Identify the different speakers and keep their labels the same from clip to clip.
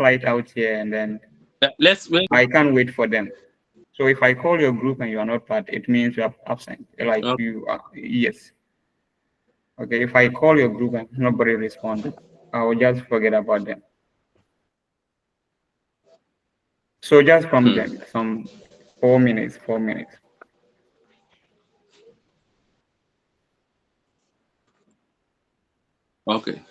Speaker 1: flight out here, and then
Speaker 2: Let's wait.
Speaker 1: I can't wait for them. So if I call your group and you are not part, it means you are absent. Like
Speaker 2: Okay.
Speaker 1: you are, yes. Okay, if I call your group and nobody responded, I will just forget about them. So just from them, some 4 minutes, 4 minutes.
Speaker 2: Okay.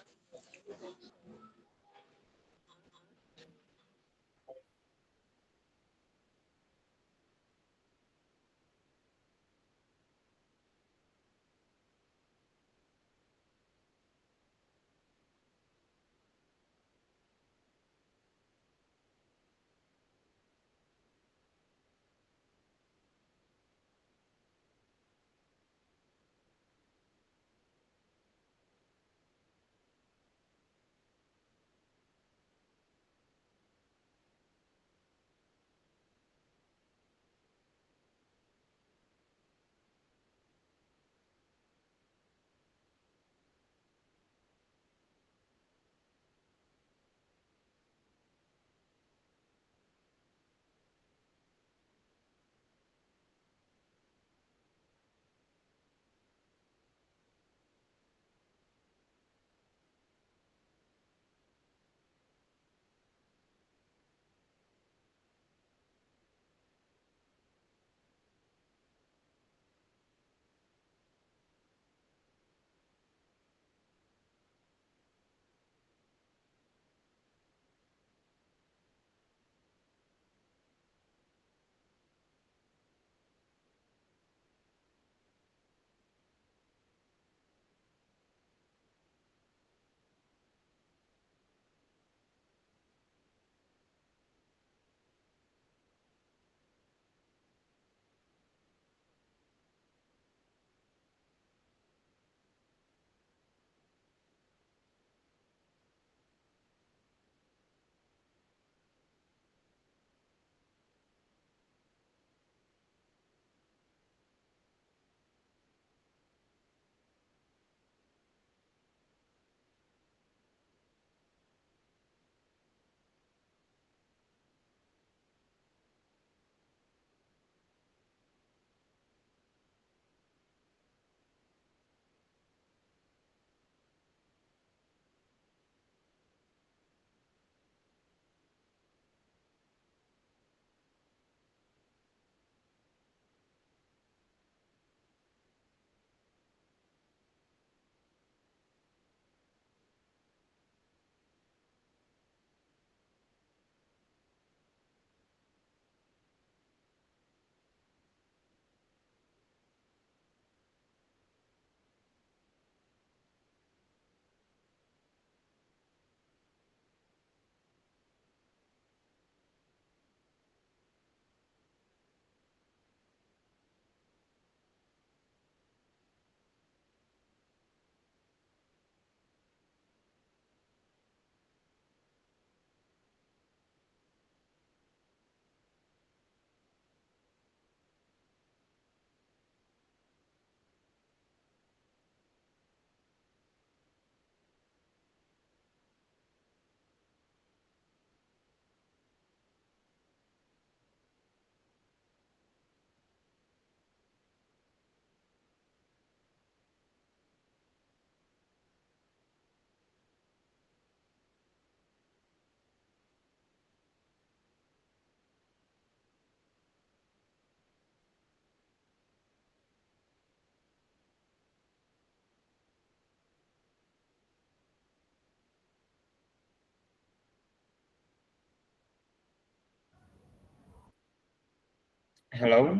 Speaker 1: Hello?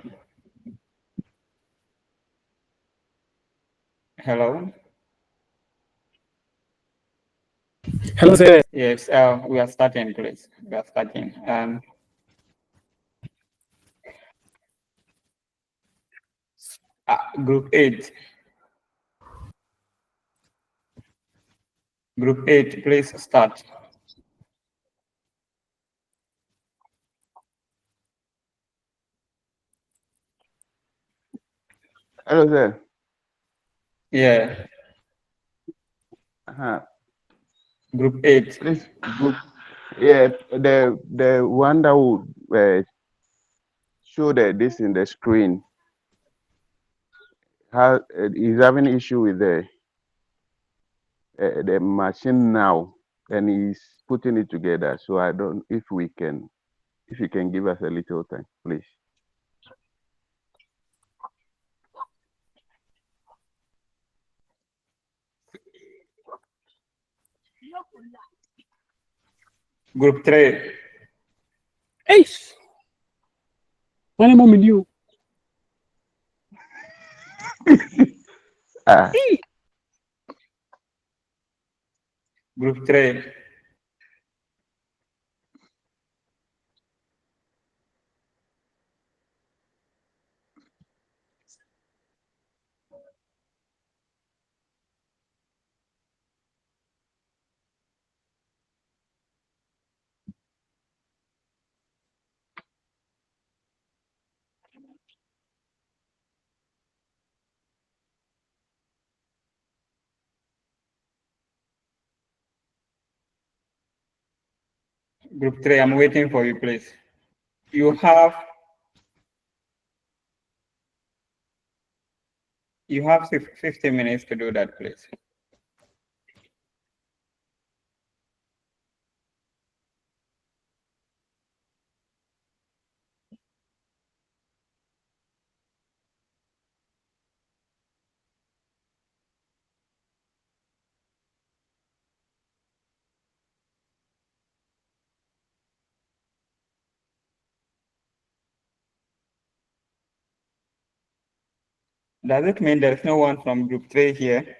Speaker 1: Hello?
Speaker 3: Hello, sir.
Speaker 1: Yes, we are starting, please. We are starting. Group 8. Group 8, please start.
Speaker 4: Hello, sir.
Speaker 1: Yeah,
Speaker 4: Uh-huh.
Speaker 1: group 8.
Speaker 4: Please, group
Speaker 2: Yeah, the one that would show this in the screen is having issue with the machine now, and he's putting it together. So I don't if you can give us a little time, please.
Speaker 1: Group 3.
Speaker 3: Hey, what am I with you?
Speaker 2: Ah,
Speaker 3: Hey,
Speaker 1: Group 3. Group 3, I'm waiting for you, please. You have 50 minutes to do that, please. Does it mean there's no one from group 3 here?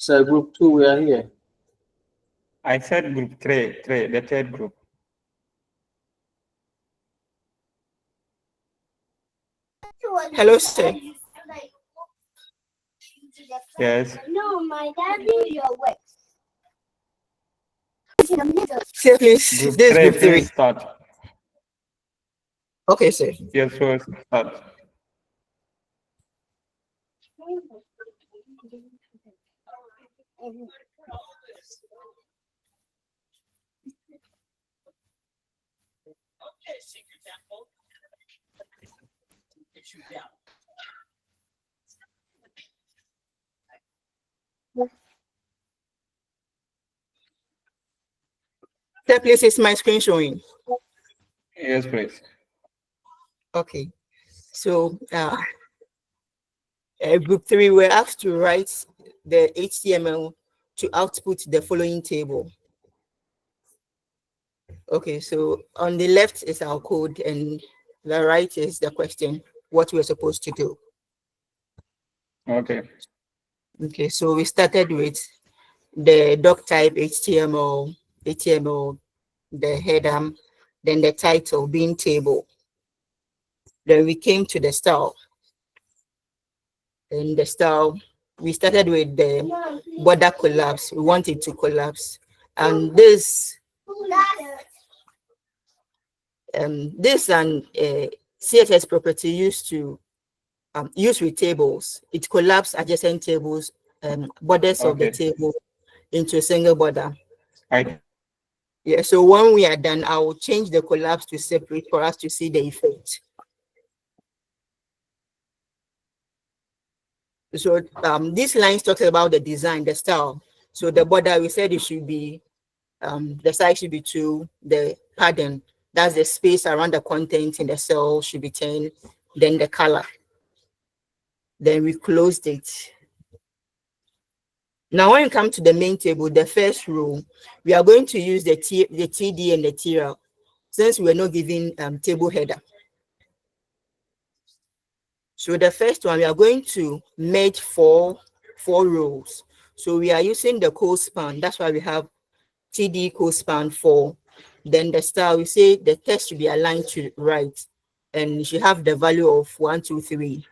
Speaker 3: so group 2, we are here.
Speaker 1: I said group 3, the third group.
Speaker 4: Hello, sir.
Speaker 1: Yes.
Speaker 4: No, my dad did your work. Sir, please.
Speaker 1: Group
Speaker 4: This is
Speaker 1: 3,
Speaker 4: group 3.
Speaker 1: please start.
Speaker 4: Okay, sir.
Speaker 1: Yes, so start.
Speaker 4: Sir, please, is my screen showing?
Speaker 1: Yes, please.
Speaker 4: Okay. So, group 3, we're asked to write the HTML to output the following table. Okay, so on the left is our code, and the right is the question, what we're supposed to do.
Speaker 1: Okay.
Speaker 4: Okay, so we started with the doc type HTML, the header, then the title being table. Then we came to the style. In the style, we started with the border collapse. We want it to collapse. And this and CSS property used with tables. It collapses adjacent tables, borders of the table into a single border. Yeah, so when we are done, I will change the collapse to separate for us to see the effect. So this line talks about the design, the style. So the border, we said it should be, the size should be 2, the padding, that's the space around the content in the cell, should be 10, then the color. Then we closed it. Now, when you come to the main table, the first row, we are going to use the TD and the TRL, since we are not giving table header. So the first one, we are going to merge four rows. So we are using the code span. That's why we have TD code span 4. Then the style, we say the text should be aligned to right, and you should have the value of 1, 2, 3.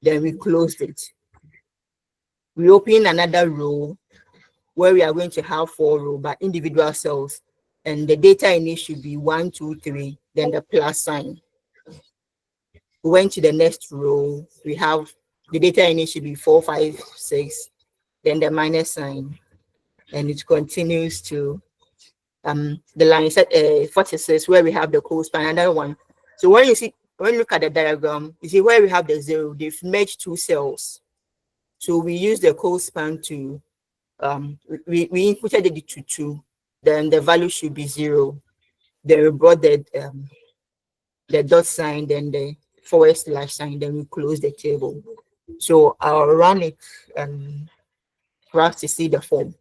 Speaker 4: Then we closed it. We open another row where we are going to have 4 rows by individual cells, and the data in it should be 1, 2, 3. then the plus sign. We went to the next row. We have the data in it should be 4, 5, 6, then the minus sign, and it continues to the line set 46 where we have the code span, another one. So when you look at the diagram, you see where we have the 0, they've merged 2 cells. So we use the code span to we inputted it to 2, then the value should be 0. Then we brought the dot sign, then the forward slash sign, then we close the table. So I'll run it for us to see the form.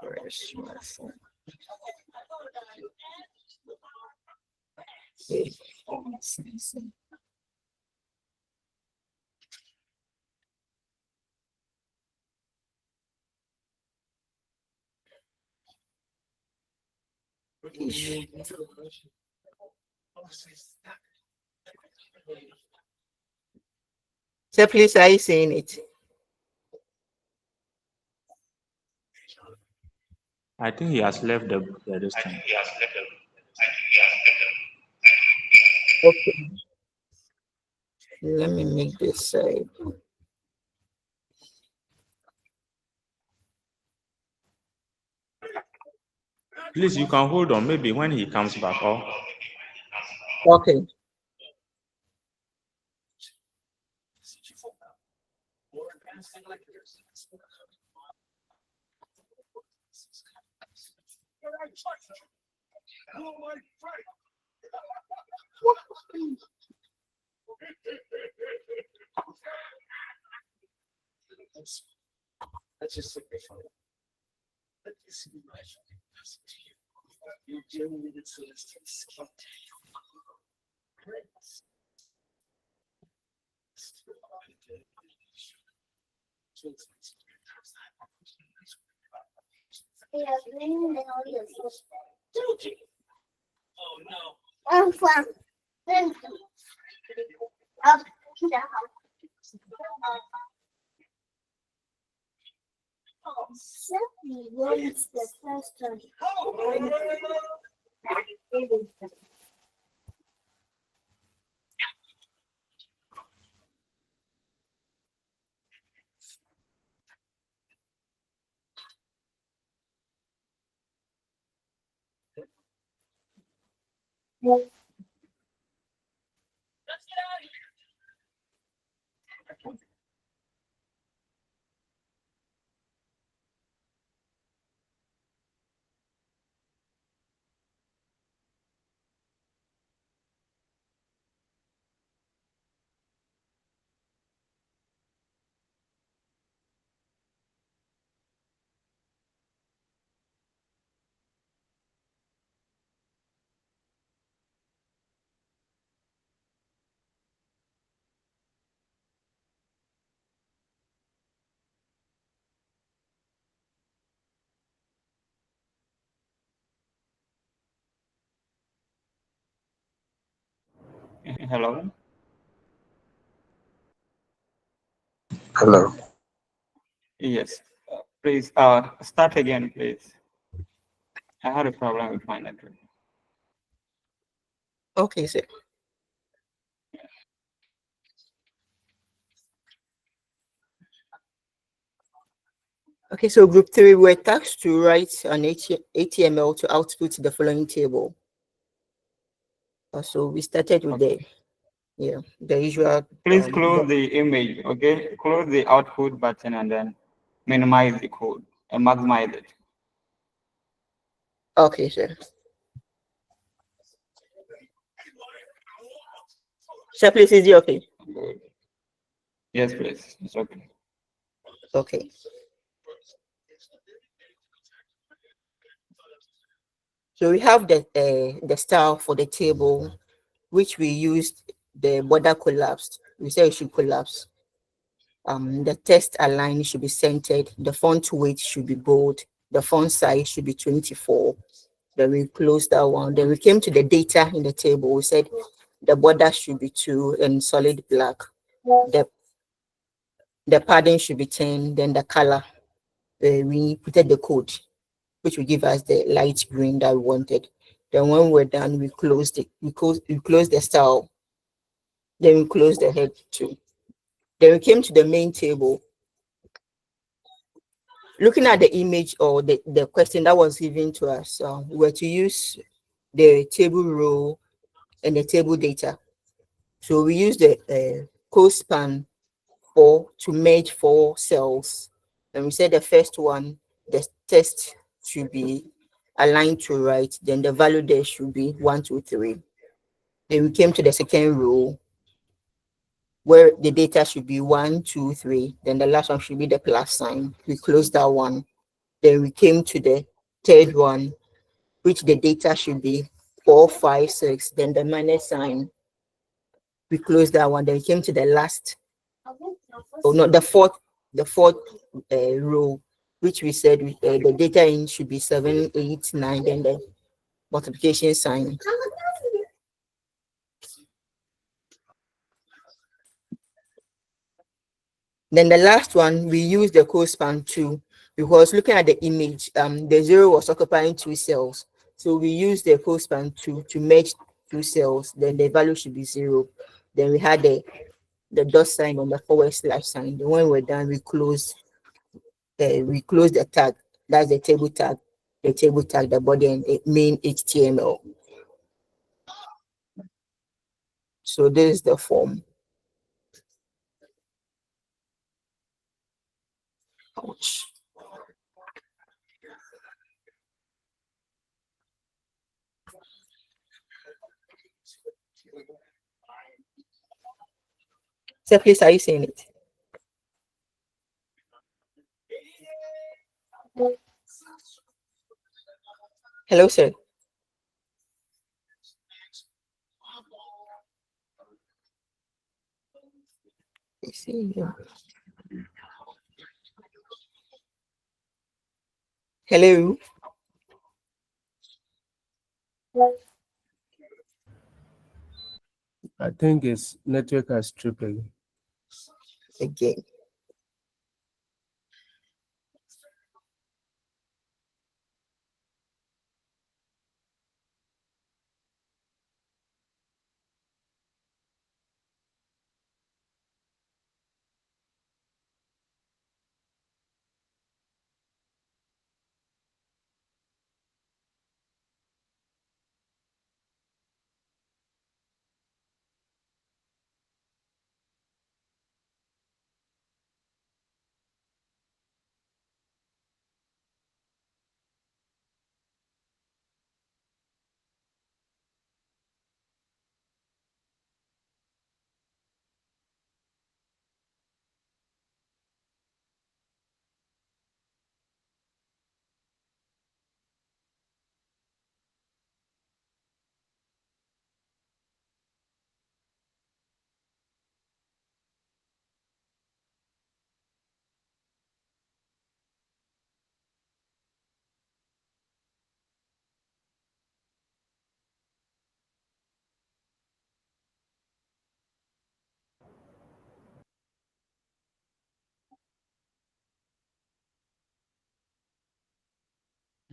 Speaker 4: Where's my form? Okay. So please, are you seeing it?
Speaker 5: I think he has left the this thing.
Speaker 4: Okay. Let me make this side.
Speaker 5: Please, you can hold on. Maybe when he comes back, or
Speaker 4: Okay.
Speaker 1: Hello.
Speaker 6: Hello.
Speaker 1: Yes. Please start again, please. I had a problem with my network.
Speaker 4: Okay, sir. Okay, so group 3, we're tasked to write an HTML to output the following table. So we started with the usual.
Speaker 1: Please close the image, okay? Close the output button and then minimize the code and maximize it.
Speaker 4: Okay, sir. So please, is it okay?
Speaker 1: Good. Yes, please. It's okay.
Speaker 4: Okay. So we have the style for the table, which we used the border collapsed. We said it should collapse. The text align should be centered. The font weight should be bold. The font size should be 24. Then we closed that one. Then we came to the data in the table. We said the border should be 2 and solid black. The padding should be 10. Then the color, we put the code, which will give us the light green that we wanted. Then when we're done, we closed it. We closed the style. Then we closed the head too. Then we came to the main table. Looking at the image or the question that was given to us, we were to use the table row and the table data. So we use the code span to merge 4 cells. And we said the first one, the text should be aligned to right. Then the value there should be 1, 2, 3. Then we came to the second row where the data should be 1, 2, 3. Then the last one should be the plus sign. We closed that one. Then we came to the third one, which the data should be 4, 5, 6. Then the minus sign. We closed that one. Then we came to the last, the fourth row, which we said the data in should be 7, 8, 9. Then the multiplication sign. Then the last one, we use the code span 2 because looking at the image, the 0 was occupying 2 cells. So we use the code span 2 to merge 2 cells. Then the value should be 0. Then we had the dot sign and the forward slash sign. Then when we're done, we close the tag. That's the table tag, the body, and the main HTML. So this is the form. Ouch. So please, are you seeing it? Hello, sir. I see you. Hello.
Speaker 7: I think it's network has tripled.
Speaker 4: Again.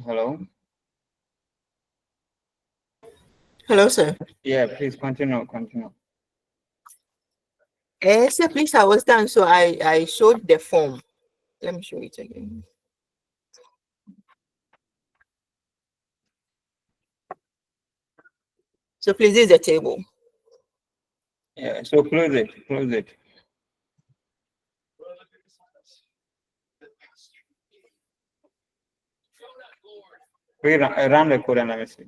Speaker 1: Hello.
Speaker 4: Hello, sir.
Speaker 1: Yeah, please continue.
Speaker 4: Sir, please, I was done. So I showed the form. Let me show it again. So please, this is the table.
Speaker 1: Yeah, so close it. Run the code and let me see.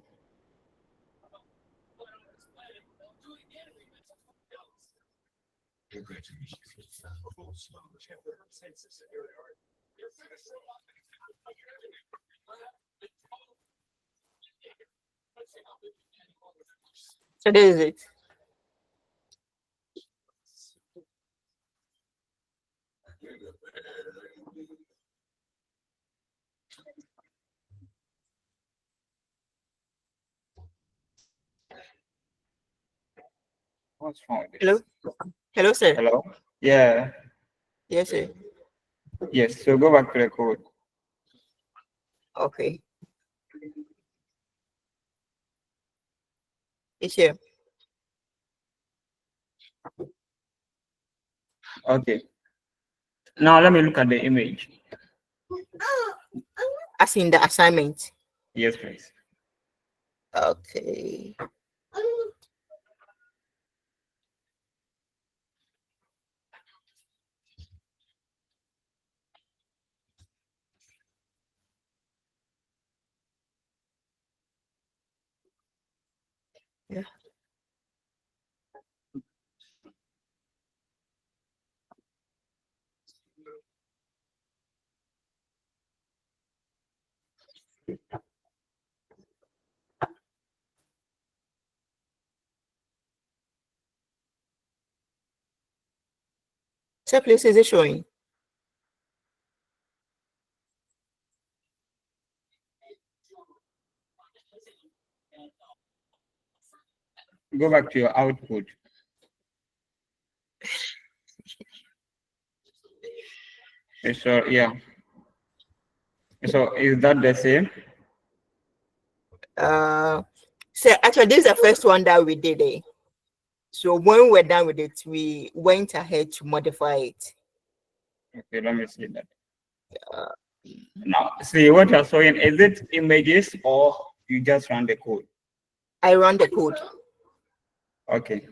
Speaker 4: So this is it.
Speaker 1: What's wrong with
Speaker 4: Hello?
Speaker 1: this?
Speaker 4: Hello, sir.
Speaker 1: Hello? Yeah.
Speaker 4: Yes, sir.
Speaker 1: Yes. So go back to the code.
Speaker 4: Okay. It's here.
Speaker 1: Okay. Now let me look at the image.
Speaker 4: As in the assignment.
Speaker 1: Yes, please.
Speaker 4: Okay. Yeah. So please, is it showing?
Speaker 1: Go back to your output. So yeah. So is that the same?
Speaker 4: So actually, this is the first one that we did. So when we're done with it, we went ahead to modify it.
Speaker 1: Okay, let me see that. Now, see what you're showing. Is it images or you just run the code?
Speaker 4: I ran the code.
Speaker 1: Okay.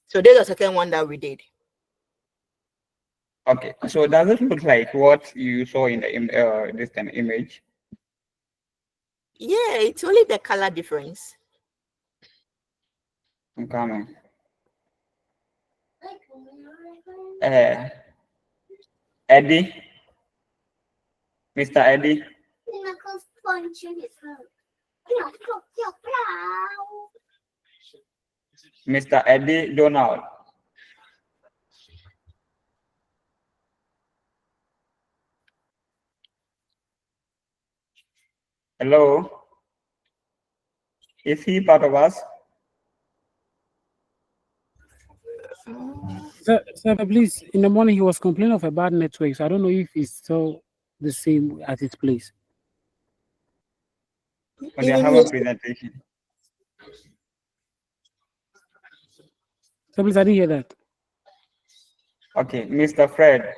Speaker 4: So there's a second one that we did.
Speaker 1: Okay. So does it look like what you saw in the this kind of image?
Speaker 4: Yeah, it's only the color difference.
Speaker 1: I'm coming. Eddie, Mr. Eddie. Mr. Eddie Donald. Hello. Is he part of us?
Speaker 8: Sir, please, in the morning he was complaining of a bad network, so I don't know if it's still the same at its place.
Speaker 1: When they have a presentation.
Speaker 8: So please, I didn't hear that.
Speaker 1: Okay, Mr. Fred.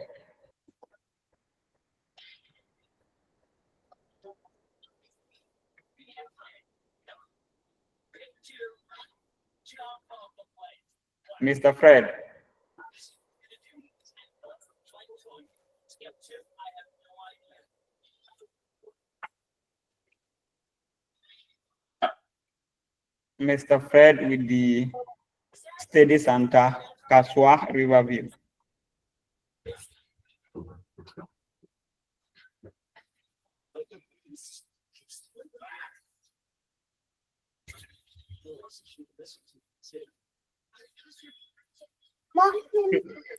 Speaker 1: Mr. Fred. Mr. Fred with the Study Center, Kaswa Riverview.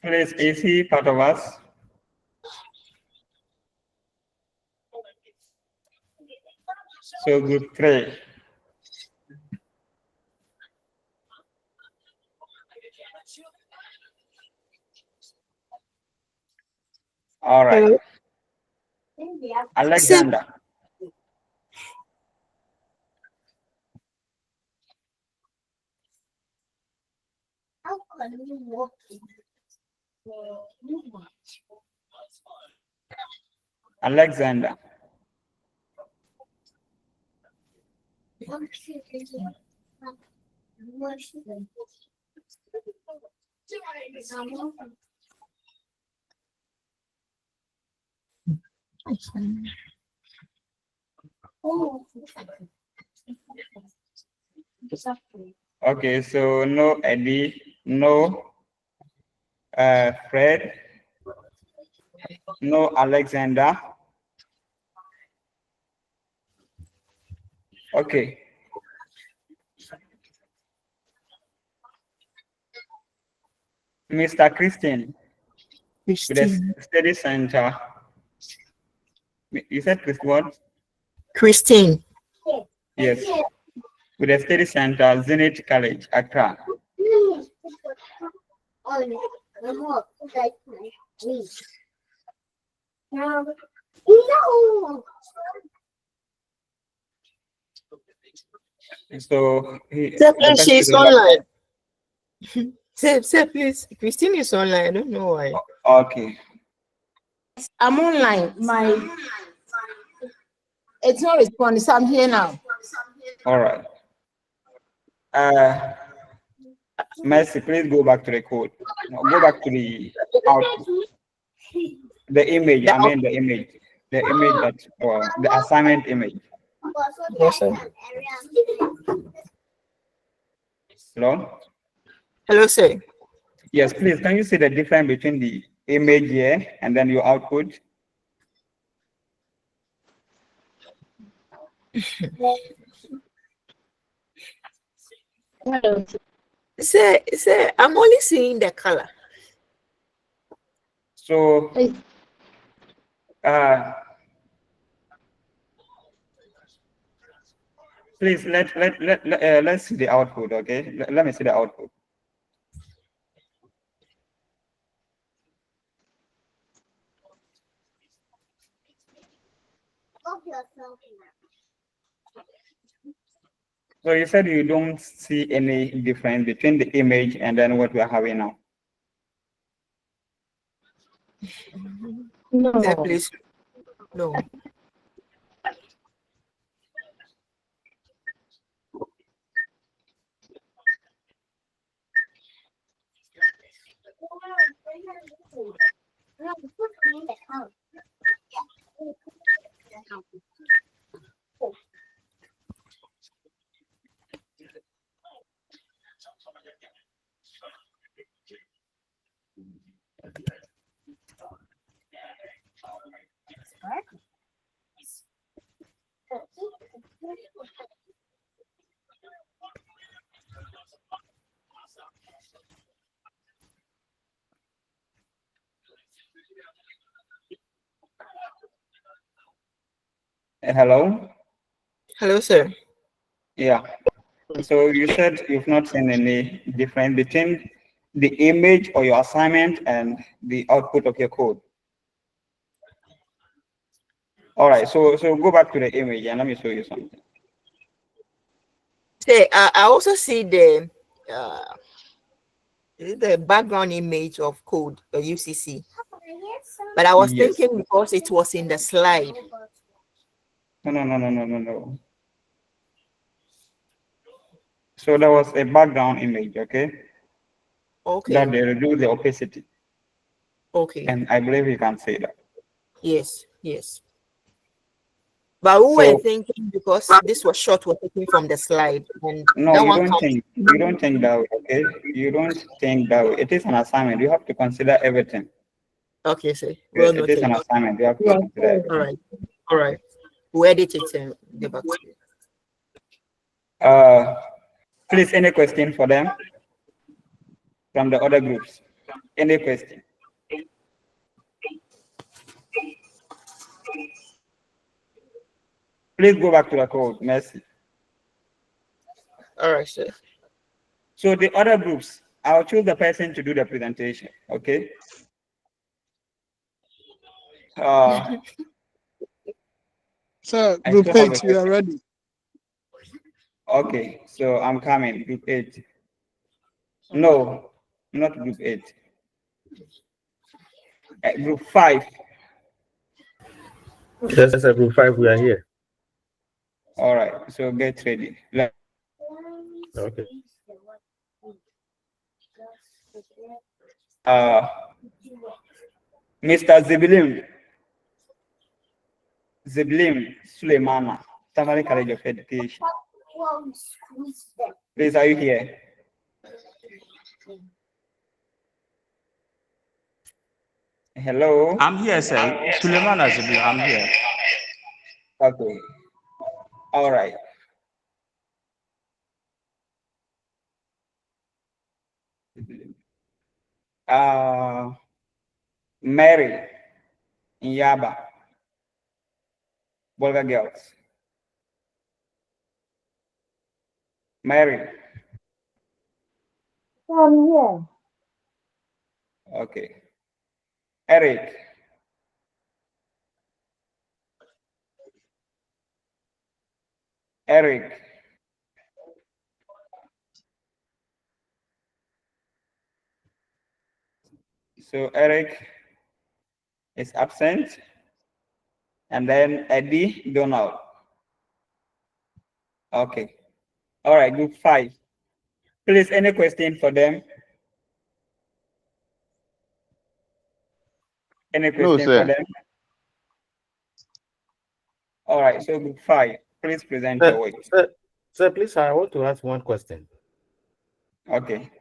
Speaker 1: Please, is he part of us? So group 3. All right. Alexander. Alexander. Okay, so no Eddie, no Fred, no Alexander. Okay. Mr. Christian, with the Study Center. You said Chris what?
Speaker 4: Christine.
Speaker 1: Yes. With the Study Center, Zenith College, Accra. So
Speaker 4: Sir,
Speaker 1: the
Speaker 4: please,
Speaker 1: person
Speaker 4: she's
Speaker 1: is on the-
Speaker 4: online. Sir, please. Christine is online. I don't know why.
Speaker 1: Okay.
Speaker 9: I'm online. It's not responding, so I'm here now.
Speaker 1: All right. Mercy, please go back to the code. No, go back to the output. The image. I mean the image. The image that the assignment image.
Speaker 4: Yes, sir.
Speaker 1: Hello?
Speaker 4: Hello, sir.
Speaker 1: Yes, please. Can you see the difference between the image here and then your output?
Speaker 4: Sir, I'm only seeing the color.
Speaker 1: So please let's see the output, okay? Let me see the output. So you said you don't see any difference between the image and then what we are having now.
Speaker 4: Sir, please. No.
Speaker 1: Hello?
Speaker 4: Hello, sir.
Speaker 1: Yeah. So you said you've not seen any difference between the image or your assignment and the output of your code. All right. So go back to the image and let me show you something.
Speaker 4: Sir, I also see the background image of code or UCC. But I was
Speaker 1: Yes.
Speaker 4: thinking because it was in the slide.
Speaker 1: No. So there was a background image, okay?
Speaker 4: Okay.
Speaker 1: That they reduce the opacity.
Speaker 4: Okay.
Speaker 1: And I believe you can say that.
Speaker 4: Yes. But we
Speaker 1: So
Speaker 4: were thinking because this was shot was taken from the slide, and
Speaker 1: no,
Speaker 4: that
Speaker 1: you
Speaker 4: one
Speaker 1: don't
Speaker 4: counts.
Speaker 1: think that way, okay? You don't think that way. It is an assignment. You have to consider everything.
Speaker 4: Okay, sir. Well
Speaker 1: It is
Speaker 4: noted.
Speaker 1: an assignment. You have to consider everything.
Speaker 4: All right. We'll edit it and get back to you.
Speaker 1: Please, any question for them from the other groups? Any question? Please go back to the code. Merci.
Speaker 4: All right, sir.
Speaker 1: So the other groups, I'll choose the person to do the presentation. Okay.
Speaker 10: Sir,
Speaker 1: I
Speaker 10: group
Speaker 1: still have
Speaker 10: 8,
Speaker 1: a
Speaker 10: we are ready.
Speaker 1: Okay, so I'm coming. Group 8. No, not group 8. Group 5.
Speaker 3: Yes, sir, group 5, we are here.
Speaker 1: All right, so get ready.
Speaker 3: Okay.
Speaker 1: Mr. Zibilim Suleimana, Tamale College of Education. Please, are you here? Hello?
Speaker 5: I'm here, sir. Suleiman Azibli, I'm here.
Speaker 1: Okay. All right. Mary in Yaba, Bolga Girls. Mary.
Speaker 9: I'm here.
Speaker 1: Okay. Eric. Eric. So Eric is absent. And then Eddie Donald. Okay. All right, group 5. Please, any question for them? Any
Speaker 2: No,
Speaker 1: question for
Speaker 2: sir.
Speaker 1: them? All right, so group 5, please present your work.
Speaker 3: Sir, please, I want to ask one question.
Speaker 1: Okay.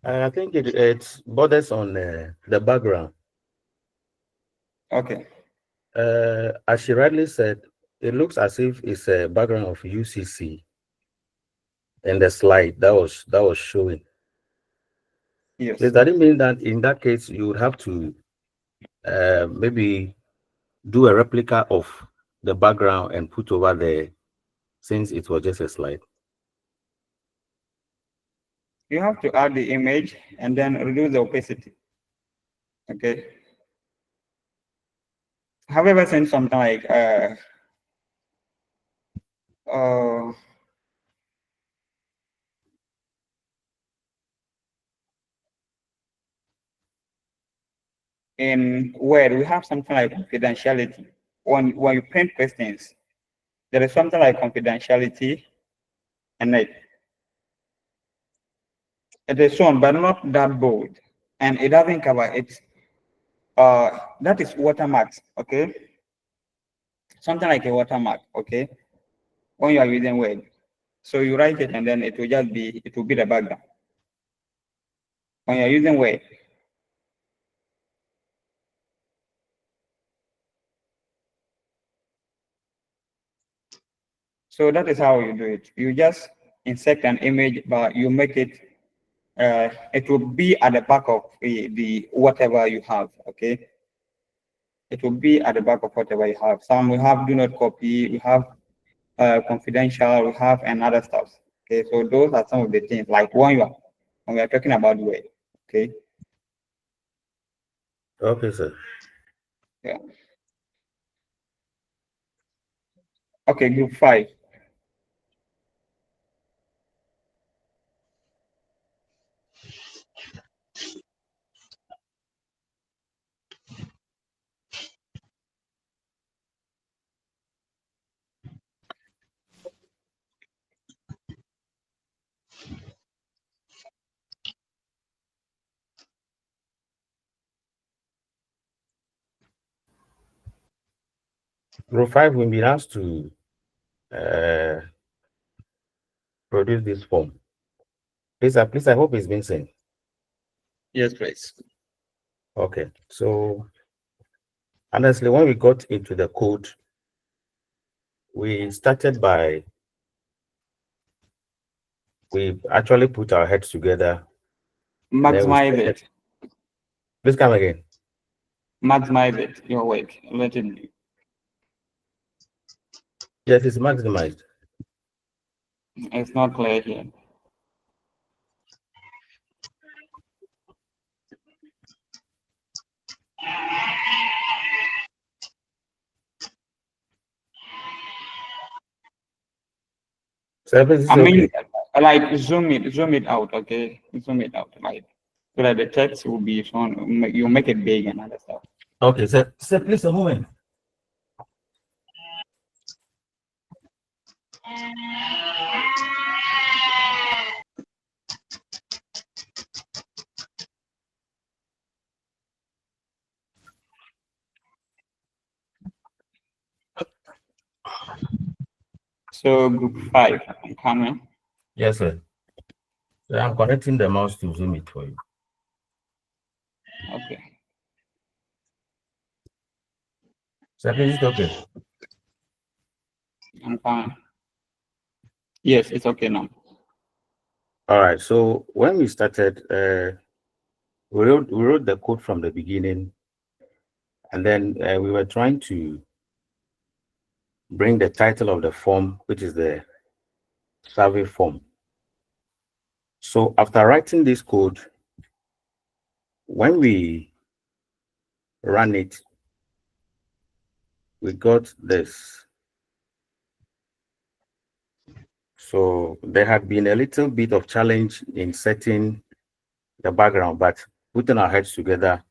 Speaker 3: I think it borders on the background.
Speaker 1: Okay.
Speaker 3: As she rightly said, it looks as if it's a background of UCC and the slide that was showing.
Speaker 1: Yes.
Speaker 3: Does that mean that in that case you would have to maybe do a replica of the background and put over there, since it was just a slide?
Speaker 1: You have to add the image and then reduce the opacity. Okay. Have you ever seen something like in Word, we have something like confidentiality. When you print questions, there is something like confidentiality, and it is shown, but not that bold, and it doesn't cover it. That is watermarks, okay? Something like a watermark, okay? When you are using Word, so you write it, and then it will be the background. When you are using Word, so that is how you do it. You just insert an image, but you make it. It will be at the back of the whatever you have. Okay. It will be at the back of whatever you have. Some we have do not copy. We have confidential. We have and other stuff. Okay. So those are some of the things. Like when we are talking about Word. Okay.
Speaker 3: Okay, sir.
Speaker 1: Yeah. Okay. Group 5.
Speaker 3: Group 5 will be asked to produce this form. Please, I hope it's been seen.
Speaker 1: Yes, please.
Speaker 3: Okay, so honestly, when we got into the code, we started by, we actually put our heads together.
Speaker 1: Maximize it.
Speaker 3: Please come again.
Speaker 1: Maximize it. Your work. Let it be.
Speaker 3: Yes, it's maximized.
Speaker 1: It's not clear here.
Speaker 3: So this
Speaker 1: I mean,
Speaker 3: okay.
Speaker 1: like zoom it out, okay? Zoom it out, like so that the text will be shown. You make it big and other stuff.
Speaker 3: Okay, so please a moment.
Speaker 1: So group 5, I'm coming.
Speaker 3: Yes, sir. So I'm connecting the mouse to zoom it for you.
Speaker 1: Okay.
Speaker 3: So please, it's okay.
Speaker 1: I'm fine. Yes, it's okay now.
Speaker 3: All right. So when we started, we wrote the code from the beginning, and then we were trying to bring the title of the form, which is the survey form. So after writing this code, when we run it, we got this. So there had been a little bit of challenge in setting the background, but putting our heads together,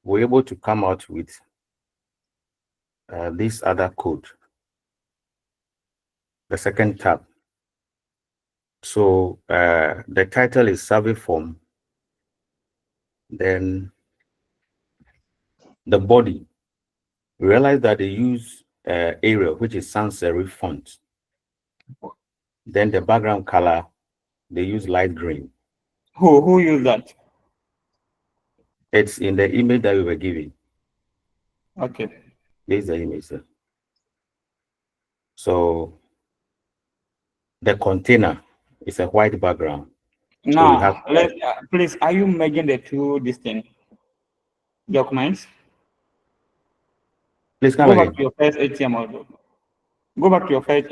Speaker 3: we're able to come out with this other code, the second tab. So the title is survey form. Then the body, we realize that they use Arial, which is sans serif font. Then the background color, they use light green.
Speaker 1: Who used that?
Speaker 3: It's in the image that we were given.
Speaker 1: Okay.
Speaker 3: This is the image, sir. So the container is a white background. So we have
Speaker 1: Now, please, are you making the two distinct documents?
Speaker 3: Please come
Speaker 1: Go
Speaker 3: again.
Speaker 1: back to your first HTML code. Go back to your first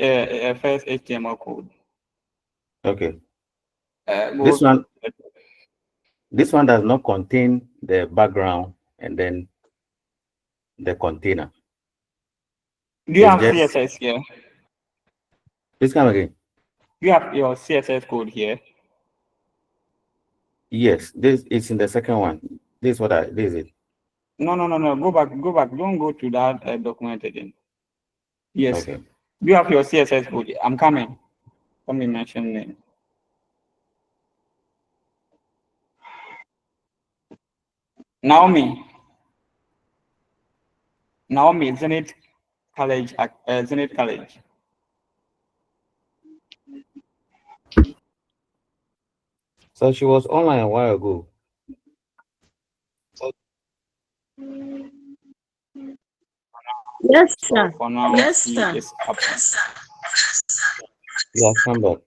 Speaker 1: HTML code.
Speaker 3: Okay.
Speaker 1: Go
Speaker 3: This one does not contain the background and then the container.
Speaker 1: Do you have
Speaker 3: It's
Speaker 1: CSS here?
Speaker 3: Please come again.
Speaker 1: You have your CSS code here.
Speaker 3: Yes, this is in the second one. This is it.
Speaker 1: No. Go back. Don't go to that document again. Yes.
Speaker 3: Okay.
Speaker 1: Do you have your CSS code? I'm coming. Let me mention it. Naomi, Zenith College, Zenith College.
Speaker 3: So she was online a while ago.
Speaker 9: Yes,
Speaker 1: So
Speaker 9: sir.
Speaker 1: for now,
Speaker 9: Yes,
Speaker 1: she
Speaker 9: sir.
Speaker 1: is up.
Speaker 3: Yeah, come back.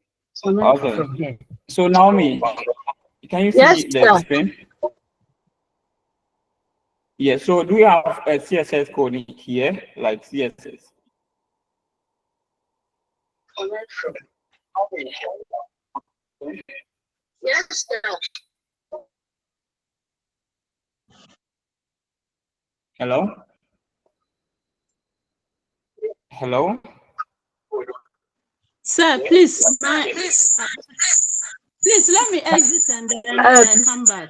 Speaker 1: Okay. So Naomi, can you
Speaker 9: Yes,
Speaker 1: see the
Speaker 9: sir.
Speaker 1: screen? Yeah. So do you have a CSS code here, like CSS?
Speaker 9: Yes, sir.
Speaker 1: Hello? Hello?
Speaker 11: Sir, please, please let me exit and then come back.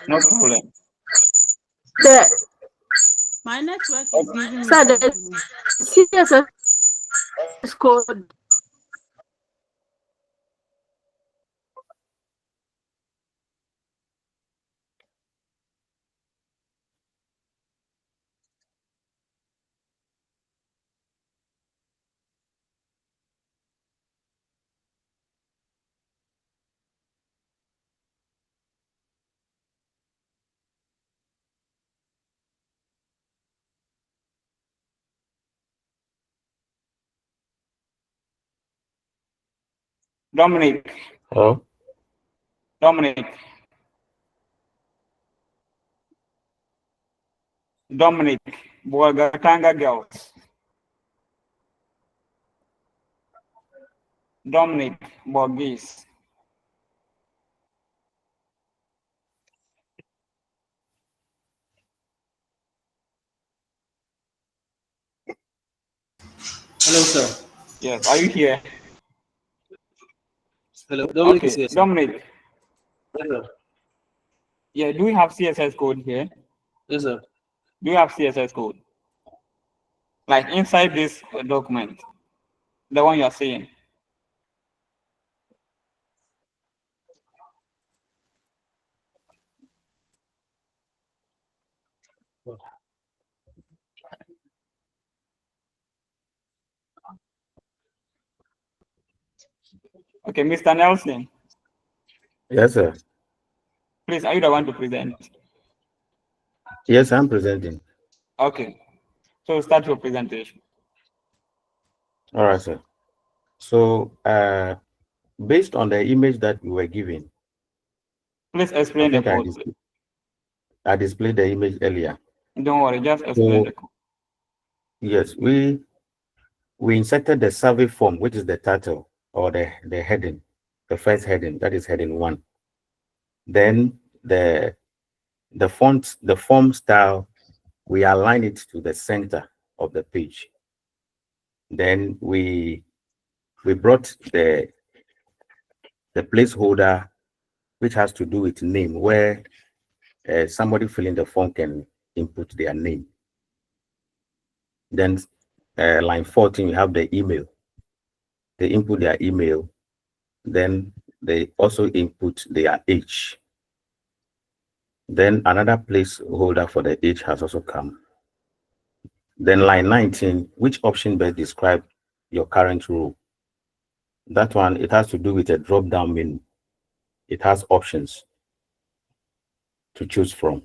Speaker 1: No problem.
Speaker 11: My network is giving me
Speaker 9: Sir, the
Speaker 11: problem.
Speaker 9: CSS code.
Speaker 1: Dominic.
Speaker 3: Hello?
Speaker 1: Dominic, Boagatanga girls. Dominic Borgis.
Speaker 7: Hello, sir.
Speaker 1: Yes, are you here?
Speaker 7: Hello, Dominic is
Speaker 1: Okay,
Speaker 7: here, sir.
Speaker 1: Dominic.
Speaker 7: Yes, sir.
Speaker 1: Yeah, do we have CSS code here?
Speaker 7: Yes, sir.
Speaker 1: Do you have CSS code? Like inside this document, the one you're seeing. Okay, Mr. Nelson,
Speaker 3: Yes, sir.
Speaker 1: please, are you the one to present?
Speaker 3: Yes, I'm presenting.
Speaker 1: Okay, so start your presentation.
Speaker 3: All right, sir. So based on the image that we were given,
Speaker 1: Please explain the code.
Speaker 3: I displayed the image earlier.
Speaker 1: Don't worry, just explain the code.
Speaker 3: Yes, we inserted the survey form, which is the title or the heading, the first heading, that is heading 1. Then the the font, the form style, we align it to the center of the page. Then we brought the placeholder, which has to do with name, where somebody filling the form can input their name. Then line 14, we have the email. They input their email. Then they also input their age. Then another placeholder for the age has also come. Then line 19, which option best describe your current role? That one, it has to do with a drop-down menu. It has options to choose from.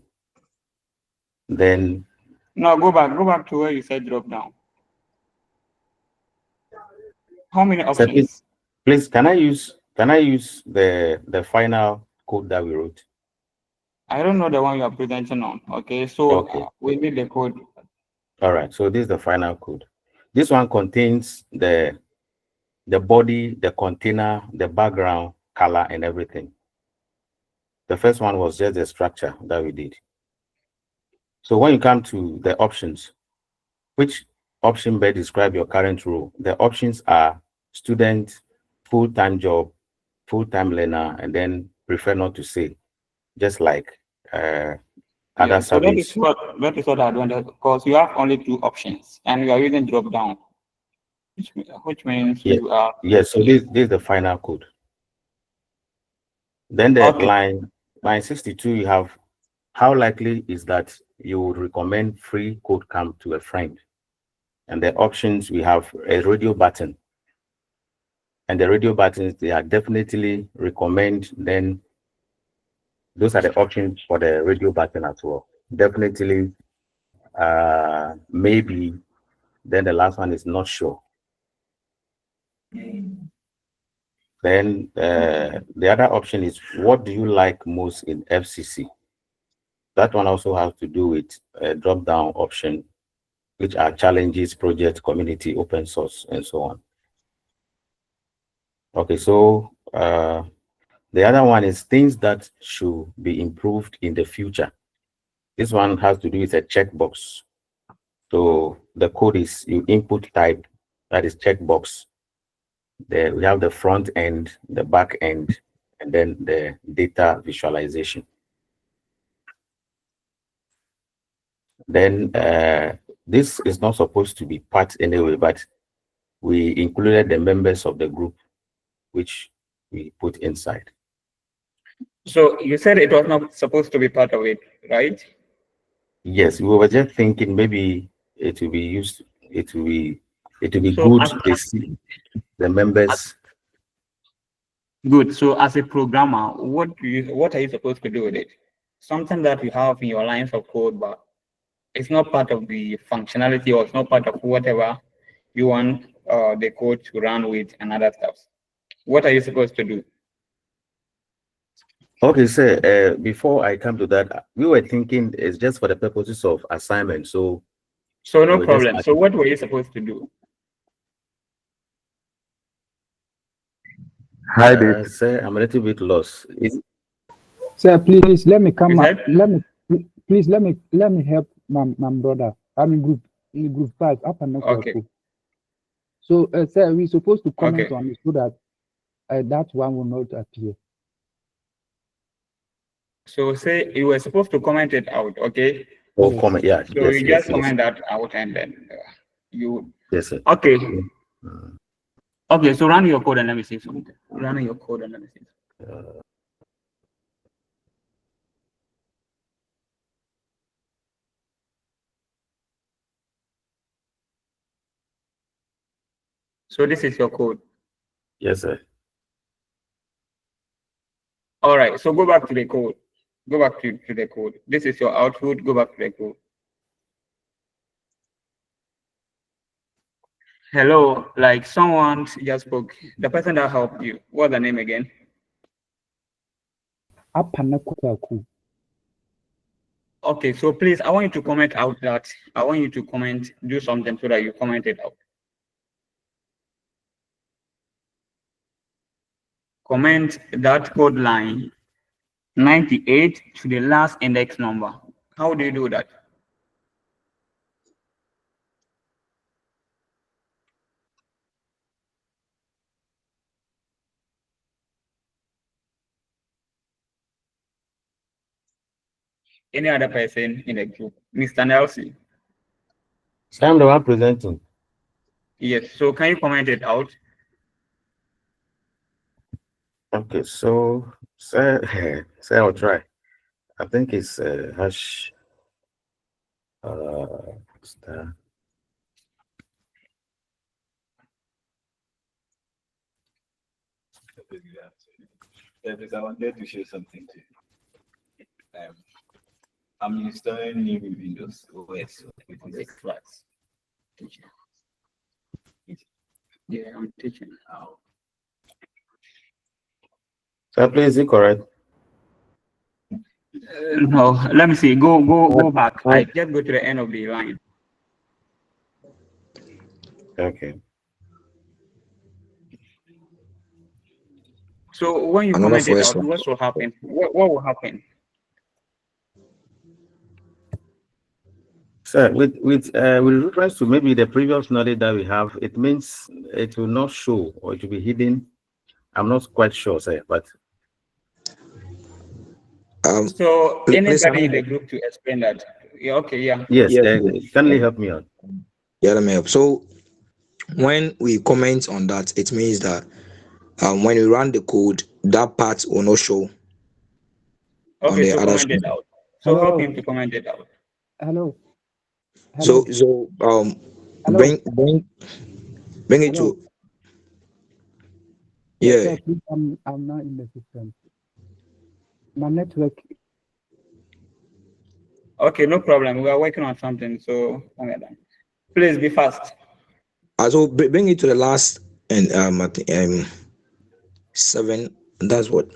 Speaker 3: Then
Speaker 1: No, go back to where you said drop down. How many options?
Speaker 3: please, can I use the final code that we wrote?
Speaker 1: I don't know the one you are presenting on. Okay, so
Speaker 3: Okay.
Speaker 1: we need the code.
Speaker 3: All right, so this is the final code. This one contains the body, the container, the background, color, and everything. The first one was just the structure that we did. So when you come to the options, which option best describe your current role? The options are student, full-time job, full-time learner, and then prefer not to say, just like other
Speaker 1: So that is
Speaker 3: service.
Speaker 1: what I wanted, because you have only 2 options and you are using drop down, which means
Speaker 3: Yeah.
Speaker 1: you are.
Speaker 3: Yes, so this is the final code. Then the
Speaker 1: Okay.
Speaker 3: line 62, you have how likely is that you would recommend free code camp to a friend? And the options, we have a radio button. And the radio buttons, they are definitely recommend. Then those are the options for the radio button as well. Definitely, maybe. Then the last one is not sure. Then the other option is, what do you like most in FCC? That one also has to do with a drop-down option, which are challenges, project, community, open source, and so on. Okay, so the other one is things that should be improved in the future. This one has to do with a checkbox. So the code is you input type, that is checkbox. There we have the front end, the back end, and then the data visualization. Then this is not supposed to be part anyway, but we included the members of the group, which we put inside.
Speaker 1: So you said it was not supposed to be part of it, right?
Speaker 3: Yes, we were just thinking maybe it will be used, it will be
Speaker 1: So
Speaker 3: good to see the members.
Speaker 1: Good. So as a programmer, what are you supposed to do with it? Something that you have in your lines of code, but it's not part of the functionality, or it's not part of whatever you want the code to run with and other stuff. What are you supposed to do?
Speaker 3: Okay, sir, before I come to that, we were thinking it's just for the purposes of assignment. So
Speaker 1: no problem. So what were you supposed to do?
Speaker 2: Hi, Dave.
Speaker 3: Sir, I'm a little bit lost.
Speaker 10: Sir, please let me come up. Please let me help my brother. I'm in group 5 up and
Speaker 1: Okay.
Speaker 10: So sir, we're supposed to comment on it so that that one will not appear.
Speaker 1: So say you were supposed to comment it out, okay?
Speaker 3: Oh, comment, yeah.
Speaker 1: So you just comment that out and then you.
Speaker 3: Yes, sir.
Speaker 1: Okay. Okay, so run your code and let me see something. Run your code and let me see. So this is your code.
Speaker 3: Yes, sir.
Speaker 1: All right, so go back to the code. Go back to the code. This is your output. Go back to the code. Hello, like someone just spoke. The person that helped you. What's the name again? Okay, so please, I want you to comment out that. I want you to comment, do something so that you comment it out. Comment that code line 98 to the last index number. How do you do that? Any other person in the group? Mr. Nelson?
Speaker 3: So I'm the one presenting.
Speaker 1: Yes, so can you comment it out?
Speaker 3: Okay, so say I'll try. I think it's hash star.
Speaker 12: I wanted to share something to you. I'm installing new Windows OS with this class.
Speaker 1: Yeah, I'm teaching.
Speaker 3: So please, is it correct?
Speaker 1: No, let me see. Go back. I just go to the end of the line.
Speaker 3: Okay.
Speaker 1: So when you
Speaker 6: Another
Speaker 1: comment it
Speaker 6: voice
Speaker 1: out,
Speaker 6: line.
Speaker 1: what will happen? What will happen?
Speaker 3: So with reference to maybe the previous knowledge that we have, it means it will not show or it will be hidden. I'm not quite sure, sir, but
Speaker 1: So
Speaker 6: please,
Speaker 1: anybody in the group to explain that? Yeah, okay, yeah.
Speaker 3: yes,
Speaker 6: yes.
Speaker 3: can you help me out?
Speaker 6: Yeah, let me help. So when we comment on that, it means that when we run the code, that part will not show on
Speaker 1: Okay,
Speaker 6: the
Speaker 1: so
Speaker 6: other
Speaker 1: comment it
Speaker 6: screen.
Speaker 1: out. So help
Speaker 10: Hello.
Speaker 1: him to comment it out.
Speaker 10: Hello.
Speaker 6: So
Speaker 10: Hello. Hello.
Speaker 6: bring it
Speaker 10: Hello.
Speaker 6: to
Speaker 10: Yes,
Speaker 6: yeah.
Speaker 10: sir, please, I'm not in the system. My network.
Speaker 1: Okay, no problem. We are working on something, so please be fast.
Speaker 6: So bring it to the last and I think 7. That's what.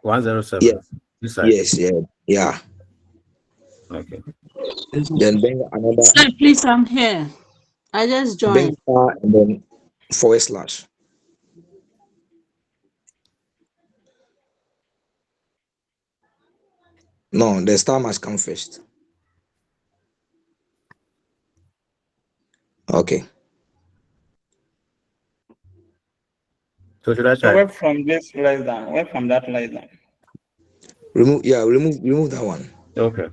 Speaker 3: 107.
Speaker 6: Yeah.
Speaker 3: This side.
Speaker 6: Yes. Yeah.
Speaker 3: Okay.
Speaker 6: Then bring another.
Speaker 11: Sir, please, I'm here. I just
Speaker 6: Bring
Speaker 11: joined.
Speaker 6: star and then /. No, the star must come first. Okay.
Speaker 3: So should I
Speaker 1: So
Speaker 3: try?
Speaker 1: work from this less than, work from that less than.
Speaker 6: Remove that one.
Speaker 3: Okay.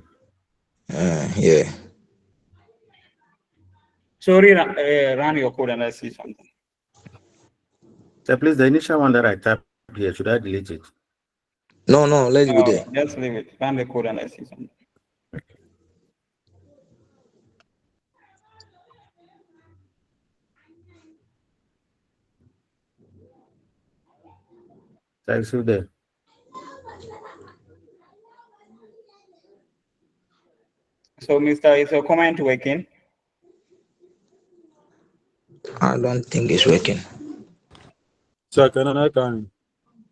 Speaker 6: Yeah.
Speaker 1: So run your code and let's see something.
Speaker 3: So please, the initial one that I typed here, should I delete it?
Speaker 6: No, let's be there.
Speaker 1: Just leave it. Run the code and let's see something.
Speaker 3: So it's still there.
Speaker 1: So Mr. Is your comment working?
Speaker 6: I don't think it's working.
Speaker 13: Sir, can I come?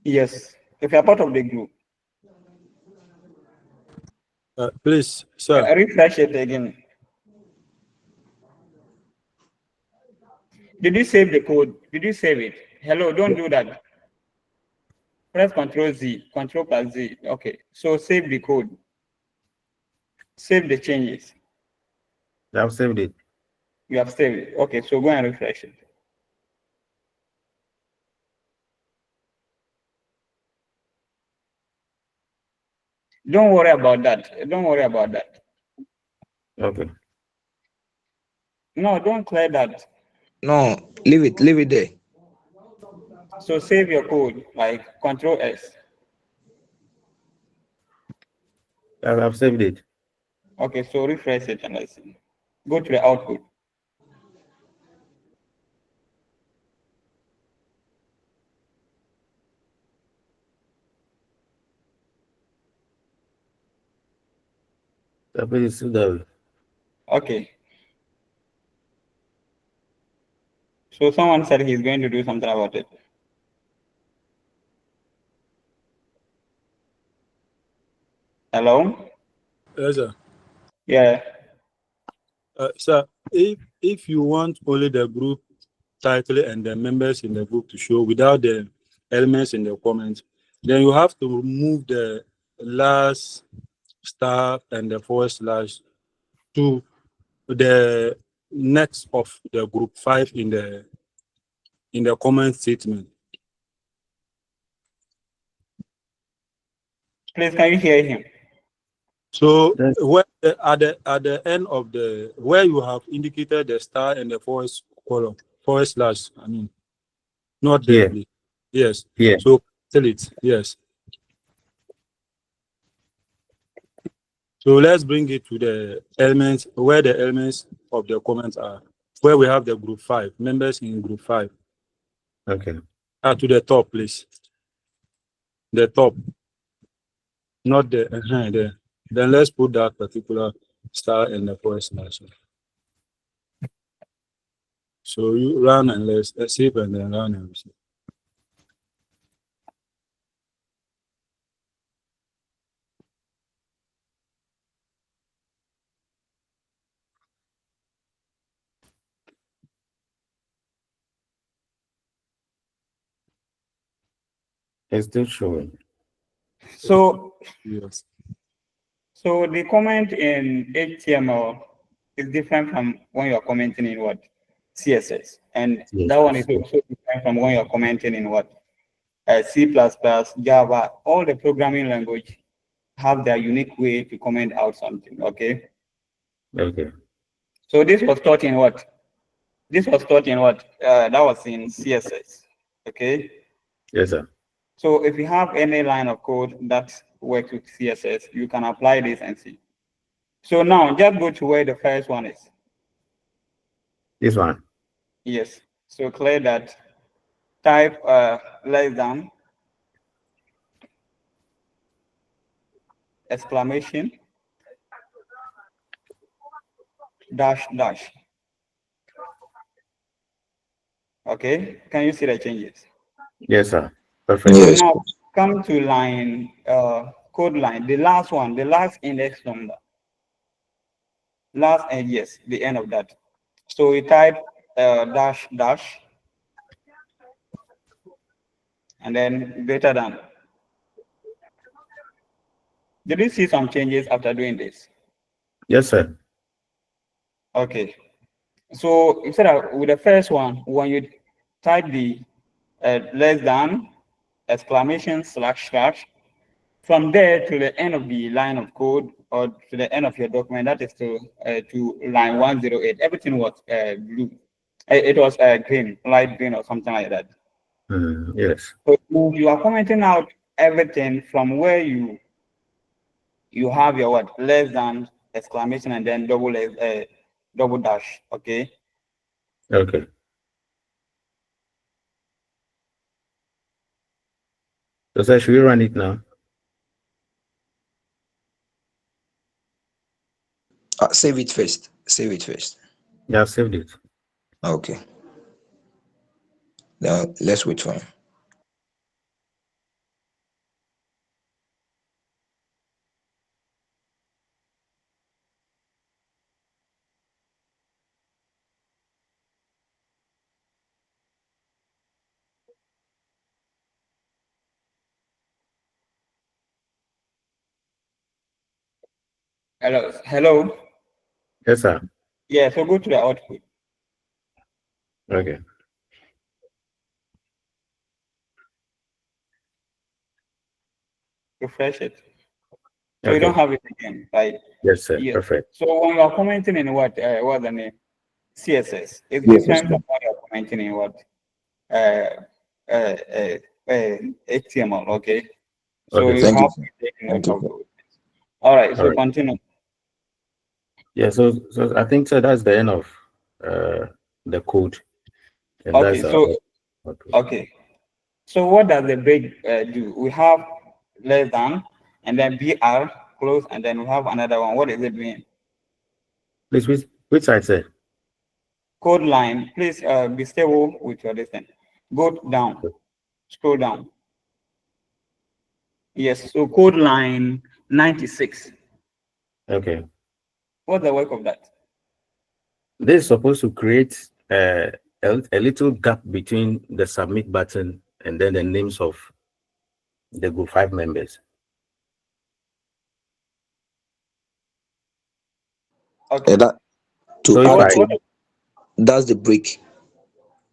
Speaker 1: Yes. If you're part of the group.
Speaker 13: Please, sir.
Speaker 1: Refresh it again. Did you save the code? Did you save it? Hello, don't do that. Press Control Z, Control plus Z. Okay, so save the code. Save the changes.
Speaker 3: I've saved it.
Speaker 1: You have saved it. Okay, so go and refresh it. Don't worry about that. Don't worry about that.
Speaker 3: Okay.
Speaker 1: No, don't clear that.
Speaker 6: No, leave it there.
Speaker 1: So save your code, like Control S.
Speaker 3: I've saved it.
Speaker 1: Okay, so refresh it and let's see. Go to the output.
Speaker 3: So please, still there.
Speaker 1: Okay. So someone said he's going to do something about it. Hello?
Speaker 13: Yes, sir.
Speaker 1: Yeah.
Speaker 13: Sir, if you want only the group title and the members in the group to show without the elements in the comments, Then you have to move the last star and the forward slash to the next of the group 5 in the comment statement.
Speaker 1: Please, can you hear him?
Speaker 13: So where, at the end of the where you have indicated the star and the forward slash, I mean, not there,
Speaker 3: Yeah.
Speaker 13: please. Yes.
Speaker 3: Yeah.
Speaker 13: So tell it. Yes. So let's bring it to the elements where the elements of the comments are. Where we have the group 5 members in group 5.
Speaker 3: Okay.
Speaker 13: To the top, please. The top, not the there. Then let's put that particular star in the forward slash. So you run and let's save and then run and receive.
Speaker 3: It's still showing.
Speaker 1: So,
Speaker 13: yes.
Speaker 1: So the comment in HTML is different from when you're commenting in what? CSS. And that one is also different from when you're commenting in what? C++, Java, all the programming language have their unique way to comment out something, okay?
Speaker 3: Okay.
Speaker 1: So this was taught in what? This was taught in what? That was in CSS, okay?
Speaker 3: Yes, sir.
Speaker 1: So if you have any line of code that works with CSS, you can apply this and see. So now just go to where the first one is.
Speaker 3: This one.
Speaker 1: Yes. So clear that. Type less than exclamation dash dash. Okay. Can you see the changes?
Speaker 3: Yes, sir. Perfect.
Speaker 1: So now come to line code line, the last one, the last index number. Last and yes, the end of that. So we type dash dash and then greater than. Did you see some changes after doing this?
Speaker 3: Yes, sir.
Speaker 1: Okay. So instead of with the first one, when you type the less than exclamation slash slash, from there to the end of the line of code or to the end of your document, that is to line 108, everything was blue. It was green, light green or something like that.
Speaker 3: Yes.
Speaker 1: So you are commenting out everything from where you have your what less than exclamation and then double dash. Okay.
Speaker 3: Okay. So, sir, should we run it now?
Speaker 6: Save it first. Save it first.
Speaker 3: Yeah, I've saved it.
Speaker 6: Okay. Now let's wait for him.
Speaker 1: Hello. Hello.
Speaker 3: Yes, sir.
Speaker 1: Yeah. So go to the output.
Speaker 3: Okay.
Speaker 1: Refresh it. So you don't have it again, right?
Speaker 3: Yes, sir.
Speaker 1: Yes.
Speaker 3: Perfect.
Speaker 1: So when you are commenting in what's the name? CSS. It's
Speaker 3: Yes,
Speaker 1: different
Speaker 3: sir.
Speaker 1: from when you're commenting in what? HTML. Okay. So
Speaker 3: Okay,
Speaker 1: you
Speaker 3: thank
Speaker 1: have
Speaker 3: you,
Speaker 1: to
Speaker 3: sir.
Speaker 1: take
Speaker 3: Thank
Speaker 1: note
Speaker 3: you,
Speaker 1: of those. All right. So
Speaker 3: All right.
Speaker 1: continue.
Speaker 3: Yeah. So I think, sir, that's the end of the code, and
Speaker 1: Okay.
Speaker 3: that's
Speaker 1: So okay. So what does the break do? We have less than, and then BR close, and then we have another one. What is it doing?
Speaker 3: Please, which side, sir?
Speaker 1: Code line. Please be stable with your distance. Go down. Scroll down. Yes. So code line 96.
Speaker 3: Okay.
Speaker 1: What's the work of that?
Speaker 3: This is supposed to create a little gap between the submit button and then the names of the group 5 members.
Speaker 1: Okay.
Speaker 6: That to
Speaker 3: So
Speaker 6: add
Speaker 3: if
Speaker 6: to, that's the break.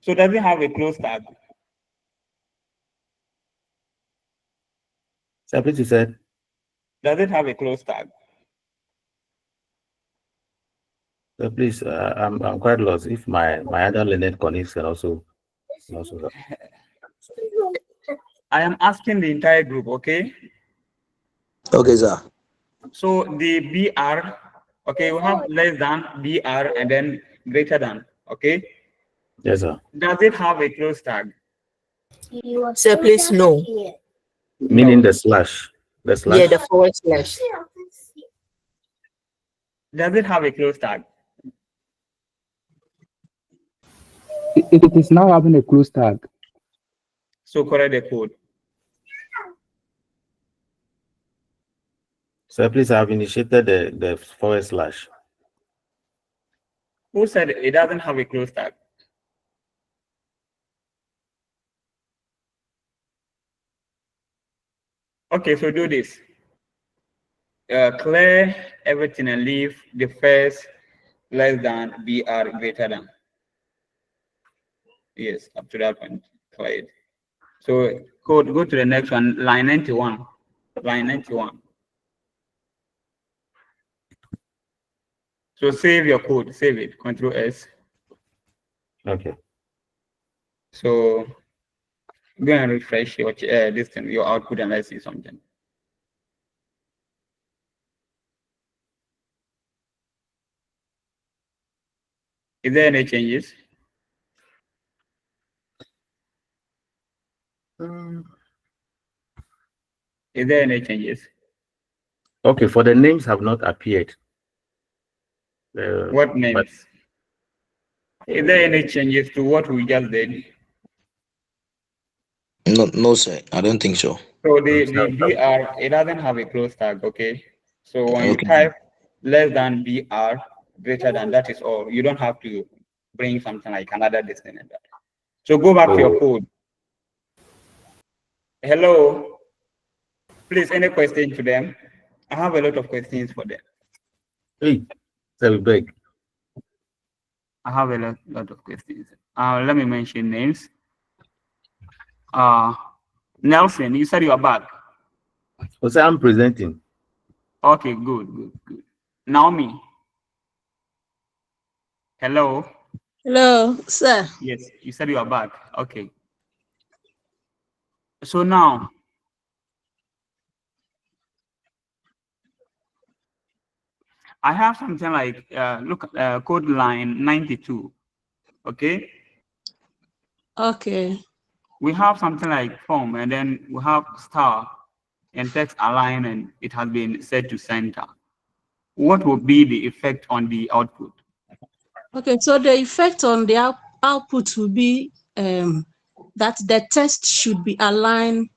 Speaker 1: So does it have a close tag?
Speaker 3: So please, you said,
Speaker 1: Does it have a close tag?
Speaker 3: so please, I'm quite lost. If my other learned colleagues can also help.
Speaker 1: I am asking the entire group, okay?
Speaker 6: Okay, sir.
Speaker 1: So the BR, okay, we have less than, BR, and then greater than, okay?
Speaker 3: Yes, sir.
Speaker 1: Does it have a close tag?
Speaker 4: Sir, please no.
Speaker 3: Meaning the slash. The slash.
Speaker 4: Yeah, the forward slash.
Speaker 1: Does it have a close tag?
Speaker 10: It is now having a close tag.
Speaker 1: So correct the code.
Speaker 3: So please, I've initiated the forward slash.
Speaker 1: Who said it doesn't have a close tag? Okay, so do this. Clear everything and leave the first less than, BR greater than. Yes, up to that point, clear it. So code, go to the next one, line 91. Line 91. So save your code, save it, Control S.
Speaker 3: Okay.
Speaker 1: So go and refresh your this thing, your output, and let's see something. Is there any changes? Is there any changes?
Speaker 3: Okay, for the names have not appeared.
Speaker 1: What names? Is there any changes to what we just did?
Speaker 6: No, sir. I don't think so.
Speaker 1: So the BR, it doesn't have a close tag, okay? So when you
Speaker 6: Okay.
Speaker 1: type less than BR, greater than, that is all. You don't have to bring something like another distance and that. So go back to your code. Hello. Please, any question to them? I have a lot of questions for them.
Speaker 3: Hey, so big.
Speaker 1: I have a lot of questions. Let me mention names. Nelson, you said you are back.
Speaker 3: Oh, so I'm presenting.
Speaker 1: Okay, good. Naomi. Hello.
Speaker 11: Hello, sir.
Speaker 1: Yes, you said you are back. Okay. So now, I have something like, look, code line 92. Okay.
Speaker 11: Okay.
Speaker 1: We have something like form, and then we have star and text align, and it has been set to center. What will be the effect on the output?
Speaker 11: Okay, so the effect on the output will be that the text should be aligned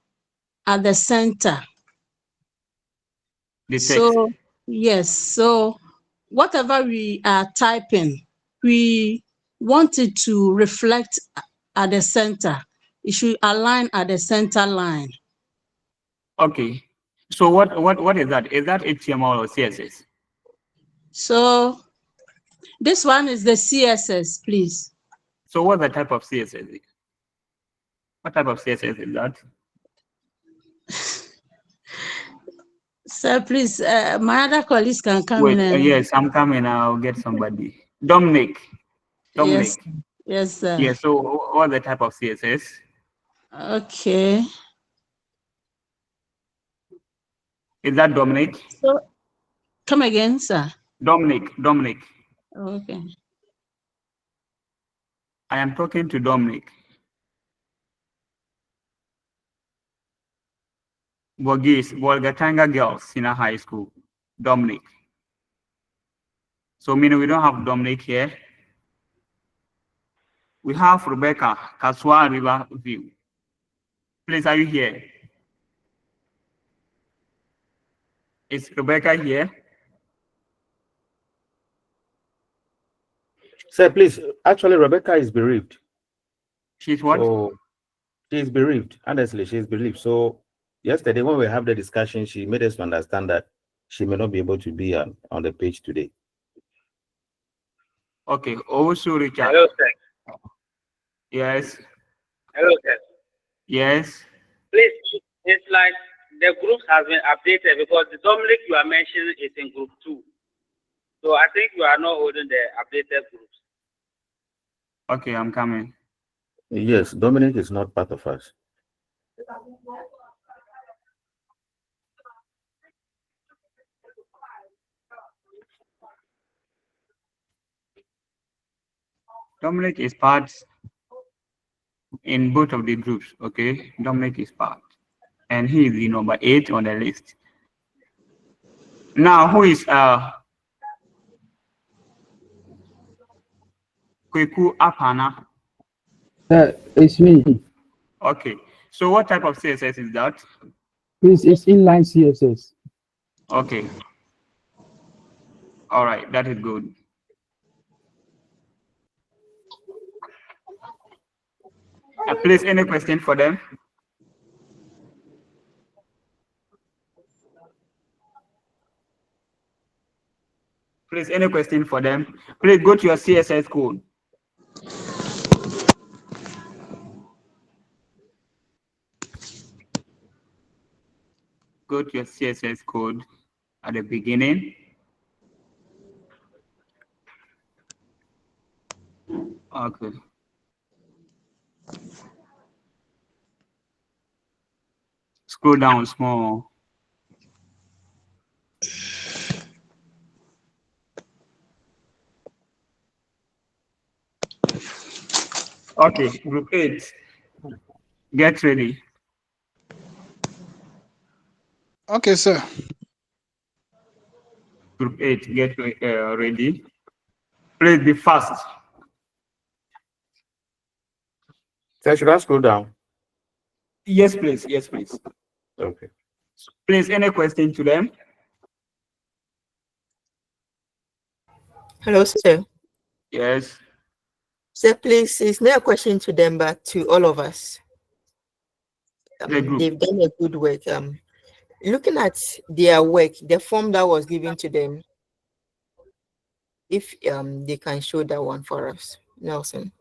Speaker 11: at the center.
Speaker 1: The text.
Speaker 11: So, yes, so whatever we are typing, we want it to reflect at the center. It should align at the center line.
Speaker 1: Okay. So what is that? Is that HTML or CSS?
Speaker 11: So this one is the CSS, please.
Speaker 1: So what's the type of CSS? What type of CSS is that?
Speaker 11: Sir, please, my other colleagues can come
Speaker 1: Wait,
Speaker 11: in and...
Speaker 1: yes, I'm coming. I'll get somebody. Dominic.
Speaker 11: Yes, yes, sir.
Speaker 1: Yeah, so what's the type of CSS?
Speaker 11: Okay.
Speaker 1: Is that Dominic?
Speaker 11: So, come again, sir.
Speaker 1: Dominic.
Speaker 11: Okay.
Speaker 1: I am talking to Dominic. Bolgatanga Girls Senior High School. Dominic. So meaning we don't have Dominic here. We have Rebecca, Kaswa River View. Please, are you here? Is Rebecca here?
Speaker 3: Sir, please, actually, Rebecca is bereaved.
Speaker 1: She's what?
Speaker 3: So she's bereaved. Honestly, she's bereaved. So yesterday when we have the discussion, she made us understand that she may not be able to be on the page today.
Speaker 1: Okay. Also, Richard.
Speaker 14: Hello, sir.
Speaker 1: Yes.
Speaker 14: Hello, sir.
Speaker 1: Yes.
Speaker 14: Please, it's like the groups has been updated because the Dominic you are mentioning is in group 2. So I think you are not holding the updated groups.
Speaker 1: Okay, I'm coming.
Speaker 3: Yes, Dominic is not part of us.
Speaker 1: Dominic is part in both of the groups. Okay, Dominic is part, and he is the number 8 on the list. Now, who is Kweku Apana?
Speaker 10: It's me.
Speaker 1: Okay, so what type of CSS is that?
Speaker 10: Please, it's inline CSS.
Speaker 1: Okay. All right, that is good. Please, any question for them? Please, any question for them? Please go to your CSS code. Go to your CSS code at the beginning. Okay. Scroll down small. Okay, group 8. Get ready.
Speaker 15: Okay, sir.
Speaker 1: Group 8, get ready. Please be fast.
Speaker 3: So should I scroll down?
Speaker 1: Yes, please. Yes, please.
Speaker 3: Okay.
Speaker 1: Please, any question to them?
Speaker 4: Hello, sir.
Speaker 1: Yes.
Speaker 4: Sir, please, it's not a question to them, but to all of us. They've done a good work. Looking at their work, the form that was given to them, if they can show that one for us, Nelson.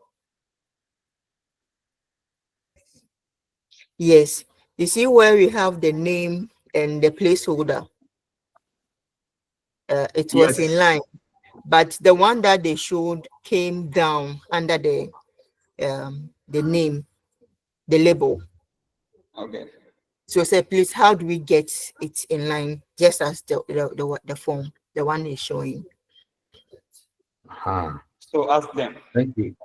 Speaker 4: Yes, you see where we have the name and the placeholder. It was in line, but the one that they showed came down under the name, the label.
Speaker 1: Okay.
Speaker 4: So say, please, how do we get it in line, just as the form, the one is showing?
Speaker 1: So ask them.
Speaker 3: Thank you.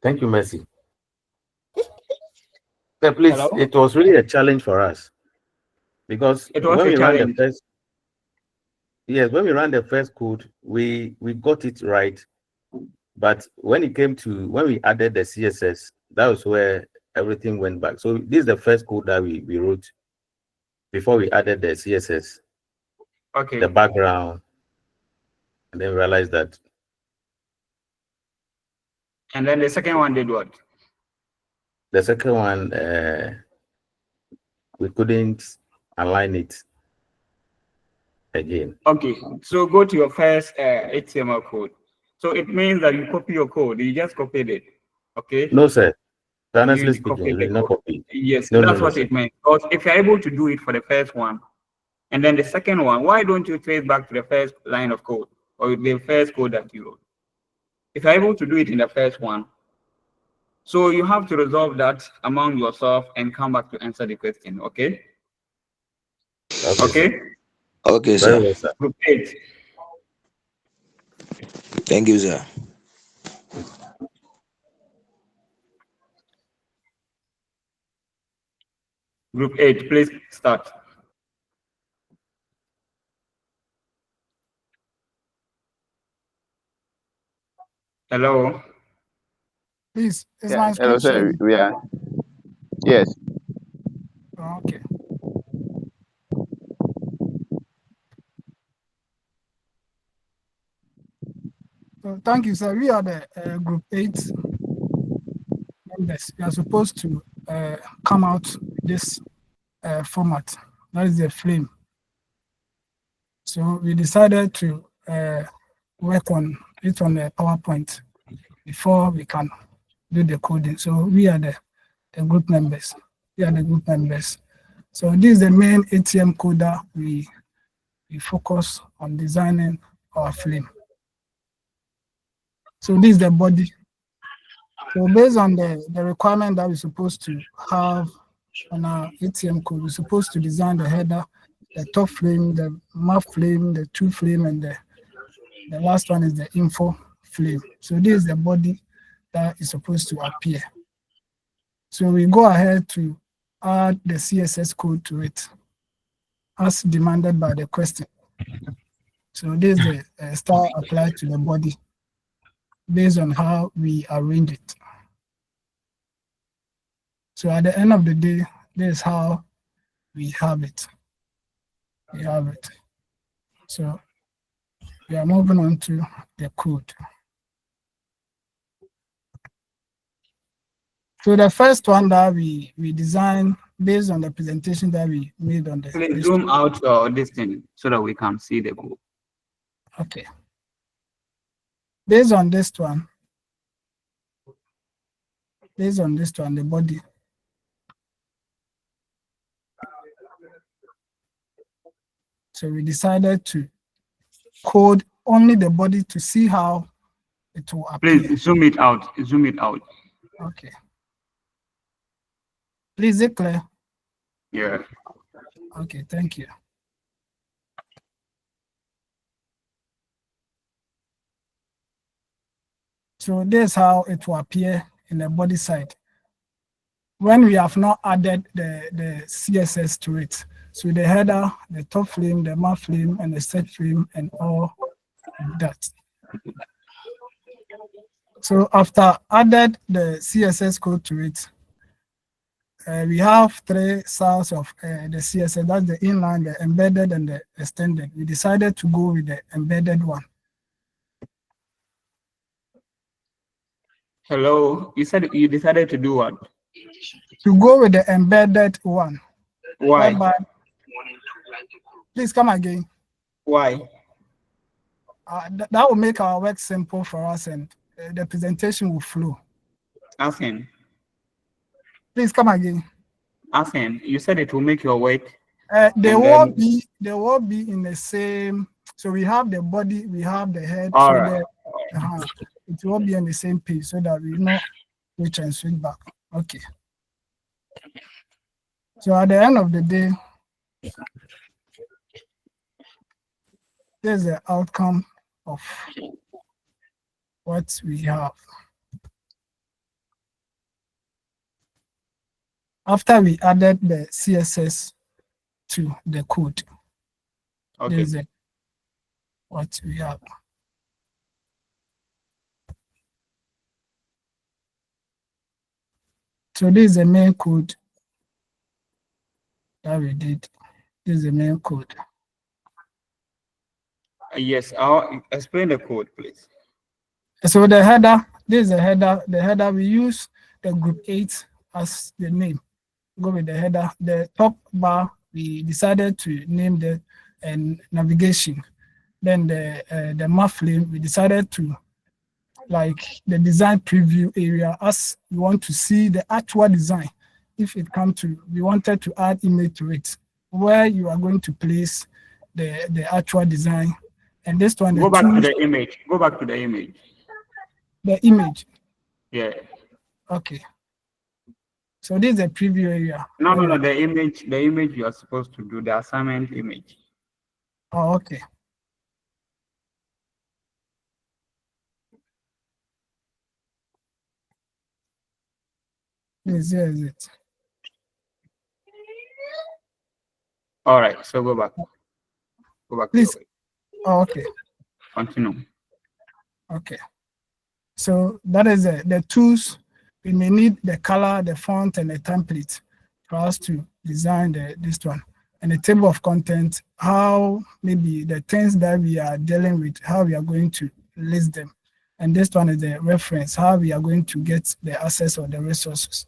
Speaker 3: Thank you, Mercy. So please,
Speaker 1: Hello?
Speaker 3: it was really a challenge for us because
Speaker 1: It was
Speaker 3: when
Speaker 1: a
Speaker 3: we ran the
Speaker 1: challenge.
Speaker 3: first, yes, when we ran the first code, we got it right, but when it came to when we added the CSS, that was where everything went back. So this is the first code that we wrote before we added the CSS,
Speaker 1: okay,
Speaker 3: the background, and then realized that.
Speaker 1: And then the second one did what?
Speaker 3: The second one, we couldn't align it again.
Speaker 1: Okay, so go to your first HTML code. So it means that you copy your code. You just copied it. Okay.
Speaker 3: No, sir. Honestly
Speaker 1: You
Speaker 3: speaking,
Speaker 1: copied
Speaker 3: we
Speaker 1: the
Speaker 3: did not
Speaker 1: code.
Speaker 3: copy.
Speaker 1: Yes,
Speaker 3: No,
Speaker 1: that's
Speaker 3: no,
Speaker 1: what
Speaker 3: sir.
Speaker 1: it meant. Because if you're able to do it for the first one, and then the second one, why don't you trace back to the first line of code or the first code that you wrote? If you're able to do it in the first one, so you have to resolve that among yourself and come back to answer the question. Okay. Okay.
Speaker 6: Okay,
Speaker 3: Very
Speaker 6: sir.
Speaker 3: well, sir.
Speaker 1: Group 8.
Speaker 6: Thank you, sir.
Speaker 1: Group 8, please start. Hello.
Speaker 15: Please, is
Speaker 2: Yeah,
Speaker 15: my
Speaker 2: hello,
Speaker 15: screen
Speaker 2: sir.
Speaker 15: sharing?
Speaker 2: We are. Yes.
Speaker 15: Okay. So thank you, sir. We are the group 8 members. We are supposed to come out with this format. That is the flame. So we decided to work on it on the PowerPoint before we can do the coding. So we are the group members. We are the group members. So this is the main ATM coder we focus on designing our flame. So this is the body. So based on the requirement that we're supposed to have on our ATM code, we're supposed to design the header, the top flame, the map flame, the two flame, and the last one is the info flame. So this is the body that is supposed to appear. So we go ahead to add the CSS code to it as demanded by the question. So this is the style applied to the body based on how we arrange it. So at the end of the day, this is how we have it. We have it. So we are moving on to the code. So the first one that we designed based on the presentation that we made on the.
Speaker 1: Please zoom out this thing so that we can see the code.
Speaker 15: Okay. Based on this one, the body. So we decided to code only the body to see how it will appear.
Speaker 1: Please zoom it out. Zoom it out.
Speaker 15: Okay. Please, is it clear?
Speaker 1: Yeah.
Speaker 15: Okay, thank you. So this is how it will appear in the body side when we have not added the CSS to it. So the header, the top flame, the map flame, and the set flame, and all that. So after added the CSS code to it, we have three styles of the CSS. That's the inline, the embedded, and the extended. We decided to go with the embedded one.
Speaker 1: Hello, you said you decided to do what?
Speaker 15: To go with the embedded one.
Speaker 1: Why?
Speaker 15: Please come again.
Speaker 1: Why?
Speaker 15: That will make our work simple for us, and the presentation will flow.
Speaker 1: Ask
Speaker 15: Please come again.
Speaker 1: You said it will make your work.
Speaker 15: They will be in the same. So we have the body, we have the head.
Speaker 1: All
Speaker 15: so
Speaker 1: right.
Speaker 15: It will be on the same page so that we know which and switch back. Okay. So at the end of the day, there's the outcome of what we have. After we added the CSS to the code,
Speaker 1: okay.
Speaker 15: There's what we have. So this is the main code that we did. This is the main code.
Speaker 1: Yes, I'll explain the code, please.
Speaker 15: So the header, this is the header. The header, we use the group 8 as the name. Go with the header. The top bar, we decided to name the navigation. Then the map flame, we decided to like the design preview area as we want to see the actual design. If it comes to, we wanted to add image to it, where you are going to place the actual design. And this one,
Speaker 1: go back to the image. Go back to the image.
Speaker 15: The image.
Speaker 1: Yeah.
Speaker 15: Okay. So this is the preview area.
Speaker 1: No, the image you are supposed to do, the assignment image.
Speaker 15: Oh, okay. Yes, here is it.
Speaker 1: All right, so go back. Go back.
Speaker 15: Please. Oh, okay.
Speaker 1: Continue.
Speaker 15: Okay. So that is the tools. We may need the color, the font, and the template for us to design this one. And the table of content, how maybe the things that we are dealing with, how we are going to list them. And this one is the reference, how we are going to get the access or the resources.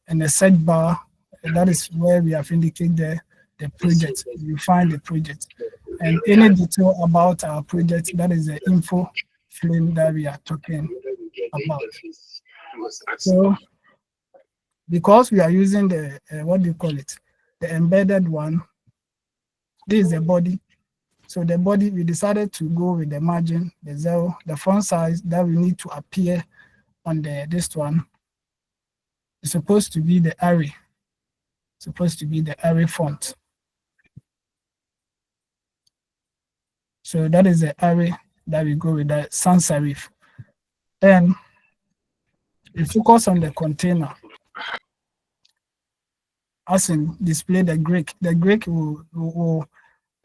Speaker 15: And the search bar, that is where we have indicated the project. You find the project. And any detail about our project, that is the info flame that we are talking about. So because we are using the, what do you call it? The embedded one, this is the body. So the body, we decided to go with the margin, the 0, the font size that we need to appear on this one. It's supposed to be the array. Supposed to be the array font. So that is the array that we go with, the sans serif. Then we focus on the container. As in display the Greek. The Greek will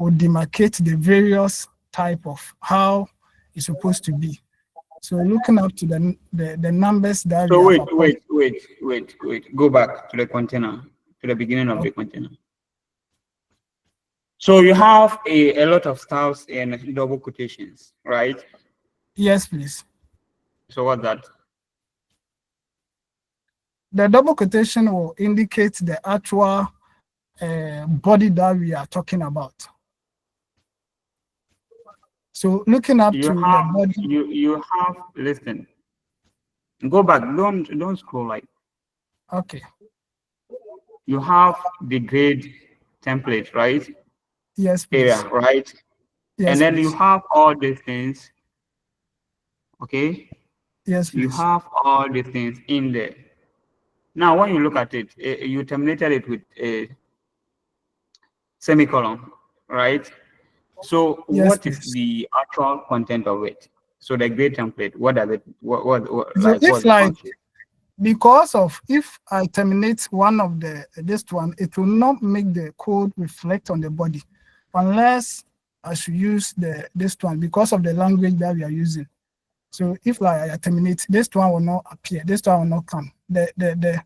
Speaker 15: demarcate the various type of how it's supposed to be. So looking up to the numbers that
Speaker 1: so
Speaker 15: we have.
Speaker 1: wait. Go back to the container, to the beginning of the container. So you have a lot of styles in double quotations, right?
Speaker 15: Yes, please.
Speaker 1: So what's that?
Speaker 15: The double quotation will indicate the actual body that we are talking about. So looking up to the body.
Speaker 1: You have, listen. Go back, don't scroll like.
Speaker 15: Okay.
Speaker 1: You have the grade template, right?
Speaker 15: Yes, please.
Speaker 1: Area, right?
Speaker 15: Yes,
Speaker 1: and then
Speaker 15: please.
Speaker 1: you have all these things. Okay?
Speaker 15: Yes, please.
Speaker 1: You have all these things in there. Now, when you look at it, you terminated it with a semicolon, right? So
Speaker 15: Yes,
Speaker 1: what is the actual content of it? So the grade template, what does it, what
Speaker 15: So
Speaker 1: like,
Speaker 15: if
Speaker 1: what's the
Speaker 15: like,
Speaker 1: function?
Speaker 15: because of, if I terminate one of this one, it will not make the code reflect on the body unless I should use this one because of the language that we are using. So if like I terminate, this one will not appear, this one will not come. The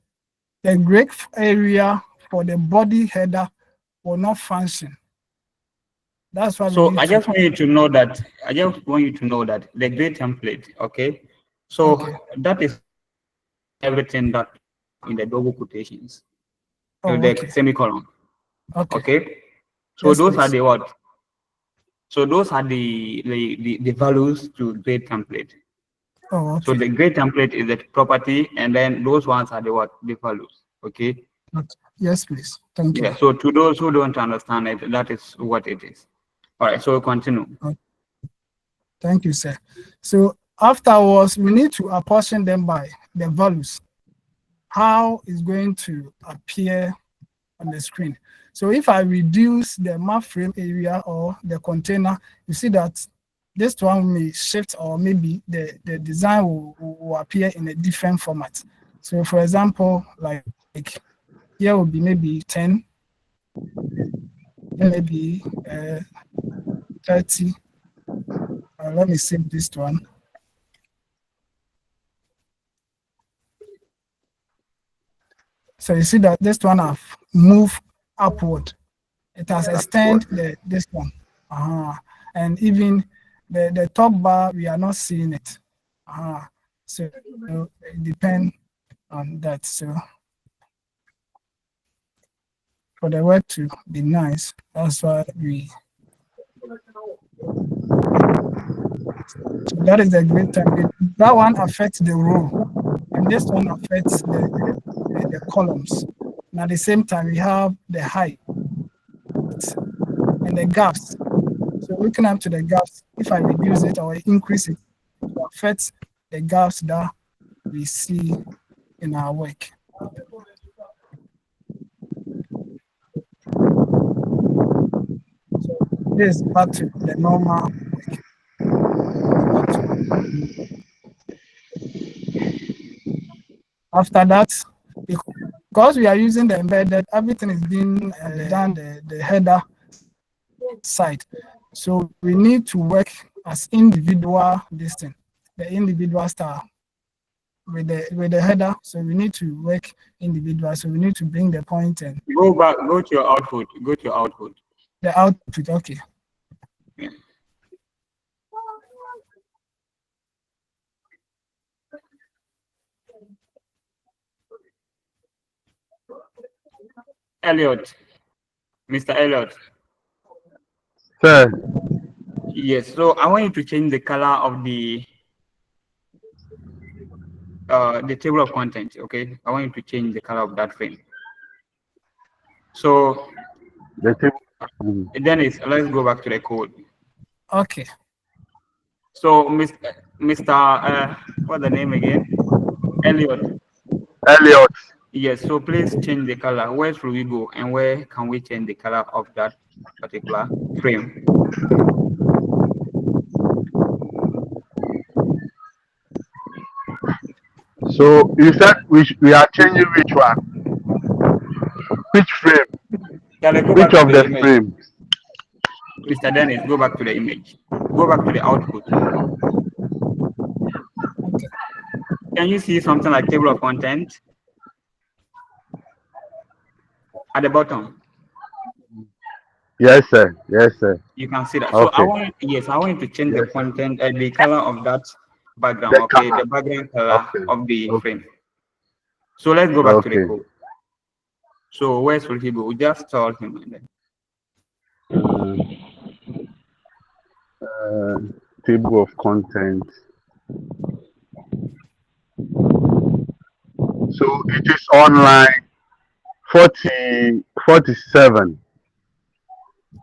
Speaker 15: Greek area for the body header will not function. That's why.
Speaker 1: So I just want you to know that the grade template, okay? So that is everything that in the double quotations.
Speaker 15: Oh,
Speaker 1: The
Speaker 15: okay.
Speaker 1: semicolon. Okay. So
Speaker 15: Yes,
Speaker 1: those are
Speaker 15: please.
Speaker 1: the what? So those are the values to grade template.
Speaker 15: Oh, okay.
Speaker 1: So the grade template is the property, and then those ones are the what? The values. Okay.
Speaker 15: Yes, please. Thank you.
Speaker 1: Yeah. So to those who don't understand it, that is what it is. All right. So continue.
Speaker 15: Thank you, sir. So afterwards, we need to apportion them by the values. How is going to appear on the screen. So if I reduce the map frame area or the container, you see that this one may shift, or maybe the design will appear in a different format. So for example, like here will be maybe 10, maybe 30. Let me save this one. So you see that this one have moved upward. It has extended this one. And even the top bar, we are not seeing it. So it depends on that. So for the work to be nice, that's why we. So that is a great time. That one affects the row, and this one affects the columns. And at the same time, we have the height and the gaps. So looking up to the gaps, if I reduce it or increase it, it will affect the gaps that we see in our work. So this is back to the normal work. After that, because we are using the embedded, everything is being done the header side. So we need to work as individual the individual style with the header. So we need to work individual. So we need to bring the point and
Speaker 1: go to your output. Go to your output.
Speaker 15: The output, okay.
Speaker 1: Yeah. Elliot, Mr. Elliot.
Speaker 2: Sir.
Speaker 1: Yes, so I want you to change the color of the table of contents. Okay, I want you to change the color of that frame. So
Speaker 2: the table.
Speaker 1: Dennis, let's go back to the code.
Speaker 15: Okay.
Speaker 1: So Mr. What's the name again? Elliot.
Speaker 2: Elliot.
Speaker 1: Yes, so please change the color. Where should we go and where can we change the color of that particular frame?
Speaker 2: So you said we are changing which one? Which frame?
Speaker 1: Go
Speaker 2: Which
Speaker 1: back to
Speaker 2: of
Speaker 1: the
Speaker 2: the
Speaker 1: image.
Speaker 2: frames?
Speaker 1: Mr. Dennis, go back to the image. Go back to the output.
Speaker 15: Okay.
Speaker 1: Can you see something like table of content at the bottom?
Speaker 2: Yes, sir. Yes, sir.
Speaker 1: You can see that. So
Speaker 2: Okay.
Speaker 1: I want to change the content, the color of that background.
Speaker 2: The
Speaker 1: Okay,
Speaker 2: color.
Speaker 1: the background color
Speaker 2: Okay.
Speaker 1: of the frame. So let's go back to the
Speaker 2: Okay.
Speaker 1: code. So where should he go? Just tell him. And then.
Speaker 2: Table of contents. So it is online 47.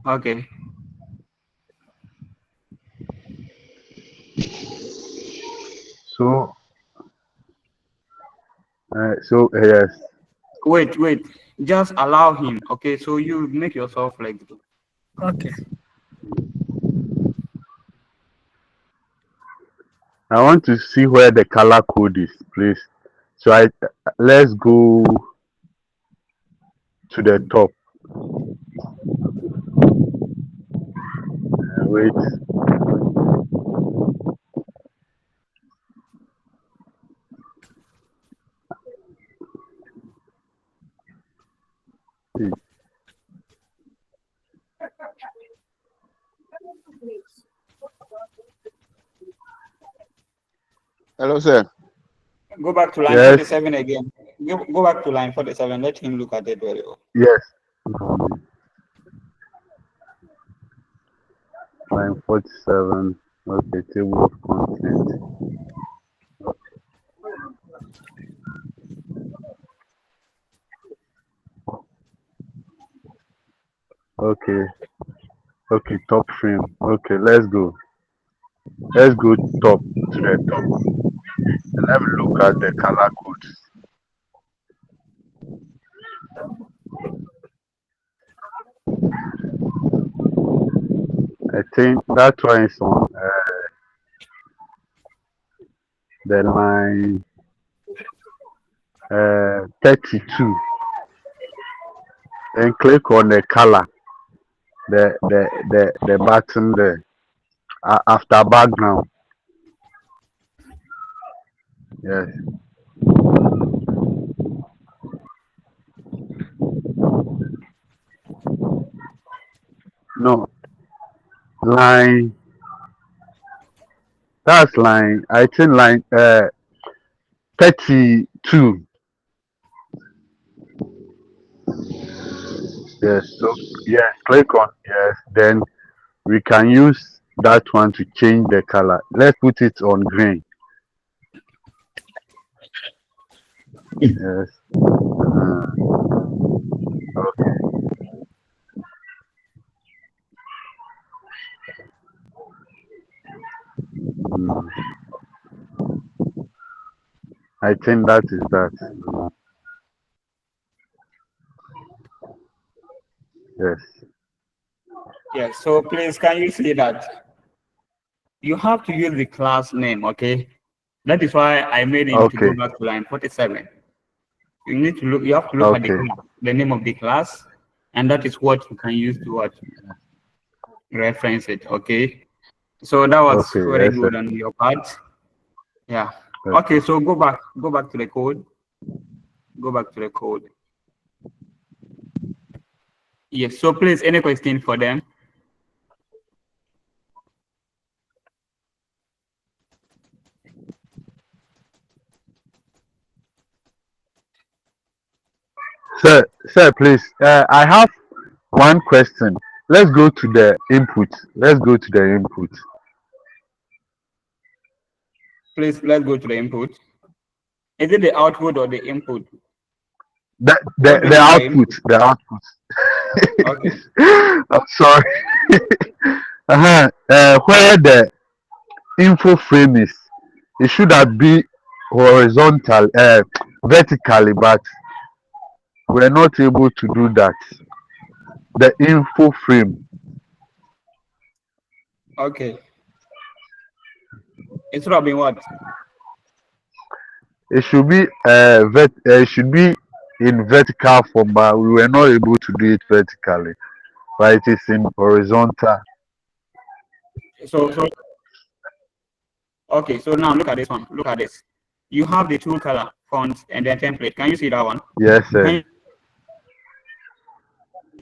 Speaker 1: Okay.
Speaker 2: So yes.
Speaker 1: Wait. Just allow him. Okay, so you make yourself flexible.
Speaker 15: Okay.
Speaker 2: I want to see where the color code is, please. So let's go to the top. Wait.
Speaker 16: Hello, sir.
Speaker 1: Go back to line
Speaker 2: Yes.
Speaker 1: 47 again. Go back to line 47. Let him look at it very well.
Speaker 2: Yes. Line 47. Okay, table of contents. Okay. Okay, top frame. Okay, let's go. Let's go top to the top. And let me look at the color codes. I think that one is on the line 32. Then click on the color, the button there after background. Yes. No. Line. That's line. I think line 32. Yes. So yes, click on yes. Then we can use that one to change the color. Let's put it on green. Yes. Okay. I think that is that. Yes.
Speaker 1: Yes, so please, can you see that? You have to use the class name, okay? That is why I made him to go back to line 47. You need to look, you have to look at the name of the class, and that is what you can use to what? Reference it, okay? So that was very good on your part. Yeah. Okay, so go back to the code. Go back to the code. Yes, so please, any question for them?
Speaker 2: Sir, please. I have one question. Let's go to the input. Let's go to the input.
Speaker 1: Please, let's go to the input. Is it the output or the input?
Speaker 2: The
Speaker 1: What do you
Speaker 2: the
Speaker 1: mean by
Speaker 2: output.
Speaker 1: input?
Speaker 2: The output.
Speaker 1: Okay.
Speaker 2: I'm sorry. Where the info frame is, it should have been horizontal, vertically, but we're not able to do that. The info frame.
Speaker 1: Okay. It should have been what?
Speaker 2: It should be it should be in vertical form, but we were not able to do it vertically. But it is in horizontal.
Speaker 1: So okay, so now look at this one. Look at this. You have the two color fonts and then template. Can you see that one?
Speaker 2: Yes, sir.
Speaker 1: Can you-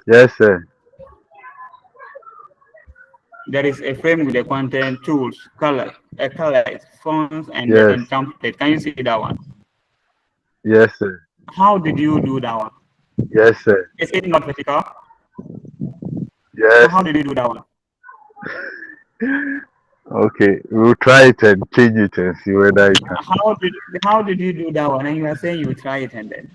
Speaker 2: Yes, sir.
Speaker 1: there is a frame with the content, tools, color, fonts, and
Speaker 2: Yes.
Speaker 1: then template. Can you see that one?
Speaker 2: Yes, sir.
Speaker 1: How did you do that one?
Speaker 2: Yes, sir.
Speaker 1: Is it not vertical?
Speaker 2: Yes.
Speaker 1: So how did you do that one?
Speaker 2: Okay, we'll try it and change it and see whether it can.
Speaker 1: How did you do that one? And you are saying you try it and then.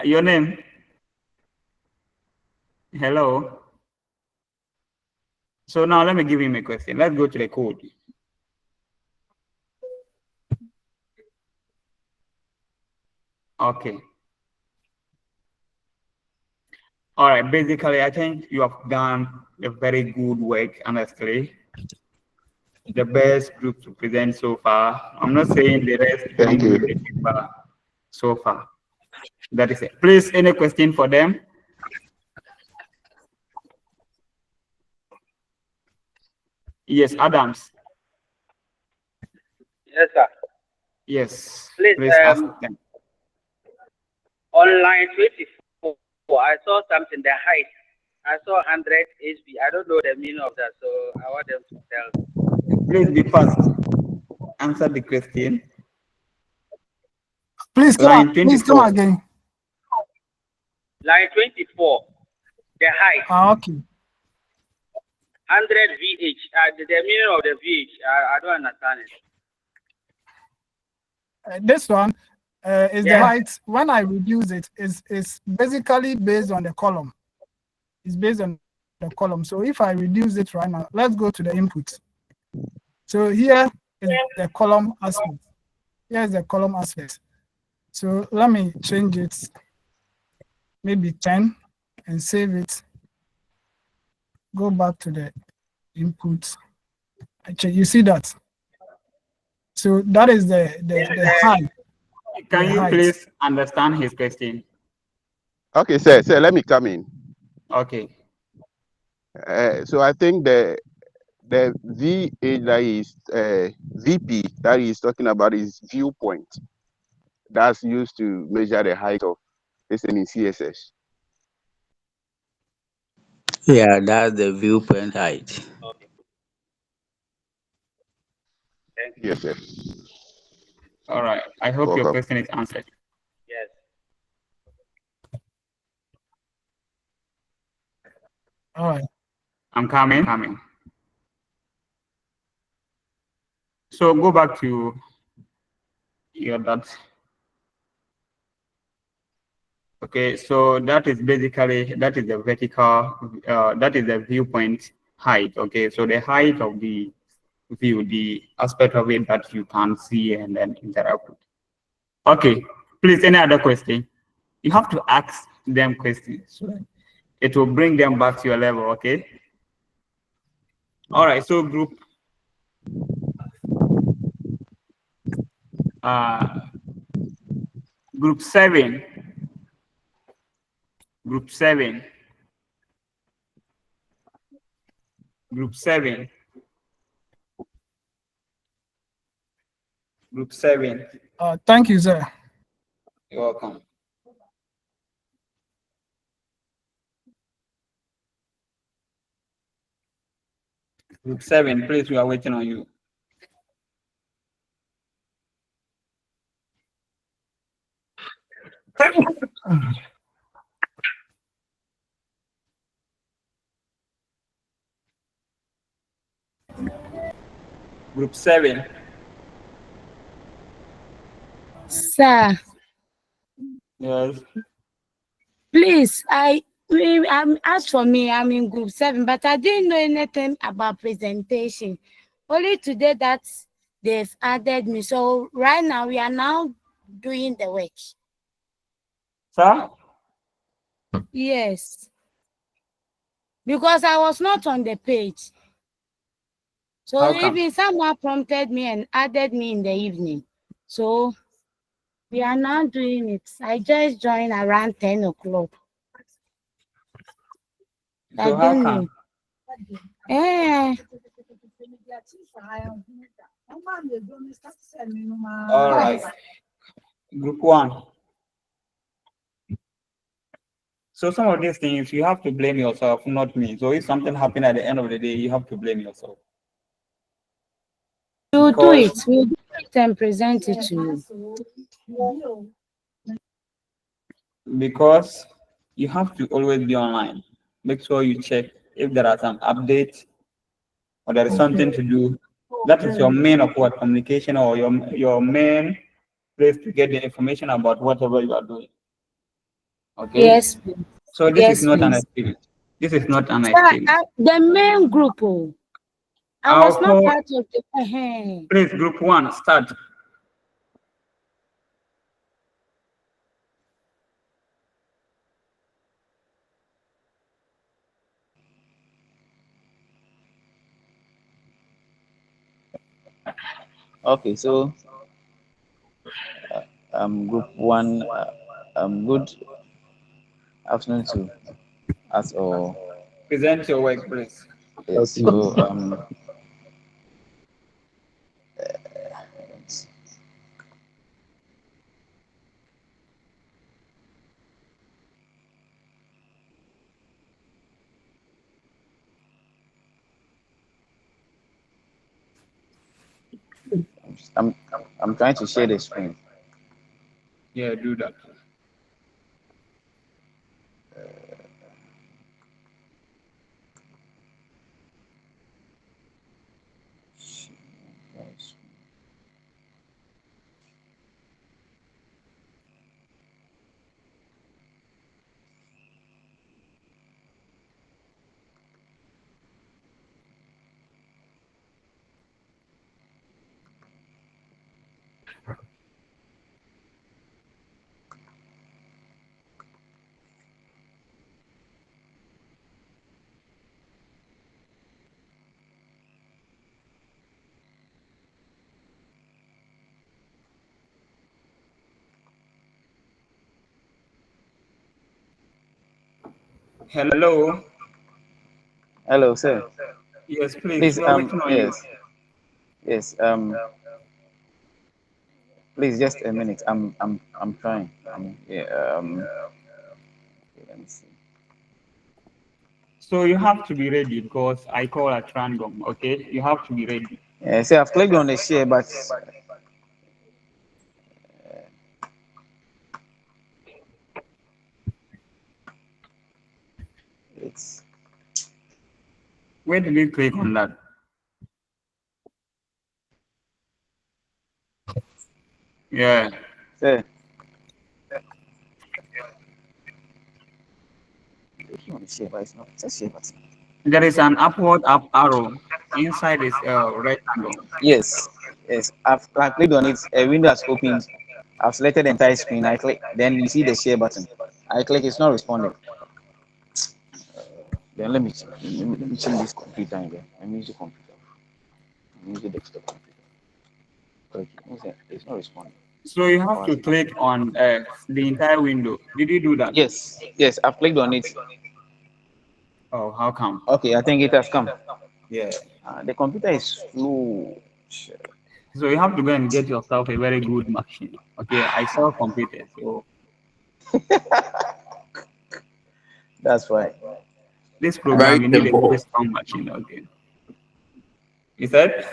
Speaker 1: Your name? Hello. So now let me give him a question. Let's go to the code. Okay. All right. Basically, I think you have done a very good work, honestly. The best group to present so far. I'm not saying the rest
Speaker 16: Thank
Speaker 1: didn't
Speaker 16: you.
Speaker 1: do the paper so far. That is it. Please, any question for them? Yes, Adams.
Speaker 14: Yes, sir.
Speaker 1: Yes.
Speaker 14: Please,
Speaker 1: ask them.
Speaker 14: on line 24, I saw something, the height. I saw 100 HP. I don't know the meaning of that, so I want them to tell me.
Speaker 1: Please be fast. Answer the question.
Speaker 15: Please
Speaker 1: Line
Speaker 15: please
Speaker 1: 24.
Speaker 15: come again.
Speaker 14: Line 24, the height.
Speaker 15: Okay.
Speaker 14: 100 VH. The meaning of the VH, I don't understand it.
Speaker 15: This one is the
Speaker 14: Yeah.
Speaker 15: height. When I reduce it, is basically based on the column. It's based on the column. So if I reduce it right now, let's go to the input. So here is the column aspect. Here is the column aspect. So let me change it, maybe 10, and save it. Go back to the input. Actually, you see that? So that is the height.
Speaker 1: Can you please understand his question?
Speaker 16: Okay, sir, let me come in.
Speaker 1: Okay.
Speaker 16: So I think the VA that is VP that he's talking about is viewpoint. That's used to measure the height of this in CSS.
Speaker 17: Yeah, that's the viewpoint height.
Speaker 14: Okay. Thank you.
Speaker 16: Yes, sir.
Speaker 1: All right. I hope your
Speaker 16: Welcome.
Speaker 1: question is answered.
Speaker 14: Yes.
Speaker 15: All right.
Speaker 1: I'm coming. So go back to your that. Okay, so that is basically, that is the vertical, that is the viewpoint height. Okay, so the height of the view, the aspect of it that you can see and then interact with. Okay, please, any other question? You have to ask them questions. So it will bring them back to your level, okay? All right, so group group 7. Group 7. Group 7. Group 7.
Speaker 15: Thank you, sir.
Speaker 1: You're welcome. Group 7, please, we are waiting on you. Group 7.
Speaker 9: Sir,
Speaker 1: Yes.
Speaker 9: please, as for me, I'm in group 7, but I didn't know anything about presentation. Only today that they've added me. So right now we are now doing the work.
Speaker 1: Sir?
Speaker 9: Yes. Because I was not on the page. So
Speaker 1: How come?
Speaker 9: even someone prompted me and added me in the evening. So we are now doing it. I just joined around 10 o'clock. I
Speaker 1: So how
Speaker 9: don't
Speaker 1: come?
Speaker 9: know.
Speaker 1: All right. Group 1. So some of these things you have to blame yourself, not me. So if something happened at the end of the day, you have to blame yourself.
Speaker 9: We'll do it.
Speaker 1: Because
Speaker 9: We'll do it and present it to you.
Speaker 1: because you have to always be online. Make sure you check if there are some updates or there is something to do. That is your main of what communication or your main place to get the information about whatever you are doing. Okay.
Speaker 9: Yes, please.
Speaker 1: So this is
Speaker 9: Yes,
Speaker 1: not an
Speaker 9: please.
Speaker 1: experience. This is not an
Speaker 9: Sir,
Speaker 1: experience.
Speaker 9: the main group, I
Speaker 1: I'll
Speaker 9: was not
Speaker 1: call.
Speaker 9: part of the.
Speaker 1: Please, group 1, start.
Speaker 18: Okay, so group 1, good afternoon to us all.
Speaker 1: Present your work, please.
Speaker 18: Yes, so I'm trying to share the screen.
Speaker 1: Yeah, do that. Hello.
Speaker 18: Hello, sir.
Speaker 1: Yes, please.
Speaker 18: Please,
Speaker 1: We are waiting on you.
Speaker 18: yes, please, just a minute. I'm trying. Let me see.
Speaker 1: So you have to be ready because I call at random. Okay, you have to be ready.
Speaker 18: Yeah, see, I've clicked on the share, but it's.
Speaker 1: Where did you click on that? Yeah.
Speaker 18: Sir.
Speaker 1: There is an upward up arrow inside this rectangle.
Speaker 18: Yes, yes. I clicked on it. A window has opened. I've selected the entire screen. I click. Then you see the share button. I click. It's not responding. Then let me change this computer again. Let me use the computer. Let me use the desktop computer. Click. It's not responding.
Speaker 1: So you have to click on the entire window. Did you do that?
Speaker 18: Yes, yes. I've clicked on it.
Speaker 1: Oh, how come?
Speaker 18: Okay, I think it has come.
Speaker 1: Yeah.
Speaker 18: The computer is slow.
Speaker 1: So you have to go and get yourself a very good machine. Okay, I sell computers, so
Speaker 18: that's why.
Speaker 1: This program you need a very strong machine. Okay. Is that?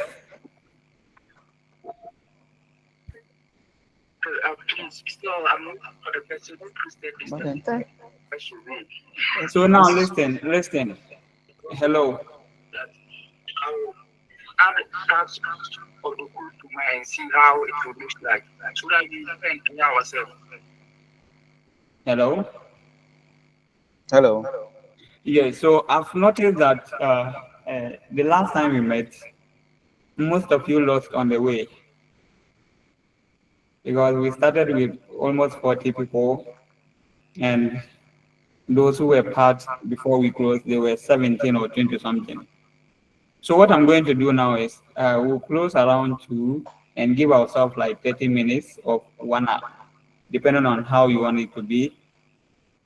Speaker 1: So now listen. Hello. Hello.
Speaker 18: Hello.
Speaker 1: Yeah, so I've noticed that the last time we met, most of you lost on the way because we started with almost 40 people, and those who were part before we closed, they were 17 or 20 something. So what I'm going to do now is we'll close around 2 and give ourselves like 30 minutes of 1 hour, depending on how you want it to be,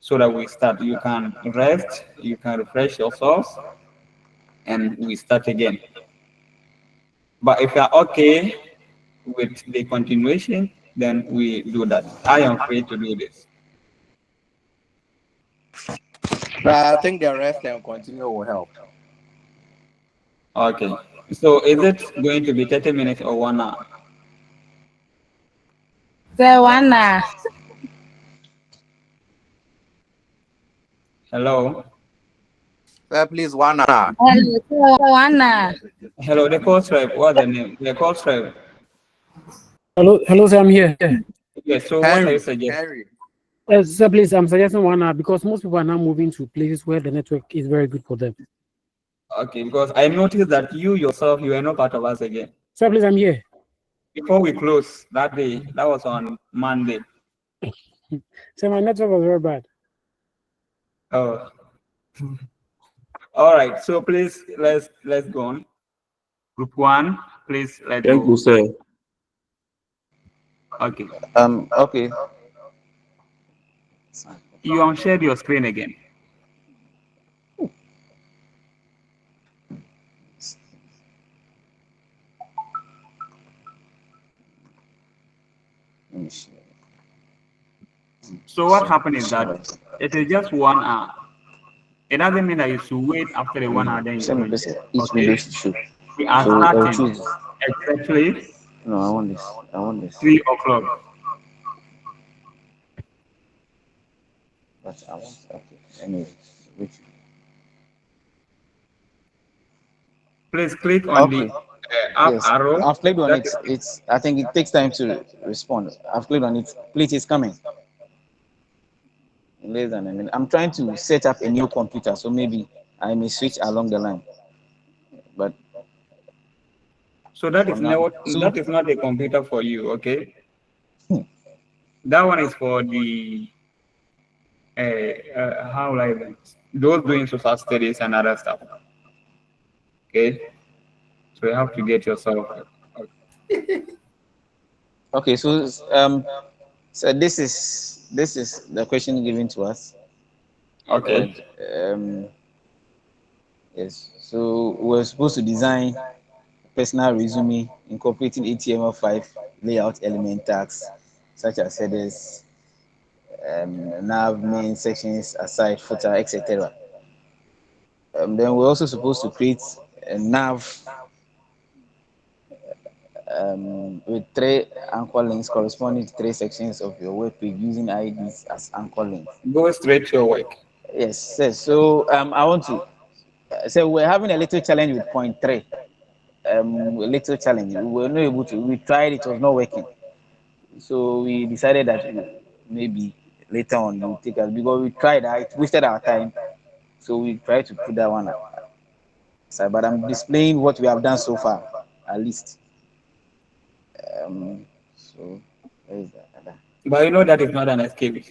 Speaker 1: so that we start. You can rest, you can refresh yourselves, and we start again. But if you're okay with the continuation, then we do that. I am free to do this.
Speaker 19: I think the rest and continue will help.
Speaker 1: Okay. So is it going to be 30 minutes or 1 hour?
Speaker 9: The 1 hour.
Speaker 1: Hello?
Speaker 19: Please, 1 hour.
Speaker 9: Hello, so 1 hour.
Speaker 1: Hello, the call stripe. What's the name? The call stripe.
Speaker 8: Hello, sir, I'm here.
Speaker 1: Yes, so what are you suggesting?
Speaker 8: Sir, please, I'm suggesting 1 hour because most people are now moving to places where the network is very good for them.
Speaker 1: Okay, because I noticed that you yourself, you are not part of us again.
Speaker 8: Sir, please, I'm here.
Speaker 1: Before we close that day, that was on Monday.
Speaker 8: So my network was very bad.
Speaker 1: Oh. All right, so please let's go on. Group 1, please let's
Speaker 7: Thank
Speaker 1: go.
Speaker 7: you, sir.
Speaker 1: Okay.
Speaker 18: Okay.
Speaker 1: You unshared your screen again. So what happened is that it is just 1 hour. It doesn't mean that you should wait after the 1 hour then you join.
Speaker 18: Each video
Speaker 1: Okay.
Speaker 18: should show.
Speaker 1: We are
Speaker 18: So I'll
Speaker 1: starting
Speaker 18: choose.
Speaker 1: exactly
Speaker 18: No, I want this. I want this.
Speaker 1: 3 o'clock.
Speaker 18: But I want. Okay. Anyway, which?
Speaker 1: Please click on the
Speaker 18: Okay.
Speaker 1: up
Speaker 18: Yes,
Speaker 1: arrow.
Speaker 18: I've clicked on
Speaker 1: That
Speaker 18: it.
Speaker 1: is
Speaker 18: It's. I think it takes time to respond. I've clicked on it. Please, it's coming. In less than a minute. I'm trying to set up a new computer, so maybe I may switch along the line. But
Speaker 1: so that
Speaker 18: for
Speaker 1: is
Speaker 18: now,
Speaker 1: not a computer for you, okay? That one is for the how like those doing social studies and other stuff. Okay, so you have to get yourself.
Speaker 18: Okay, so this is the question given to us.
Speaker 1: Okay.
Speaker 18: Yes. So we're supposed to design personal resume incorporating HTML5 layout element tags such as headers, nav, main sections, aside, footer, etc. Then we're also supposed to create a nav with 3 anchor links corresponding to 3 sections of your web page using IDs as anchor links.
Speaker 1: Go straight to your work.
Speaker 18: Yes. So I want to. So we're having a little challenge with point 3. A little challenge. We were not able to. We tried. It was not working. So we decided that maybe later on we'll take us because we tried. It wasted our time. So we tried to put that one aside. But I'm displaying what we have done so far, at least. So where is that?
Speaker 1: But you know that is not an escape.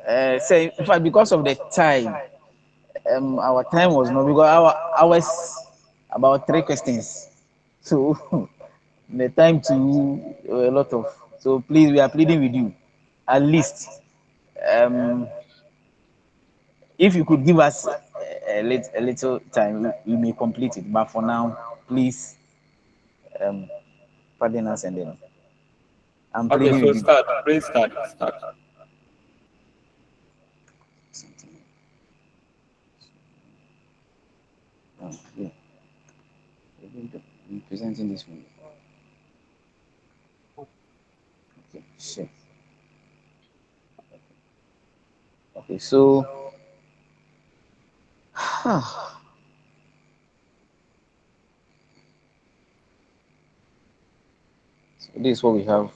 Speaker 18: So in fact, because of the time, our time was not because our hours about 3 questions. So the time to a lot of. So please, we are pleading with you, at least. If you could give us a little time, we may complete it. But for now, please, pardon us and then I'm
Speaker 1: Okay,
Speaker 18: pleading
Speaker 1: so
Speaker 18: with you.
Speaker 1: start. Please start.
Speaker 18: Yeah. We're presenting this one. Sure. Okay, so so this is what we have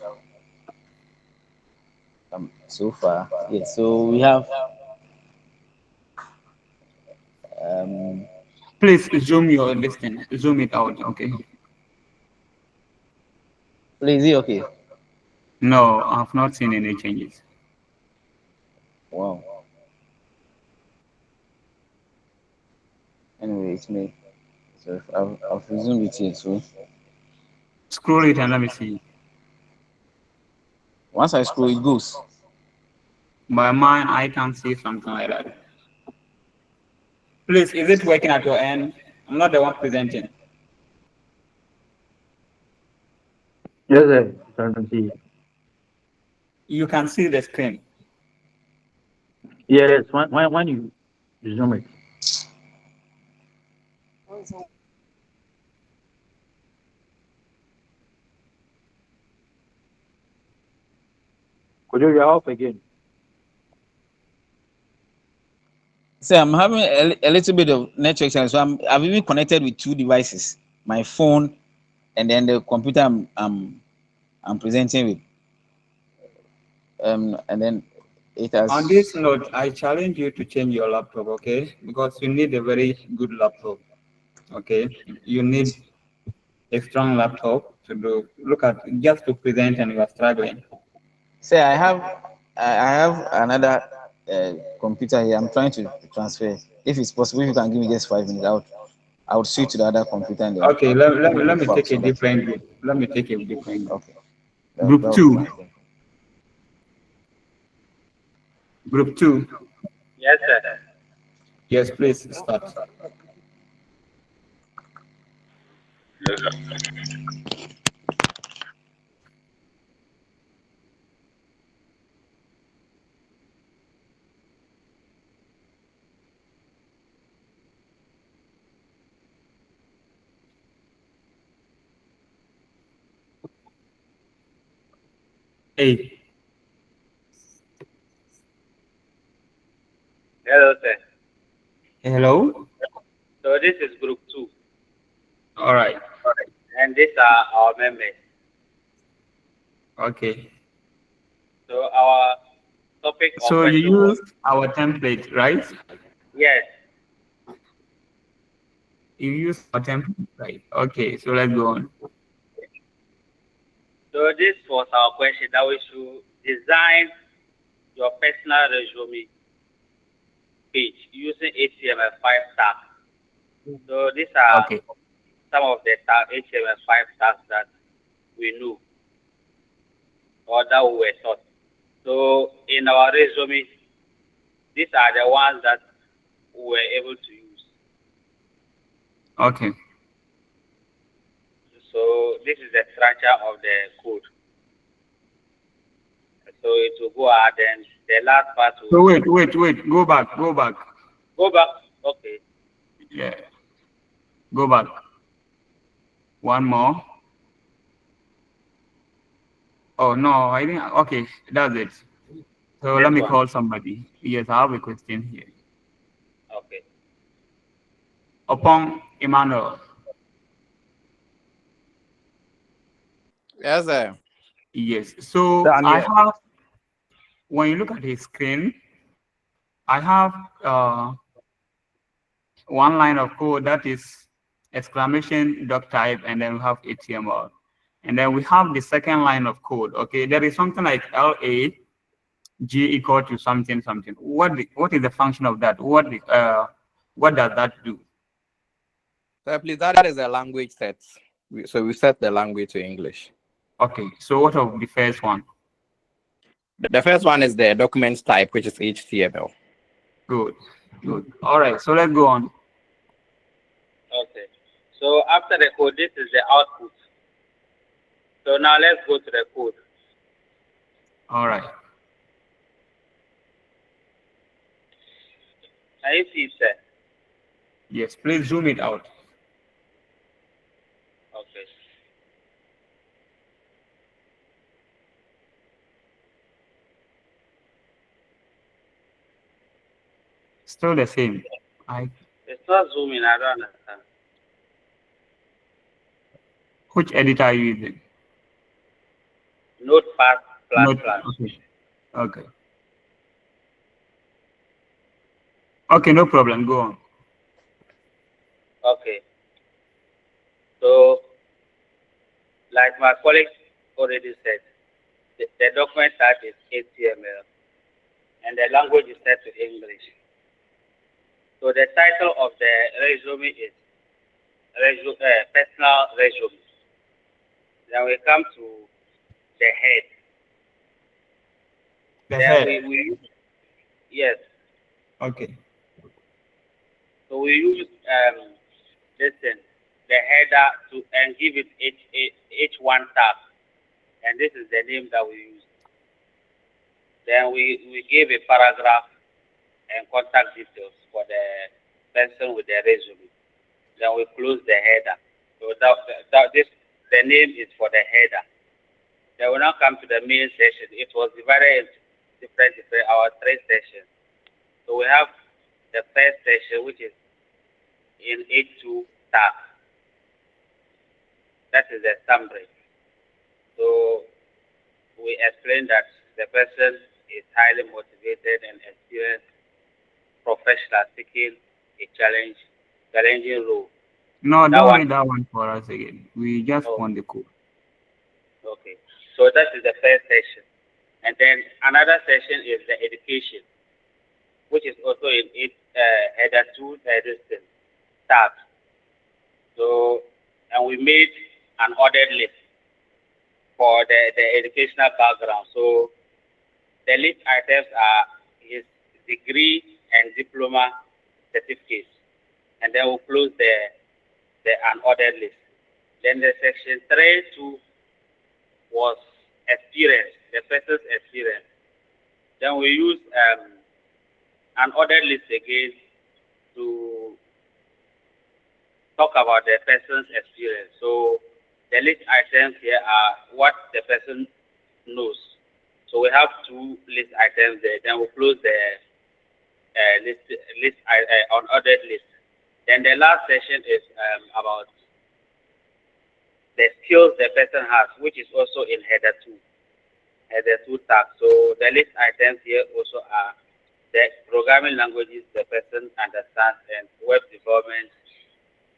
Speaker 18: so far. Yes, so we have
Speaker 1: Please zoom your distance. Zoom it out. Okay.
Speaker 18: please, is it okay?
Speaker 1: No, I've not seen any changes.
Speaker 18: Wow. Anyway, it's me. So I've resumed it here. So
Speaker 1: Scroll it and let me see.
Speaker 18: once I scroll, it goes.
Speaker 1: By mine, I can see something like that. Please, is it working at your end? I'm not the one presenting.
Speaker 20: Yes, sir. I can see.
Speaker 1: You can see the screen.
Speaker 20: Yes, when you zoom it. Could you off again?
Speaker 18: So I'm having a little bit of network challenge. So I've even connected with two devices, my phone and then the computer I'm presenting with. And then it has.
Speaker 1: On this note, I challenge you to change your laptop, okay? Because you need a very good laptop, okay? You need a strong laptop to do. Look at just to present, and you are struggling.
Speaker 18: Say I have another computer here. I'm trying to transfer. If it's possible, if you can give me just 5 minutes, I would switch to the other computer and then.
Speaker 1: Okay, let me take a different group. Let me take a different group.
Speaker 18: Okay.
Speaker 1: Group 2. Group 2.
Speaker 14: Yes, sir.
Speaker 1: Yes, please start. Hey.
Speaker 14: Hello, sir.
Speaker 1: Hello.
Speaker 14: So this is group 2.
Speaker 1: All right.
Speaker 14: And these are our members.
Speaker 1: Okay.
Speaker 14: So our topic or
Speaker 1: So you
Speaker 14: question was,
Speaker 1: use our template, right?
Speaker 14: yes.
Speaker 1: You use our template, right? Okay, so let's go on.
Speaker 14: So this was our question, that we should design your personal resume page using HTML5 tags. So these are some of the HTML5 tags that we knew or that we were taught. So in our resume, these are the ones that we were able to use.
Speaker 1: Okay.
Speaker 14: So this is the structure of the code. So it will go out, and the last part will.
Speaker 1: So wait. Go back.
Speaker 14: Go back. Okay.
Speaker 1: Yeah. Go back. One more. Oh no, I think okay, that's it. So let me call somebody. Yes, I have a question here.
Speaker 14: Okay.
Speaker 1: Upon Emmanuel.
Speaker 19: Yes, sir.
Speaker 1: Yes. So
Speaker 19: Daniel.
Speaker 1: I have, when you look at his screen, I have one line of code that is exclamation doc type, and then we have HTML. And then we have the second line of code. Okay, there is something like LA G equal to something. What is the function of that? What does that do?
Speaker 19: So please, that is a language set. So we set the language to English.
Speaker 1: Okay, so what of the first one?
Speaker 19: The first one is the document type, which is HTML.
Speaker 1: Good. All right, so let's go on.
Speaker 14: Okay. So after the code, this is the output. So now let's go to the code.
Speaker 1: All right.
Speaker 14: Can you see it, sir?
Speaker 1: Yes, please zoom it out.
Speaker 14: Okay.
Speaker 1: Still the same.
Speaker 14: It's not zooming. I don't understand.
Speaker 1: Which editor are you using?
Speaker 14: Notepad plus
Speaker 1: Not
Speaker 14: plus.
Speaker 1: okay. Okay. Okay, no problem. Go on.
Speaker 14: Okay. So, like my colleague already said, the document type is HTML and the language is set to English. So the title of the resume is personal resume. Then we come to the head.
Speaker 1: The
Speaker 14: Then
Speaker 1: head.
Speaker 14: we yes.
Speaker 1: Okay.
Speaker 14: So we use this thing, the header to and give it H1 tag, and this is the name that we use. Then we give a paragraph and contact details for the person with the resume. Then we close the header. So the name is for the header. Then we now come to the main session. It was divided into our three sessions. So we have the first session, which is in H2 tag. That is the summary. So we explain that the person is highly motivated and experienced professional seeking a challenging role.
Speaker 1: No,
Speaker 14: That
Speaker 1: don't
Speaker 14: one.
Speaker 1: read that one for us again. We just want the code.
Speaker 14: Okay. So that is the first session. And then another session is the education, which is also in header 2 tab. So, and we made an ordered list for the educational background. So the list items are his degree and diploma certificates. And then we'll close the unordered list. Then the section 3.2 was experience, the person's experience. Then we use an ordered list again to talk about the person's experience. So the list items here are what the person knows. So we have two list items there. Then we close the list unordered list. Then the last session is about the skills the person has, which is also in header 2. Header 2 tag. So the list items here also are the programming languages the person understands and web development,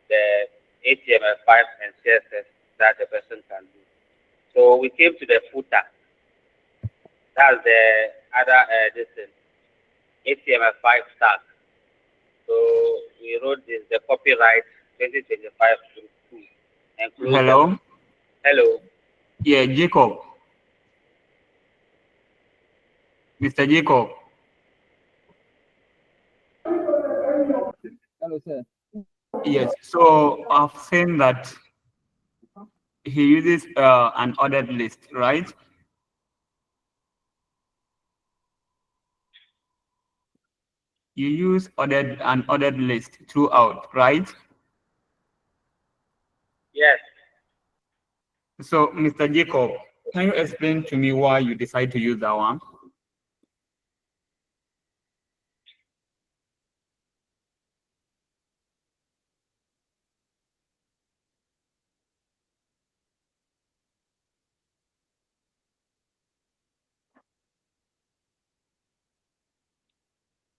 Speaker 14: the HTML5 and CSS that the person can do. So we came to the footer. That's the other HTML5 tag. So we wrote this, the copyright 2025 2 and close.
Speaker 1: Hello.
Speaker 14: Hello.
Speaker 1: Yeah, Jacob. Mr. Jacob.
Speaker 10: Hello, sir.
Speaker 1: Yes. So I've seen that he uses an ordered list, right? You use an ordered list throughout, right?
Speaker 14: Yes.
Speaker 1: So, Mr. Jacob, can you explain to me why you decide to use that one?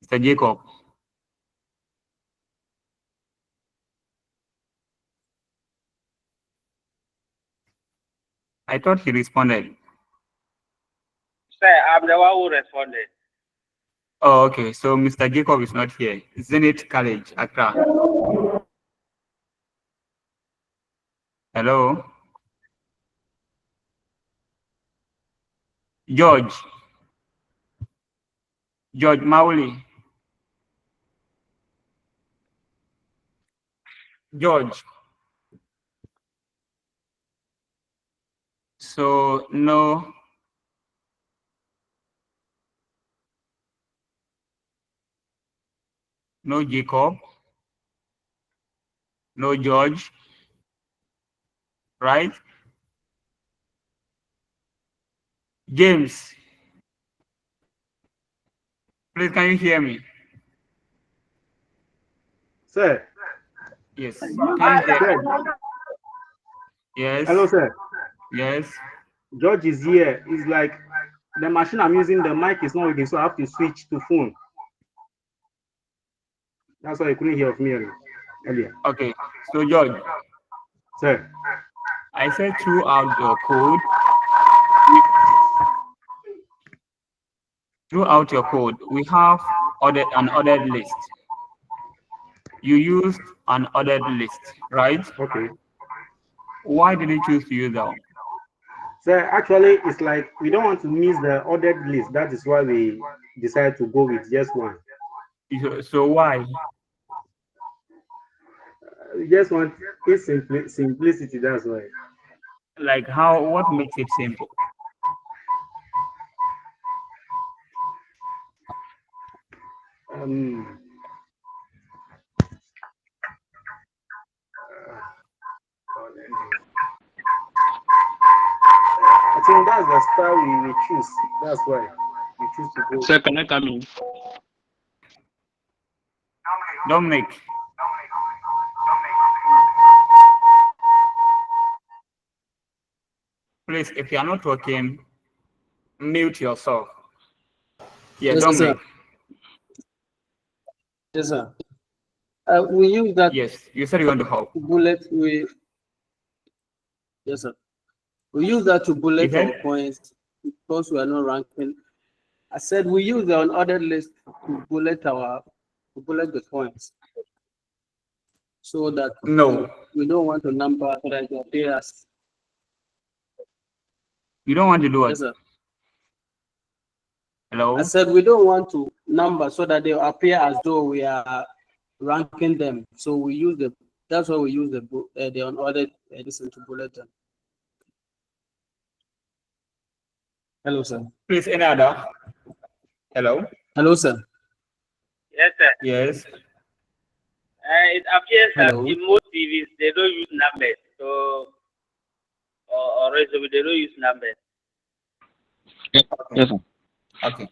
Speaker 1: Mr. Jacob. I thought he responded.
Speaker 14: Sir, I'm the one who responded.
Speaker 1: Oh, okay. So Mr. Jacob is not here. Zenith College, Accra. Hello? George. George Mauli. George. So, no. No Jacob. No George. Right? James. Please, can you hear me?
Speaker 21: Sir.
Speaker 1: Yes. Can you hear?
Speaker 21: Sir.
Speaker 1: Yes.
Speaker 21: Hello, sir.
Speaker 1: Yes.
Speaker 21: George is here. It's like the machine I'm using, the mic is not working, so I have to switch to phone. That's why I couldn't hear of me earlier.
Speaker 1: Okay. So George.
Speaker 21: Sir.
Speaker 1: I said throughout your code. Throughout your code, we have an ordered list. You used an ordered list, right?
Speaker 21: Okay.
Speaker 1: Why did you choose to use that one?
Speaker 21: Sir, actually, it's like we don't want to miss the ordered list. That is why we decided to go with just one.
Speaker 1: So why?
Speaker 21: We just want its simplicity. That's why.
Speaker 1: Like how? What makes it simple?
Speaker 21: I think that's the style we choose. That's why we choose to go.
Speaker 7: Sir, can I come in?
Speaker 1: Dominic. Please, if you are not talking, mute yourself. Yeah,
Speaker 7: Yes,
Speaker 1: Dominic.
Speaker 7: sir. Yes, sir. We use that.
Speaker 1: Yes, you said you want to help.
Speaker 7: Bullet. Yes, sir. We use that to bullet our points because we are not ranking. I said we use the unordered list to bullet the points, so that we don't want to number so that it appears.
Speaker 1: You don't want to do it.
Speaker 7: Yes, sir.
Speaker 1: Hello.
Speaker 7: I said we don't want to number so that they appear as though we are ranking them. So we use that's why we use the unordered listen to bullet them. Hello, sir.
Speaker 1: Please, any other? Hello.
Speaker 7: Hello, sir.
Speaker 14: Yes, sir.
Speaker 1: Yes.
Speaker 14: It appears
Speaker 1: Hello.
Speaker 14: that in most TVs they don't use numbers, so or resume they don't use numbers.
Speaker 7: Yes, sir.
Speaker 1: Okay.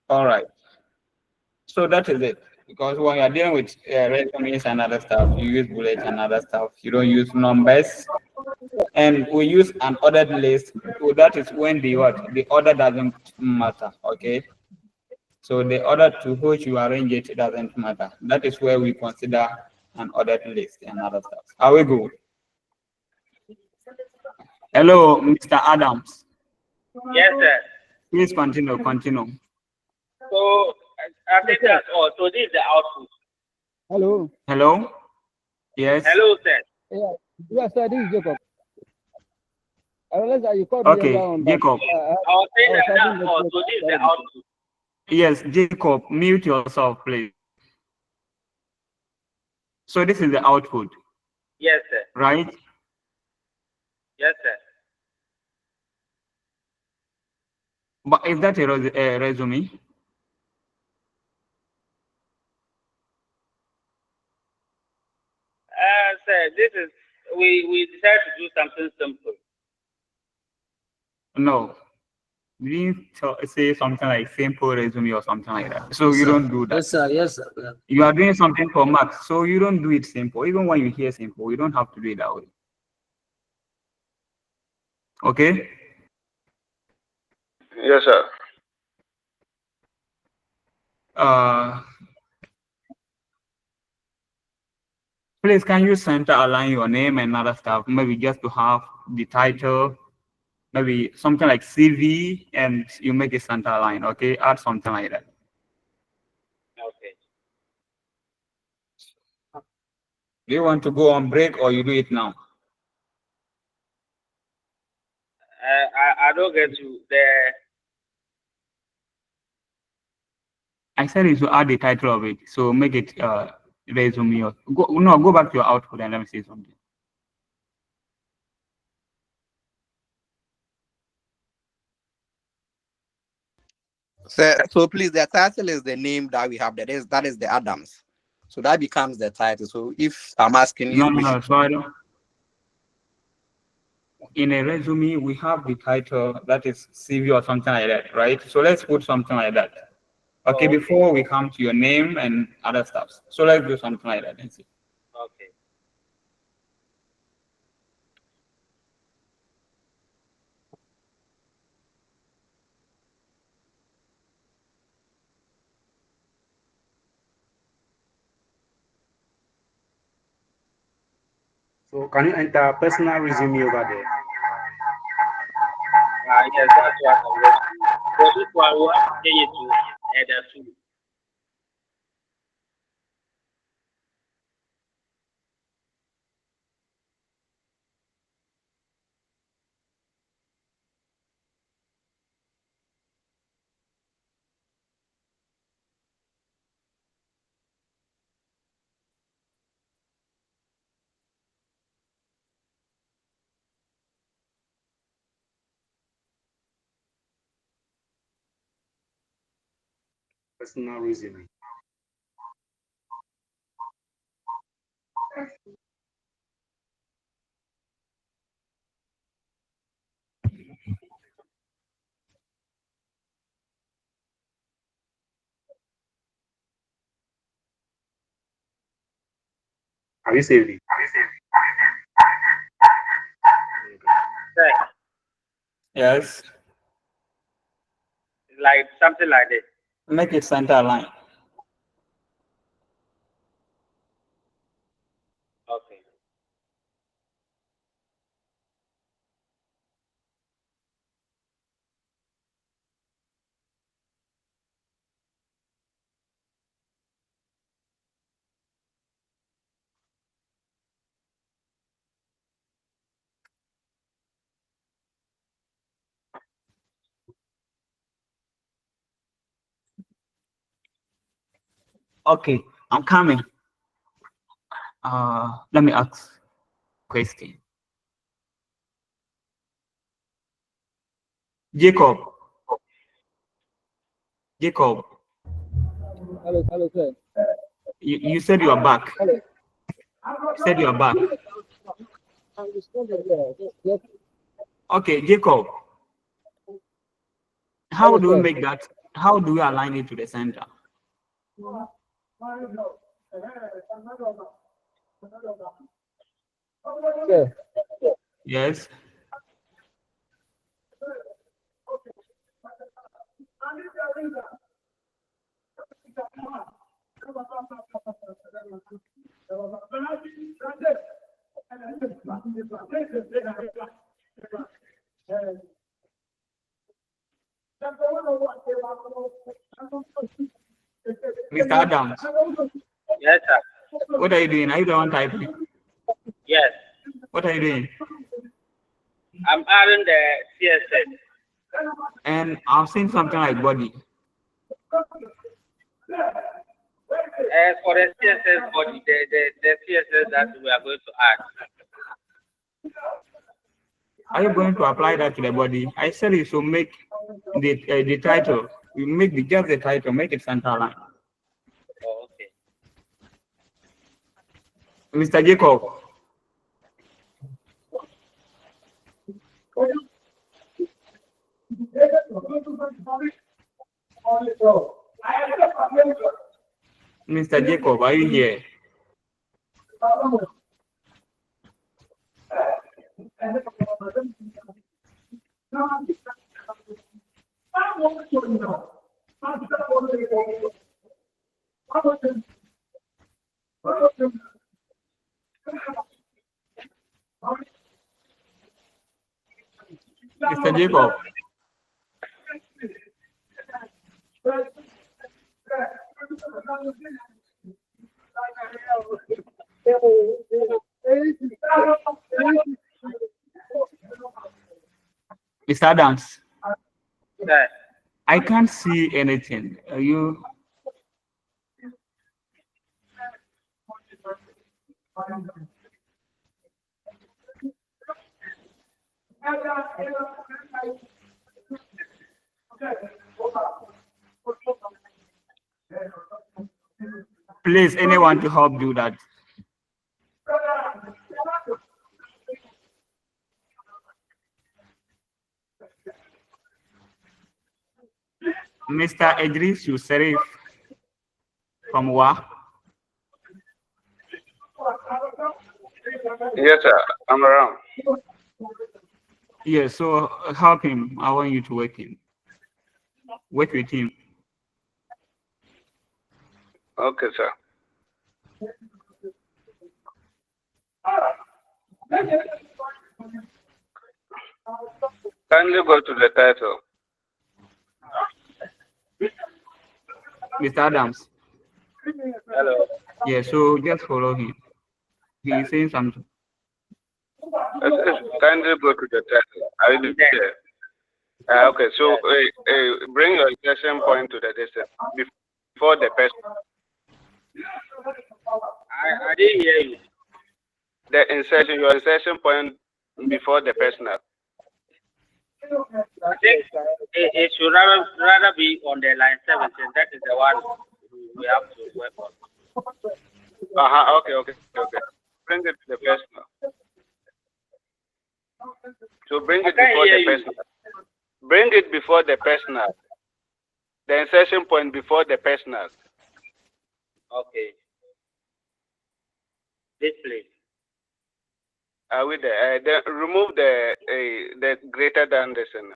Speaker 1: All right. So that is it. Because when you are dealing with resumes and other stuff, you use bullets and other stuff. You don't use numbers. And we use an ordered list. So that is when the order doesn't matter. Okay. So the order to which you arrange it doesn't matter. That is where we consider an ordered list and other stuff. Are we good? Hello, Mr. Adams.
Speaker 14: Yes, sir.
Speaker 1: Please continue.
Speaker 14: So I think that's all. So this is the output.
Speaker 10: Hello.
Speaker 1: Hello. Yes.
Speaker 14: Hello, sir.
Speaker 10: Yeah. Yes, sir. This is Jacob. I realize that you called me
Speaker 1: Okay,
Speaker 10: down,
Speaker 1: Jacob.
Speaker 14: I was saying that's all. So this is the output.
Speaker 1: Yes, Jacob, mute yourself, please. So this is the output.
Speaker 14: Yes, sir.
Speaker 1: Right?
Speaker 14: Yes, sir.
Speaker 1: But is that a resume?
Speaker 14: Sir, this is we decided to do something simple.
Speaker 1: No. We didn't say something like simple resume or something like that. So
Speaker 7: Yes,
Speaker 1: you
Speaker 7: sir.
Speaker 1: don't do that.
Speaker 7: Yes, sir. Yes, sir. Yeah.
Speaker 1: You are doing something for max, so you don't do it simple. Even when you hear simple, you don't have to do it that way. Okay?
Speaker 16: Yes, sir.
Speaker 1: Please, can you center align your name and other stuff? Maybe just to have the title, maybe something like CV, and you make it center align. Okay, add something like that.
Speaker 14: Okay.
Speaker 1: Do you want to go on break or you do it now?
Speaker 14: I don't get you there.
Speaker 1: I said it to add the title of it, so make it resume. Or go back to your output and let me see something.
Speaker 19: So please, the title is the name that we have. That is the Adams. So that becomes the title. So if I'm asking you,
Speaker 1: No. So I don't. In a resume, we have the title that is CV or something like that, right? So let's put something like that. Okay, before we come to your name and other stuff. So let's do something like that and see.
Speaker 14: Okay.
Speaker 21: So can you enter personal resume over there?
Speaker 14: Yes, that's what I'm going to do. So this one, we have to change it to header 2.
Speaker 21: Personal resume. Have you saved it?
Speaker 1: Yes.
Speaker 14: Like something like this.
Speaker 1: Make it center line.
Speaker 14: Okay.
Speaker 1: Okay, I'm coming. Let me ask question. Jacob. Jacob.
Speaker 10: Hello, sir.
Speaker 1: You said you are back.
Speaker 10: Hello.
Speaker 1: You said you are back.
Speaker 10: I'm responding here. Yes.
Speaker 1: Okay, Jacob. How do we make that? How do we align it to the center?
Speaker 10: Sir.
Speaker 1: Yes. Mr. Adams.
Speaker 14: Yes, sir.
Speaker 1: What are you doing? Are you the one typing?
Speaker 14: Yes.
Speaker 1: What are you doing?
Speaker 14: I'm adding the CSS.
Speaker 1: And I've seen something like body.
Speaker 14: For the CSS body, the CSS that we are going to add.
Speaker 1: Are you going to apply that to the body? I said you should make the title. You make just the title, make it center line.
Speaker 14: Oh, okay.
Speaker 1: Mr. Jacob. Mr. Jacob, are you here? Mr. Jacob. Mr. Adams.
Speaker 14: Yes.
Speaker 1: I can't see anything. Are you? Please, anyone to help do that. Mr. Idris Yusuf from WA.
Speaker 5: Yes, sir. I'm around.
Speaker 1: Yeah, so help him. I want you to work him. Work with him.
Speaker 5: Okay, sir. Kindly go to the title.
Speaker 1: Mr. Adams.
Speaker 14: Hello.
Speaker 1: Yeah, so just follow him. He's saying something.
Speaker 5: Kindly go to the title. I will be there. Okay, so bring your insertion point to the distance before the person.
Speaker 14: I didn't hear you.
Speaker 5: The insertion, your insertion point before the personal.
Speaker 14: I think it should rather be on the line 17. That is the one we have to work on.
Speaker 5: Okay. Bring it to the personal. So bring it before the personal. Bring it before the personal. The insertion point before the personal.
Speaker 14: Okay. This place.
Speaker 5: Are we there? Then remove the greater than the sign.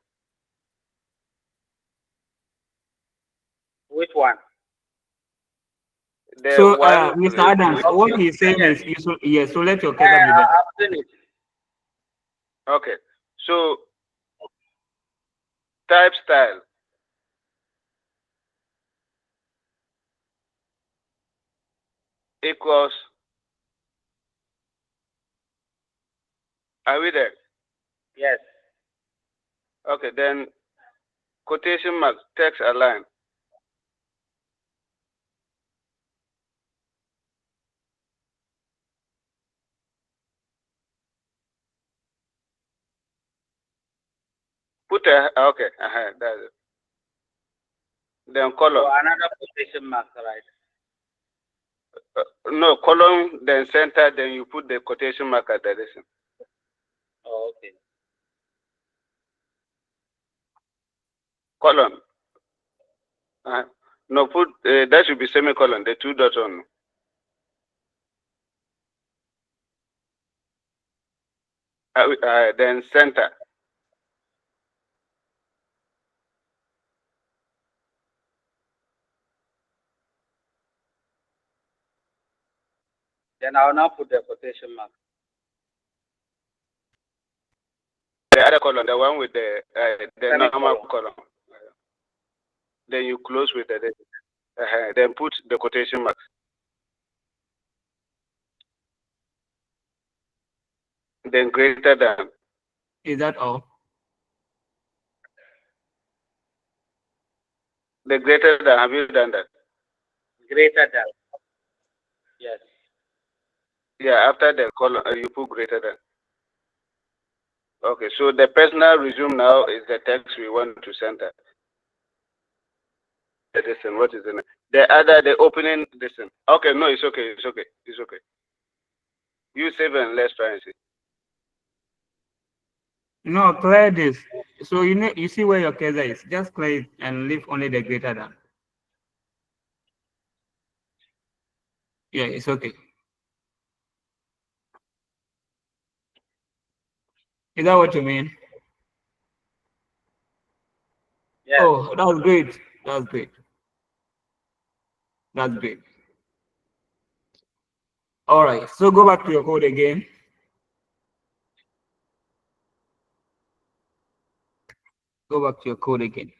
Speaker 14: Which one?
Speaker 1: So, Mr. Adams, what he's saying is, so let your cursor be there.
Speaker 14: I've seen it.
Speaker 5: Okay. So type style. Equals. Are we there?
Speaker 14: Yes.
Speaker 5: Okay, then quotation mark, text align. Put a, okay, that's it. Then column.
Speaker 14: So another quotation mark, right?
Speaker 5: No, column, then center, then you put the quotation mark at the distance.
Speaker 14: Oh, okay.
Speaker 5: Column. No, put that should be semicolon, the two dots on. Then center.
Speaker 14: Then I'll now put the quotation mark.
Speaker 5: The other column, the one with the normal column. Then you close with the then put the quotation marks. Then greater than.
Speaker 1: Is that all?
Speaker 5: The greater than, have you done that?
Speaker 14: Greater than. Yes.
Speaker 5: Yeah, after the column, you put greater than. Okay, so the personal resume now is the text we want to center. Listen, what is the name? The opening, listen. Okay, no, it's okay. You save and let's try and see.
Speaker 1: No, clear this. So you see where your cursor is. Just clear it and leave only the greater than. Yeah, it's okay. Is that what you mean?
Speaker 14: Yes.
Speaker 1: Oh, that was great. That's great. That's great. All right, so go back to your code again. Go back to your code again.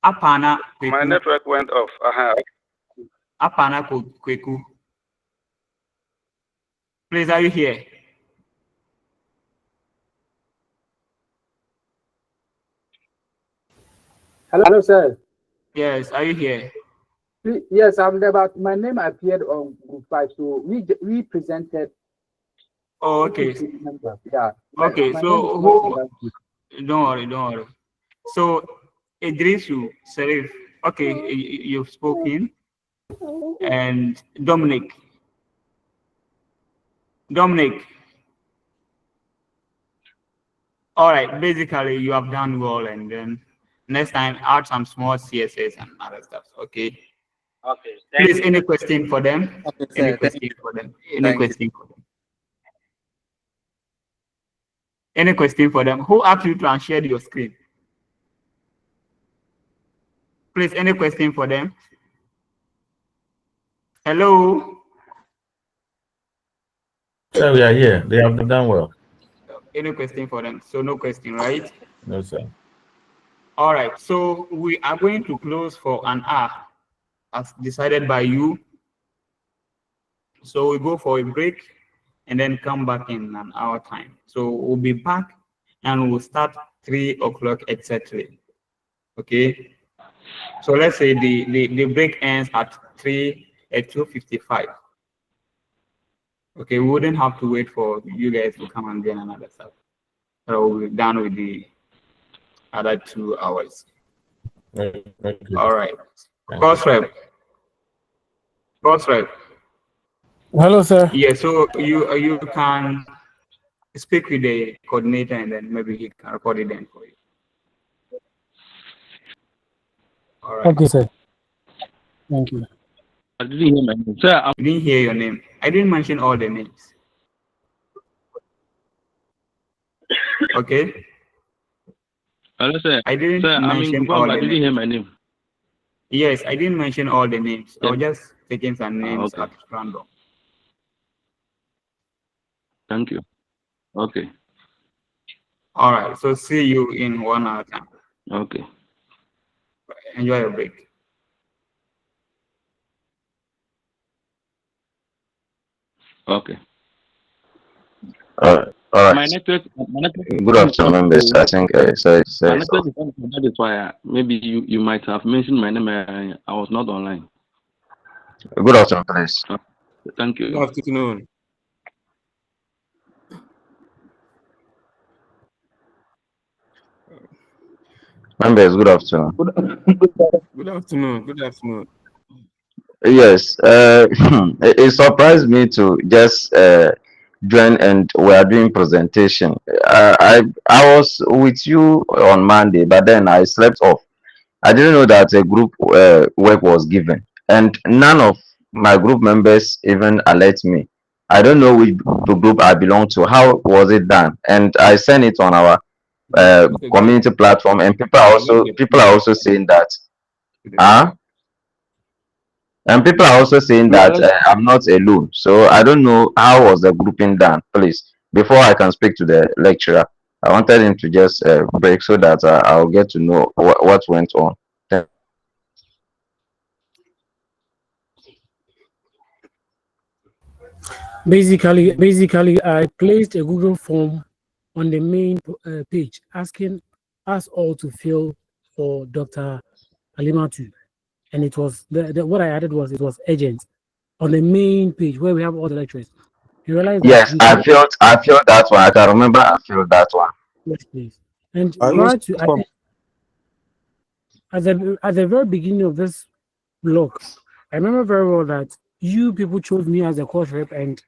Speaker 1: Apana Kweku.
Speaker 5: My network went off.
Speaker 1: Apana Kweku. Please, are you here?
Speaker 10: Hello, sir.
Speaker 1: Yes, are you here?
Speaker 10: Yes, I'm there, but my name appeared on group 5, so we presented.
Speaker 1: Oh, okay.
Speaker 10: Yeah.
Speaker 1: Okay, so who? Don't worry. So Idrisu Serif. Okay, you've spoken, and Dominic, Dominic. All right, basically you have done well, and then next time add some small CSS and other stuff. Okay.
Speaker 14: Okay.
Speaker 1: Please, any question for them?
Speaker 19: Okay,
Speaker 1: Any
Speaker 19: sir.
Speaker 1: question for them? Any
Speaker 19: Thank you.
Speaker 1: question for them? Any question for them? Who asked you to unshare your screen? Please, any question for them? Hello?
Speaker 3: Sir, we are here. They have done well.
Speaker 1: Any question for them? So no question, right?
Speaker 3: No, sir.
Speaker 1: All right. So we are going to close for an hour as decided by you. So we go for a break and then come back in an hour time. So we'll be back and we'll start 3 o'clock exactly. Okay. So let's say the break ends at 2:55. Okay, we wouldn't have to wait for you guys to come and get another stuff. So we'll be done with the other 2 hours. All right. Course rep.
Speaker 8: Hello, sir.
Speaker 1: Yeah, so you can speak with the coordinator and then maybe he can record it then for you. All right.
Speaker 8: Okay, sir. Thank you.
Speaker 20: I didn't hear my name. Sir,
Speaker 1: I didn't hear your name. I didn't mention all the names. Okay.
Speaker 20: hello, sir.
Speaker 1: I didn't
Speaker 20: Sir, I mean,
Speaker 1: mention all
Speaker 20: I
Speaker 1: the
Speaker 20: didn't
Speaker 1: names.
Speaker 20: hear my name.
Speaker 1: Yes, I didn't mention all the names. I
Speaker 20: Yes.
Speaker 1: was just taking some names
Speaker 20: Okay.
Speaker 1: at random.
Speaker 20: Thank you. Okay.
Speaker 1: All right. So see you in 1 hour time.
Speaker 20: Okay.
Speaker 1: Enjoy your break.
Speaker 20: Okay.
Speaker 2: All
Speaker 20: My
Speaker 2: right.
Speaker 20: network.
Speaker 2: Good afternoon, members. I think
Speaker 20: My
Speaker 2: so.
Speaker 20: network is on, that is why maybe you might have mentioned my name. I was not online.
Speaker 2: Good afternoon, please.
Speaker 20: Thank you.
Speaker 12: Good afternoon.
Speaker 2: Members, good afternoon.
Speaker 12: Good afternoon. Good afternoon.
Speaker 2: Yes, it surprised me to just join and we are doing presentation. I was with you on Monday, but then I slept off. I didn't know that a group work was given, and none of my group members even alert me. I don't know which group I belong to. How was it done? And I sent it on our community platform, and people are also saying that. And people are also saying that I'm not alone. So I don't know how was the grouping done. Please, before I can speak to the lecturer, I wanted him to just break so that I'll get to know what went on.
Speaker 8: Basically, I placed a Google form on the main page asking us all to fill for Dr. Alimatu, and it was what I added was it was urgent on the main page where we have all the lecturers. You realize that?
Speaker 2: Yes, I filled that one. I can remember I filled that one.
Speaker 8: Yes, please. And prior to at the very beginning of this blog, I remember very well that you people chose me as a course rep, and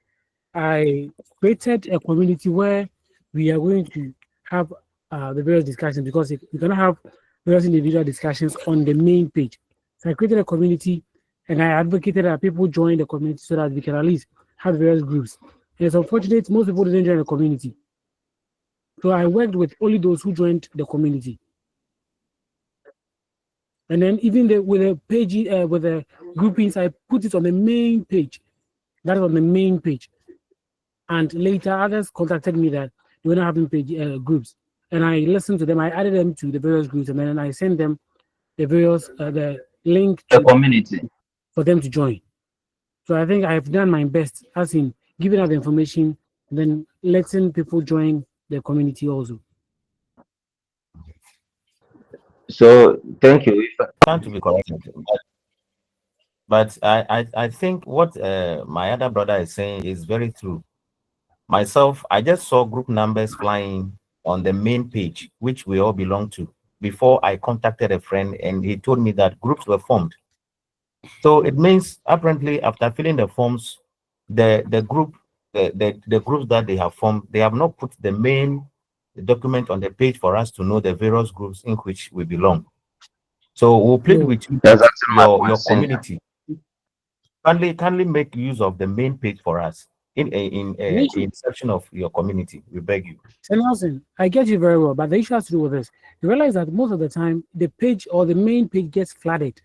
Speaker 8: I created a community where we are going to have the various discussions, because we're going to have various individual discussions on the main page. So I created a community and I advocated that people join the community so that we can at least have various groups. And it's unfortunate most people didn't join the community. So I worked with only those who joined the community. And then even with the page, with the groupings, I put it on the main page. That is on the main page. And later, others contacted me that they were not having page groups, and I listened to them. I added them to the various groups, and then I sent them the various the link to
Speaker 2: the community
Speaker 8: for them to join. So I think I've done my best, as in giving out the information, and then letting people join the community also.
Speaker 2: So thank you.
Speaker 3: To be corrected, but I think what my other brother is saying is very true. Myself, I just saw group numbers flying on the main page, which we all belong to, before I contacted a friend and he told me that groups were formed. So it means apparently after filling the forms, the group the groups that they have formed, they have not put the main document on the page for us to know the various groups in which we belong. So we'll plead with you that your community kindly make use of the main page for us in section of your community. We beg you.
Speaker 8: So Nelson, I get you very well, but the issue has to do with this. You realize that most of the time the page or the main page gets flooded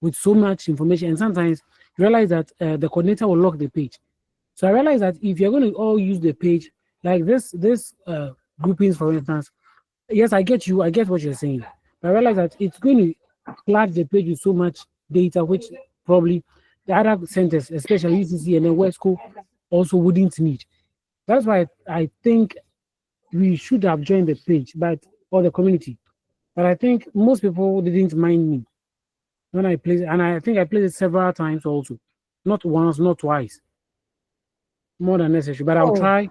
Speaker 8: with so much information, and sometimes you realize that the coordinator will lock the page. So I realize that if you're going to all use the page like this groupings, for instance, yes, I get you, I get what you're saying, but I realize that it's going to flood the page with so much data, which probably the other centers, especially UCC and then Westco, also wouldn't need. That's why I think we should have joined the page, or the community. But I think most people didn't mind me when I played, and I think I played it several times also, not once, not twice, more than necessary. But I'll try.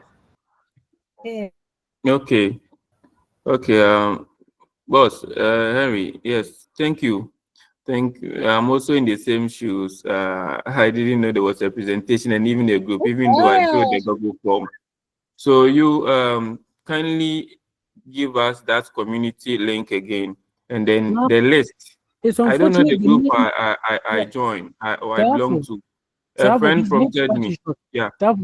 Speaker 12: Okay. Boss, Henry, yes, thank you. I'm also in the same shoes. I didn't know there was a presentation and even a group, even though I filled the Google form. So you kindly give us that community link again, and then the list. I don't know the group I joined or I belong to. A friend prompted me. Yeah.
Speaker 8: So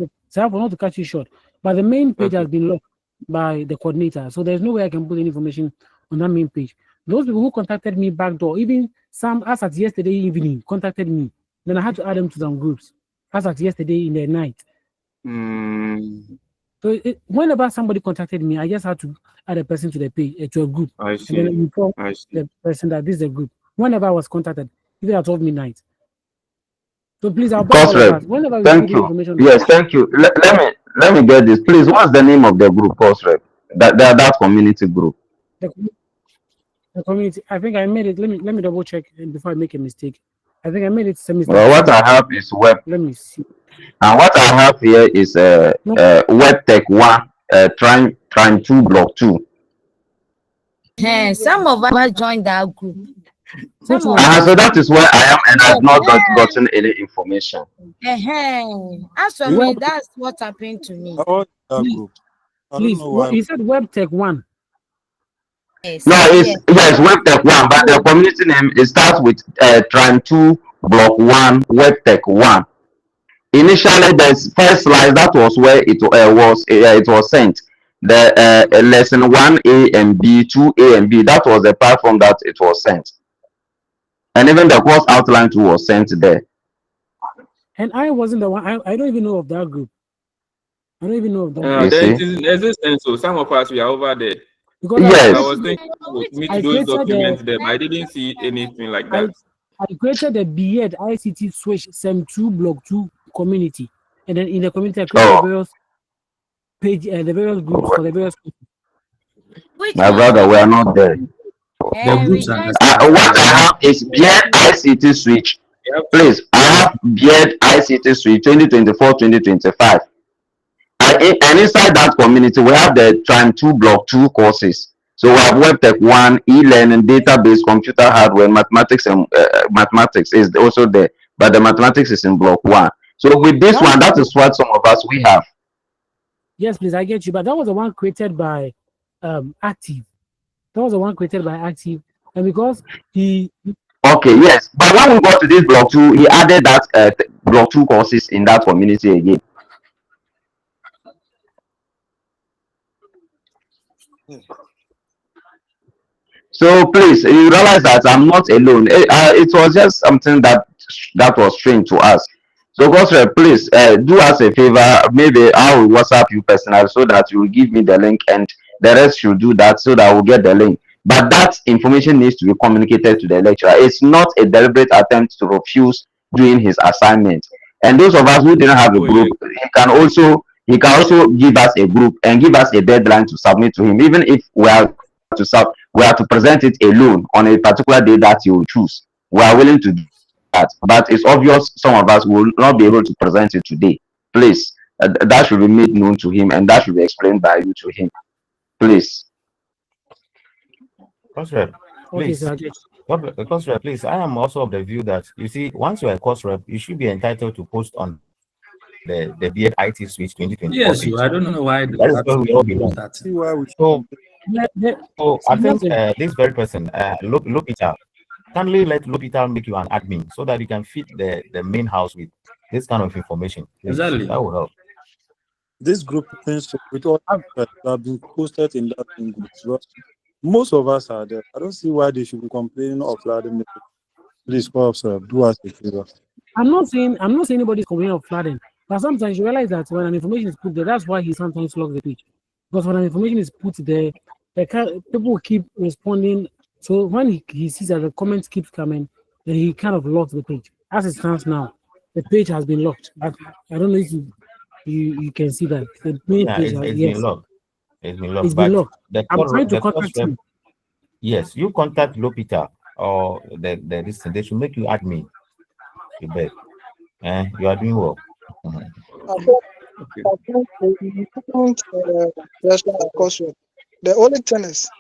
Speaker 8: not to cut you short, but the main page has been locked by the coordinator, so there's no way I can put any information on that main page. Those people who contacted me backdoor, even some as at yesterday evening, contacted me. Then I had to add them to some groups as at yesterday in the night. So whenever somebody contacted me, I just had to add a person to the page, to a group.
Speaker 12: I see.
Speaker 8: And then inform the person that this is a group. Whenever I was contacted, even at 12 midnight. So please, I'll beg all of us. Whenever we
Speaker 13: Thank
Speaker 8: put
Speaker 13: you.
Speaker 8: information.
Speaker 13: Yes, thank you. Let me get this, please. What's the name of the group, Postrep? That community group.
Speaker 8: The community. I think I made it. Let me double check before I make a mistake. I think I made it
Speaker 13: Well, what I have is web.
Speaker 8: Let me see.
Speaker 13: And what I have here is Web Tech 1, Trying 2, Block 2.
Speaker 9: Some of us joined that group.
Speaker 13: So that is where I am, and I've not gotten any information.
Speaker 9: As for me, that's what happened to me.
Speaker 8: Please, you said Web Tech 1.
Speaker 13: Yes, Web Tech 1, but the community name it starts with Trying 2, Block 1, Web Tech 1. Initially, the first slide that was where it was sent. The lesson 1A and B, 2A and B. That was the platform that it was sent, and even the course outline too was sent there.
Speaker 8: And I wasn't the one. I don't even know of that group. I don't even know of that.
Speaker 12: So some of us we are over there.
Speaker 8: Because
Speaker 13: yes.
Speaker 12: I was thinking to meet those documents there, but I didn't see anything like that.
Speaker 8: I created the BED ICT Switch SEM 2 Block 2 community, and then in the community I created the various page, the various groups for the various.
Speaker 13: My brother, we are not there.
Speaker 9: The groups
Speaker 13: what I have is BED ICT Switch. Please, I have BED ICT Switch 2024-2025. And inside that community, we have the Trying 2 Block 2 courses. So we have Web Tech 1, e-learning, database, computer hardware, mathematics, and mathematics is also there, but the mathematics is in Block 1. So with this one, that is what some of us we have.
Speaker 8: Yes, please, I get you, but that was the one created by Active. That was the one created by Active, and because he.
Speaker 13: Okay, yes, but when we got to this Block 2, he added that Block 2 courses in that community again. So please, you realize that I'm not alone. It was just something that was strange to us. So, Gosre, please do us a favor. Maybe I will WhatsApp you personally so that you will give me the link, and the rest should do that so that we'll get the link. But that information needs to be communicated to the lecturer. It's not a deliberate attempt to refuse doing his assignment. And those of us who didn't have a group, he can also give us a group and give us a deadline to submit to him, even if we are to present it alone on a particular day that you will choose. We are willing to do that, but it's obvious some of us will not be able to present it today. Please, that should be made known to him, and that should be explained by you to him. Please.
Speaker 3: Course rep, please. Course rep, please. I am also of the view that, you see, once you're a course rep, you should be entitled to post on the BF IT Switch 2024
Speaker 11: Yes,
Speaker 3: page.
Speaker 11: I don't know why
Speaker 3: That is where we all belong.
Speaker 11: that.
Speaker 10: See why we
Speaker 3: So, so I think
Speaker 8: Listen.
Speaker 3: this very person, Lupita, kindly let Lupita make you an admin so that you can feed the main house with this kind of information. Please.
Speaker 11: Exactly.
Speaker 3: That will help.
Speaker 10: this group things with all that have been posted in that thing groups. But most of us are there. I don't see why they should be complaining of flooding. Please, co sir, do us a favor.
Speaker 8: I'm not saying anybody's complaining of flooding, but sometimes you realize that when an information is put there, that's why he sometimes logs the page. Because when an information is put there, people keep responding. So when he sees that the comments keep coming, then he kind of locks the page. As it stands now, the page has been locked. I don't know if you can see that the main
Speaker 3: Yeah,
Speaker 8: page.
Speaker 3: it's
Speaker 8: Yes,
Speaker 3: been locked. It's been locked.
Speaker 8: it's been
Speaker 3: But
Speaker 8: locked. I'm trying to
Speaker 3: the course
Speaker 8: contact
Speaker 3: rep,
Speaker 8: him.
Speaker 3: yes, you contact Lupita or this thing. They should make you admin. You bet. You are doing well. Mhm.
Speaker 22: The only thing is,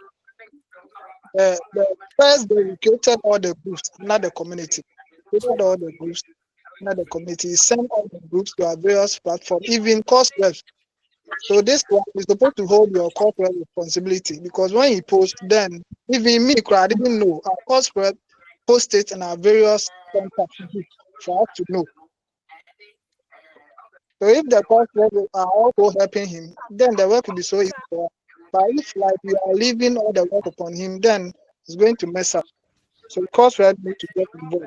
Speaker 22: the first day we created all the groups, not the community. Created all the groups, not the community. Send all the groups to our various platforms, even course reps. So this one is supposed to hold your corporate responsibility because when you post, then even me, I didn't know. Our course rep post it in our various contacts for us to know. So if the course rep are also helping him, then the work will be so easy for us. But if like we are leaving all the work upon him, then it's going to mess up. So the course rep need to get involved.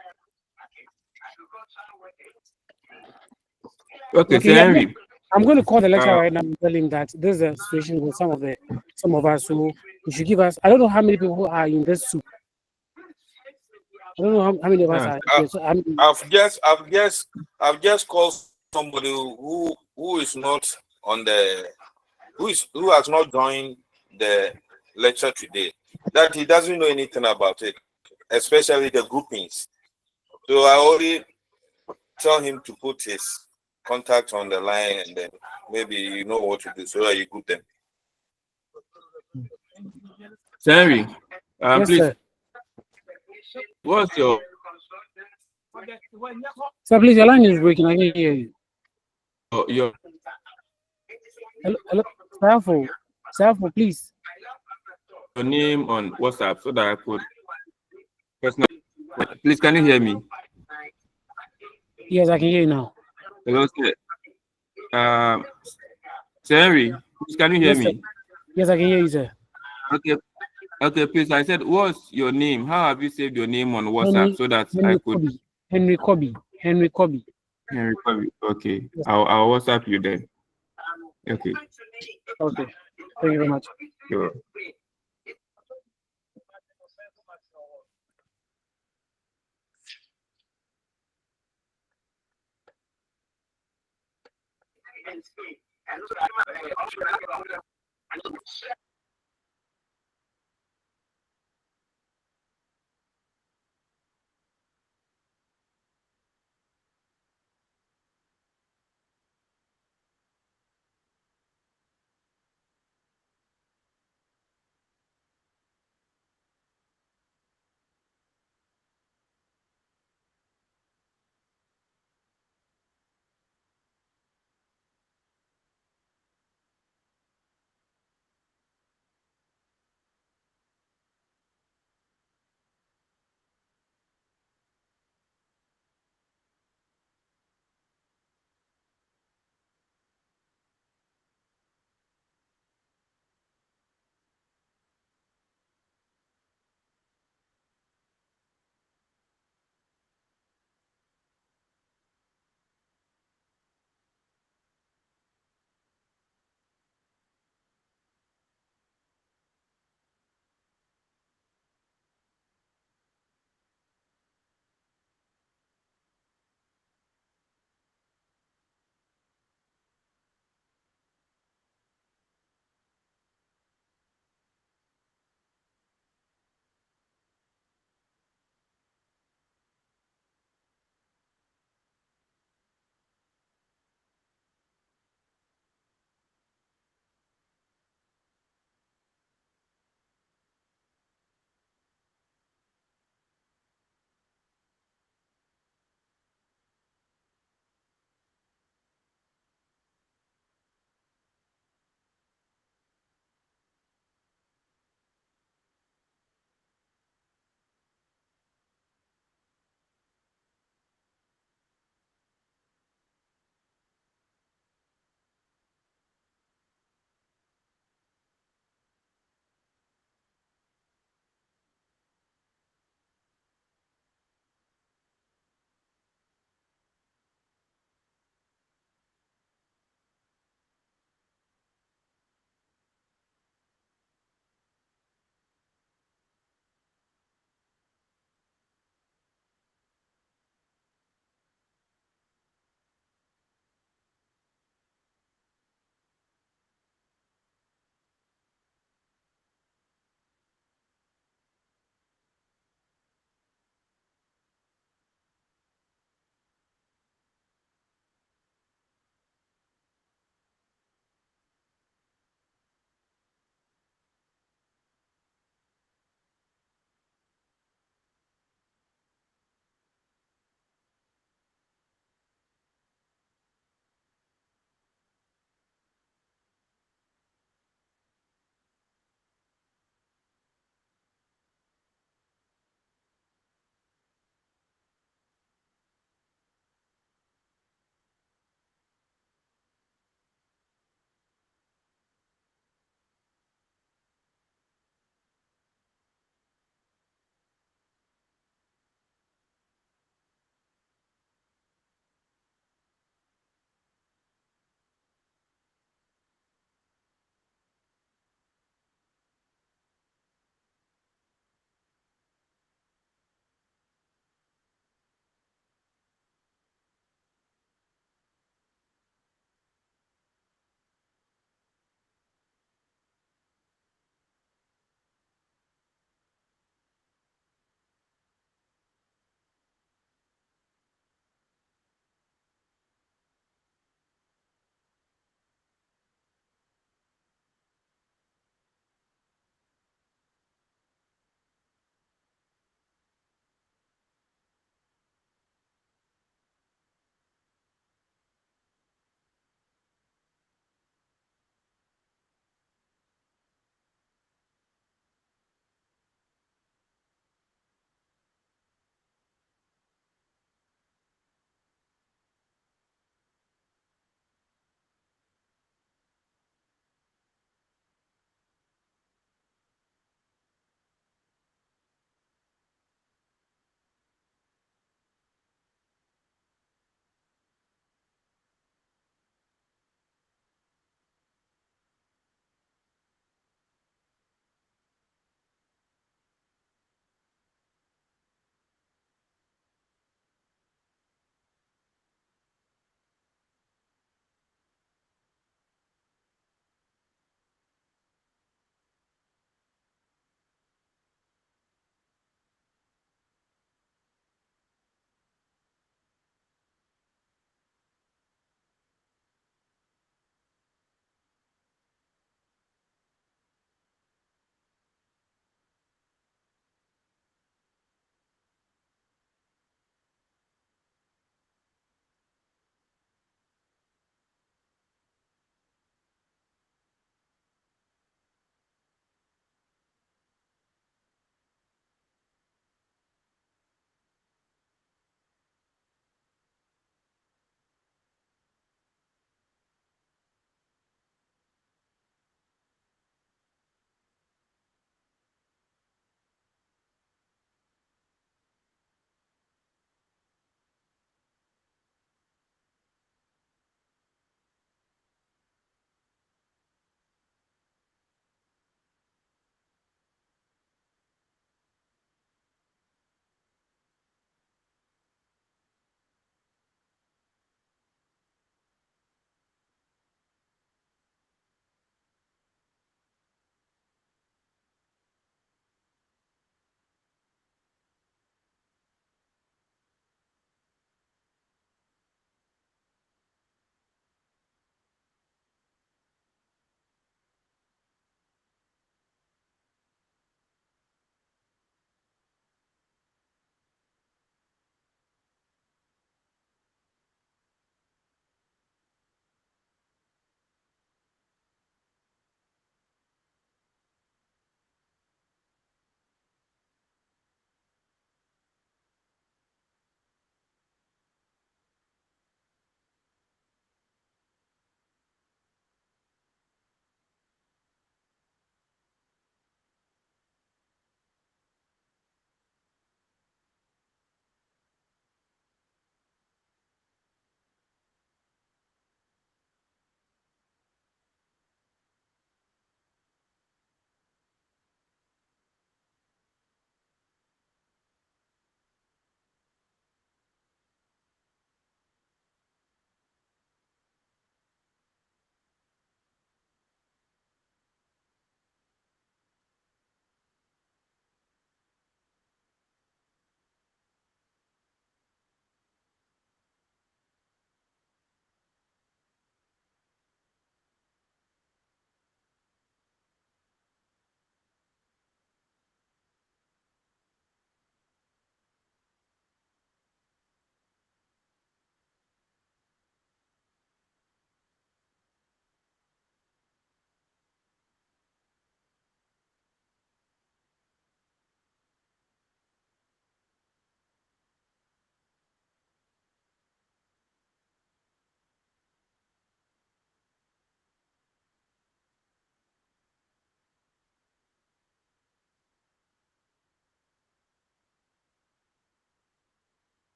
Speaker 12: Okay, so
Speaker 8: Okay, yeah,
Speaker 12: Henry.
Speaker 8: I'm going to call the lecturer right now and tell him that there's a situation with some of us who you should give us. I don't know how many people are in this soup. I don't know how many of us are. Here, so
Speaker 23: I've just called somebody who is not on the who has not joined the lecture today, that he doesn't know anything about it, especially the groupings. So I already tell him to put his contact on the line, and then maybe you know what to do so that you group them.
Speaker 12: So Henry,
Speaker 8: yes,
Speaker 12: please.
Speaker 8: sir.
Speaker 12: What's your
Speaker 8: Sir, please, your line is breaking. I can hear you.
Speaker 12: your
Speaker 8: Hello, Safo, please.
Speaker 12: your name on WhatsApp so that I could personally. Please, can you hear me?
Speaker 8: Yes, I can hear you now.
Speaker 12: Hello, sir. So Henry, please, can you hear
Speaker 8: Yes, sir.
Speaker 12: me?
Speaker 8: Yes, I can hear you, sir.
Speaker 12: Okay. Okay, please. I said, what's your name? How have you saved your name on WhatsApp so that I could?
Speaker 8: Henry Kobe.
Speaker 12: Henry Kobe. Okay.
Speaker 8: Yes.
Speaker 12: I'll WhatsApp you then. Okay.
Speaker 8: Okay. Thank you very much.
Speaker 12: Sure.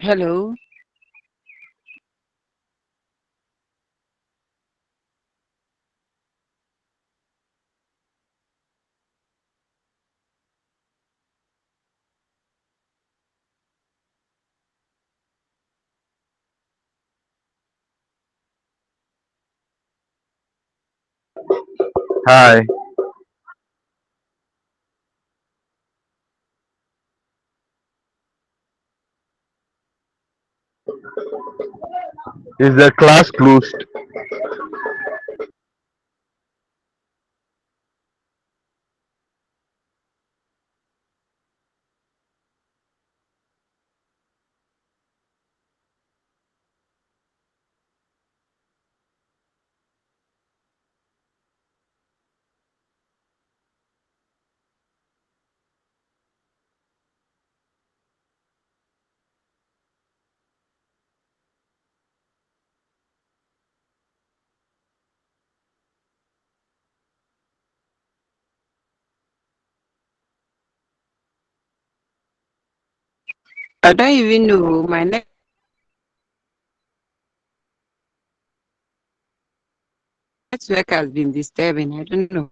Speaker 4: Hello.
Speaker 2: Hi. Is the class closed?
Speaker 4: I don't even know. My network has been disturbing. I don't know.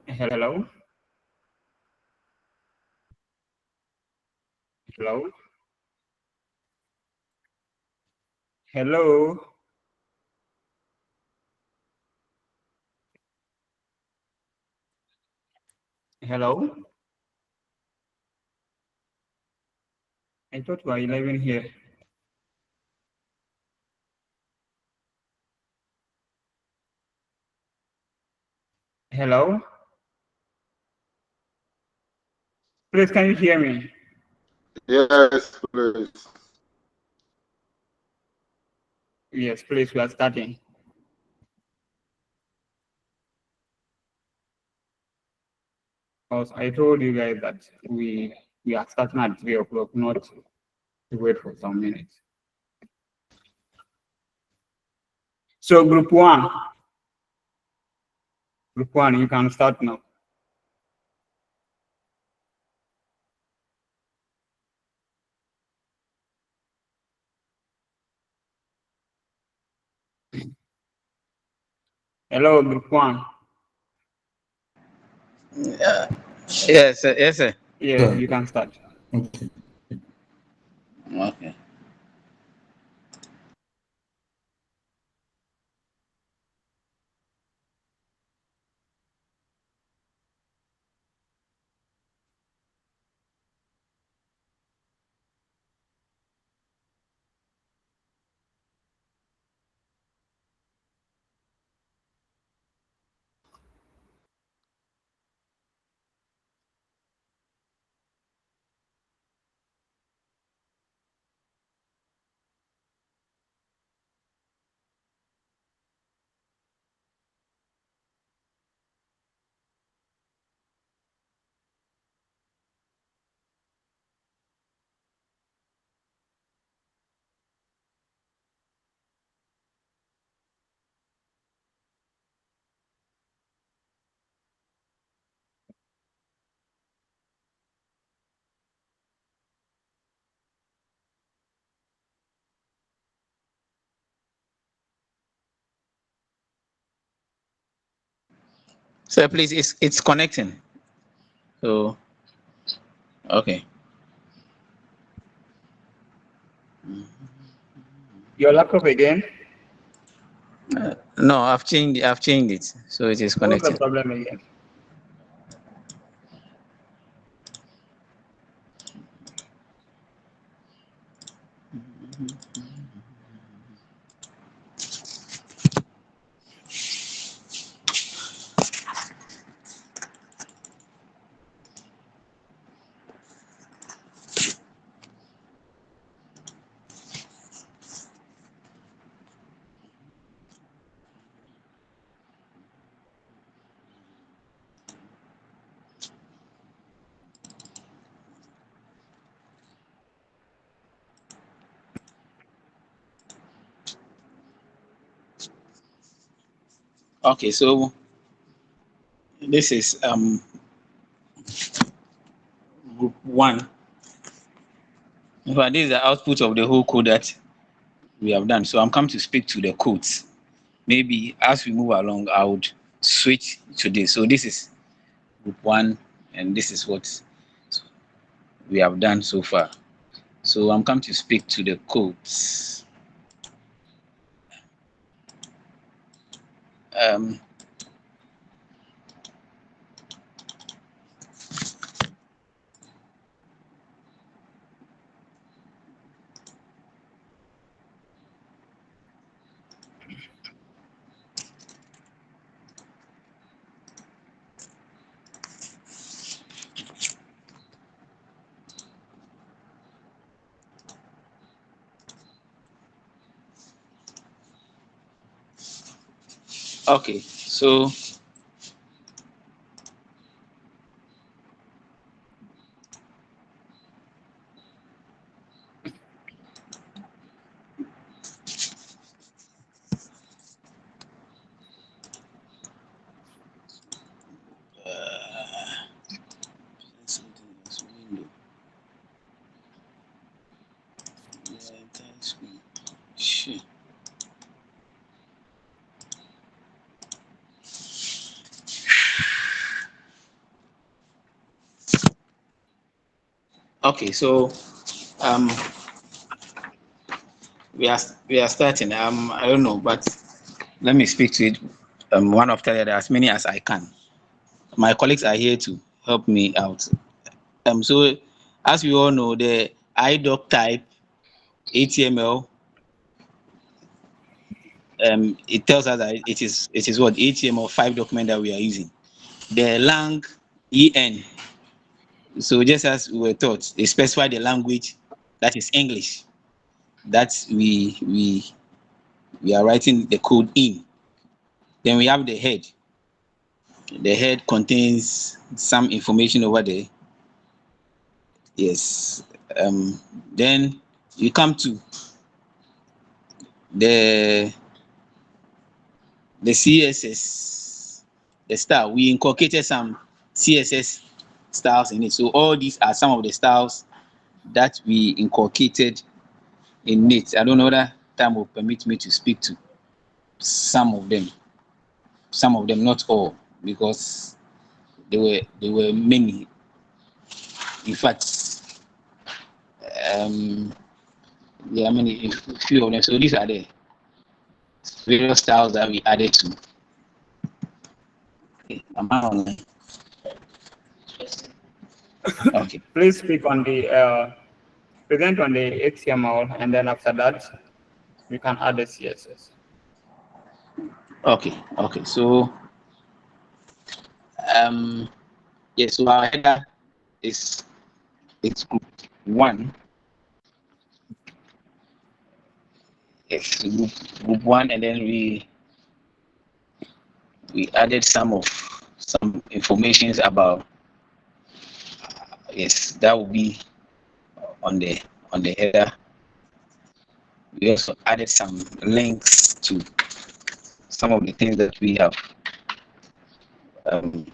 Speaker 1: Hello? Hello? Hello? Hello? I thought we were 11 here. Hello? Please, can you hear me?
Speaker 16: Yes, please.
Speaker 1: Yes, please, we are starting. Because I told you guys that we are starting at 3 o'clock, not to wait for some minutes. So group one, you can start now. Hello, group one.
Speaker 18: Yes, sir. Yes, sir.
Speaker 1: Yeah, you can start.
Speaker 18: Okay. Sir, please, it's connecting. So, okay.
Speaker 1: Your laptop again?
Speaker 18: No, I've changed it, so it is
Speaker 1: What's the
Speaker 18: connecting.
Speaker 1: problem again?
Speaker 18: Okay, so this is group one. In fact, this is the output of the whole code that we have done. So I'm come to speak to the codes. Maybe as we move along, I would switch to this. So this is group one, and this is what we have done so far. So I'm come to speak to the codes. Okay, so shit. Okay, so we are starting. I don't know, but let me speak to it one after the other, as many as I can. My colleagues are here to help me out. So as we all know, the IDoc type HTML, it tells us that it is what HTML5 document that we are using. The lang en. So just as we were taught, they specify the language, that is English, that we are writing the code in. Then we have the head. The head contains some information over there. Yes. Then you come to the CSS, the style. We incorporated some CSS styles in it. So all these are some of the styles that we inculcated in it. I don't know whether time will permit me to speak to some of them, not all, because there were many. In fact, there are many, a few of them. So these are the various styles that we added to. Okay, am I online? Okay.
Speaker 1: Please speak on the present on the HTML, and then after that, we can add the CSS.
Speaker 18: Okay. So, yes. So our header it's group 1. Yes, group 1, and then we added some informations about. Yes, that will be on the header. We also added some links to some of the things that we have done.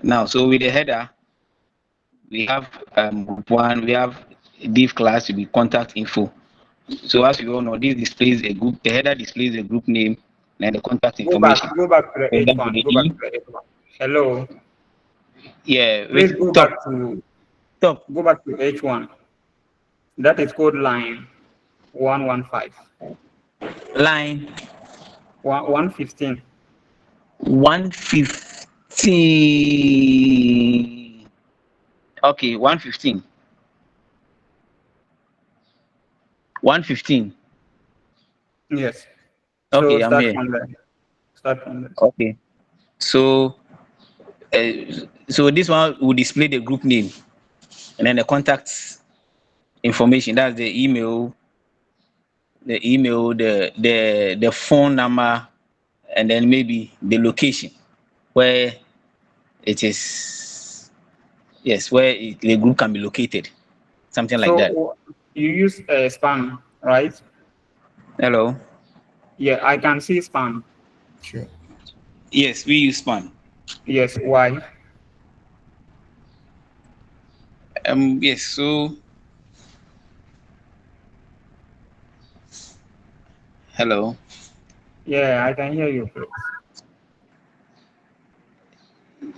Speaker 18: Now, so with the header, we have group 1, we have div class to be contact info. So as you all know, this displays a group. The header displays a group name and the contact information.
Speaker 1: Go back to the H1. Go back to the H1. Hello.
Speaker 18: Yeah.
Speaker 1: Please go back to Go back to H1. That is code line 115.
Speaker 18: Line
Speaker 1: 115.
Speaker 18: 115. Okay, 115. 115.
Speaker 1: Yes.
Speaker 18: Okay,
Speaker 1: so
Speaker 18: I'm here.
Speaker 1: Start from there.
Speaker 18: Okay. So, so this one will display the group name and then the contact information. That's the email, the phone number, and then maybe the location where it is. Yes, where the group can be located, something like that.
Speaker 1: So you use span, right?
Speaker 18: Hello.
Speaker 1: Yeah, I can see span.
Speaker 6: Sure.
Speaker 18: Yes, we use span.
Speaker 1: Yes, why?
Speaker 18: Yes, so hello.
Speaker 1: Yeah, I can hear you, please.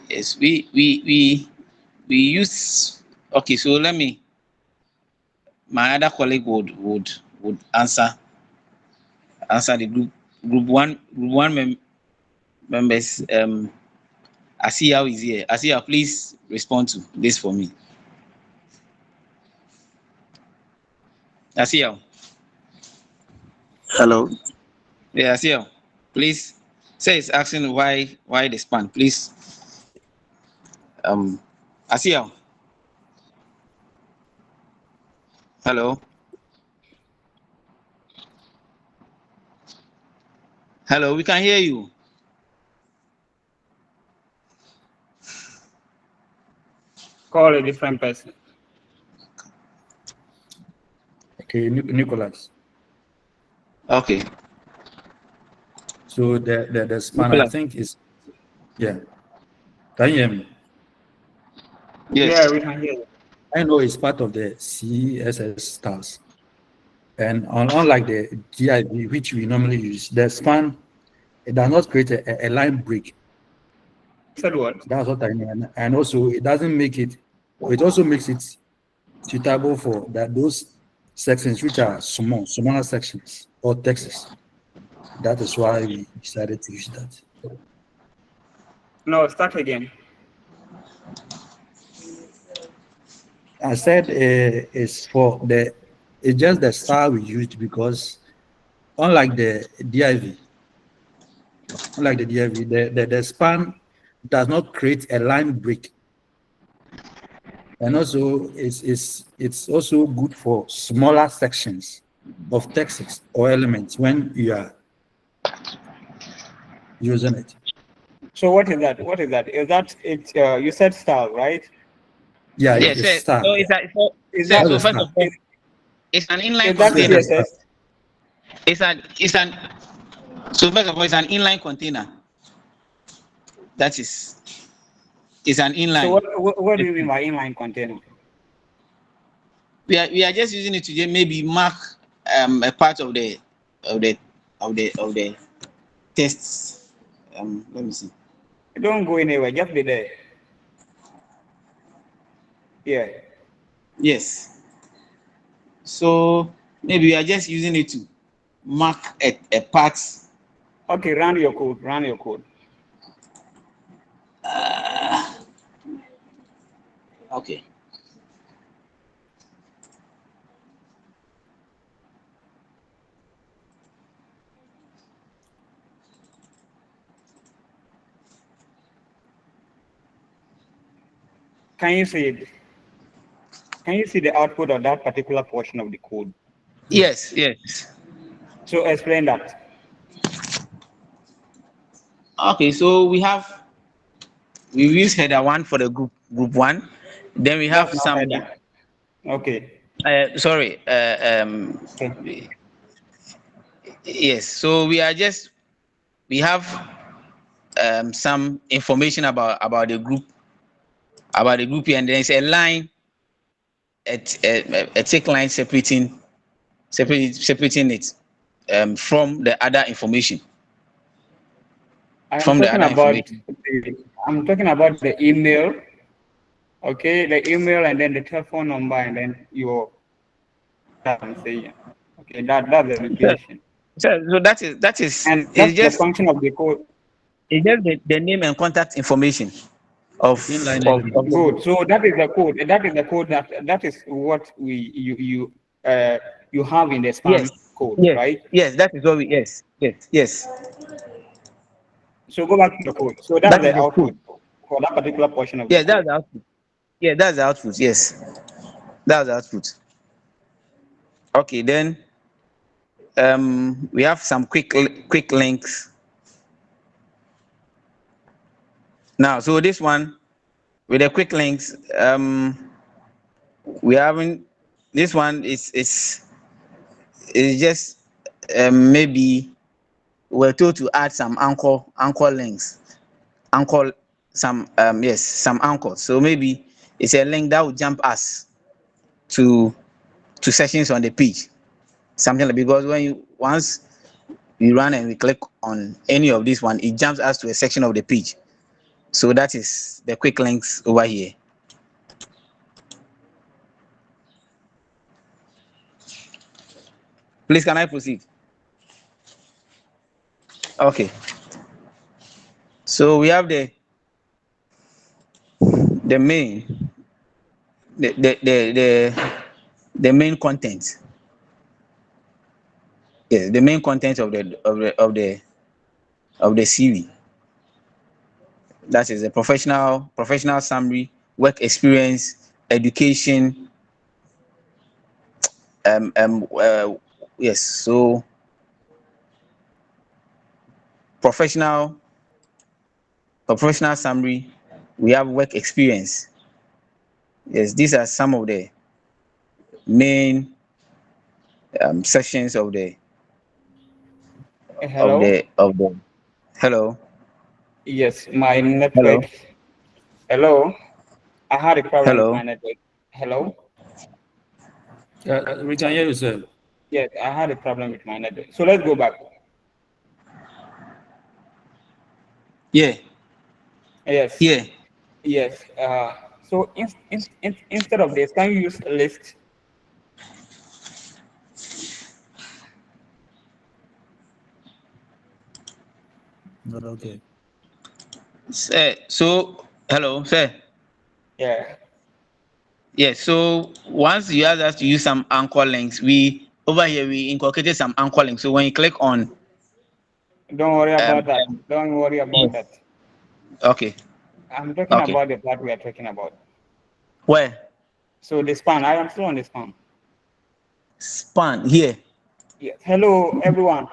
Speaker 18: Yes, we use. Okay, so let me. My other colleague would answer the group one members. Asiya is here. Asiya, please respond to this for me. Asiya.
Speaker 11: Hello.
Speaker 18: Yeah, Asiya. Please say it's asking why the span. Please. Asiya. Hello. Hello, we can hear you.
Speaker 1: Call a different person.
Speaker 6: Okay, Nicholas.
Speaker 18: Okay.
Speaker 6: So the span, I think, is, yeah. Can you hear me?
Speaker 18: Yes.
Speaker 1: Yeah, we can hear you.
Speaker 6: I know it's part of the CSS stars. And unlike the GIV, which we normally use, the span, it does not create a line break.
Speaker 1: Said what?
Speaker 6: That's what I mean. And also, it doesn't make it It also makes it suitable for those sections which are smaller sections or texts. That is why we decided to use that.
Speaker 1: No, start again.
Speaker 6: I said it's just the style we used because unlike the DIV, the span does not create a line break. And also it's also good for smaller sections of texts or elements when you are using it.
Speaker 1: So what is that? What is that? Is that it? You said style, right?
Speaker 6: Yeah,
Speaker 18: Yes,
Speaker 6: it's
Speaker 18: sir.
Speaker 6: style.
Speaker 18: So
Speaker 1: Is that
Speaker 18: so first of all, it's an inline
Speaker 1: is that
Speaker 18: container.
Speaker 1: CSS?
Speaker 18: So first of all, it's an inline container. That is, it's an inline.
Speaker 1: So what do you mean by inline container?
Speaker 18: We are just using it to maybe mark a part of the tests. Let me see.
Speaker 1: Don't go anywhere. Just be there. Yeah.
Speaker 18: Yes. So maybe we are just using it to mark a part.
Speaker 1: Okay, run your code. Run your code.
Speaker 18: Okay.
Speaker 1: Can you see it? Can you see the output of that particular portion of the code?
Speaker 18: Yes, yes.
Speaker 1: So explain that.
Speaker 18: Okay, so we use header 1 for the group 1. Then we have
Speaker 1: That's not
Speaker 18: some.
Speaker 1: heading. Okay.
Speaker 18: Sorry.
Speaker 1: Okay.
Speaker 18: Yes. So we have some information about the group here, and there's a line, a thick line separating it from the other information.
Speaker 1: I'm talking about the email. Okay, the email and then the telephone number and then your saying. Okay, that's the relation.
Speaker 18: So that is
Speaker 1: and that's the function of the code.
Speaker 18: It's just the name and contact information of
Speaker 1: good. So that is the code. That is the code that is what you have in the span code,
Speaker 18: yes,
Speaker 1: right?
Speaker 18: Yes, that is what we yes.
Speaker 1: So go back to the code. So that's the output for that particular portion of the code.
Speaker 18: That's the output. Yeah, that's the output. Yes, that's the output. Okay, then we have some quick links. Now, so this one with the quick links, we haven't. This one is just maybe we're told to add some anchor links, some anchors. So maybe it's a link that will jump us to sections on the page, something like, because once we run and we click on any of this one, it jumps us to a section of the page. So that is the quick links over here. Please, can I proceed? Okay. So we have the main, the main content. Yes, the main content of the CV. That is a professional summary, work experience, education. Yes. So professional summary. We have work experience. Yes, these are some of the main sections of the hello.
Speaker 1: Yes, my network. Hello. I had a problem with my network. Hello.
Speaker 6: We can hear you, sir.
Speaker 1: Yes, I had a problem with my network. So let's go back.
Speaker 18: Yeah.
Speaker 1: Yes.
Speaker 18: Yeah.
Speaker 1: Yes. So instead of this, can you use list?
Speaker 6: Not okay.
Speaker 18: Sir, so hello, sir.
Speaker 1: Yeah.
Speaker 18: Yes. So once you ask us to use some anchor links, we over here we incorporated some anchor links. So when you click on,
Speaker 1: Don't worry about that. Don't worry about that.
Speaker 18: okay.
Speaker 1: I'm talking
Speaker 18: Okay.
Speaker 1: about the part we are talking about.
Speaker 18: Where?
Speaker 1: So the span. I am still on the span.
Speaker 18: Span here.
Speaker 1: Yes. Hello, everyone.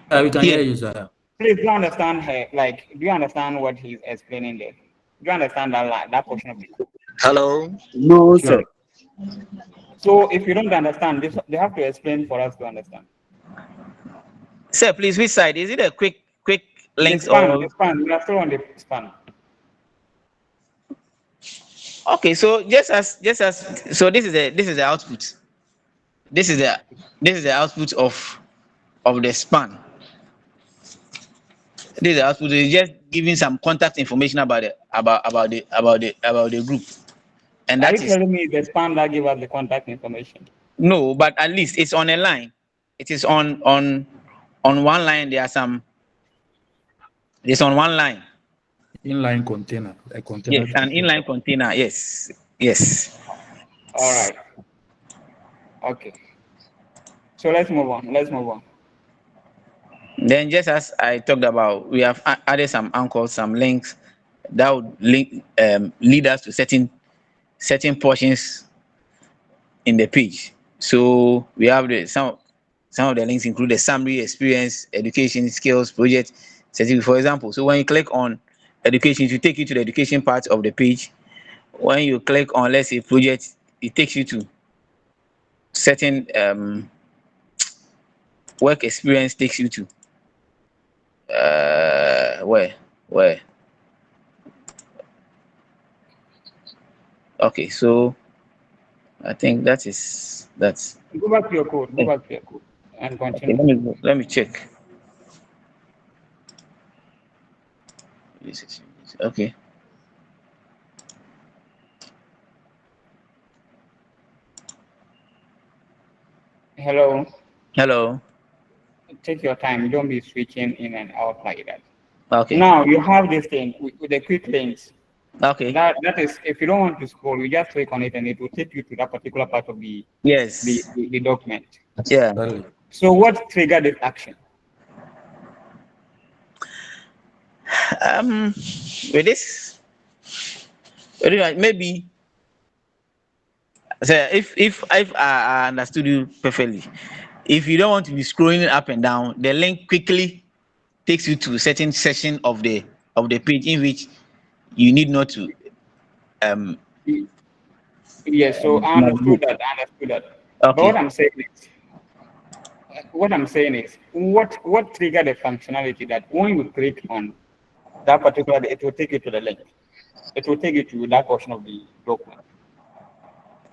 Speaker 6: We can hear you, sir.
Speaker 1: Please, do you understand her? Like, do you understand what he's explaining there? Do you understand that portion of it?
Speaker 11: Hello? No, sir.
Speaker 1: So if you don't understand this, they have to explain for us to understand.
Speaker 18: Sir, please, which side? Is it a quick links
Speaker 1: the span,
Speaker 18: or?
Speaker 1: The span. We are still on the span.
Speaker 18: Okay, so just as so this is the output. This is the output of the span. This is the output. It's just giving some contact information about the group. And
Speaker 1: Are
Speaker 18: that
Speaker 1: you
Speaker 18: is
Speaker 1: telling me the span that give us the contact information?
Speaker 18: no, but at least it's on a line. It is on one line. There are some. It's on one line.
Speaker 6: Inline container, a container.
Speaker 18: Yes, an inline container. Yes, yes.
Speaker 1: All right. Okay. So let's move on.
Speaker 18: Then, just as I talked about, we have added some anchors, some links that would lead us to certain portions in the page. So we have some of the links include the summary, experience, education, skills, project, certificate, for example. So when you click on education, it will take you to the education part of the page. When you click on, let's say, project, it takes you to certain work experience, takes you to where. Okay, so I think that's
Speaker 1: Go back to your code. And continue.
Speaker 18: Okay, let me check. Okay.
Speaker 1: Hello.
Speaker 18: Hello.
Speaker 1: Take your time. Don't be switching in and out like that.
Speaker 18: Okay.
Speaker 1: Now you have this thing with the quick links.
Speaker 18: Okay.
Speaker 1: That is, if you don't want to scroll, you just click on it and it will take you to that particular part of the the document.
Speaker 18: Yeah.
Speaker 1: So what triggered this action?
Speaker 18: With this, maybe. So if I understood you perfectly, if you don't want to be scrolling up and down, the link quickly takes you to a certain section of the page in which you need not to
Speaker 1: Yes, so I understood that.
Speaker 18: Okay.
Speaker 1: But what I'm saying is, what triggered the functionality that when you click on that particular, it will take you to the link. It will take you to that portion of the document.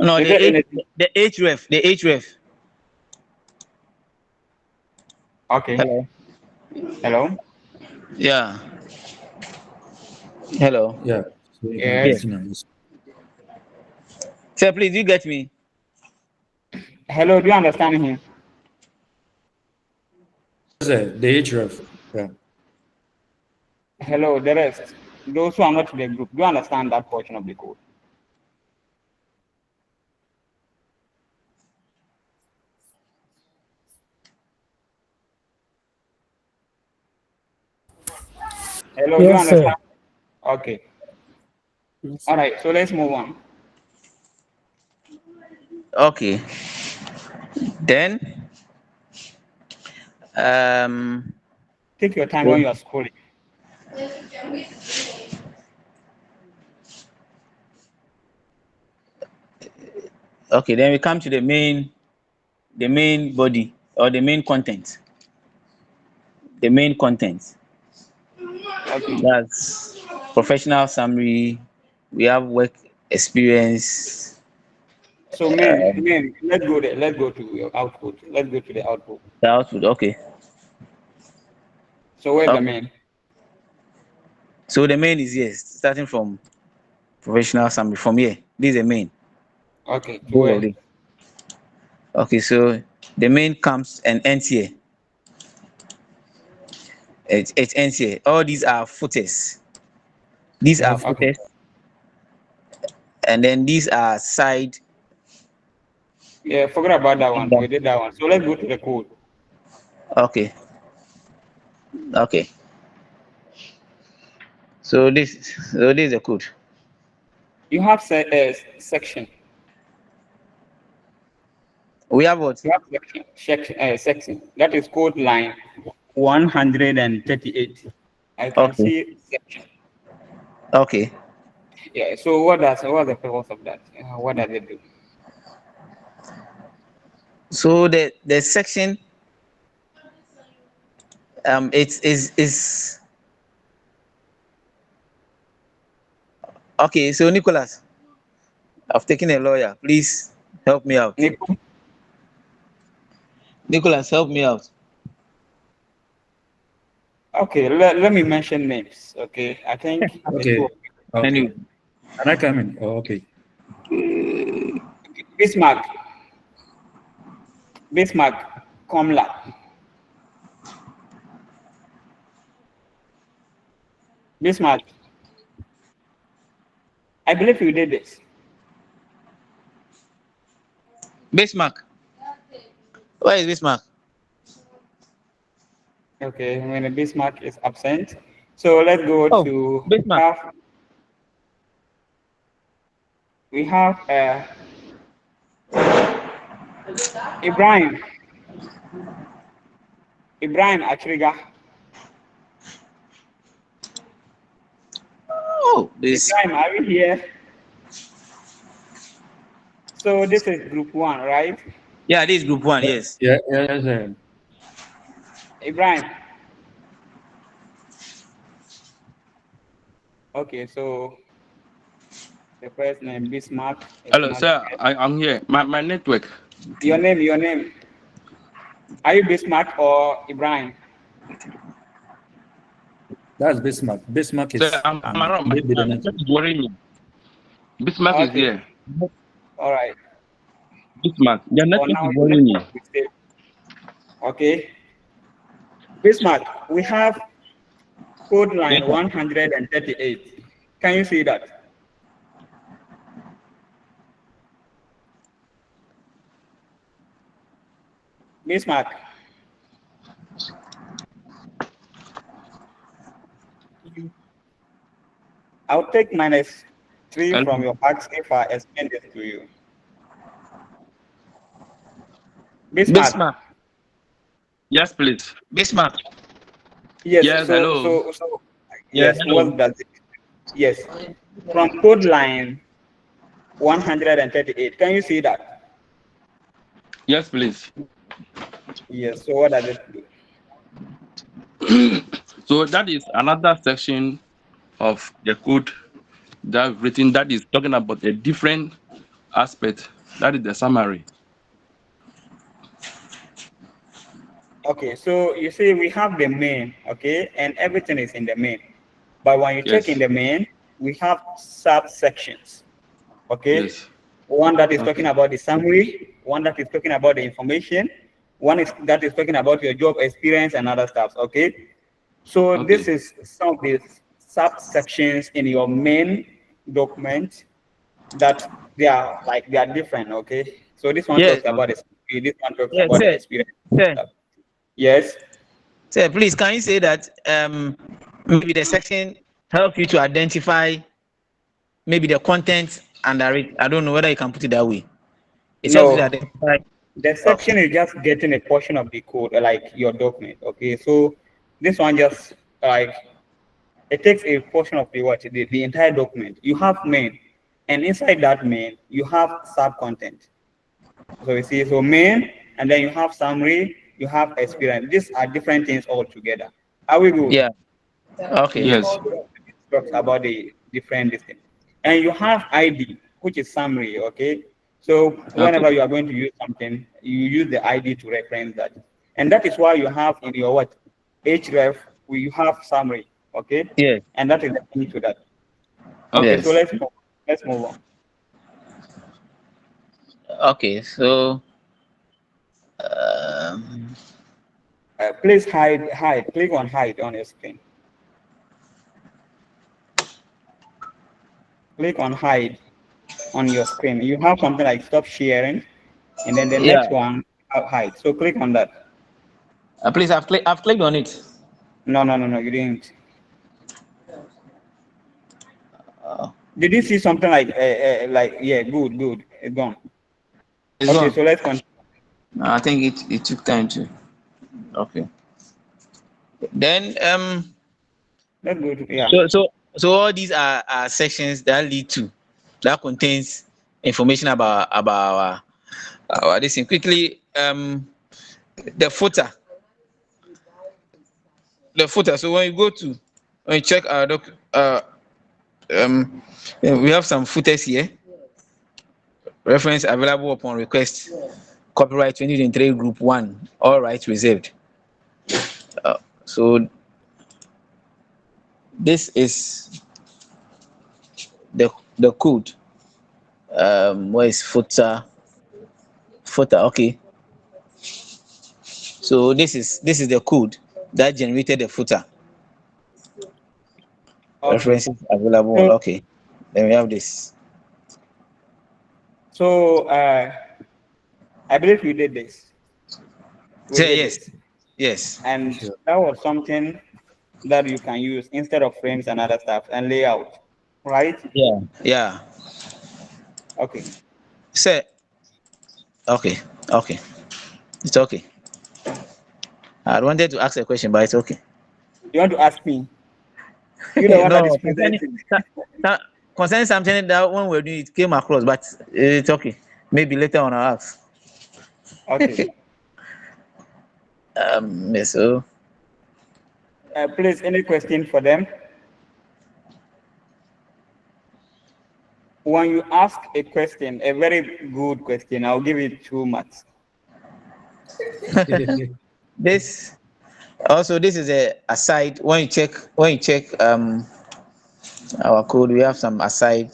Speaker 18: No, the href.
Speaker 1: Okay. Hello.
Speaker 18: Yeah. Hello.
Speaker 6: Yeah.
Speaker 1: Yes.
Speaker 18: Sir, please, you get me?
Speaker 1: Hello, do you understand him?
Speaker 6: The href. Yeah.
Speaker 1: Hello, the rest. Those who are not in the group, do you understand that portion of the code? Hello, do you
Speaker 8: Yes,
Speaker 1: understand?
Speaker 8: sir.
Speaker 1: Okay. All right, so let's move on.
Speaker 18: Okay. Then
Speaker 1: take your time when you are scrolling.
Speaker 18: Okay, then we come to the main body or the main content. The main content.
Speaker 1: Okay.
Speaker 18: That's professional summary. We have work experience.
Speaker 1: So man, let's go there. Let's go to your output. Let's go to the output.
Speaker 18: The output, okay.
Speaker 1: So where's the main?
Speaker 18: So the main is yes, starting from professional summary from here. This is the main.
Speaker 1: Okay, to
Speaker 18: Both of
Speaker 1: where?
Speaker 18: them. Okay, so the main comes and ends here. It ends here. All these are footers. These are
Speaker 1: Okay.
Speaker 18: footers, and then these are side.
Speaker 1: Yeah, forget about that one. We did that one. So let's go to the code.
Speaker 18: Okay. Okay. So this is the code.
Speaker 1: You have section.
Speaker 18: We have what?
Speaker 1: You have section. That is code line 138. I can
Speaker 18: Okay.
Speaker 1: see section.
Speaker 18: Okay.
Speaker 1: Yeah. So what's the purpose of that? What does it do?
Speaker 18: So the section it is okay. So Nicholas, I've taken a lawyer. Please help me out. Nicholas, help me out.
Speaker 1: Okay, let me mention names. Okay, I think
Speaker 6: Okay. Okay. Can I come in? Oh, okay.
Speaker 1: Bismarck, Komla. Bismarck, I believe you did this.
Speaker 18: Bismarck. Where is Bismarck?
Speaker 1: Okay, when the Bismarck is absent. So let's go to
Speaker 18: Bismarck.
Speaker 1: We have Ibrahim Atriga.
Speaker 18: Oh, this.
Speaker 1: Ibrahim, are you here? So this is group 1, right?
Speaker 18: Yeah, this is group 1. Yes.
Speaker 6: Yeah. Yes.
Speaker 1: Ibrahim. Okay, so the first name Bismarck.
Speaker 20: Hello, sir. I'm here. My network.
Speaker 1: Your name. Are you Bismarck or Ibrahim?
Speaker 6: That's Bismarck. Bismarck is.
Speaker 20: Sir, I'm around. My network is worrying me. Bismarck is here.
Speaker 1: All right.
Speaker 20: Bismarck. Your network
Speaker 1: now,
Speaker 20: is worrying me.
Speaker 1: Okay. Bismarck, we have code line 138. Can you see that? Bismarck. I'll take -3 from your marks if I explain this to you. Bismarck.
Speaker 20: Yes, please.
Speaker 18: Bismarck.
Speaker 1: Yes.
Speaker 20: Yes. Hello.
Speaker 1: Yes.
Speaker 20: Hello.
Speaker 1: What does it? Yes. From code line 138. Can you see that?
Speaker 20: Yes, please.
Speaker 1: Yes. So what does it do?
Speaker 20: So that is another section of the code that I've written that is talking about a different aspect. That is the summary.
Speaker 1: Okay, so you see we have the main, okay, and everything is in the main. But when you check in the main, we have subsections, okay?
Speaker 20: Yes.
Speaker 1: One that is talking about the summary, one that is talking about the information, one that is talking about your job experience and other stuff, okay? So this is some of the subsections in your main document that they are different, okay? So this one talks about the summary, this one talks about the experience. Yes.
Speaker 18: Sir, please, can you say that maybe the section helps you to identify maybe the content under it? I don't know whether you can put it that way. It helps you to identify.
Speaker 1: The section is just getting a portion of the code, like your document. Okay, so this one just it takes a portion of the entire document. You have main, and inside that main, you have sub content. So you see, so main, and then you have summary, you have experience. These are different things all together. Are we good?
Speaker 18: Yeah. Okay.
Speaker 20: Yes.
Speaker 1: Talks about the different things. And you have ID, which is summary, okay? So whenever you are going to use something, you use the ID to reference that. And that is why you have in your href, you have summary, okay?
Speaker 18: Yeah.
Speaker 1: And that is the key to that. Okay, so let's move. Let's move on.
Speaker 18: Okay, so
Speaker 1: Please hide. Click on hide on your screen. Click on hide on your screen. You have something like stop sharing, and then the next one hide. So click on that.
Speaker 18: Please, I've clicked on it.
Speaker 1: No, you didn't. Did you see something like yeah, good, it's gone.
Speaker 18: It's
Speaker 1: Okay,
Speaker 18: gone.
Speaker 1: so let's continue.
Speaker 18: I think it took time to. Okay. Then
Speaker 1: let's go to yeah.
Speaker 18: So all these are sections that lead to that contains information about our this thing. Quickly, the footer. So when you check our we have some footers here. Reference available upon request. Copyright 2023 Group 1. All rights reserved. So this is the code. Where is footer? Okay. So this is the code that generated the footer.
Speaker 1: Okay.
Speaker 18: References available. Okay. Then we have this.
Speaker 1: So I believe you did this.
Speaker 18: Yes.
Speaker 1: And that was something that you can use instead of frames and other stuff and layout, right?
Speaker 18: Yeah.
Speaker 1: Okay.
Speaker 18: Sir. Okay. It's okay. I wanted to ask a question, but it's okay.
Speaker 1: You want to ask me? You're the one
Speaker 18: No,
Speaker 1: that is presenting.
Speaker 18: Concerning something that when we were doing it came across, but it's okay. Maybe later on I'll ask.
Speaker 1: Okay.
Speaker 18: So
Speaker 1: please, any question for them? When you ask a question, a very good question, I'll give it 2 marks.
Speaker 18: this is a aside. When you check our code, we have some aside.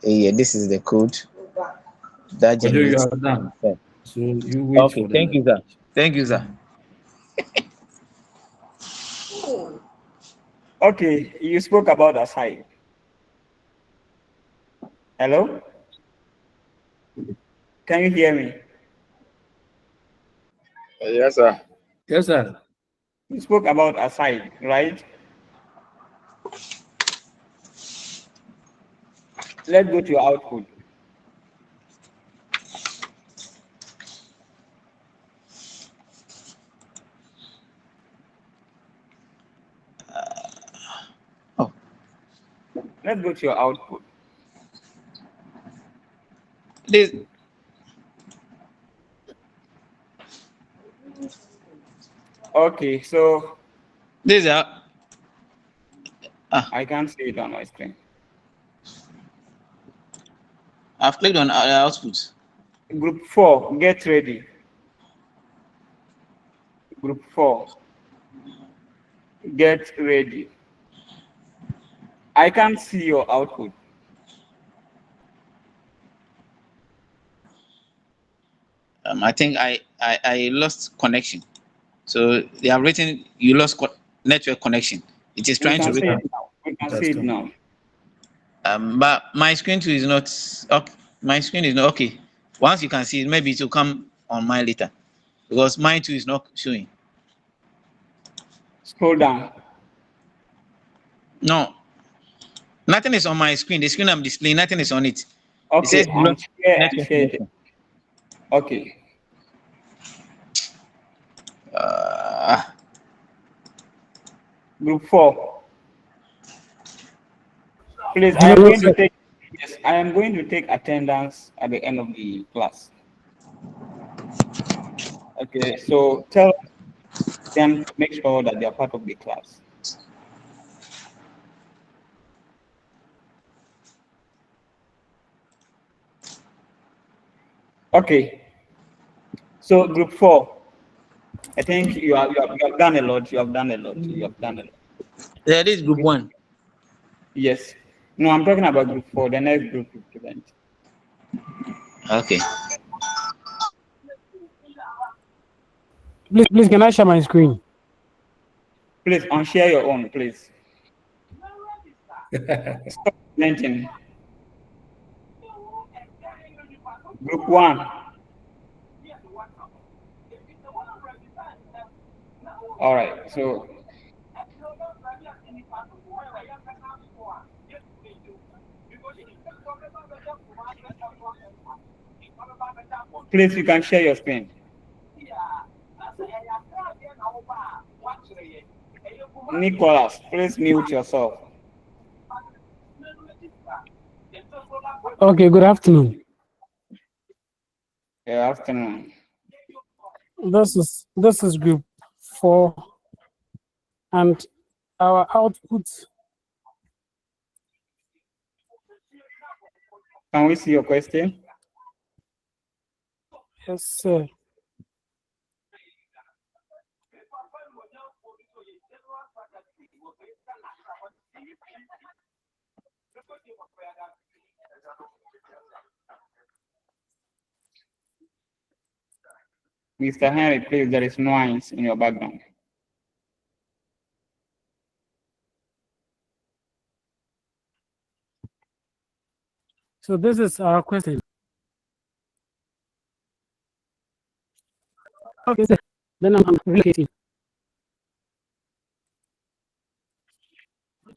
Speaker 18: This is the code that generates.
Speaker 6: You are done. So you wait.
Speaker 18: Okay, thank you, sir.
Speaker 1: Okay, you spoke about aside. Hello? Can you hear me?
Speaker 11: Yes, sir.
Speaker 6: Yes, sir.
Speaker 1: You spoke about aside, right? Let's go to your output. Let's go to your output. Okay, so I can't see it on my screen.
Speaker 18: I've clicked on output.
Speaker 1: Group 4, get ready. Group 4, get ready. I can't see your output.
Speaker 18: I think I lost connection. So they have written you lost network connection. It is trying to read.
Speaker 1: We can see it now.
Speaker 18: But my screen too is not okay. My screen is not okay. Once you can see it, maybe it will come on mine later, because mine too is not showing.
Speaker 1: Scroll down.
Speaker 18: No, nothing is on my screen. The screen I'm displaying, nothing is on it.
Speaker 1: Okay,
Speaker 18: It says network connection.
Speaker 1: Okay. Group 4. Please, I am going to take attendance at the end of the class. Okay, so tell them to make sure that they are part of the class. Okay. So group 4. I think you have done a lot. You have done a lot.
Speaker 18: Yeah, this is group 1.
Speaker 1: Yes. No, I'm talking about group 4, the next group you present.
Speaker 18: Okay.
Speaker 8: Please, can I share my screen?
Speaker 1: Please, unshare your own, please. Stop presenting. Group 1. All right, so please, you can share your screen. Nicholas, please mute yourself.
Speaker 8: Okay, good afternoon.
Speaker 1: Good afternoon.
Speaker 8: This is group 4, and our output.
Speaker 1: Can we see your question?
Speaker 8: Yes, sir.
Speaker 1: Mr. Henry, please, there is noise in your background.
Speaker 8: So this is our question. Okay, sir. Then I'm relocating.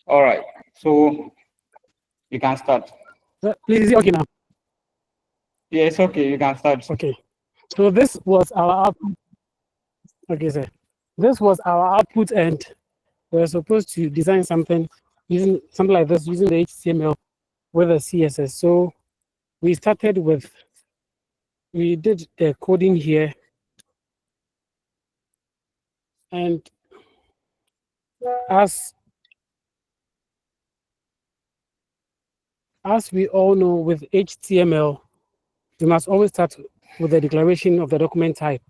Speaker 1: All right, so you can start.
Speaker 8: Please, is it okay now?
Speaker 1: Yeah, it's okay. You can start.
Speaker 8: Okay. So this was our output. Okay, sir. This was our output, and we're supposed to design something using something like this using the HTML with the CSS. So we started with, we did the coding here, and as we all know, with HTML, we must always start with the declaration of the document type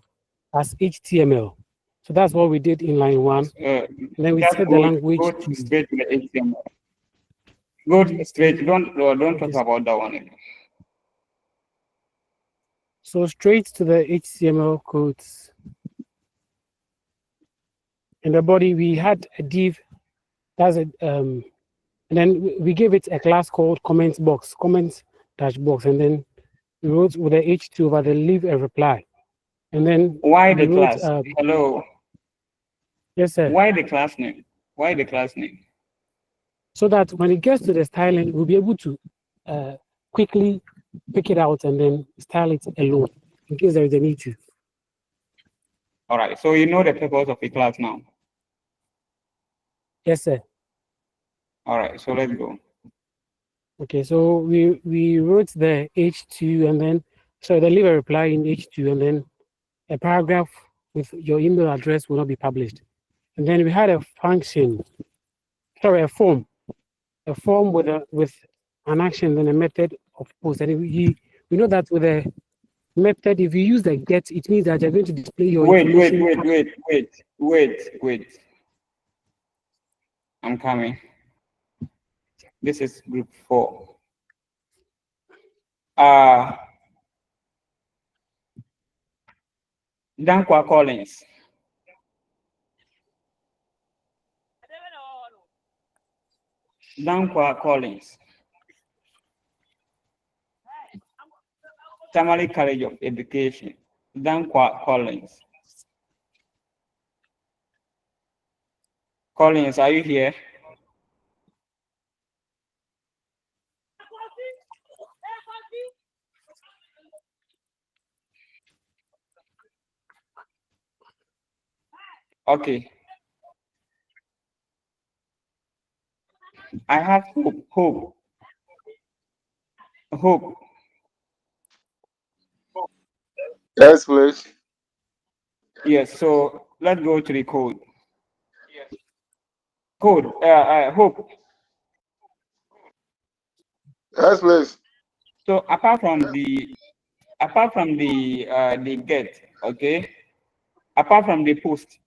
Speaker 8: as HTML. So that's what we did in line 1. And then we set the language.
Speaker 1: Go straight to the HTML. Go straight. Don't talk about that one anymore.
Speaker 8: So straight to the HTML codes. In the body, we had a div. That's it. And then we gave it a class called comments box, comments dash box, and then we wrote with the H2 over the leave a reply. And then
Speaker 1: why
Speaker 8: we
Speaker 1: the
Speaker 8: wrote,
Speaker 1: class? Hello.
Speaker 8: Yes, sir.
Speaker 1: Why the class name? Why the class name?
Speaker 8: So that when it gets to the styling, we'll be able to quickly pick it out and then style it alone in case there is a need to.
Speaker 1: All right. So you know the purpose of a class now.
Speaker 8: Yes, sir.
Speaker 1: All right. So let's go.
Speaker 8: Okay. So we wrote the H2 and then the leave a reply in H2 and then a paragraph with your email address will not be published. And then we had a function, a form with an action and a method of post. And we know that with a method, if you use the get, it means that you're going to display your information.
Speaker 1: Wait. I'm coming. This is group 4. Dankwa Collins. Dankwa Collins. Tamale College of Education. Dankwa Collins. Collins, are you here? Okay. I have hope.
Speaker 16: Yes, please.
Speaker 1: Yes, so let's go to the code. Hope.
Speaker 16: Yes, please.
Speaker 1: So apart from the get, okay, apart from the post,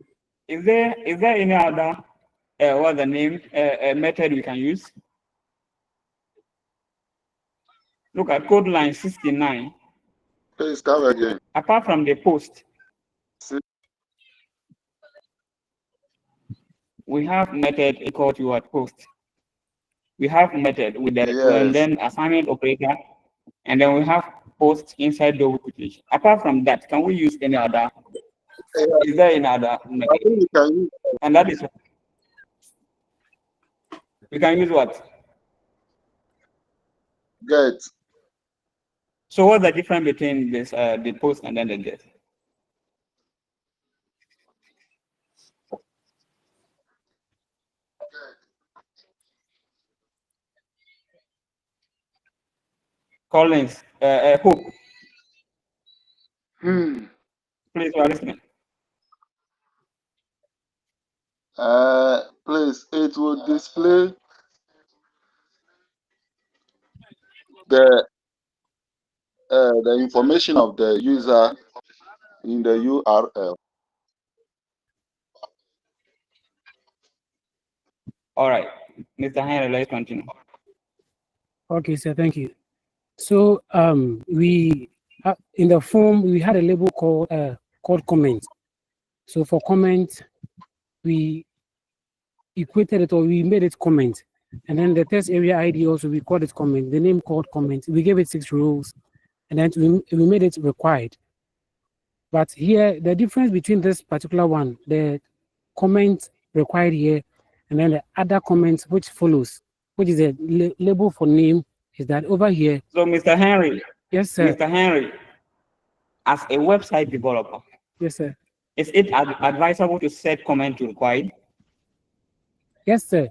Speaker 1: is there any other what's the name method we can use? Look at code line 69.
Speaker 2: Please come again.
Speaker 1: Apart from the post, we have method equal to what post. We have method with the and then assignment operator, and then we have post inside double quotation. Apart from that, can we use any other? Is there any other method? And that is we can use what?
Speaker 2: Get.
Speaker 1: So what's the difference between this the post and then the get? Collins, Hope. Please, you are listening.
Speaker 2: Please, it will display the information of the user in the URL.
Speaker 1: All right, Mr. Henry, let's continue.
Speaker 8: Okay, sir, thank you. So we in the form we had a label called comment. So for comment, we equated it, or we made it comment, and then the test area ID also we called it comment. The name called comment. We gave it 6 rows, and then we made it required. But here the difference between this particular one, the comment required here, and then the other comment which follows, which is a label for name, is that over here.
Speaker 1: So, Mr. Henry.
Speaker 8: Yes, sir.
Speaker 1: Mr. Henry, as a website developer.
Speaker 8: Yes, sir.
Speaker 1: Is it advisable to set comment to required?
Speaker 8: Yes, sir.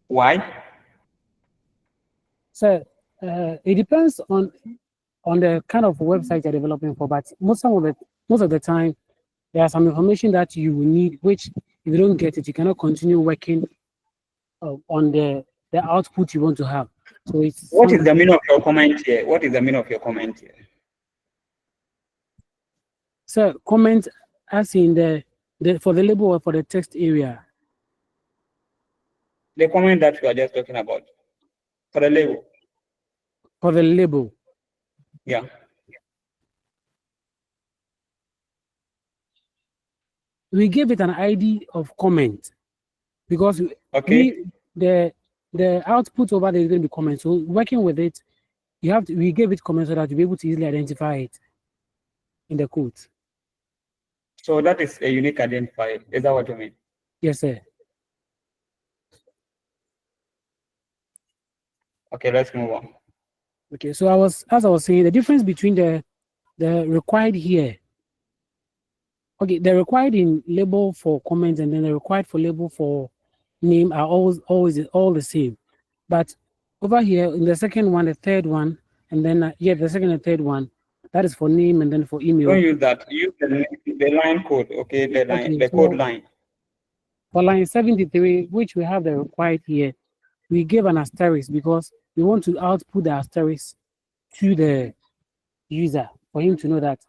Speaker 1: Why?
Speaker 8: Sir, it depends on the kind of website you're developing for, but most of the time, there are some information that you will need, which if you don't get it, you cannot continue working on the output you want to have. So it's
Speaker 1: what is the meaning of your comment here? What is the meaning of your comment here?
Speaker 8: So comment as in the for the label or for the text area.
Speaker 1: The comment that we are just talking about for the label.
Speaker 8: For the label.
Speaker 1: Yeah.
Speaker 8: We give it an ID of comment because the output over there is going to be comment. So working with it, we gave it comment so that you'll be able to easily identify it in the code.
Speaker 1: So that is a unique identifier. Is that what you mean?
Speaker 8: Yes, sir.
Speaker 1: Okay, let's move on.
Speaker 8: Okay, so as I was saying, the difference between the required here. Okay, the required in label for comments and then the required for label for name are always all the same. But over here in the second one, the third one, and then the second and third one, that is for name and then for email.
Speaker 1: Don't use that. Use the line code. Okay, the line,
Speaker 8: okay,
Speaker 1: the code line.
Speaker 8: For line 73, which we have the required here, we give an asterisk because we want to output the asterisk to the user for him to know that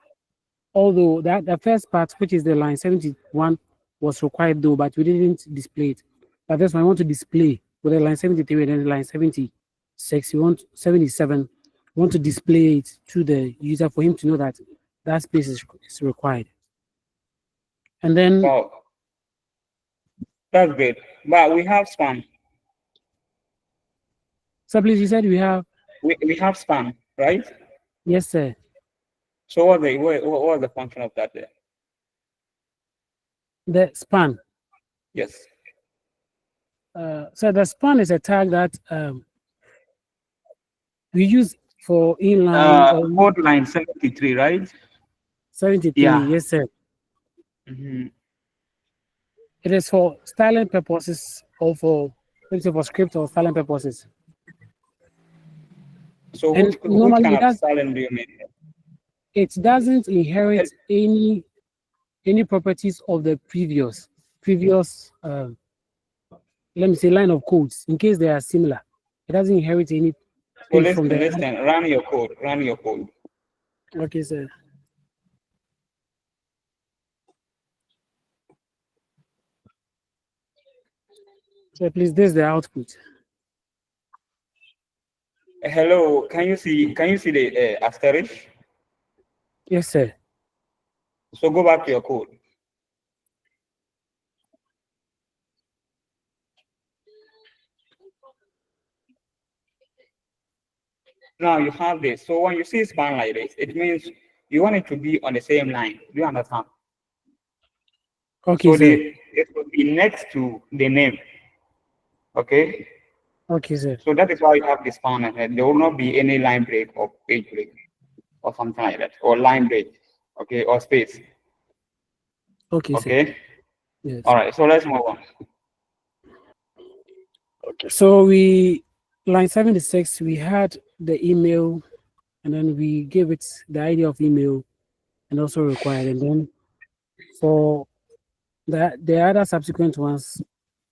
Speaker 8: although the first part, which is the line 71, was required though, but we didn't display it. But that's why I want to display with the line 73 and then the line 76, you want 77, you want to display it to the user for him to know that that space is required. And then
Speaker 1: that's great. But we have span.
Speaker 8: So please, you said we
Speaker 1: have span, right?
Speaker 8: Yes, sir.
Speaker 1: So what was the function of that there?
Speaker 8: The span.
Speaker 1: Yes.
Speaker 8: So the span is a tag that we use for inline.
Speaker 1: Code line 73, right?
Speaker 8: 73, yes, sir.
Speaker 1: Mm-hmm.
Speaker 8: It is for styling purposes or for script or styling purposes.
Speaker 1: So which kind of styling do you mean?
Speaker 8: It doesn't inherit any properties of the previous let me say line of codes in case they are similar. It doesn't inherit any.
Speaker 1: So listen, run your code.
Speaker 8: Okay, sir. So please, this is the output.
Speaker 1: Hello, can you see the asterisk?
Speaker 8: Yes, sir.
Speaker 1: So go back to your code. Now you have this. So when you see span like this, it means you want it to be on the same line. Do you understand?
Speaker 8: Okay,
Speaker 1: So
Speaker 8: sir.
Speaker 1: it will be next to the name. Okay.
Speaker 8: Okay, sir.
Speaker 1: So that is why you have this span ahead. There will not be any line break or page break or something like that, or line break, okay, or space.
Speaker 8: Okay,
Speaker 1: Okay.
Speaker 8: sir. Yes.
Speaker 1: All right. So let's move on.
Speaker 8: Okay. So we line 76, we had the email, and then we gave it the ID of email and also required. And then for the other subsequent ones,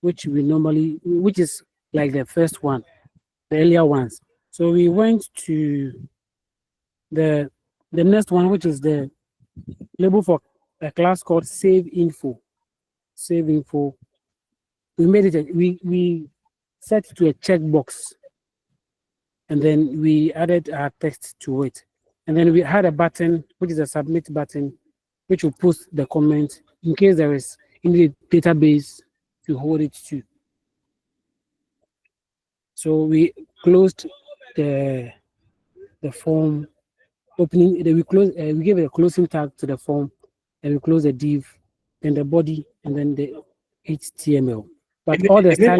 Speaker 8: which is like the first one, the earlier ones. So we went to the next one, which is the label for a class called save info. Save info. We made it. We set it to a checkbox, and then we added our text to it. And then we had a button, which is a submit button, which will post the comment in case there is in the database to hold it to. So we closed the form opening. We gave a closing tag to the form, and we closed the div, then the body, and then the HTML. But all the
Speaker 1: Is it
Speaker 8: styling.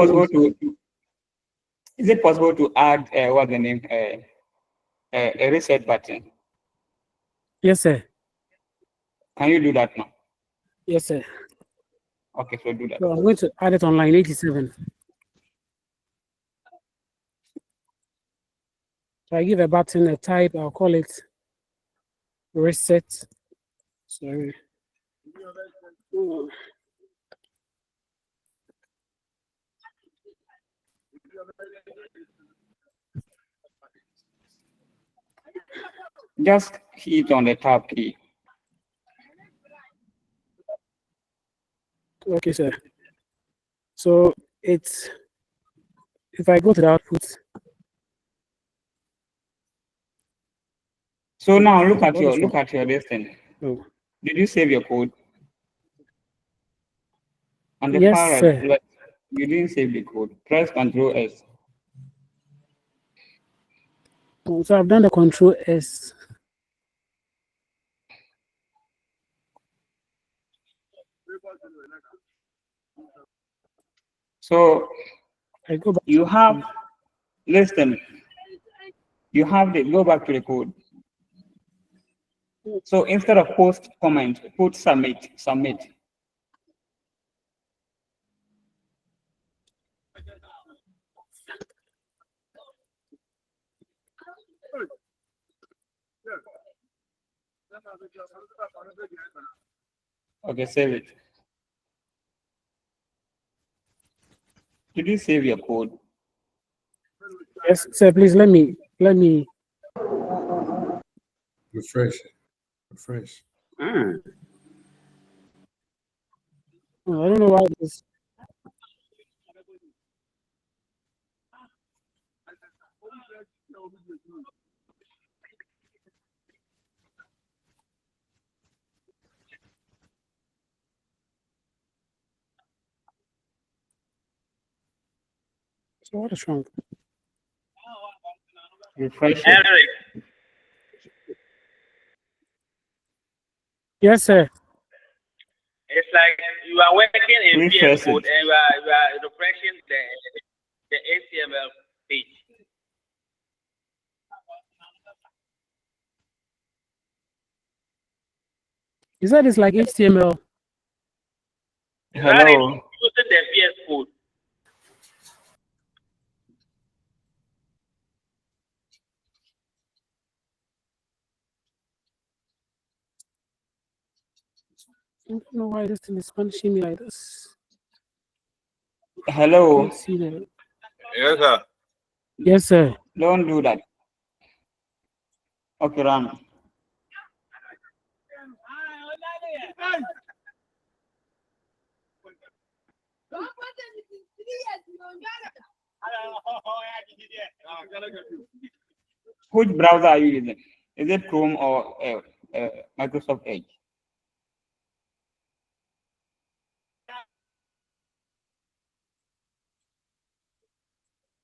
Speaker 1: possible to add what's the name a reset button?
Speaker 8: Yes, sir.
Speaker 1: Can you do that now?
Speaker 8: Yes, sir.
Speaker 1: Okay, so do that.
Speaker 8: So I'm going to add it on line 87. So I give a button a type. I'll call it reset. Sorry.
Speaker 1: Just hit on the tab key.
Speaker 8: Okay, sir. So it's, if I go to the output.
Speaker 1: So now look at your this thing.
Speaker 8: Oh.
Speaker 1: Did you save your code? On the
Speaker 8: Yes,
Speaker 1: far right,
Speaker 8: sir.
Speaker 1: left, you didn't save the code. Press Ctrl S.
Speaker 8: So I've done the Control S.
Speaker 1: So
Speaker 8: I go back.
Speaker 1: You have, listen, you have the, go back to the code. So instead of post comment, put submit. Okay, save it. Did you save your code?
Speaker 8: Yes, sir. Please let me
Speaker 7: refresh.
Speaker 8: Oh, I don't know why this. So what is wrong?
Speaker 1: Refresh it.
Speaker 14: Henry,
Speaker 8: Yes, sir.
Speaker 14: it's like you are working in VS
Speaker 1: Refresh
Speaker 14: Code
Speaker 1: it.
Speaker 14: and you are refreshing the HTML page.
Speaker 8: You said it's like HTML.
Speaker 14: Run it
Speaker 1: Hello.
Speaker 14: using the VS Code.
Speaker 8: I don't know why this thing is punishing me like this.
Speaker 1: Hello.
Speaker 8: Can't see that.
Speaker 23: Yes, sir.
Speaker 8: Yes, sir.
Speaker 1: Don't do that. Okay, run. Which browser are you using? Is it Chrome or Microsoft Edge?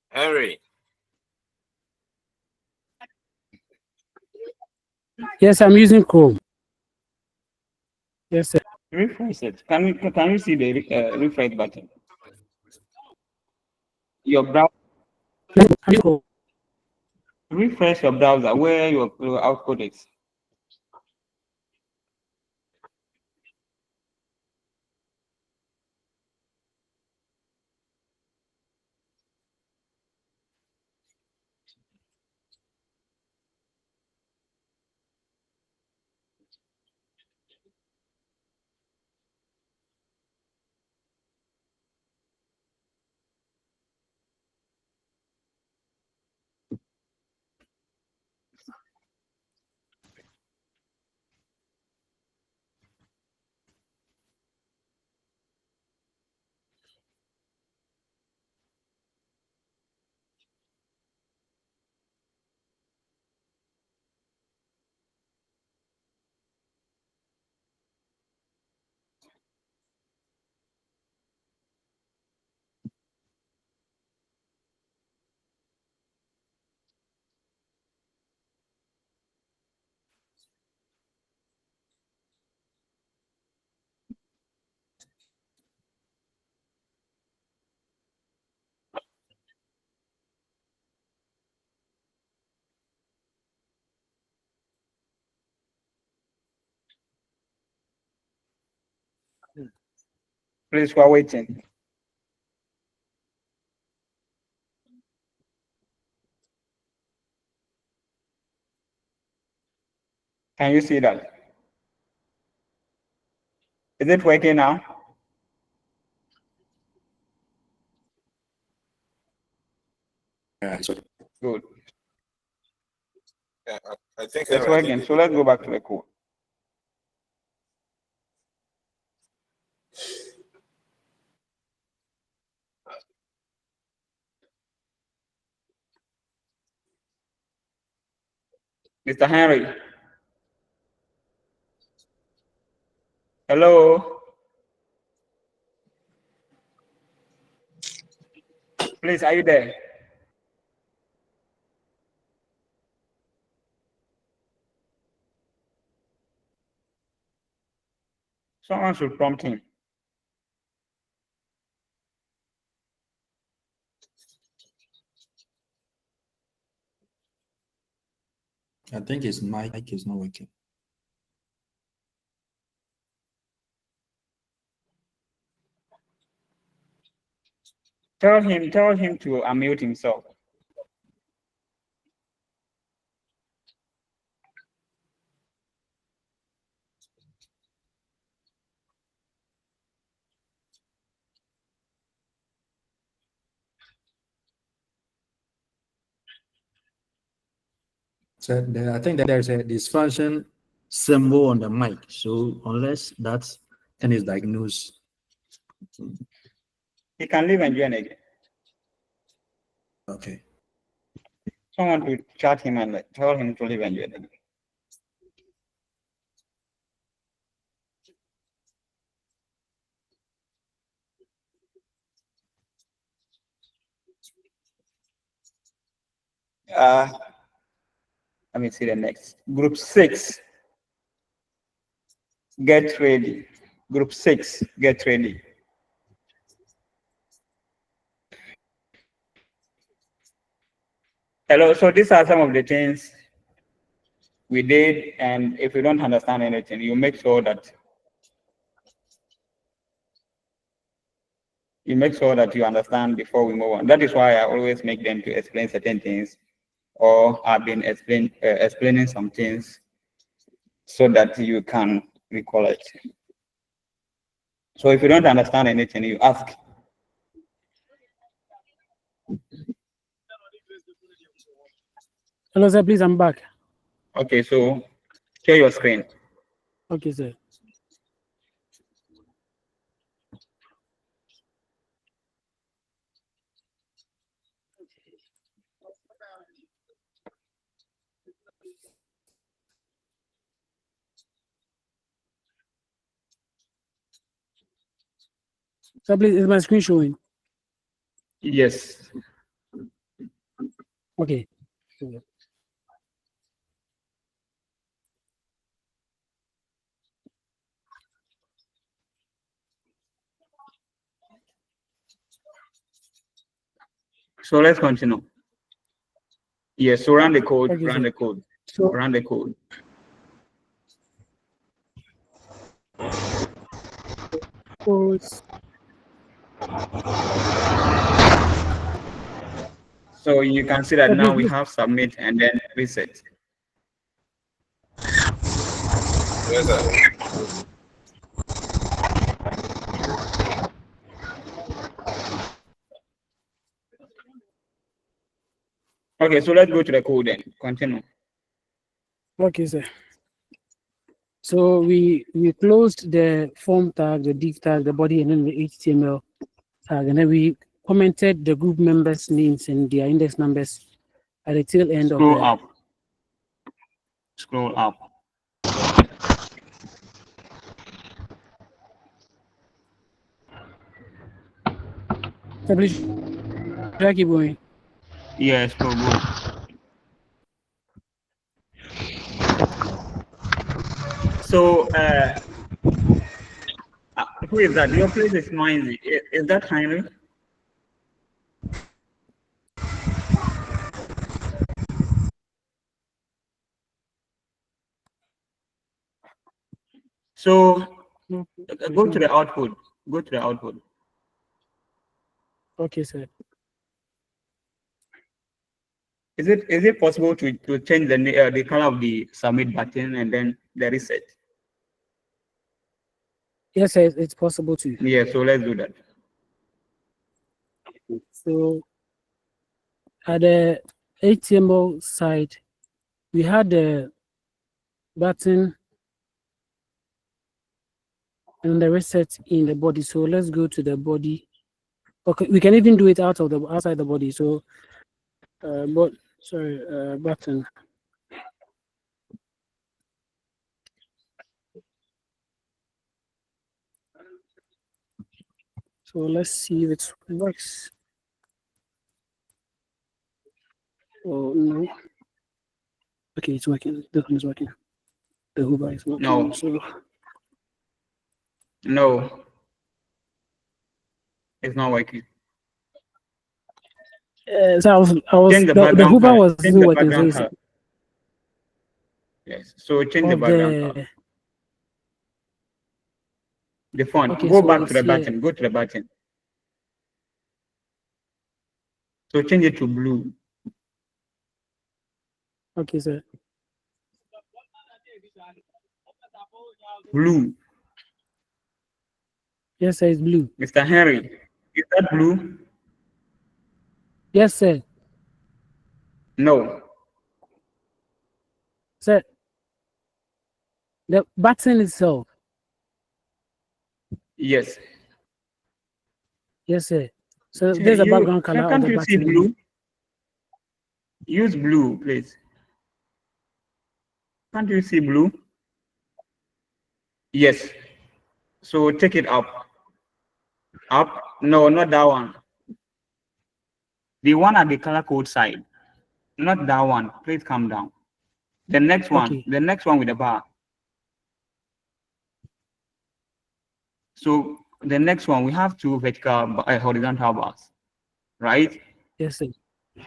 Speaker 23: Henry.
Speaker 8: Yes, I'm using Chrome. Yes, sir.
Speaker 1: Refresh it. Can you see the refresh button? Your browser. Refresh your browser where your output is. Please, we're waiting. Can you see that? Is it working now? Good.
Speaker 23: Yeah, I think
Speaker 1: It's working. So let's go back to the code. Mr. Henry. Hello. Please, are you there? Someone should prompt him.
Speaker 6: I think his mic is not working.
Speaker 1: Tell him to unmute himself.
Speaker 6: So I think that there's a dysfunction symbol on the mic. So unless that thing is diagnosed,
Speaker 1: He can leave and join again.
Speaker 6: okay.
Speaker 1: Someone to chat him and tell him to leave and join again. Let me see the next. Group 6. Get ready. Group 6. Get ready. Hello. So these are some of the things we did, and if you don't understand anything, you make sure that you understand before we move on. That is why I always make them to explain certain things, or I've been explaining some things so that you can recall it. So if you don't understand anything, you ask.
Speaker 8: Hello, sir. Please, I'm back.
Speaker 1: Okay, so share your screen.
Speaker 8: Okay, sir. So please, is my screen showing?
Speaker 1: Yes.
Speaker 8: Okay.
Speaker 1: So let's continue. Yes, so run the code,
Speaker 8: Okay,
Speaker 1: run
Speaker 8: sir.
Speaker 1: the code,
Speaker 8: So
Speaker 1: run the code. So you can see that now we have submit and then reset.
Speaker 23: Yes, sir.
Speaker 1: Okay, so let's go to the code then. Continue.
Speaker 8: Okay, sir. So we closed the form tag, the div tag, the body, and then the HTML tag, and then we commented the group members' names and their index numbers at the tail end of
Speaker 1: Scroll
Speaker 8: the.
Speaker 1: up. Scroll up.
Speaker 8: So please, should I keep going?
Speaker 1: Yes, go. So who is that? Your place is noisy. Is that Henry? So go to the output. Go to the output.
Speaker 8: Okay, sir.
Speaker 1: Is it possible to change the color of the submit button and then the reset?
Speaker 8: Yes, sir, it's possible to.
Speaker 1: Yeah, so let's do that.
Speaker 8: So at the HTML side, we had the button and the reset in the body. So let's go to the body. Okay, we can even do it outside the body. So button. So let's see if it works. Oh no. Okay, it's working. This one is working. The Hoover is working.
Speaker 1: No.
Speaker 8: So
Speaker 1: no. It's not working.
Speaker 8: So I was
Speaker 1: change
Speaker 8: the Hoover
Speaker 1: color.
Speaker 8: was
Speaker 1: Change the
Speaker 8: working. So
Speaker 1: background
Speaker 8: it's,
Speaker 1: color. Yes. So change the
Speaker 8: of
Speaker 1: background color. The font.
Speaker 8: Okay,
Speaker 1: Go
Speaker 8: so
Speaker 1: back to
Speaker 8: it's
Speaker 1: the
Speaker 8: here.
Speaker 1: button. Go to the button. So change it to blue.
Speaker 8: Okay, sir.
Speaker 1: Blue.
Speaker 8: Yes, sir, it's blue.
Speaker 1: Mr. Henry, is that blue?
Speaker 8: Yes, sir.
Speaker 1: No.
Speaker 8: Sir, the button itself.
Speaker 1: Yes.
Speaker 8: Yes, sir. So there's a background color of
Speaker 1: Can't
Speaker 8: the
Speaker 1: you see
Speaker 8: button.
Speaker 1: blue? Use blue, please. Can't you see blue? Yes. So take it up. Up. No, not that one. The one at the color code side. Not that one. Please calm down. The next one.
Speaker 8: Okay.
Speaker 1: The next one with the bar. So the next one, we have two vertical horizontal bars, right?
Speaker 8: Yes, sir.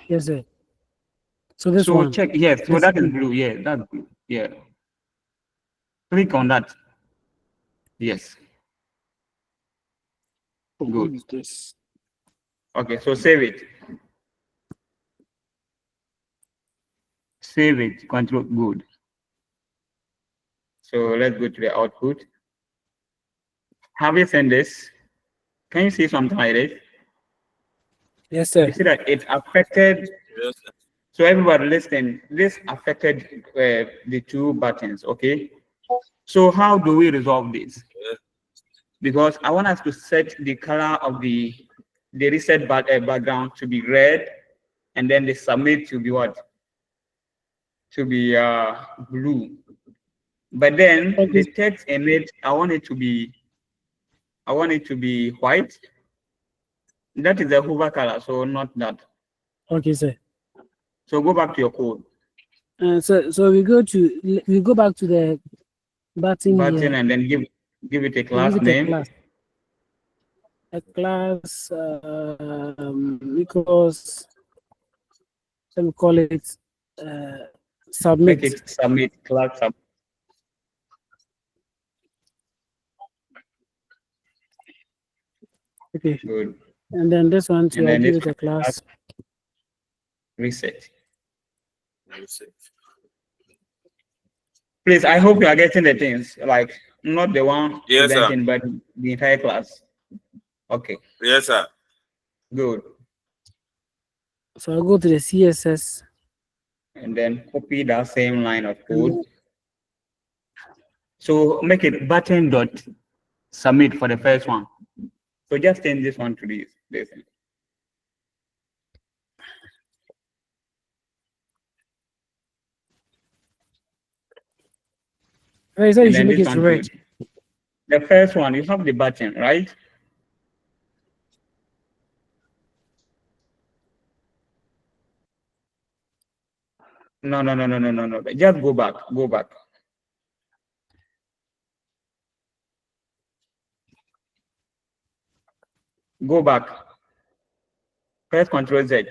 Speaker 8: Yes, sir. So this
Speaker 1: So
Speaker 8: one.
Speaker 1: check. Yes. So
Speaker 8: This
Speaker 1: that is
Speaker 8: one.
Speaker 1: blue. Yeah, that's blue. Yeah. Click on that. Yes.
Speaker 8: Oh,
Speaker 1: Good.
Speaker 8: what is this?
Speaker 1: Okay, so save it. Save it. Control. Good. So let's go to the output. Have you seen this? Can you see something like this?
Speaker 8: Yes, sir.
Speaker 1: You see that it affected.
Speaker 23: Yes, sir.
Speaker 1: So everybody listen. This affected the two buttons. Okay. So how do we resolve this?
Speaker 23: Yes.
Speaker 1: Because I want us to set the color of the reset background to be red, and then the submit to be what? To be blue. But then the text in it, I want it to be white, That is the hover color, so not that.
Speaker 8: Okay, sir.
Speaker 1: So go back to your code.
Speaker 8: So we go back to the button here.
Speaker 1: And then give it a class
Speaker 8: Give it
Speaker 1: name.
Speaker 8: a class because let me call it submit.
Speaker 1: Make it submit class submit.
Speaker 8: Okay.
Speaker 1: Good.
Speaker 8: And then this one too,
Speaker 1: And
Speaker 8: I'll
Speaker 1: then
Speaker 8: give
Speaker 1: this
Speaker 8: it a class.
Speaker 1: Reset. Please, I hope you are getting the things, like not the one
Speaker 23: Yes, sir.
Speaker 1: presenting, but the entire class. Okay.
Speaker 23: Yes, sir.
Speaker 1: Good.
Speaker 8: So I'll go to the CSS.
Speaker 1: And then copy that same line of code. So make it button dot submit for the first one. So just change this one to this.
Speaker 8: You said you should make it red.
Speaker 1: The first one, you have the button, right? No. Just go back. Go back. Go back. Press Ctrl Z.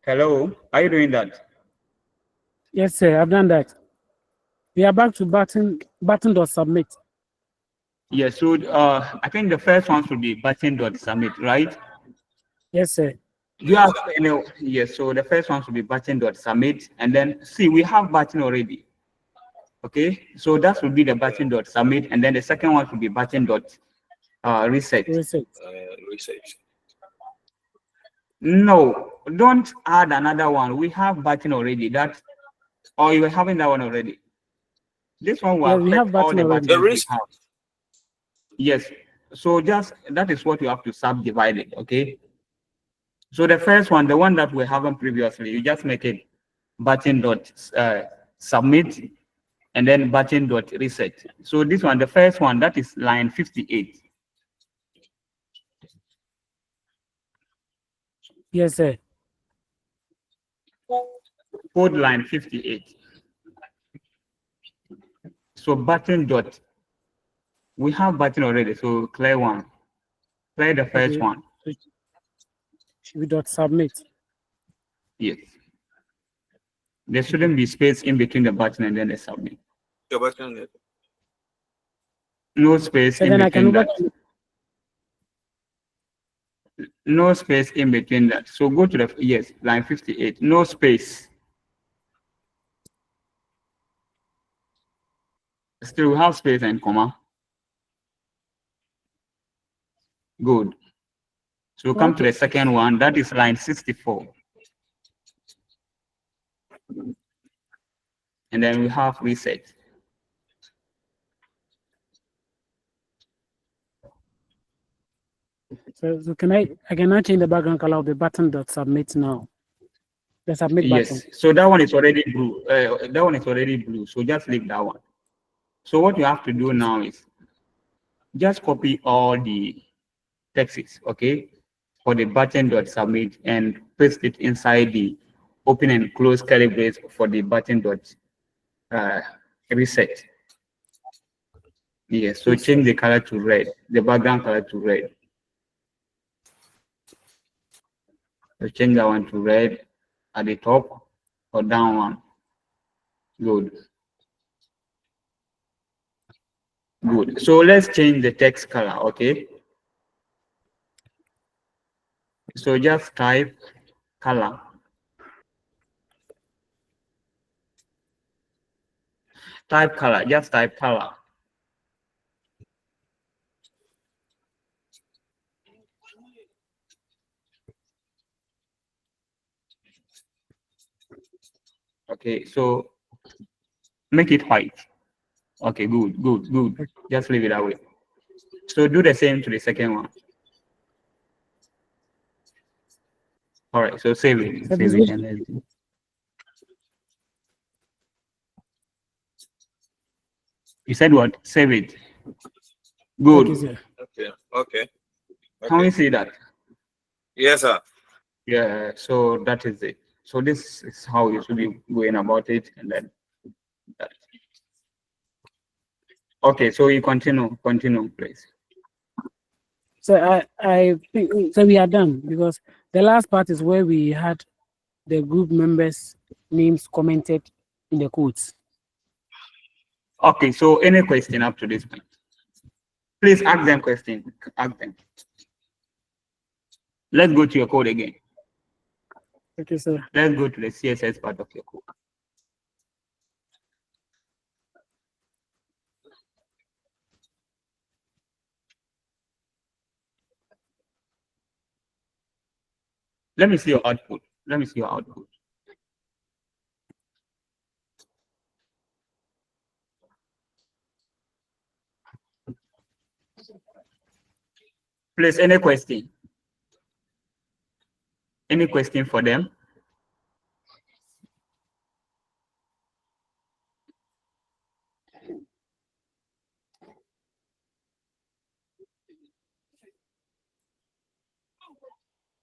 Speaker 1: Hello, are you doing that?
Speaker 8: Yes, sir. I've done that. We are back to button dot submit.
Speaker 1: Yes. So I think the first one should be button dot submit, right?
Speaker 8: Yes, sir.
Speaker 1: You have yes. So the first one should be button dot submit, and then see we have button already. Okay, so that should be the button dot submit, and then the second one should be button dot reset.
Speaker 8: Reset.
Speaker 1: No, don't add another one. We have button already. Or you were having that one already. This one will
Speaker 8: we have
Speaker 1: affect all
Speaker 8: button
Speaker 1: the
Speaker 8: already.
Speaker 1: buttons we have. Yes. So just that is what you have to subdivide it. Okay. So the first one, the one that we haven't previously, you just make it button dot submit, and then button dot reset. So this one, the first one, that is line 58.
Speaker 8: Yes, sir.
Speaker 1: Code line 58. So button dot, we have button already. So clear one, clear the first one.
Speaker 8: Should be dot submit.
Speaker 1: Yes. There shouldn't be space in between the button and then the submit.
Speaker 23: The button.
Speaker 1: No space
Speaker 8: So
Speaker 1: in
Speaker 8: then I
Speaker 1: between
Speaker 8: can
Speaker 1: that. No space in between that. So go to the, yes, line 58. No space. Still have space and comma. Good. So come to the second one. That is line 64. And then we have reset.
Speaker 8: So can I cannot change the background color of the button dot submit now. The submit button.
Speaker 1: Yes. So that one is already blue. That one is already blue. So just leave that one. So what you have to do now is just copy all the texts, okay, for the button dot submit and paste it inside the open and close curly brace for the button dot reset. Yes. So change the color to red, the background color to red. So change that one to red at the top or down one. Good. Good. So let's change the text color, okay? So just type color. Type color, just type color. Okay, so make it white. Okay, good. Just leave it that way. So do the same to the second one. All right, so save it. Save it and let's do. You said what? Save it. Good.
Speaker 8: Okay, sir.
Speaker 23: Okay.
Speaker 1: Can we see that?
Speaker 23: Yes, sir.
Speaker 1: Yeah, so that is it. So this is how you should be going about it, and then that. Okay, so you continue, please.
Speaker 8: So I think so we are done because the last part is where we had the group members' names commented in the quotes.
Speaker 1: Okay, so any question up to this point? Please ask them question. Ask them. Let's go to your code again.
Speaker 8: Okay, sir.
Speaker 1: Let's go to the CSS part of your code. Let me see your output. Let me see your output. Please, any question? Any question for them?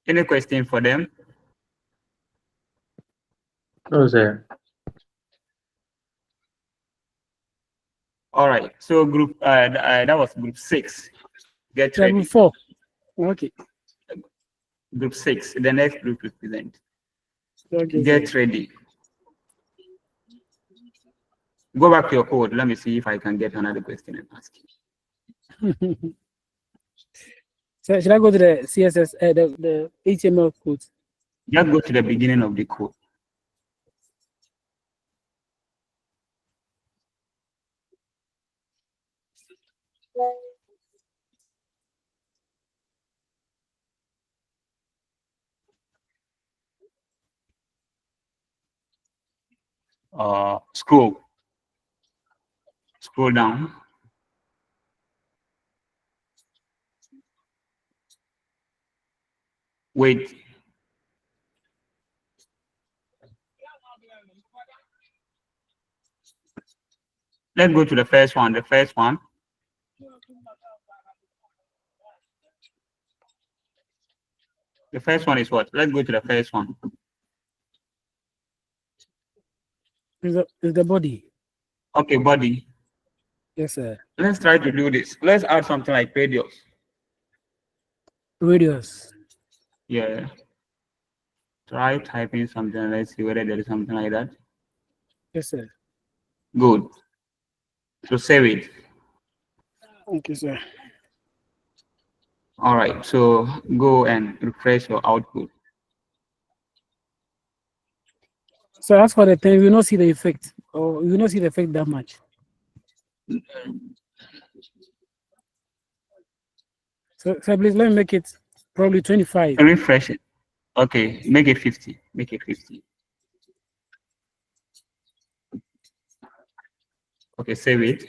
Speaker 1: Any question for them?
Speaker 7: No, sir.
Speaker 1: All right. So group that was group 6. Get ready.
Speaker 8: Group 4. Okay.
Speaker 1: Group 6. The next group is present.
Speaker 8: Okay,
Speaker 1: Get
Speaker 8: sir.
Speaker 1: ready. Go back to your code. Let me see if I can get another question and ask you.
Speaker 8: So should I go to the CSS, the HTML code?
Speaker 1: Just go to the beginning of the code. Scroll down. Wait. Let's go to the first one. The first one. The first one is what? Let's go to the first one.
Speaker 8: Is the body?
Speaker 1: Okay, body.
Speaker 8: Yes, sir.
Speaker 1: Let's try to do this. Let's add something like radius.
Speaker 8: Radius.
Speaker 1: Yeah. Try typing something. Let's see whether there is something like that.
Speaker 8: Yes, sir.
Speaker 1: Good. So save it.
Speaker 8: Okay, sir.
Speaker 1: All right. So go and refresh your output.
Speaker 8: So as for the time, we will not see the effect, or we will not see the effect that much. So please let me make it probably 25.
Speaker 1: Refresh it. Okay, make it 50. Make it 50. Okay, save it.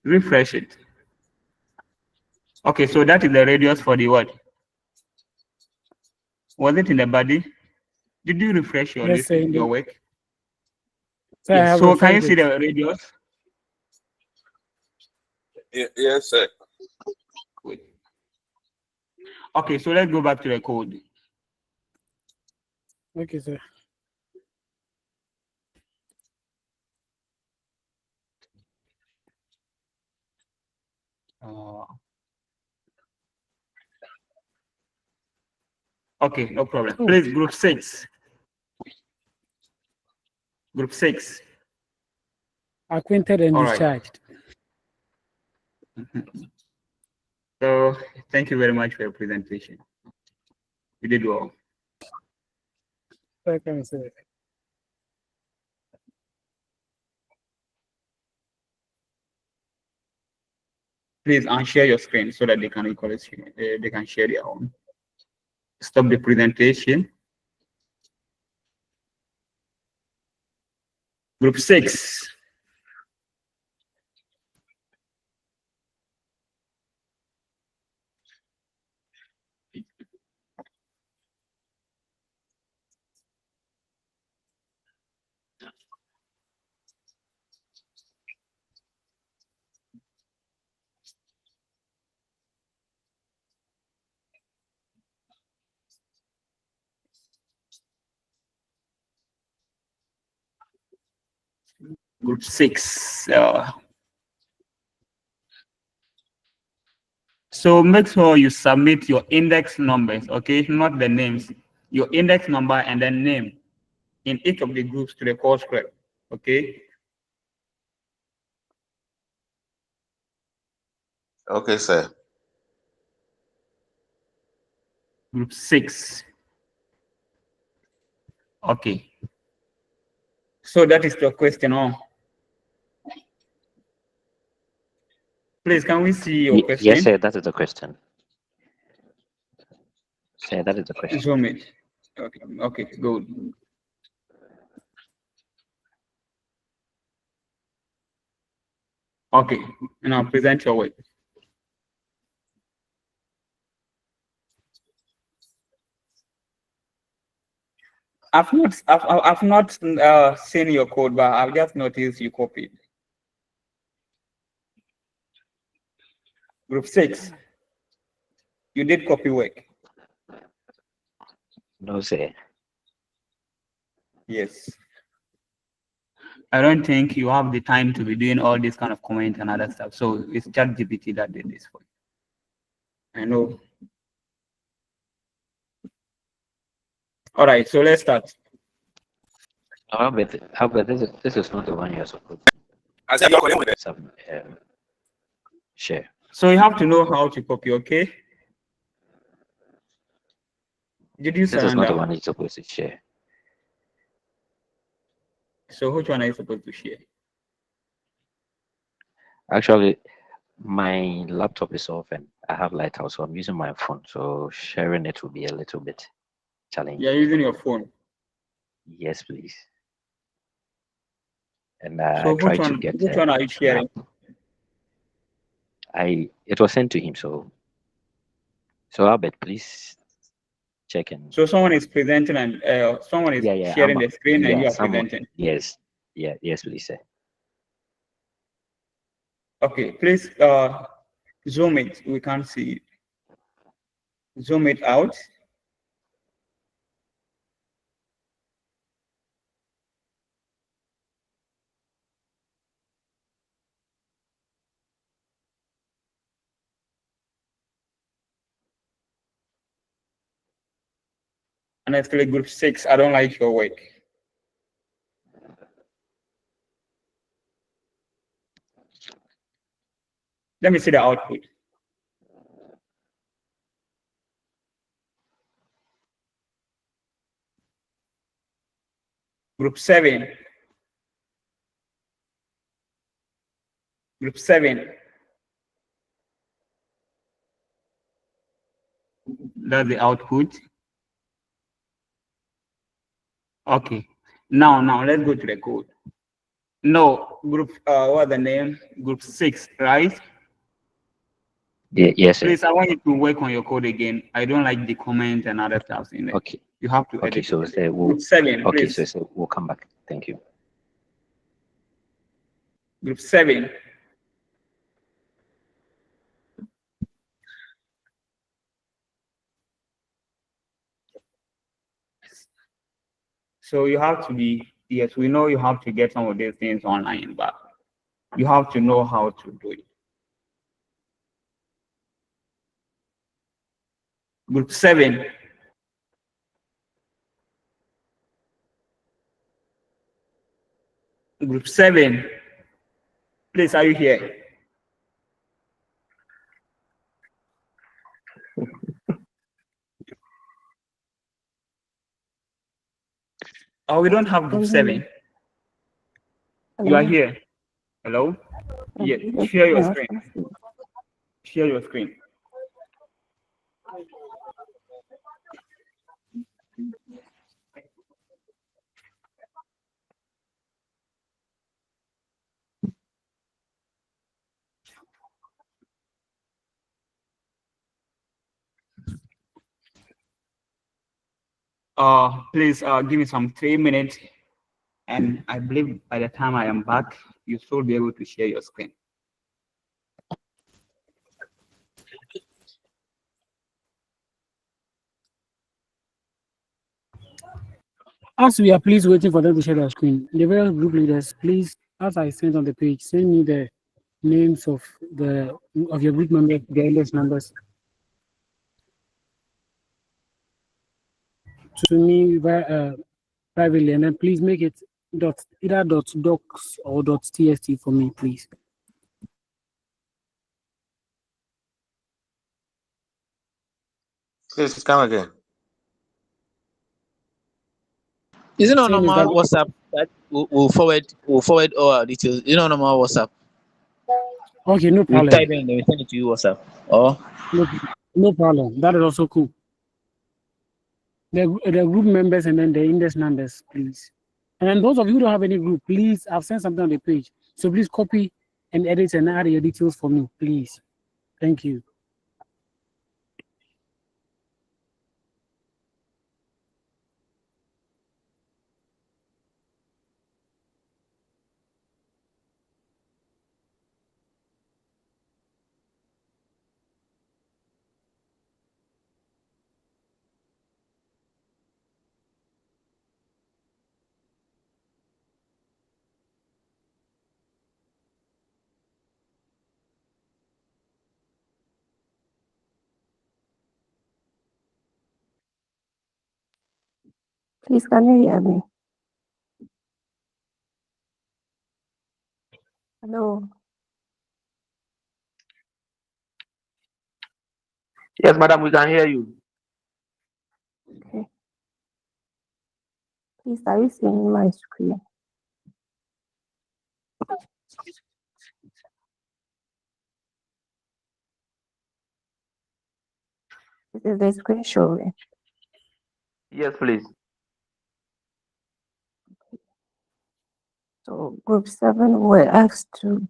Speaker 1: Refresh it. Okay, so that is the radius for the what? Was it in the body? Did you refresh your
Speaker 8: Yes, sir,
Speaker 1: your work?
Speaker 8: So I
Speaker 1: Yes.
Speaker 8: have
Speaker 1: So can you see
Speaker 8: refreshed
Speaker 1: the radius?
Speaker 23: Yes, sir.
Speaker 1: Wait. Okay, so let's go back to the code.
Speaker 8: Okay, sir.
Speaker 1: Okay, no problem. Please, group 6. Group 6.
Speaker 8: Acquainted and
Speaker 1: All right.
Speaker 8: discharged.
Speaker 1: So thank you very much for your presentation. You did well.
Speaker 8: Welcome, sir.
Speaker 1: Please unshare your screen so that they can they can share their own. Stop the presentation. Group 6. Group 6. So make sure you submit your index numbers, okay? Not the names. Your index number and then name in each of the groups to the course script, okay?
Speaker 23: Okay, sir.
Speaker 1: Group 6. Okay. So that is the question. Please, can we see your question?
Speaker 7: Yes, sir, that is the question. Sir, that is the question.
Speaker 1: Zoom it. Okay, okay, good. Okay, now present your work. I've not seen your code, but I've just noticed you copied. Group 6. You did copy work.
Speaker 7: No, sir.
Speaker 1: Yes. I don't think you have the time to be doing all this kind of comment and other stuff. So it's ChatGPT that did this for you. I know. All right, so let's start.
Speaker 7: Albert, this is not the one you're supposed to share.
Speaker 1: So you have to know how to copy, okay? Did you
Speaker 7: This is not
Speaker 1: surrender?
Speaker 7: the one you're supposed to share.
Speaker 1: So which one are you supposed to share?
Speaker 7: Actually, my laptop is off and I have Lighthouse, so I'm using my phone. So sharing it will be a little bit challenging.
Speaker 1: You're using your phone.
Speaker 7: Yes, please. And
Speaker 1: So
Speaker 7: I tried to get.
Speaker 1: which one are you sharing?
Speaker 7: It was sent to him. So Albert, please check in.
Speaker 1: So someone is presenting and someone is sharing the screen and you are presenting.
Speaker 7: Yes, yes, please, sir.
Speaker 1: Okay, please zoom it. We can't see it. Zoom it out. And actually, group 6, I don't like your work. Let me see the output. Group 7. Group 7. That's the output. Okay. Now let's go to the code. No, group what's the name? Group 6, right?
Speaker 7: Yes, sir.
Speaker 1: Please, I want you to work on your code again. I don't like the comment and other stuff in there.
Speaker 7: Okay.
Speaker 1: You have to
Speaker 7: Okay,
Speaker 1: edit
Speaker 7: so
Speaker 1: it.
Speaker 7: say
Speaker 1: Group 7,
Speaker 7: okay,
Speaker 1: please.
Speaker 7: so we'll come back. Thank you.
Speaker 1: Group 7. So you have to be, yes, we know you have to get some of these things online, but you have to know how to do it. Group 7. Group 7. Please, are you here? Oh, we don't have group 7. You are here. Hello? Yeah, share your screen. Share your screen. Please give me some 3 minutes, and I believe by the time I am back, you should be able to share your screen.
Speaker 8: As we are please waiting for them to share their screen, the various group leaders, please as I sent on the page, send me the names of your group members, the eldest numbers, to me privately, and then please make it either .docs or .txt for me, please.
Speaker 23: Please come again.
Speaker 18: Is it not normal WhatsApp that we'll forward all our details? Is it not normal WhatsApp?
Speaker 8: Okay, no
Speaker 18: We
Speaker 8: problem.
Speaker 18: type in and we send it to you WhatsApp. Or
Speaker 8: No problem. That is also cool. The group members and then the index numbers, please. And then those of you who don't have any group, please, I've sent something on the page. So please copy and edit and add your details for me, please. Thank you.
Speaker 15: Please, can you hear me? Hello.
Speaker 13: Yes, madam, we can hear you.
Speaker 15: Okay. Please, are you seeing my screen? This is the screen showing.
Speaker 13: Yes, please.
Speaker 15: So group 7 were asked to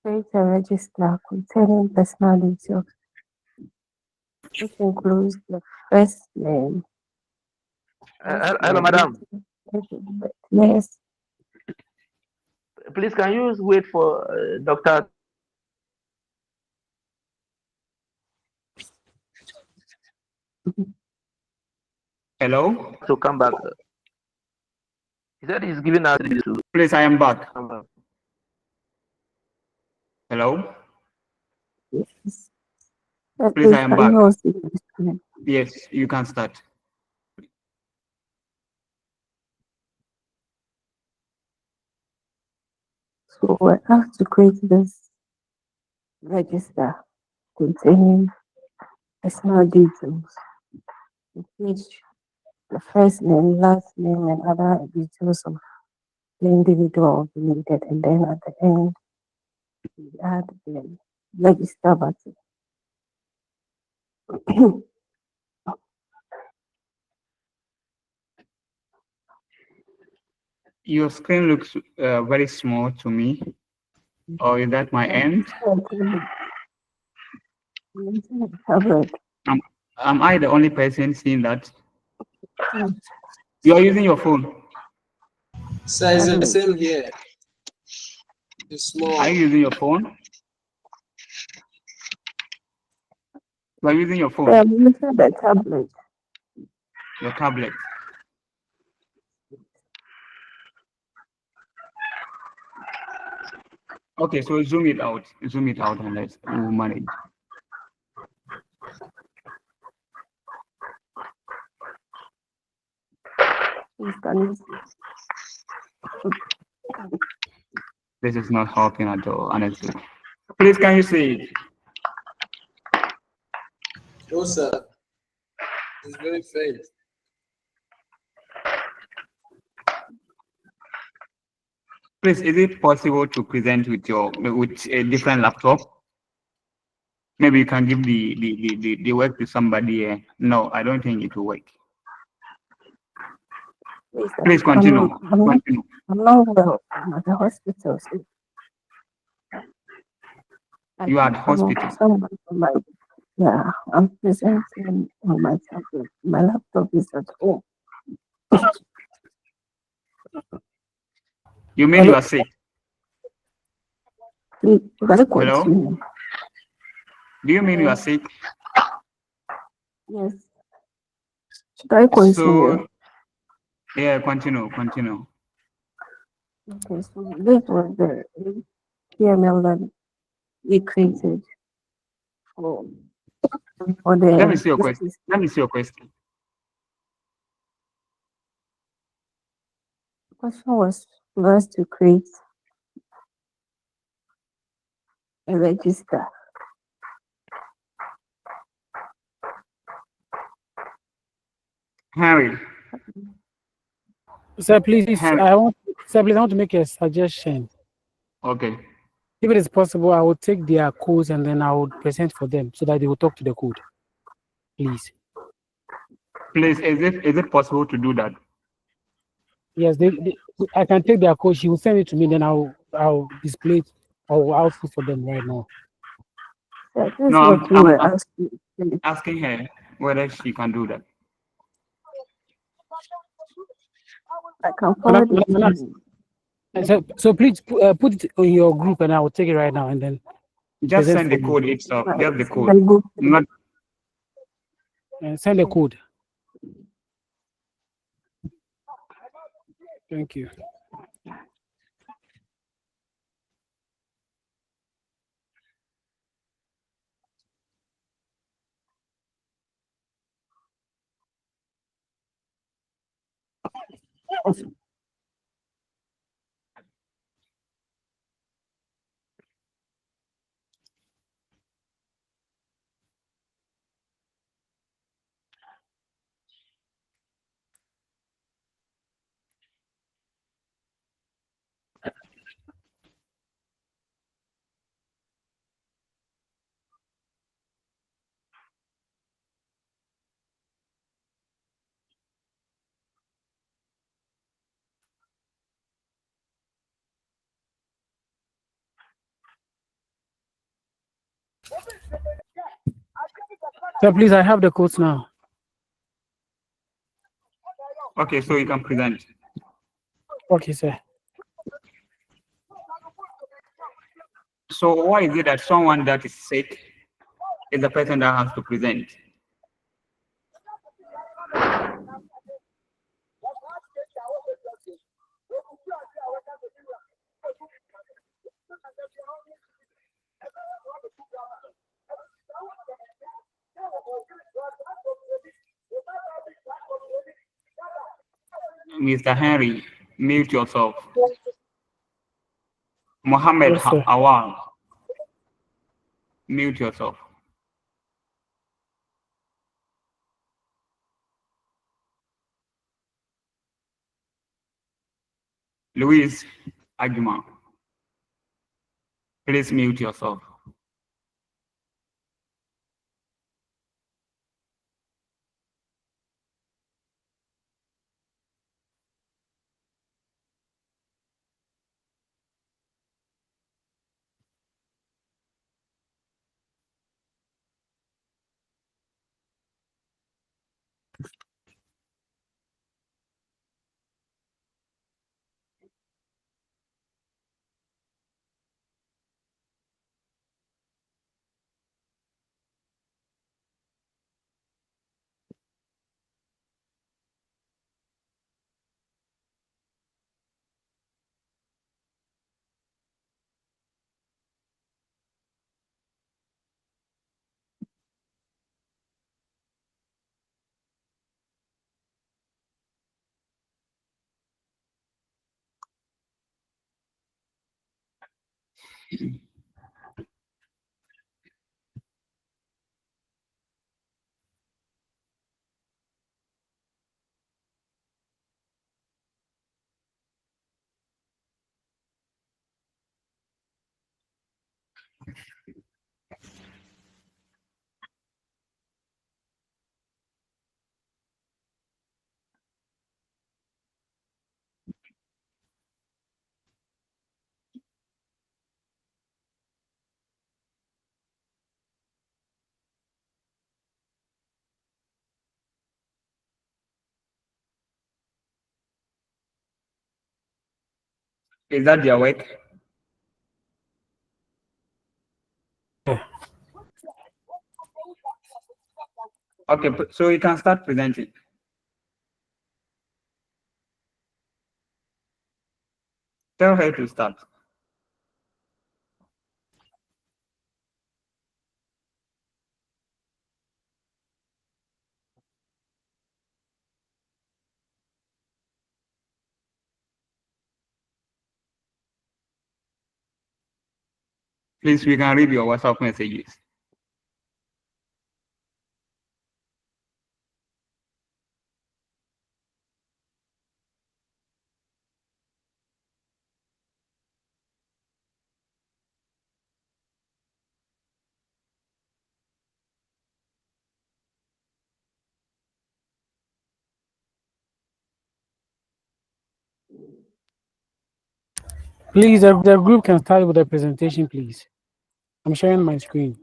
Speaker 15: create a register containing personal details, which includes the first name.
Speaker 13: Hello, madam.
Speaker 15: Yes.
Speaker 13: Please, can you wait for Dr.
Speaker 1: Hello?
Speaker 13: to come back? He said he's giving us this.
Speaker 1: Please, I am back. Hello?
Speaker 15: Yes.
Speaker 1: Please, I am
Speaker 15: can
Speaker 1: back.
Speaker 15: you also see the screen?
Speaker 1: Yes, you can start.
Speaker 15: So we're asked to create this register containing personal details, which the first name, last name, and other details of the individual needed, and then at the end we add the register button.
Speaker 1: Your screen looks very small to me. Or is that my end? Am I the only person seeing that? You are using your phone.
Speaker 17: So it's the same here. It's small.
Speaker 1: Are you using your phone? You are using your phone.
Speaker 15: I'm using the tablet.
Speaker 1: Your tablet. Okay, so zoom it out. Zoom it out and we'll manage. This is not helping at all, honestly. Please, can you see it?
Speaker 17: No, sir. It's very faint.
Speaker 1: Please, is it possible to present with a different laptop? Maybe you can give the work to somebody. No, I don't think it will work. Please continue. Continue.
Speaker 15: I'm not well. I'm at the hospital. So
Speaker 1: You are at hospital.
Speaker 15: Yeah, I'm presenting on my tablet. My laptop is at home.
Speaker 1: You mean you are sick? Hello? Do you mean you are sick?
Speaker 15: Yes. Should I continue?
Speaker 1: So, yeah, continue.
Speaker 15: Okay, so this was the HTML that we created for
Speaker 1: Let me
Speaker 15: the
Speaker 1: see your question. Let me see your question.
Speaker 15: question was for us to create a register.
Speaker 1: Harry.
Speaker 8: Sir, please,
Speaker 1: Harry.
Speaker 8: sir, please, I want to make a suggestion.
Speaker 1: Okay.
Speaker 8: If it is possible, I will take their codes and then I will present for them so that they will talk to the code. Please.
Speaker 1: Please, is it possible to do that?
Speaker 8: Yes, I can take their code. She will send it to me, then I'll display it or output for them right now.
Speaker 15: That is
Speaker 1: No,
Speaker 15: what we were asking.
Speaker 1: asking her whether she can do that.
Speaker 15: I can forward it to you.
Speaker 8: So please put it on your group and I will take it right now and then
Speaker 1: Just send the code itself. Just the code. Not
Speaker 8: send the code. Thank you. So please, I have the codes now.
Speaker 1: okay, so you can present.
Speaker 8: Okay, sir.
Speaker 1: So why is it that someone that is sick is the person that has to present? Mr. Henry, mute yourself. Mohammed
Speaker 8: Yes, sir.
Speaker 1: Awal, mute yourself. Louise Ajuma, please mute yourself. Is that their work? Okay, so you can start presenting. Tell her to start. Please, we can read your WhatsApp messages.
Speaker 8: Please, the group can start with the presentation, please. I'm sharing my screen.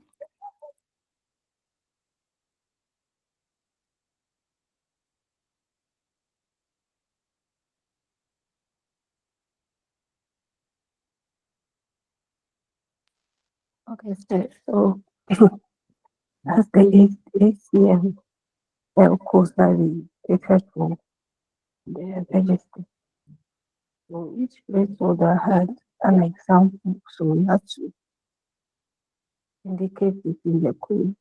Speaker 15: Okay, so as the ACM course that we prepared for the register. So each placeholder had an example, so we had to indicate it in the code.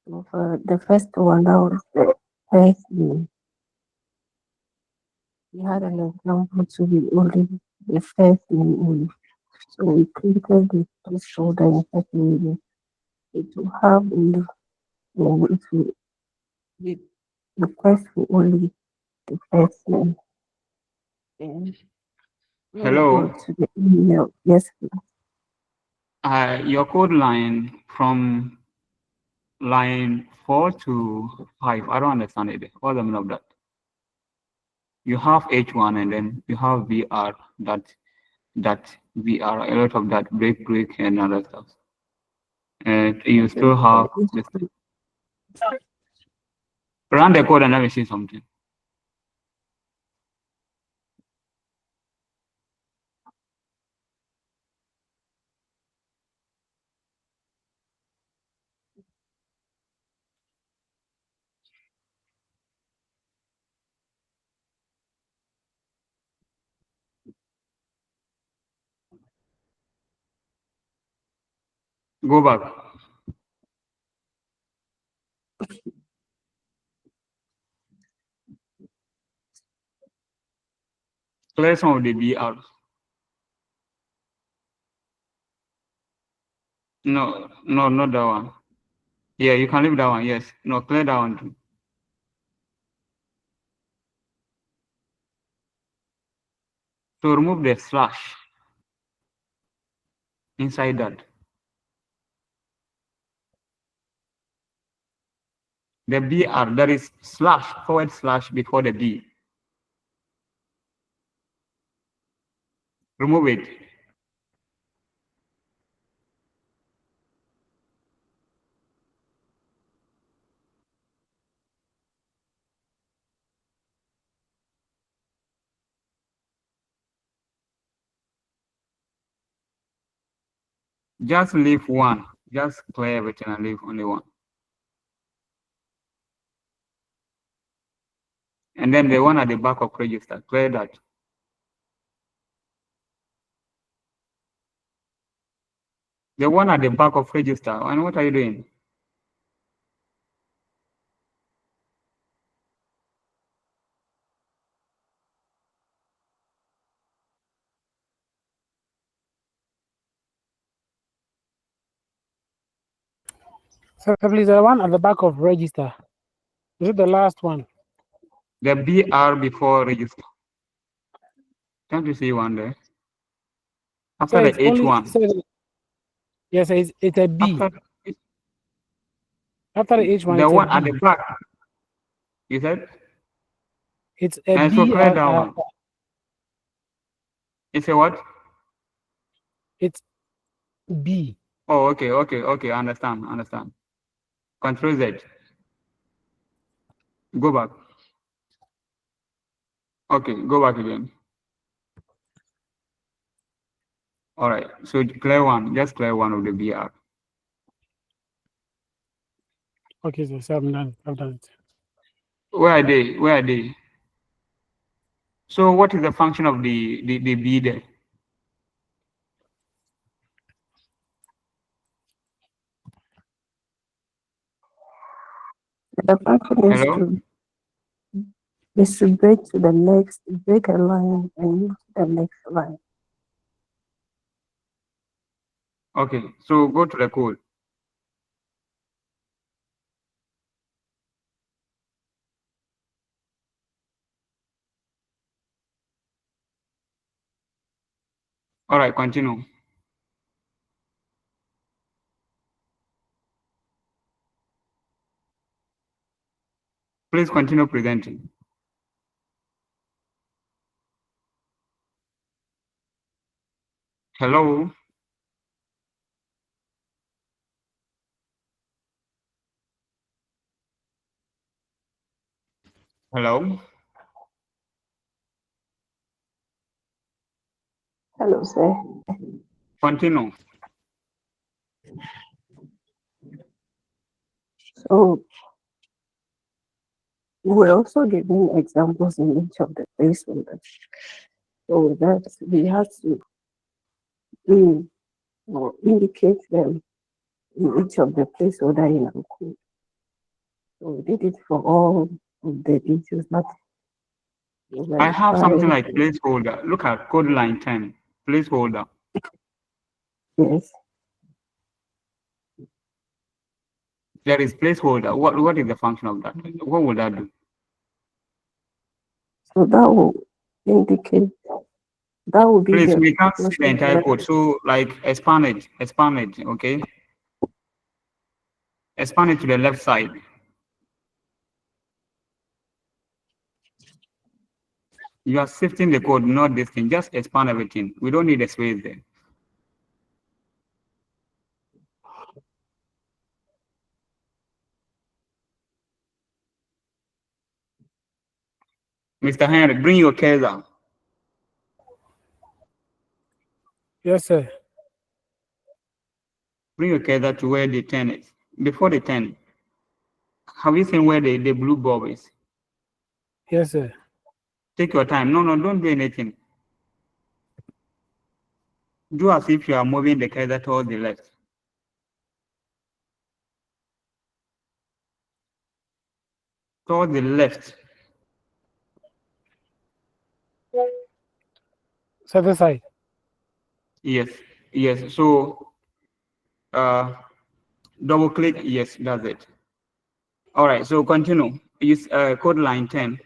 Speaker 15: So for the first one, that was the first name. We had an example to be only the first name only. So we created the placeholder in such a way it will have only, or it will be request for only the first name. Then
Speaker 1: Hello.
Speaker 15: go to the email. Yes, please.
Speaker 1: Your code line from line 4 to 5. I don't understand it. What's the meaning of that? You have H1 and then you have VR, that VR, a lot of that break and other stuff. And you still have this. Run the code and let me see something. Go back. Clear some of the VR. No, not that one. Yeah, you can leave that one. Yes. No, clear that one too. So remove the slash inside that. The BR, there is slash, / before the B. Remove it. Just leave one. Just clear everything and leave only one. And then the one at the back of register, clear that. The one at the back of register, and what are you doing?
Speaker 8: So please, the one at the back of register. Is it the last one?
Speaker 1: The BR before register. Can't you see one there? After the H1.
Speaker 8: Yes, it's a B. After the H1,
Speaker 1: the
Speaker 8: it's
Speaker 1: one
Speaker 8: a
Speaker 1: at
Speaker 8: B.
Speaker 1: the back. You said?
Speaker 8: It's a
Speaker 1: and
Speaker 8: B.
Speaker 1: so clear that one. It's a what?
Speaker 8: It's B.
Speaker 1: Oh, okay. Understand. Control Z. Go back. Okay, go back again. All right. So clear one. Just clear one of the BR.
Speaker 8: Okay, so I've done it.
Speaker 1: Where are they? So what is the function of the B there?
Speaker 15: The function is
Speaker 1: Hello?
Speaker 15: to distribute to the next, break a line and move to the next line.
Speaker 1: Okay, so go to the code. All right, continue. Please continue presenting. Hello? Hello?
Speaker 15: Hello, sir.
Speaker 1: Continue.
Speaker 15: So we're also giving examples in each of the placeholders. So that we have to do or indicate them in each of the placeholder in our code. So we did it for all of the details, but
Speaker 1: I have something like placeholder. Look at code line 10. Placeholder.
Speaker 15: Yes.
Speaker 1: There is placeholder. What is the function of that? What will that do?
Speaker 15: So that will indicate, that will be
Speaker 1: Please,
Speaker 15: the
Speaker 1: we can't see the
Speaker 15: portion
Speaker 1: entire
Speaker 15: where
Speaker 1: code. So like expand it, okay? Expand it to the left side. You are shifting the code, not this thing. Just expand everything. We don't need a space there. Mr. Henry, bring your cursor.
Speaker 8: Yes, sir.
Speaker 1: Bring your cursor to where the 10 is. Before the 10. Have you seen where the blue bulb is?
Speaker 8: Yes, sir.
Speaker 1: Take your time. No, don't do anything. Do as if you are moving the cursor towards the left. Towards the left.
Speaker 8: Server side.
Speaker 1: Yes. So double click. Yes, that's it. All right. So continue. Use code line 10.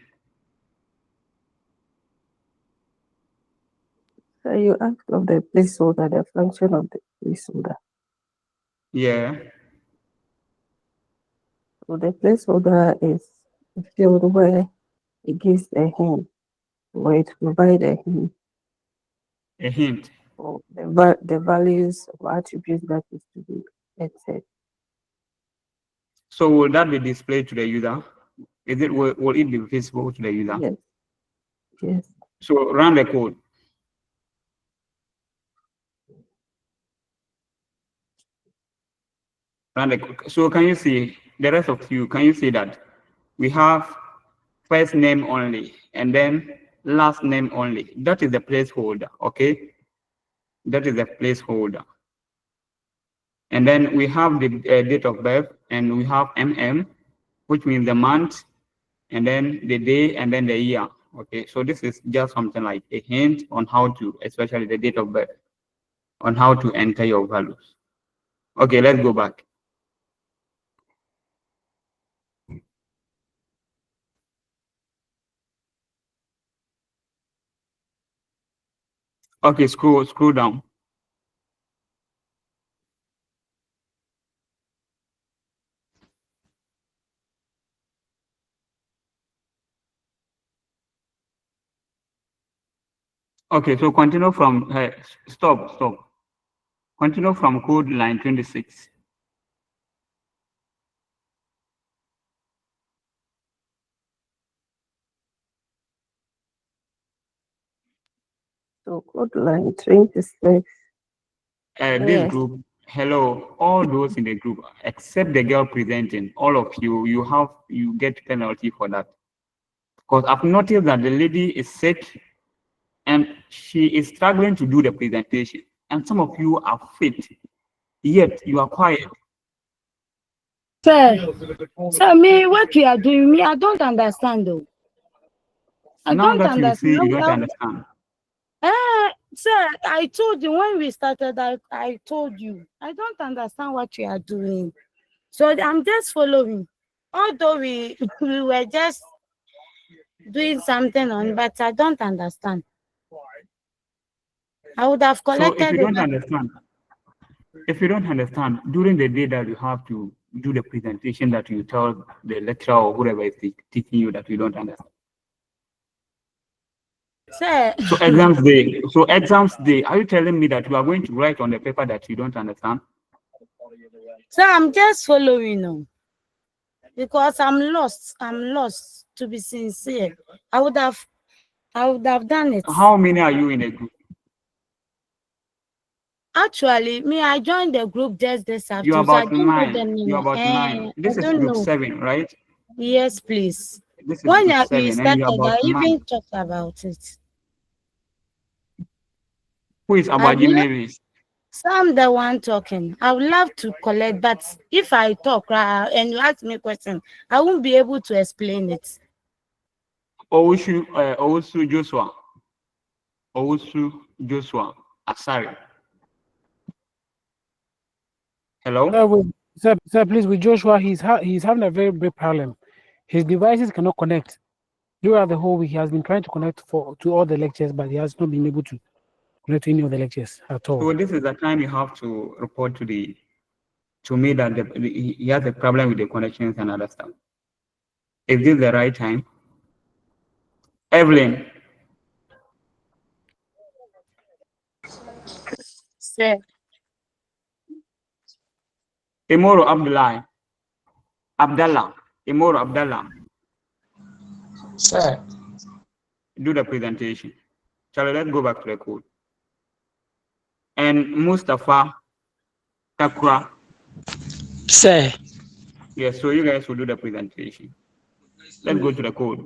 Speaker 15: so you ask of the placeholder, the function of the placeholder.
Speaker 1: Yeah.
Speaker 15: So the placeholder is a field where it gives a hint, where it provides a hint.
Speaker 1: A hint.
Speaker 15: Or the values or attributes that is to be entered.
Speaker 1: So will that be displayed to the user? Will it be visible to the user?
Speaker 15: Yes. Yes.
Speaker 1: So run the code. So can you see the rest of you? Can you see that we have first name only and then last name only? That is the placeholder, okay? That is the placeholder. And then we have the date of birth, and we have which means the month, and then the day, and then the year. Okay, so this is just something like a hint on how to, especially the date of birth, on how to enter your values. Okay, let's go back. Okay, scroll down. Okay, so continue from stop. Continue from code line 26.
Speaker 15: So code line 26.
Speaker 1: This group, hello, all those in the group except the girl presenting, all of you, you get penalty for that. Because I've noticed that the lady is sick and she is struggling to do the presentation. And some of you are fit, yet you are quiet.
Speaker 9: Sir, me, what you are doing, me, I don't understand though. I
Speaker 1: Now
Speaker 9: don't
Speaker 1: that you
Speaker 9: understand.
Speaker 1: say you don't understand.
Speaker 9: Sir, I told you when we started, I told you, I don't understand what you are doing. So I'm just following. Although we were just doing something on, but I don't understand. I would have collected.
Speaker 1: So if you don't understand, during the day that you have to do the presentation, that you tell the lecturer or whoever is teaching you that you don't understand.
Speaker 9: Sir.
Speaker 1: So exams day, are you telling me that you are going to write on the paper that you don't understand?
Speaker 9: So I'm just following now. Because I'm lost. I'm lost, to be sincere. I would have done it.
Speaker 1: How many are you in a group?
Speaker 9: Actually, me, I joined the group just this afternoon.
Speaker 1: You're about
Speaker 9: so I don't know the
Speaker 1: nine.
Speaker 9: name.
Speaker 1: You're about 9. This
Speaker 9: I
Speaker 1: is
Speaker 9: don't
Speaker 1: group
Speaker 9: know.
Speaker 1: 7, right?
Speaker 9: Yes, please.
Speaker 1: This is
Speaker 9: When
Speaker 1: group
Speaker 9: we
Speaker 1: 7 and you're
Speaker 9: started, I
Speaker 1: about 9.
Speaker 9: even talked about it.
Speaker 1: Who is Abaji Mavis?
Speaker 9: So I'm the one talking. I would love to collect, but if I talk and you ask me a question, I won't be able to explain it.
Speaker 1: Owusu Joshua. Owusu Joshua. Asari. Hello?
Speaker 8: Sir, please, with Joshua, he's having a very big problem. His devices cannot connect. Throughout the whole week, he has been trying to connect to all the lectures, but he has not been able to connect to any of the lectures at all.
Speaker 1: So this is the time you have to report to me that he has a problem with the connections and other stuff. Is this the right time? Evelyn.
Speaker 9: Sir.
Speaker 1: Imoro Abdallah. Imoro Abdallah.
Speaker 17: Sir.
Speaker 1: Do the presentation. Shall let's go back to the code. And Mustafa Takra.
Speaker 17: Sir.
Speaker 1: Yes, so you guys will do the presentation. Let's go to the code.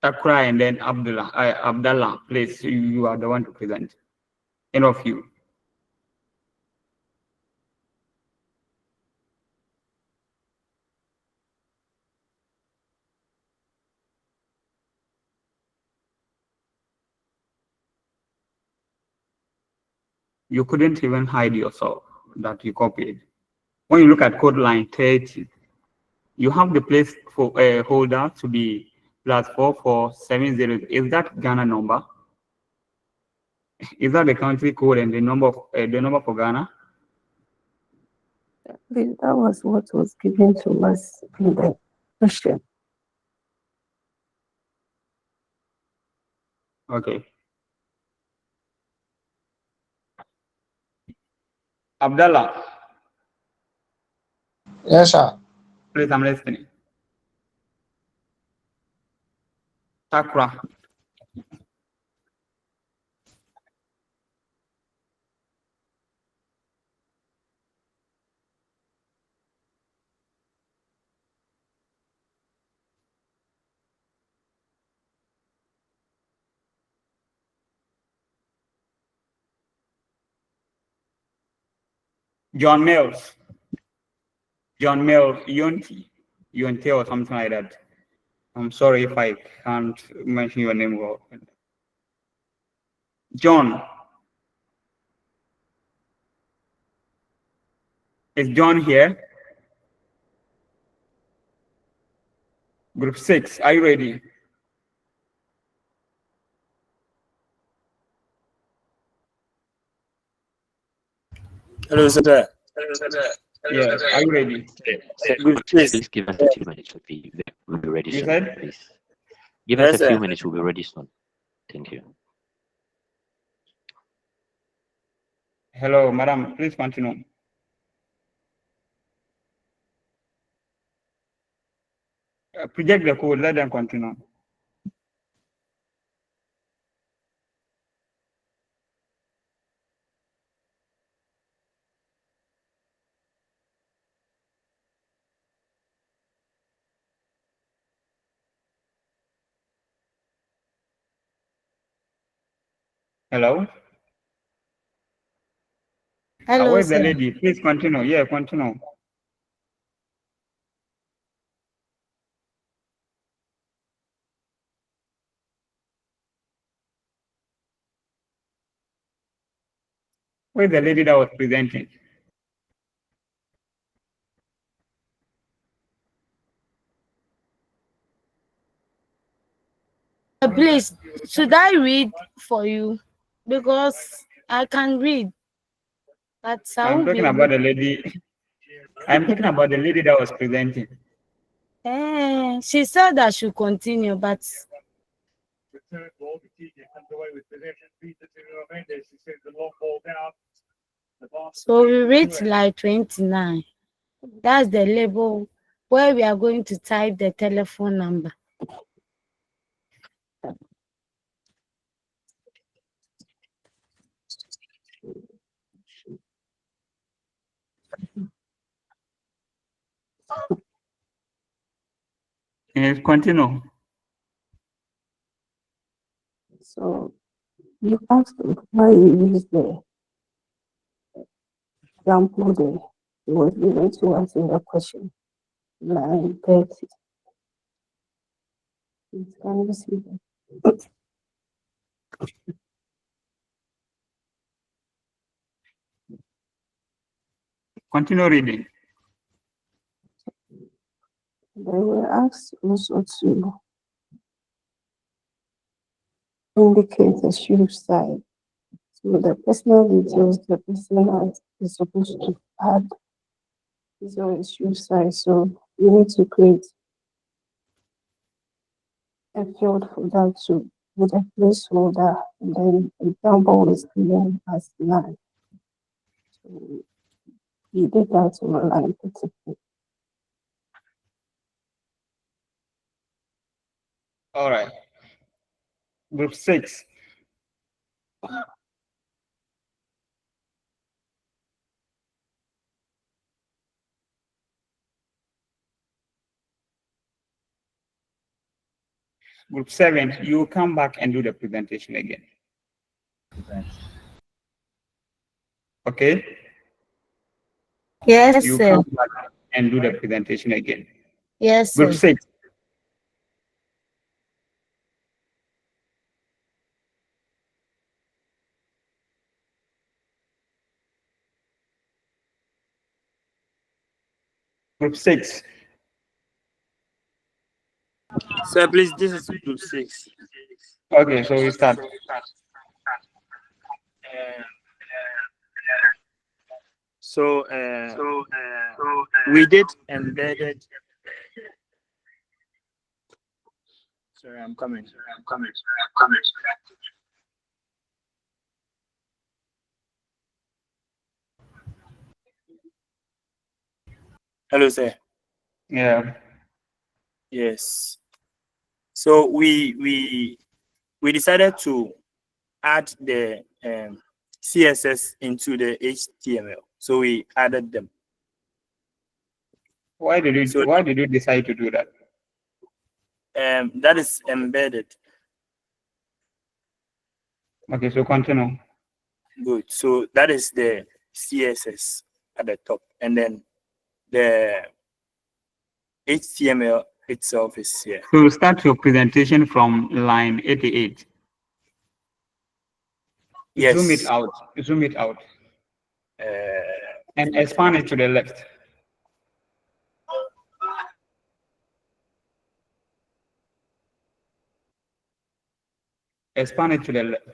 Speaker 1: Takra and then Abdallah, please, you are the one to present. Any of you. You couldn't even hide yourself that you copied. When you look at code line 30, you have the place for a holder to be +4470. Is that Ghana number? Is that the country code and the number for Ghana?
Speaker 15: That was what was given to us in the question.
Speaker 1: Okay. Abdallah.
Speaker 17: Yes, sir.
Speaker 1: Please, I'm listening. Takra. John Mills, Yonti or something like that. I'm sorry if I can't mention your name well. John. Is John here? Group 6, are you ready?
Speaker 5: Hello, sir.
Speaker 1: Yes, are you ready?
Speaker 7: Please give us a few minutes. We'll be ready
Speaker 1: You
Speaker 7: soon,
Speaker 1: said?
Speaker 7: please. Give us a few minutes. We'll be ready soon. Thank you.
Speaker 1: Hello, madam. Please continue. Project the code. Let them continue. Hello?
Speaker 9: Hello,
Speaker 1: Where's the
Speaker 9: sir.
Speaker 1: lady? Please continue. Yeah, continue. Where's the lady that was presenting?
Speaker 9: Please, should I read for you? Because I can read, but I
Speaker 1: I'm
Speaker 9: won't be
Speaker 1: talking
Speaker 9: able.
Speaker 1: about the lady. I'm talking about the lady that was presenting.
Speaker 9: She said I should continue, but so we read slide 29. That's the label where we are going to type the telephone number.
Speaker 1: Yes, continue.
Speaker 15: So you asked why you use the example there. It was given to us in the question. Line 30. Please, can you see that?
Speaker 1: Continue reading.
Speaker 15: They were asked also to indicate the shoe size. So the personal details the person is supposed to add his own shoe size. So you need to create a field for that to with a placeholder, and then example is given as 9. So you did that on line 33.
Speaker 1: All right. Group 6. Group 7, you come back and do the presentation again. Okay?
Speaker 9: Yes,
Speaker 1: you
Speaker 9: sir.
Speaker 1: come back and do the presentation again.
Speaker 9: Yes,
Speaker 1: Group
Speaker 9: sir.
Speaker 1: 6. Group 6.
Speaker 5: Sir, please, this is group 6.
Speaker 1: Okay, so we start.
Speaker 5: We did embedded. Sorry, I'm coming. Hello, sir.
Speaker 1: Yeah.
Speaker 5: Yes. So we decided to add the CSS into the HTML. So we added them.
Speaker 1: Why did you decide to do that?
Speaker 5: That is embedded.
Speaker 1: Okay, so continue.
Speaker 5: Good. So that is the CSS at the top, and then the HTML itself is here.
Speaker 1: So start your presentation from line 88.
Speaker 5: Yes.
Speaker 1: Zoom it out. Zoom it out. And expand it to the left. Expand it to the left.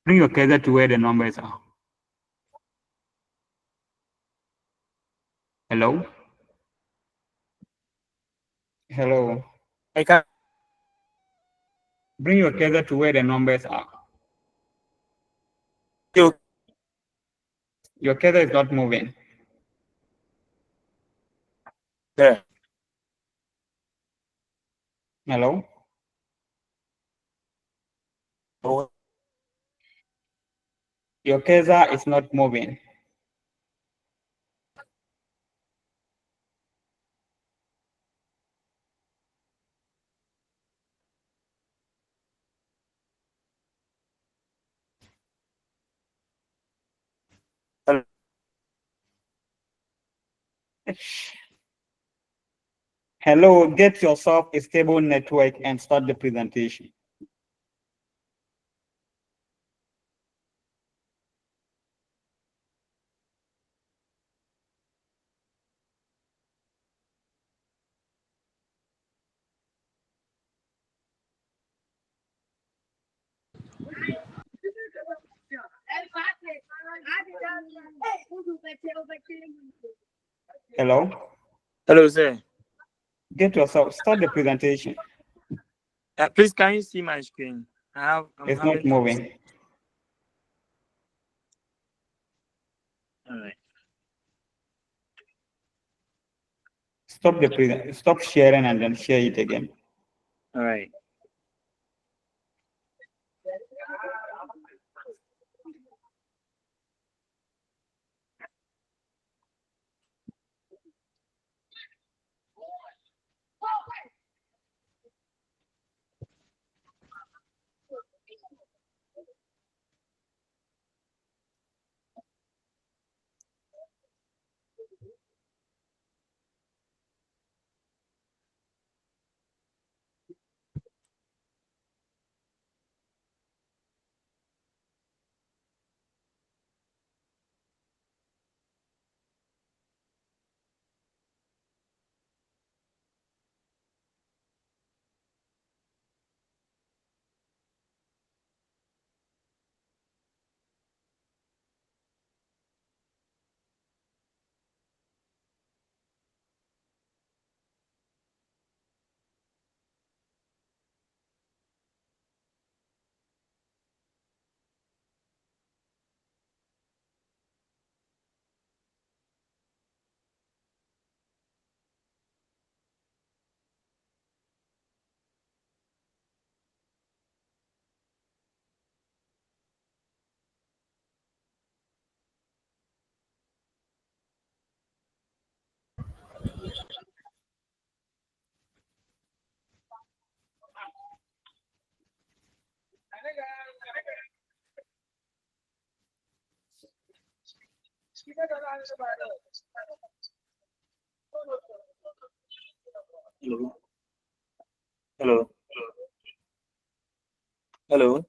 Speaker 1: Bring your cursor to where the numbers are. Hello? Hello?
Speaker 5: I can.
Speaker 1: Bring your cursor to where the numbers are. Your cursor is not moving.
Speaker 5: Yeah.
Speaker 1: Hello?
Speaker 5: Oh.
Speaker 1: Your cursor is not moving. Hello, get yourself a stable network and start the presentation. Hello?
Speaker 5: Hello, sir.
Speaker 1: Get yourself, start the presentation.
Speaker 5: Please, can you see my screen? I'm
Speaker 1: It's not
Speaker 5: having
Speaker 1: moving.
Speaker 5: All right.
Speaker 1: Stop sharing and then share it again.
Speaker 5: All right. Hello. Hello. Hello.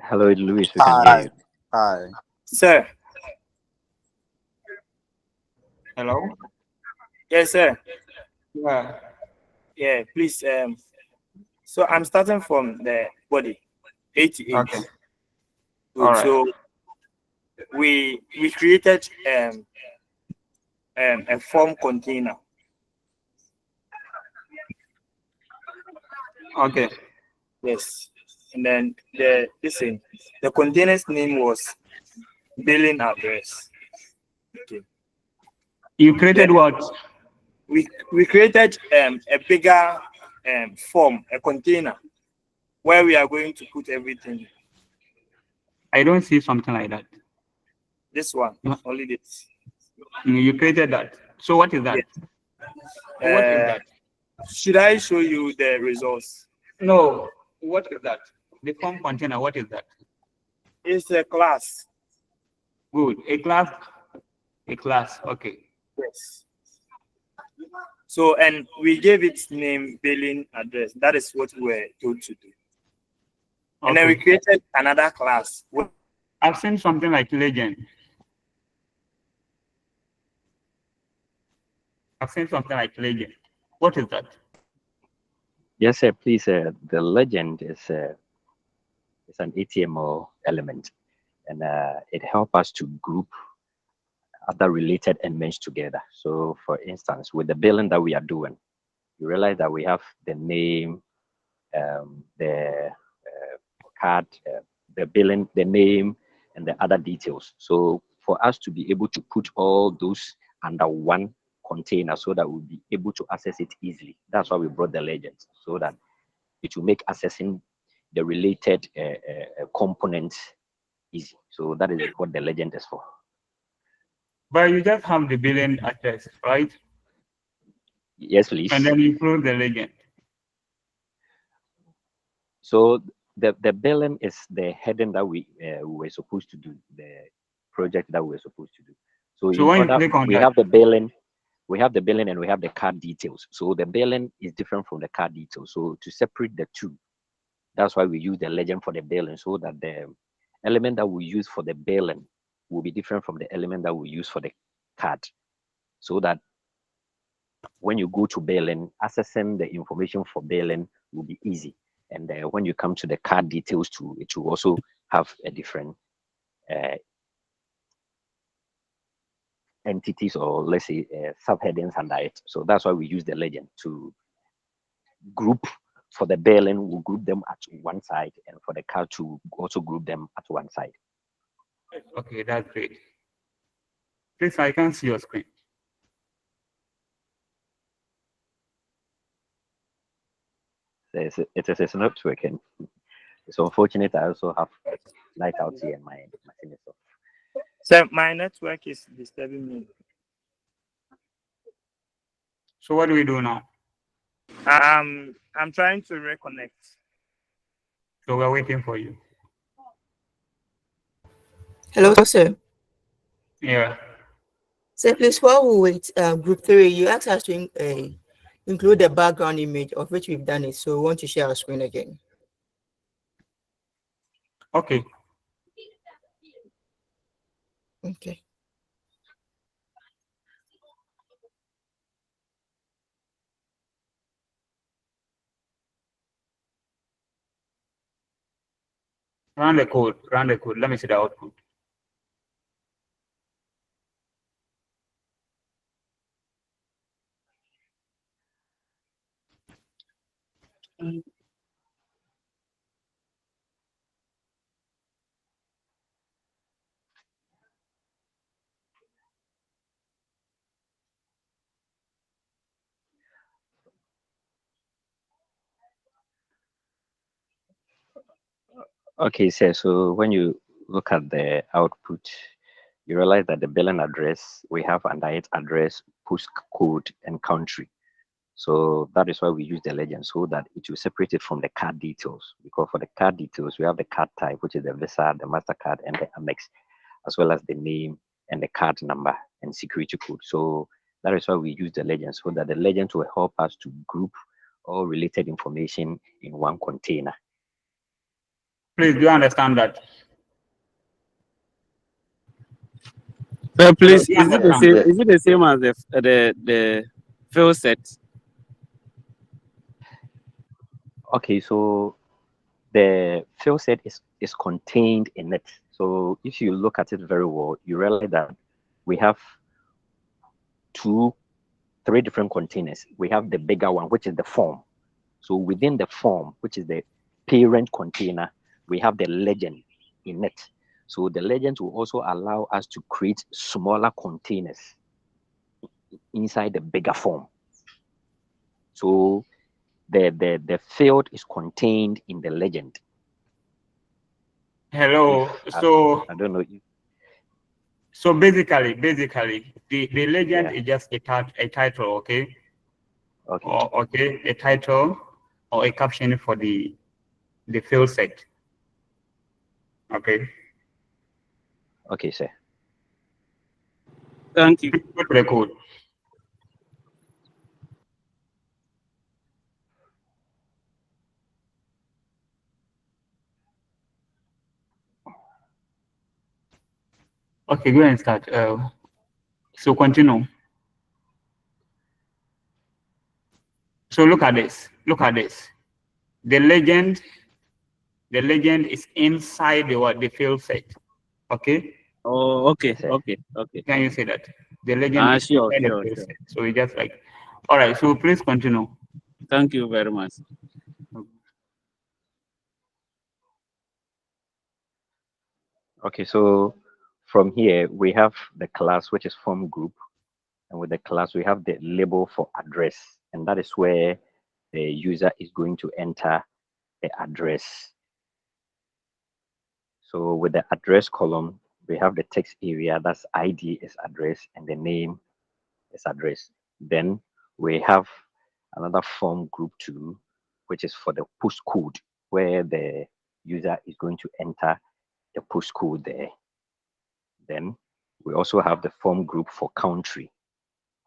Speaker 7: Hello, Luis. We can hear you.
Speaker 5: Hi. Sir.
Speaker 1: Hello?
Speaker 5: Yes, sir.
Speaker 1: Yeah.
Speaker 5: Yeah, please. So I'm starting from the body, 88.
Speaker 1: Okay.
Speaker 5: Good.
Speaker 1: All right.
Speaker 5: So we created a form container.
Speaker 1: Okay.
Speaker 5: Yes. And then the container's name was billing address. Okay.
Speaker 1: You created
Speaker 5: Then
Speaker 1: what?
Speaker 5: we created a bigger form, a container, where we are going to put everything.
Speaker 1: I don't see something like that.
Speaker 5: This one, only this.
Speaker 1: You created that. So what is that?
Speaker 5: Yes.
Speaker 1: What is that?
Speaker 5: Should I show you the results?
Speaker 1: No. What is that? The form container, what is that?
Speaker 5: It's a class.
Speaker 1: Good. A class. A class. Okay.
Speaker 5: Yes. So, and we gave its name billing address. That is what we were told to do. And then we created another class.
Speaker 1: I've seen something like legend. I've seen something like legend. What is that?
Speaker 7: Yes, sir. Please, the legend is an HTML element, and it helps us to group other related elements together. So, for instance, with the billing that we are doing, you realize that we have the name, the card, the billing, the name, and the other details. So, for us to be able to put all those under one container so that we'll be able to access it easily. That's why we brought the legend, so that it will make accessing the related components easy. So that is what the legend is for.
Speaker 1: But you just have the billing address, right?
Speaker 7: Yes, please.
Speaker 1: And then you close the legend.
Speaker 7: So the billing is the heading that we were supposed to do, the project that we were supposed to do. So
Speaker 1: when
Speaker 7: in
Speaker 1: you
Speaker 7: order,
Speaker 1: click on
Speaker 7: we
Speaker 1: that,
Speaker 7: have the billing, and we have the card details. So the billing is different from the card details. So to separate the two, that's why we use the legend for the billing, so that the element that we use for the billing will be different from the element that we use for the card. So that when you go to billing, accessing the information for billing will be easy. And when you come to the card details too, it will also have a different entities, or let's say subheadings under it. So that's why we use the legend to group. For the billing, we'll group them at one side, and for the card to also group them at one side.
Speaker 1: okay, that's great. Please, I can't see your screen.
Speaker 7: It's not working. It's unfortunate. I also have light out here, and my machine is off.
Speaker 5: So my network is disturbing me.
Speaker 1: So what do we do now?
Speaker 5: I'm trying to reconnect.
Speaker 1: So we're waiting for you.
Speaker 10: Hello, sir.
Speaker 1: Yeah.
Speaker 10: So please, while we wait, group 3, you asked us to include the background image, of which we've done it. So we want to share our screen again.
Speaker 1: Okay.
Speaker 10: Okay.
Speaker 1: Run the code. Run the code. Let me see the output.
Speaker 7: Okay, so when you look at the output, you realize that the billing address, we have under it address, postcode, and country. So that is why we use the legend, so that it will separate it from the card details. Because for the card details, we have the card type, which is the Visa, the MasterCard, and the Amex, as well as the name and the card number and security code. So that is why we use the legend, so that the legend will help us to group all related information in one container.
Speaker 1: Please, do you understand that?
Speaker 19: So please,
Speaker 1: Do you
Speaker 19: is it the
Speaker 1: understand?
Speaker 19: same? Is it the same as the fill set?
Speaker 7: Okay, so the fill set is contained in it. So if you look at it very well, you realize that we have three different containers. We have the bigger one, which is the form. So within the form, which is the parent container, we have the legend in it. So the legend will also allow us to create smaller containers inside the bigger form. So the field is contained in the legend.
Speaker 1: Hello. So
Speaker 7: I don't know.
Speaker 1: So basically, the legend
Speaker 7: Yeah.
Speaker 1: is just a title, okay?
Speaker 7: Okay.
Speaker 1: Or okay, a title or a caption for the field set. Okay.
Speaker 7: Okay, sir.
Speaker 19: Thank you.
Speaker 1: Go to the code. Okay, go ahead and start. So continue. So look at this. Look at this. The legend is inside the field set. Okay.
Speaker 19: Oh, okay, okay.
Speaker 1: Can you say that? The legend is
Speaker 19: Sure.
Speaker 1: inside the field set. So we just like, all right. So please continue.
Speaker 19: Thank you very much.
Speaker 7: Okay, so from here we have the class, which is form group, And with the class, we have the label for address, and that is where the user is going to enter the address. So with the address column, we have the text area, that's ID is address, and the name is address. Then we have another form group 2, which is for the postcode, where the user is going to enter the postcode there. Then we also have the form group for country,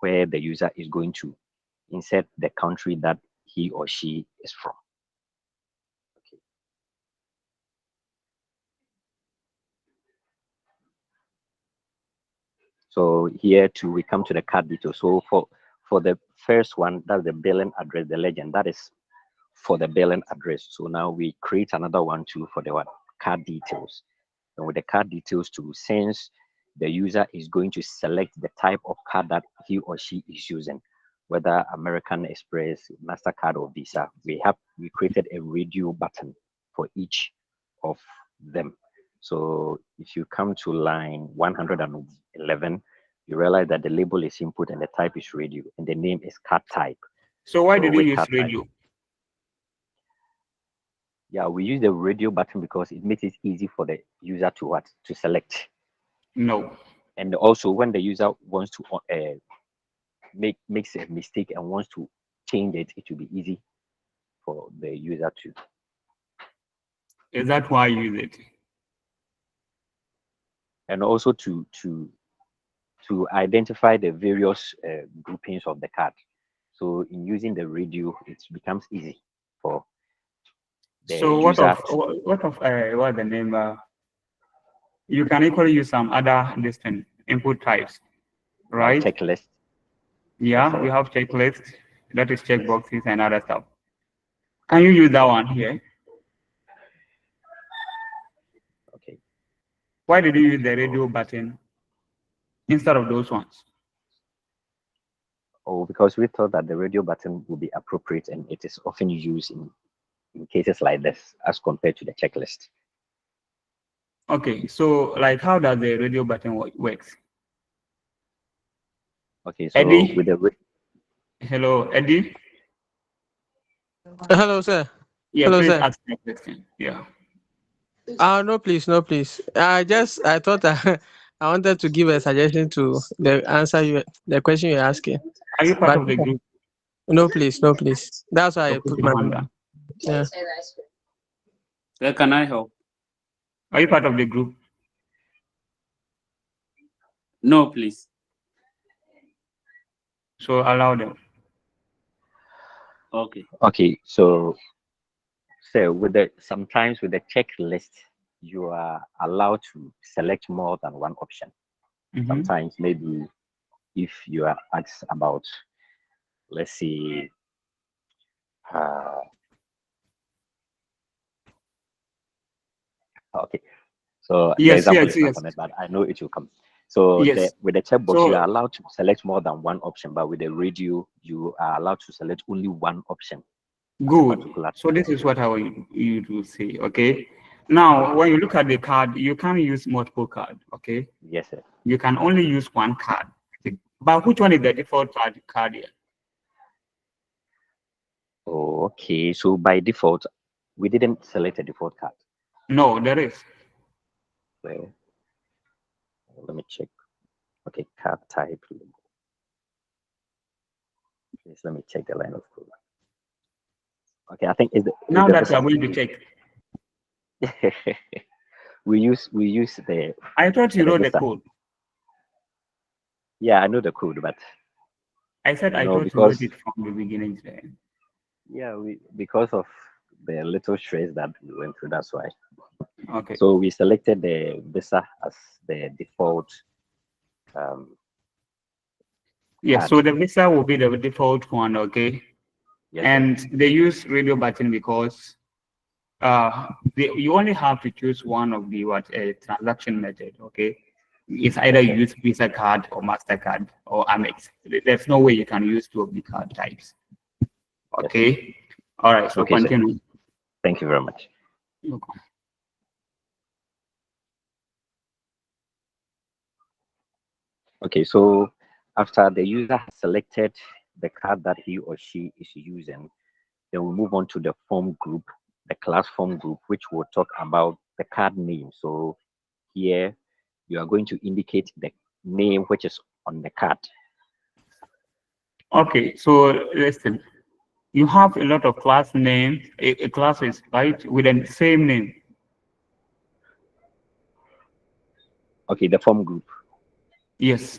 Speaker 7: where the user is going to insert the country that he or she is from. Okay. So here too, we come to the card details. So for the first one, that's the billing address, the legend, that is for the billing address. So now we create another one too for the card details. And with the card details too, since the user is going to select the type of card that he or she is using, whether American Express, MasterCard, or Visa, we created a radio button for each of them. So if you come to line 111, you realize that the label is input and the type is radio and the name is card type.
Speaker 1: So why did you use radio?
Speaker 7: Yeah, we use the radio button because it makes it easy for the user to select.
Speaker 1: No.
Speaker 7: And also when the user wants to makes a mistake and wants to change it, it will be easy for the user to.
Speaker 1: Is that why you use it?
Speaker 7: And also to identify the various groupings of the card. So in using the radio, it becomes easy for the
Speaker 1: So
Speaker 7: user.
Speaker 1: What the name? You can equally use some other distant input types, right?
Speaker 7: Checklist.
Speaker 1: Yeah, we have checklist, that is checkboxes and other stuff. Can you use that one here?
Speaker 7: Okay.
Speaker 1: Why did you use the radio button instead of those ones?
Speaker 7: Oh, because we thought that the radio button would be appropriate and it is often used in cases like this as compared to the checklist.
Speaker 1: Okay, so like how does the radio button works?
Speaker 7: Okay, so
Speaker 1: Eddie?
Speaker 7: with the
Speaker 1: hello, Eddie?
Speaker 3: Hello, sir.
Speaker 1: Yeah,
Speaker 3: hello,
Speaker 1: please
Speaker 3: sir.
Speaker 1: ask the question. Yeah.
Speaker 3: No, please, no, please. I thought I wanted to give a suggestion to the question you're asking.
Speaker 1: Are you part of the group?
Speaker 3: No, please, no, please. That's why I put my
Speaker 1: hand down.
Speaker 3: Yeah.
Speaker 19: Where can I help?
Speaker 1: Are you part of the group?
Speaker 19: No, please.
Speaker 1: So allow them.
Speaker 19: Okay.
Speaker 7: Okay, so sometimes with the checklist, you are allowed to select more than one option.
Speaker 1: Mm-hmm.
Speaker 7: Sometimes maybe if you are asked about, let's see, okay, so the example is not on it, but I know it will come. So with the checkbox, you are allowed to select more than one option, but with the radio, you are allowed to select only one option.
Speaker 1: Good. So this is what I want you to say, okay? Now, when you look at the card, you can't use multiple cards, okay?
Speaker 7: Yes, sir.
Speaker 1: You can only use one card. But which one is the default card here?
Speaker 7: Oh, okay. So by default, we didn't select a default card.
Speaker 1: No, there is.
Speaker 7: Well, let me check. Okay, card type. Please let me check the line of code. Okay, I think
Speaker 1: now that I'm going to check.
Speaker 7: we use the.
Speaker 1: I thought you wrote the code.
Speaker 7: Yeah, I know the code, but
Speaker 1: I said I thought you wrote it from the beginning.
Speaker 7: Yeah, because of the little stress that we went through, that's why.
Speaker 1: Okay.
Speaker 7: So we selected the Visa as the default.
Speaker 1: Yes, so the Visa will be the default one, okay?
Speaker 7: Yes,
Speaker 1: and they use radio button because you only have to choose one of the transaction method, okay? It's either you use Visa card or MasterCard or Amex. There's no way you can use two of the card types. Okay. Yes. All right. So continue.
Speaker 7: Sir. Thank you very much.
Speaker 1: Okay.
Speaker 7: Okay. So after the user has selected the card that he or she is using, then we move on to the form group, the class form group, which will talk about the card name. So here you are going to indicate the name which is on the card.
Speaker 1: Okay, so listen, you have a lot of class names, classes, right, with the same name.
Speaker 7: Okay, the form group.
Speaker 1: Yes.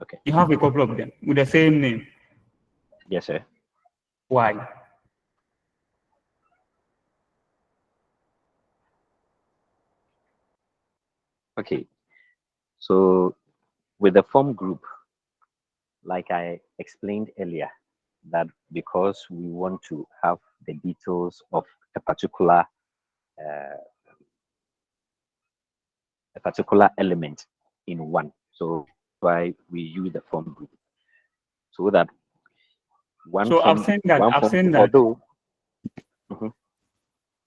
Speaker 7: Okay.
Speaker 1: You have a couple of them with the same name.
Speaker 7: Yes, sir.
Speaker 1: Why?
Speaker 7: Okay. So with the form group, like I explained earlier, that because we want to have the details of a particular element in one, so why we use the form group, so that one
Speaker 1: so
Speaker 7: form,
Speaker 1: I've seen that.
Speaker 7: one
Speaker 1: I've
Speaker 7: form,
Speaker 1: seen that.
Speaker 7: although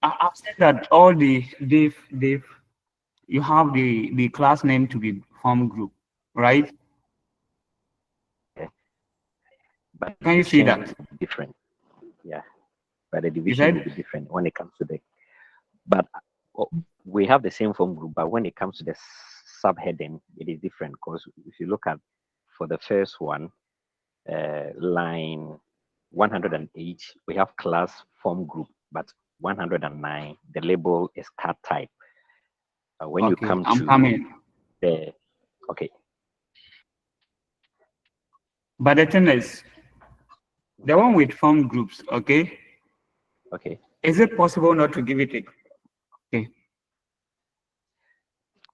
Speaker 1: I've seen that all the you have the class name to be form group, right?
Speaker 7: but
Speaker 1: Can you see
Speaker 7: division
Speaker 1: that?
Speaker 7: will be different. Yeah, but the
Speaker 1: Is
Speaker 7: division
Speaker 1: that
Speaker 7: will be different when it comes to the. But we have the same form group, but when it comes to the subheading, it is different, because if you look at for the first one, line 108, we have class form group, but 109, the label is card type. When you
Speaker 1: okay?
Speaker 7: come
Speaker 1: I'm
Speaker 7: to
Speaker 1: coming.
Speaker 7: the, okay.
Speaker 1: But the thing is, the one with form groups, okay?
Speaker 7: Okay.
Speaker 1: Is it possible not to give it a okay?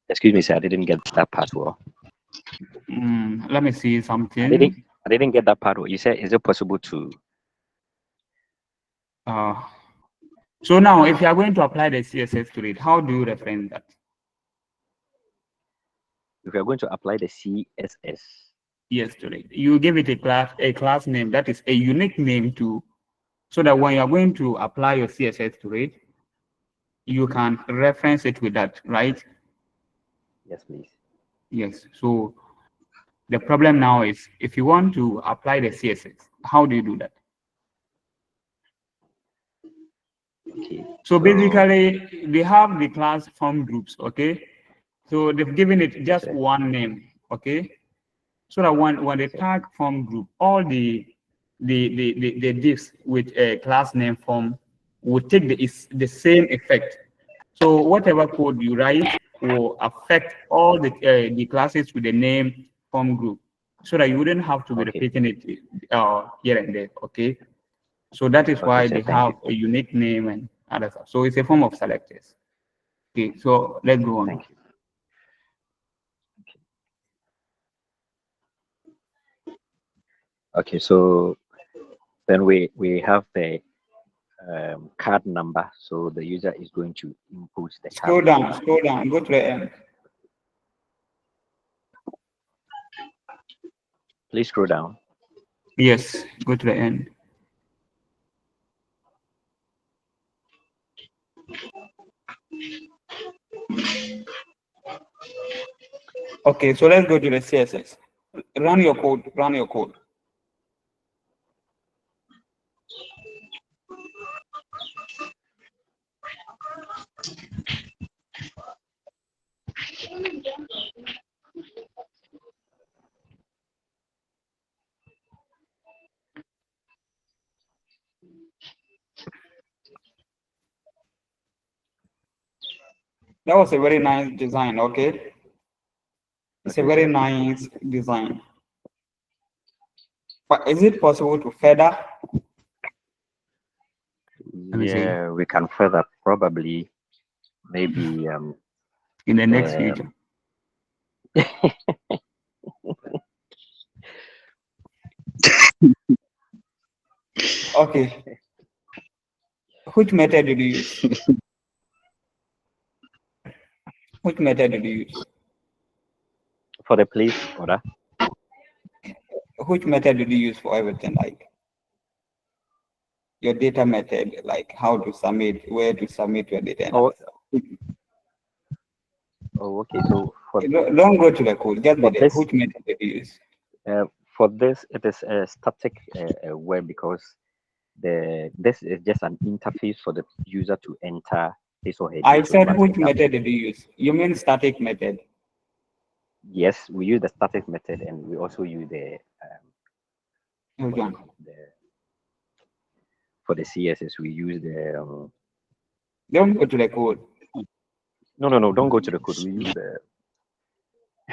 Speaker 7: Excuse me, sir, I didn't get that part well.
Speaker 1: Let me see something.
Speaker 7: I didn't get that part well. You said, is it possible to?
Speaker 1: So now, if you are going to apply the CSS to it, how do you reference that?
Speaker 7: If you are going to apply the CSS,
Speaker 1: yes, to it, you give it a class name that is a unique name to, so that when you are going to apply your CSS to it, you can reference it with that, right?
Speaker 7: Yes, please.
Speaker 1: Yes. So the problem now is, if you want to apply the CSS, how do you do that?
Speaker 7: Okay.
Speaker 1: So basically, they have the class form groups, okay? So they've given it just one name, okay? So that when they tag form group, all the diffs with a class name form will take the same effect. So whatever code you write will affect all the classes with the name form group, so that you wouldn't have to be repeating it here and there, okay? So that is why
Speaker 7: sir,
Speaker 1: they have a unique name and other stuff. So it's a form of selectors. Okay, so let's go on.
Speaker 7: Thank you. Okay, so then we have the card number. So the user is going to input the card number.
Speaker 1: Scroll down, go to the end.
Speaker 7: Please scroll down.
Speaker 1: Yes, go to the end. Okay, so let's go to the CSS. Run your code, run your code. That was a very nice design, okay? It's a very nice design. But is it possible to further?
Speaker 7: Yeah, we can further probably, maybe
Speaker 1: in the next future. Okay. Which method did you use? Which method did you use?
Speaker 7: For the place order.
Speaker 1: Which method did you use for everything? Like your data method, like how to submit, where to submit your data.
Speaker 7: Oh, okay. So for
Speaker 1: don't go to the code. Just
Speaker 7: for
Speaker 1: the
Speaker 7: this,
Speaker 1: which method did you use?
Speaker 7: For this, it is a static web because this is just an interface for the user to enter his or her
Speaker 1: I
Speaker 7: details.
Speaker 1: said
Speaker 7: But
Speaker 1: which method did you use? You mean static method?
Speaker 7: yes, we use the static method, and we also use the
Speaker 1: Which one?
Speaker 7: For the CSS, we use the
Speaker 1: Don't go to the code.
Speaker 7: no, don't go to the code. We use the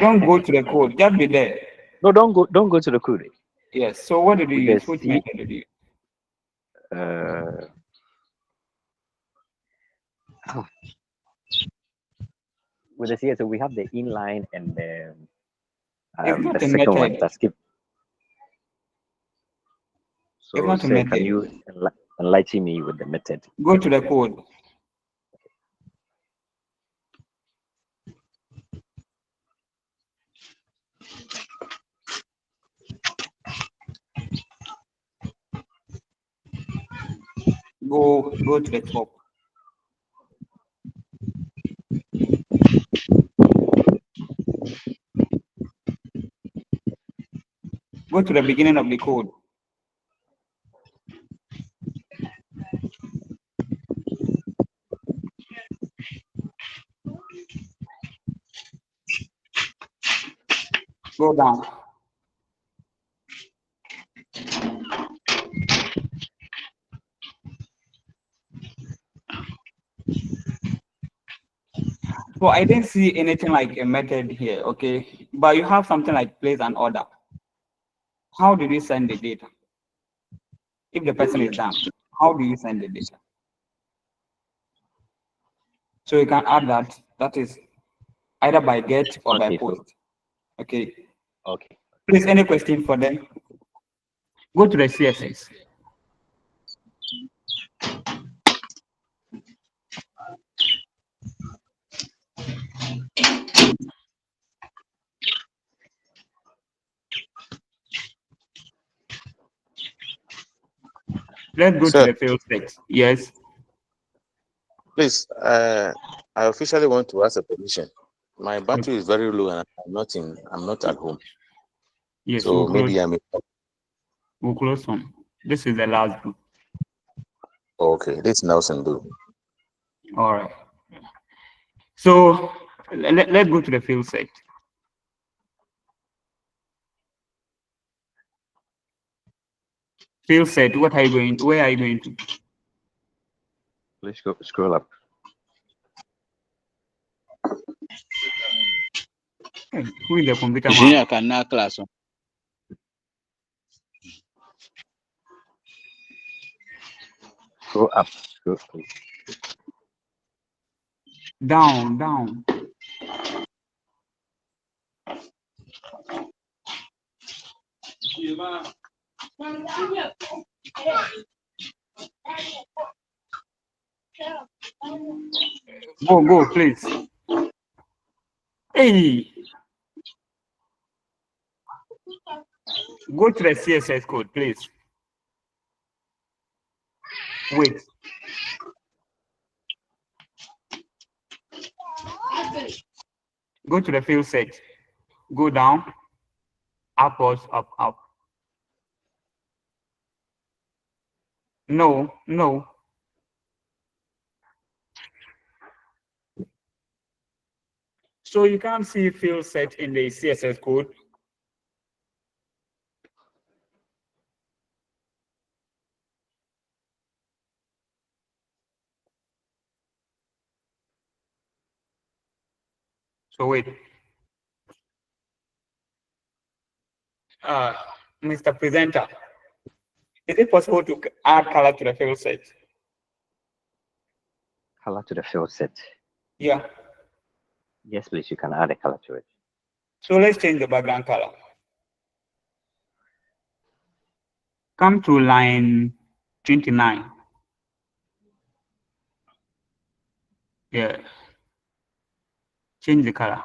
Speaker 1: Don't go to the code. Just be there.
Speaker 7: no, don't go to the code.
Speaker 1: Yes. So what did you
Speaker 7: With
Speaker 1: use?
Speaker 7: the
Speaker 1: Which
Speaker 7: C,
Speaker 1: method did you use?
Speaker 7: with the CSS, we have the inline and the
Speaker 1: It's not
Speaker 7: the
Speaker 1: a
Speaker 7: second one
Speaker 1: method.
Speaker 7: that skip.
Speaker 1: It's
Speaker 7: So,
Speaker 1: not a
Speaker 7: sir, can
Speaker 1: method.
Speaker 7: you enlighten me with the method?
Speaker 1: Go to the code. Go to the top. Go to the beginning of the code. Go down. So I didn't see anything like a method here, okay? But you have something like place and order. How did you send the data? If the person is done, how do you send the data? So you can add that. That is either by get or by
Speaker 7: Okay,
Speaker 1: post. Okay.
Speaker 7: Okay.
Speaker 1: Please, any question for them? Go to the CSS. Let's go to
Speaker 23: Sir,
Speaker 1: the field text. Yes.
Speaker 23: please, I officially want to ask a permission. My battery is very low and I'm not at home.
Speaker 1: Yes,
Speaker 23: So
Speaker 1: we'll
Speaker 23: maybe
Speaker 1: close. We'll close one. This is the last group.
Speaker 23: okay, this is Nelson Blue.
Speaker 1: All right. So let's go to the field set. Field set, what are you going, where are you going to?
Speaker 7: Let's go scroll up.
Speaker 1: Hey, who is the computer
Speaker 18: Junior
Speaker 1: man?
Speaker 18: can now class.
Speaker 7: Scroll up. Scroll.
Speaker 1: Down. Go, please. Hey. Go to the CSS code, please. Wait. Go to the field set. Go down. Upwards, up. No. So you can't see field set in the CSS code. So wait. Mr. Presenter, is it possible to add color to the field set?
Speaker 7: Color to the field set.
Speaker 1: Yeah.
Speaker 7: Yes, please. You can add a color to it.
Speaker 1: So let's change the background color. Come to line 29. Yeah. Change the color.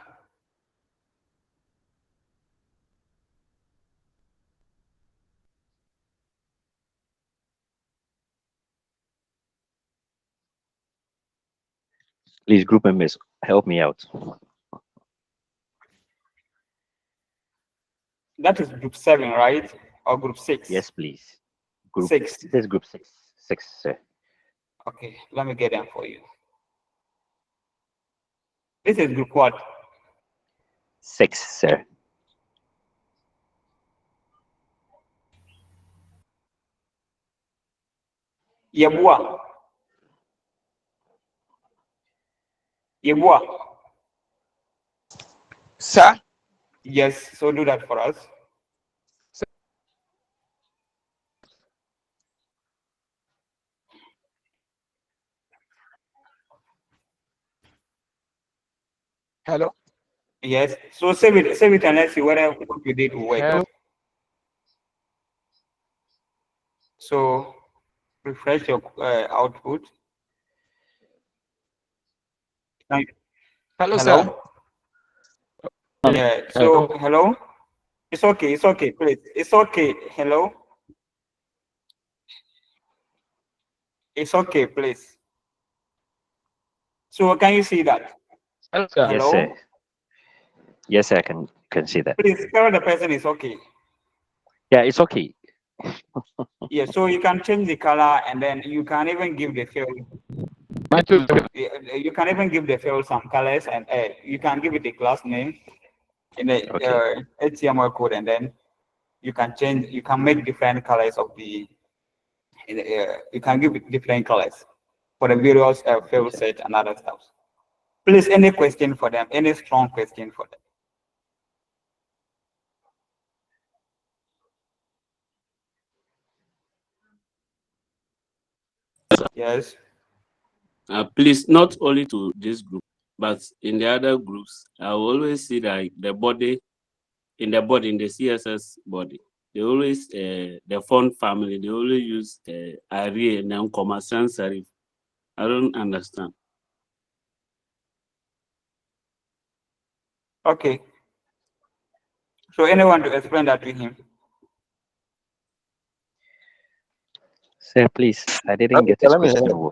Speaker 7: Please, group members, help me out.
Speaker 1: That is group 7, right? Or group 6?
Speaker 7: Yes, please. Group
Speaker 1: 6.
Speaker 7: This is group 6. 6, sir.
Speaker 1: Okay, let me get them for you. This is group what?
Speaker 7: 6, sir.
Speaker 1: Yebua. Yebua.
Speaker 18: Sir?
Speaker 1: Yes, so do that for us.
Speaker 18: Hello?
Speaker 1: Yes, so save it and let's see whether what you did will work.
Speaker 18: Hello?
Speaker 1: So refresh your output.
Speaker 18: Hello, sir.
Speaker 1: Hello? Yeah, so hello? It's okay, please. It's okay. Hello? It's okay, please. So can you see that?
Speaker 18: Hello, sir.
Speaker 7: Yes, sir. Yes, I can see that.
Speaker 1: Please tell the person it's okay.
Speaker 7: Yeah, it's okay.
Speaker 1: Yeah, so you can change the color and then you can even give the field. You can even give the field some colors and you can give it a class name in the HTML code, and then you can change. You can make different colors of the. You can give it different colors for the various field set and other stuff. Please, any question for them? Any strong question for them? Yes.
Speaker 19: Please, not only to this group, but in the other groups, I will always see that the body, in the CSS body, they always, the font family, they always use array and then comma sans serif. I don't understand.
Speaker 1: Okay. So anyone to explain that to him?
Speaker 7: Sir, please, I didn't get his question.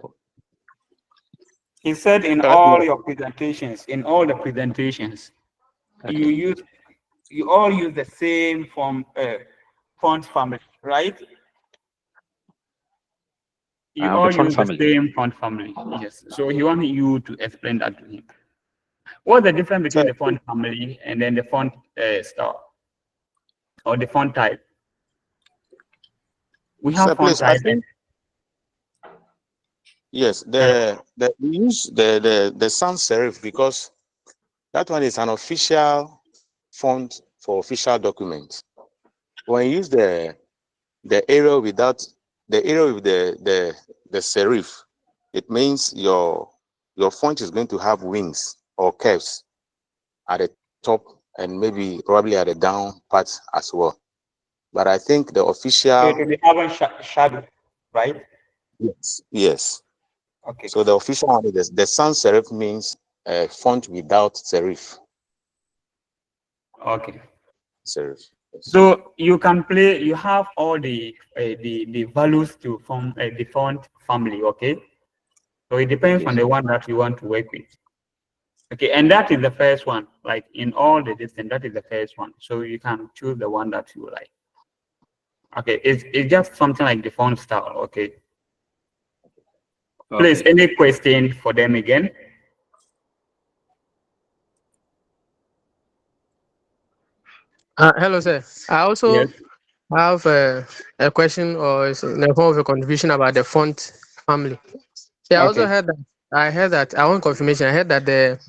Speaker 1: He said in all your presentations, in all the presentations, you all use the same font family, right? You all use the same font family. Yes. So he wanted you to explain that to him. What's the difference between the font family and then the font style or the font type? We have font type.
Speaker 23: Yes, we use the sans serif because that one is an official font for official documents. When you use the area without the area with the serif, it means your font is going to have wings or curves at the top and maybe probably at the down part as well. But I think the official,
Speaker 1: so it will be having shadow, right?
Speaker 23: Yes.
Speaker 1: Okay.
Speaker 23: So the official one is the sans serif means font without serif.
Speaker 1: Okay.
Speaker 23: Serif.
Speaker 1: So you can play. You have all the values to form the font family. Okay. So it depends on the one that you want to work with. Okay, and that is the first one. Like in all the distance, that is the first one. So you can choose the one that you like. Okay, it's just something like the font style. Okay. Please, any question for them again?
Speaker 3: Hello, sir. I also have a question or in the form of a contribution about the font family. Yeah, I also heard that. I want confirmation. I heard that the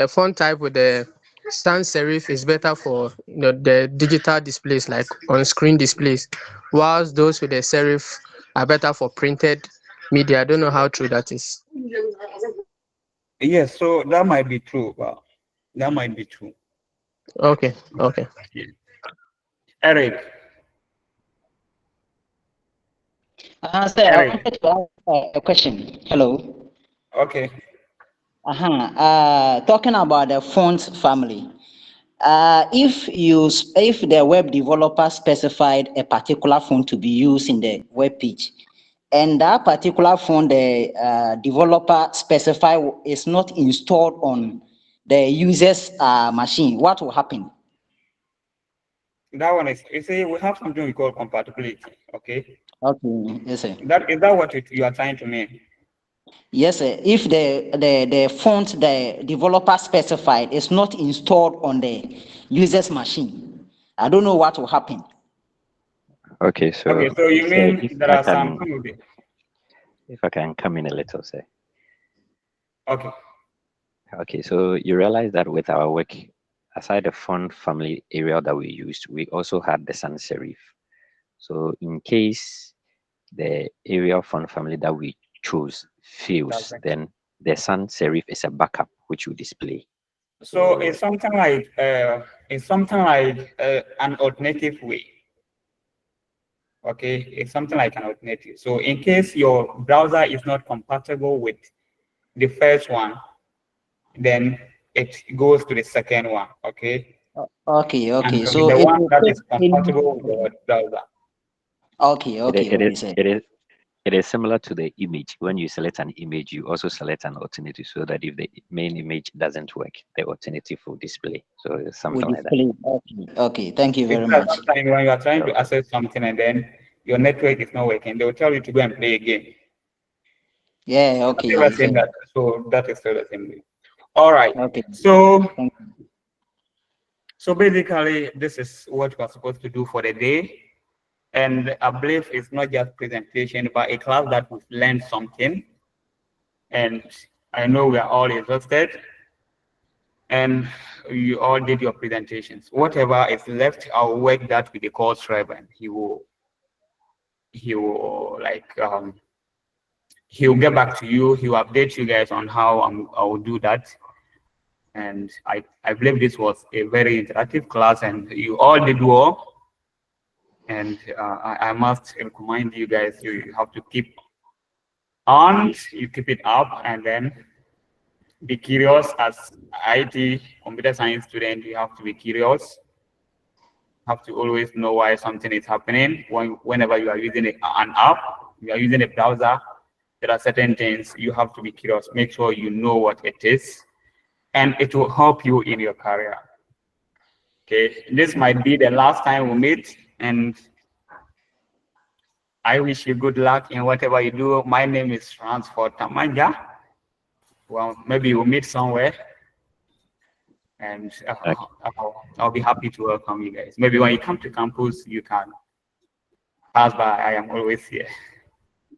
Speaker 3: font type with the sans serif is better for the digital displays, like on-screen displays, whilst those with the serif are better for printed media. I don't know how true that is.
Speaker 1: Yes, so that might be true. Well, that might be true.
Speaker 3: Okay. Okay.
Speaker 1: Yeah. Eric.
Speaker 12: Sir, I wanted to ask a question. Hello.
Speaker 1: Okay.
Speaker 12: Talking about the font family. If the web developer specified a particular font to be used in the web page, and that particular font the developer specify is not installed on the user's machine, what will happen?
Speaker 1: That one is, you see, we have something we call compatibility. Okay.
Speaker 12: Okay. Yes, sir.
Speaker 1: Is that what you are trying to mean?
Speaker 12: Yes, sir. If the font the developer specified is not installed on the user's machine, I don't know what will happen.
Speaker 7: Okay, so
Speaker 1: You mean there are some.
Speaker 7: If I can come in a little, say.
Speaker 1: Okay.
Speaker 7: Okay, so you realize that with our work, aside the font family area that we used, we also had the sans serif. So in case the area of font family that we chose fails, then the sans serif is a backup which we display.
Speaker 1: So it's something like an alternative way. Okay, it's something like an alternative. So in case your browser is not compatible with the first one, then it goes to the second one. Okay.
Speaker 12: Okay.
Speaker 1: And
Speaker 12: So
Speaker 1: the
Speaker 12: it
Speaker 1: one
Speaker 12: will
Speaker 1: that
Speaker 12: take
Speaker 1: is compatible with your browser.
Speaker 12: Okay.
Speaker 7: It is similar to the image. When you select an image, you also select an alternative so that if the main image doesn't work, the alternative will display. So it's something like that.
Speaker 12: Okay. Thank you very much.
Speaker 1: Sometimes when you are trying to access something and then your network is not working, they will tell you to go and play a game.
Speaker 12: Yeah. Okay.
Speaker 1: That. So that is still the same way. All right.
Speaker 12: Okay.
Speaker 1: So basically, this is what we're supposed to do for the day. And I believe it's not just presentation, but a class that we've learned something. And I know we are all exhausted. And you all did your presentations. Whatever is left, I'll work that with the course rep, and he will he'll get back to you. He'll update you guys on how I will do that. And I believe this was a very interactive class, and you all did well. And I must recommend you guys, you have to keep on, you keep it up, and then be curious. As IT computer science student, you have to be curious. Have to always know why something is happening. Whenever you are using an app, you are using a browser, there are certain things you have to be curious. Make sure you know what it is, and it will help you in your career. Okay, this might be the last time we meet, and I wish you good luck in whatever you do. My name is Transfer Tamanja. Well, maybe we'll meet somewhere, and I'll be happy to welcome you guys. Maybe when you come to campus, you can pass by. I am always here.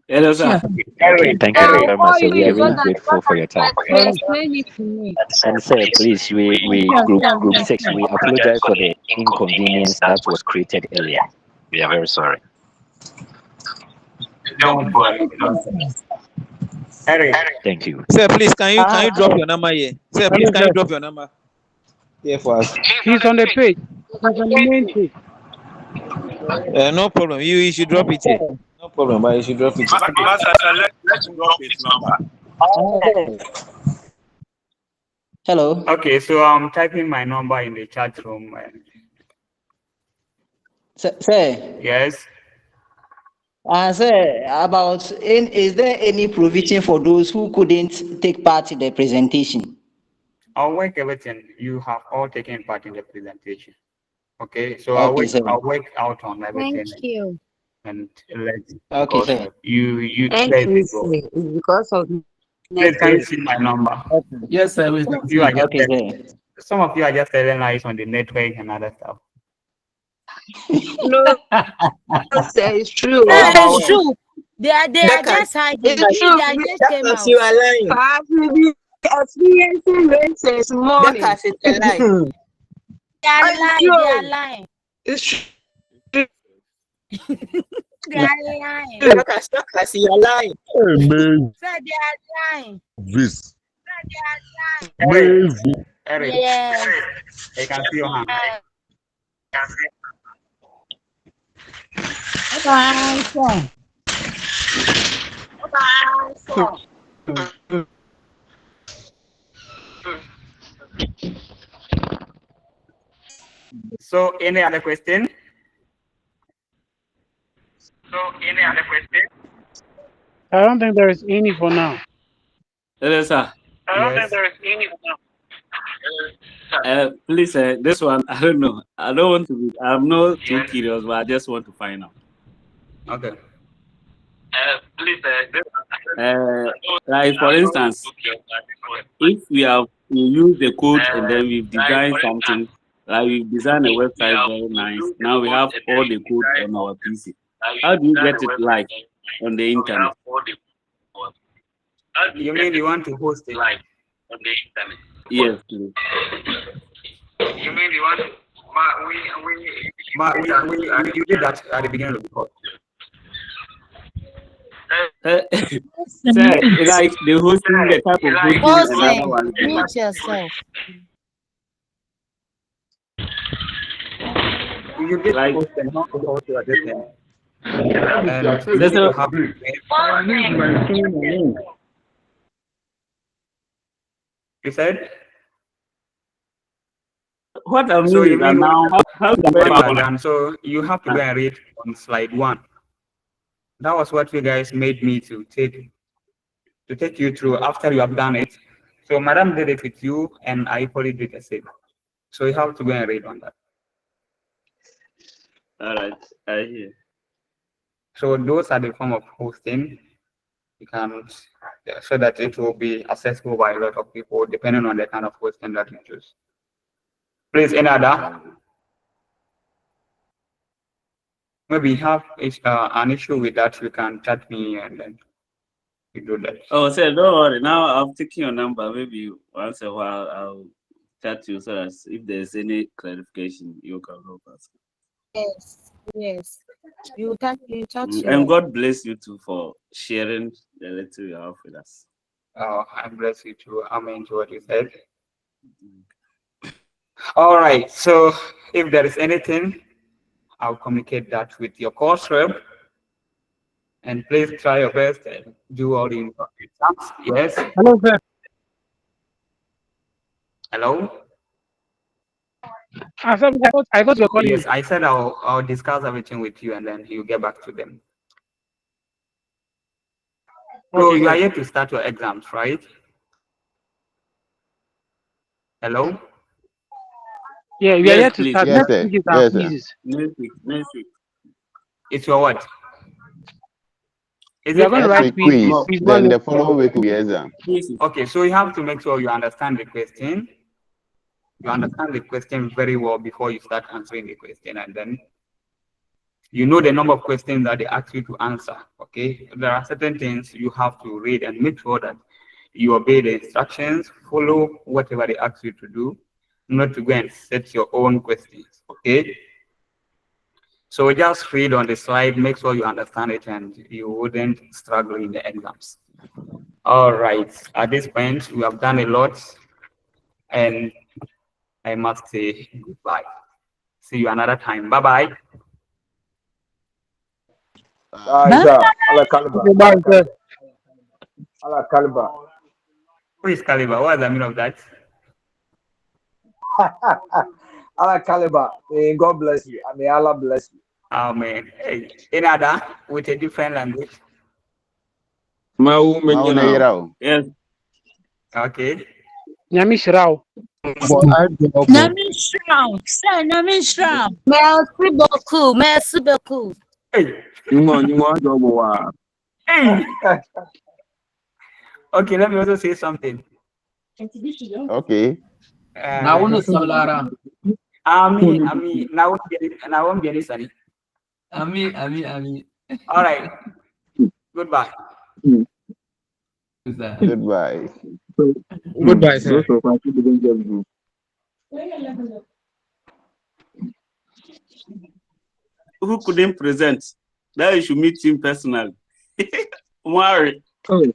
Speaker 7: Hello, sir. Okay, thank you very much. So we are really grateful for your time. And sir, please, we group 6, we apologize for the inconvenience that was created earlier. We are very sorry.
Speaker 1: Don't worry. Eric.
Speaker 18: Thank you. Sir, please, can you drop your number here? Sir, please, can you drop your number here for us?
Speaker 8: He's on the page. He's on the main page.
Speaker 18: No problem. You should drop it here. No problem, but you should drop it here.
Speaker 23: Let's drop his number.
Speaker 12: Hello.
Speaker 1: Okay, so I'm typing my number in the chat room.
Speaker 12: Sir.
Speaker 1: Yes.
Speaker 12: Sir, is there any provision for those who couldn't take part in the presentation?
Speaker 1: I'll work everything. You have all taken part in the presentation. Okay, so
Speaker 12: Okay,
Speaker 1: I'll work out on everything.
Speaker 9: Thank you.
Speaker 1: And let's.
Speaker 12: Okay, sir.
Speaker 1: You.
Speaker 4: Thank you, sir. It's because of.
Speaker 1: Please, can you see my number?
Speaker 17: Yes, sir.
Speaker 1: Some of you are just telling lies on the network and other stuff.
Speaker 4: No, sir, it's true.
Speaker 9: It's true. They are just hiding.
Speaker 4: It's true.
Speaker 9: They are just came out.
Speaker 10: You are lying.
Speaker 4: Perhaps we be experiencing races morning.
Speaker 10: They
Speaker 9: are lying.
Speaker 4: It's true.
Speaker 9: They are lying.
Speaker 10: You are lying.
Speaker 2: Hey, man.
Speaker 9: Sir, they are lying.
Speaker 2: This.
Speaker 9: Sir, they are lying.
Speaker 1: Eric.
Speaker 9: Yes.
Speaker 1: I can see your hand.
Speaker 4: Bye, sir. Bye, sir.
Speaker 1: So, any other question?
Speaker 8: I don't think there is any for now.
Speaker 19: Hello, sir.
Speaker 8: I don't think there is any for now.
Speaker 19: Please, this one, I don't know. I don't want to be, I'm not too curious, but I just want to find out.
Speaker 1: Okay.
Speaker 19: Please, like for instance, if we use the code and then we've designed something, like we've designed a website very nice. Now we have all the code on our PC. How do you get it live on the internet?
Speaker 1: You mean you want to host it?
Speaker 19: Yes, please.
Speaker 1: You mean you want to? We you did that at the beginning of the call.
Speaker 19: Sir, like the hosting, the type of hosting, and other one.
Speaker 9: Mute yourself.
Speaker 1: You did
Speaker 19: like
Speaker 1: host and not host at this time.
Speaker 19: And
Speaker 1: And you have you said?
Speaker 19: What I mean
Speaker 1: So you mean
Speaker 19: now, how
Speaker 1: done? So you have to go and read on slide 1. That was what you guys made me to take you through after you have done it. So Madam did it with you, and I probably did the same. So you have to go and read on that.
Speaker 19: All right, I hear.
Speaker 1: So those are the form of hosting. You can so that it will be accessible by a lot of people depending on the kind of hosting that you choose. Please, any other? Maybe you have an issue with that, you can chat me and then you do that.
Speaker 19: Oh, sir, don't worry. Now I'm taking your number. Maybe once a while I'll chat you so that if there's any clarification, you can help us.
Speaker 9: Yes, yes. You chat
Speaker 19: And God bless you too for sharing the little you have with us.
Speaker 1: Oh, I bless you too. Amen to what you said. All right. So if there is anything, I'll communicate that with your course rep. And please try your best and do all the exams. Yes.
Speaker 8: Hello, sir.
Speaker 1: Hello.
Speaker 8: I thought you were calling.
Speaker 1: Yes, I said I'll discuss everything with you and then you get back to them. So
Speaker 8: Okay,
Speaker 1: you are
Speaker 8: sir.
Speaker 1: here to start your exams, right? Hello?
Speaker 8: Yeah, we are
Speaker 19: Yes,
Speaker 8: here to
Speaker 19: please.
Speaker 8: start.
Speaker 16: Yes,
Speaker 8: Next
Speaker 16: sir.
Speaker 8: week is our
Speaker 16: Yes, sir.
Speaker 8: quizzes.
Speaker 19: Next week.
Speaker 1: It's your what? Is
Speaker 8: We are
Speaker 1: it
Speaker 8: going to
Speaker 16: Next
Speaker 8: write
Speaker 16: week
Speaker 8: quiz.
Speaker 16: quiz.
Speaker 8: Quiz
Speaker 16: Then
Speaker 8: one.
Speaker 16: the following week will be exam.
Speaker 1: Okay, so you have to make sure you understand the question. You understand the question very well before you start answering the question, and then you know the number of questions that they ask you to answer. Okay, there are certain things you have to read and make sure that you obey the instructions, follow whatever they ask you to do, not to go and set your own questions. Okay, so just read on the slide, make sure you understand it, and you wouldn't struggle in the exams. All right, at this point, we have done a lot, and I must say goodbye. See you another time. Bye-bye.
Speaker 11: Sir. Ala Caliber.
Speaker 8: Goodbye, sir.
Speaker 11: Ala Caliber.
Speaker 1: Who is Caliber? What is the meaning of that?
Speaker 11: Ala Caliber. May God bless you. And may Allah bless you.
Speaker 1: Amen. Hey, any other with a different language?
Speaker 19: Yes.
Speaker 1: Okay.
Speaker 8: Nyamishirao.
Speaker 9: Namishrao, sir, Namishrao. Merci beaucoup, merci beaucoup.
Speaker 1: Hey. Hey. Okay, let me also say something.
Speaker 16: Okay.
Speaker 17: Now, one is Salara.
Speaker 1: Ami, now I'm getting sunny.
Speaker 17: Ami.
Speaker 1: All right. Goodbye.
Speaker 16: Goodbye.
Speaker 3: Goodbye, sir.
Speaker 19: Who couldn't present? Now you should meet him personally. Worry.
Speaker 13: My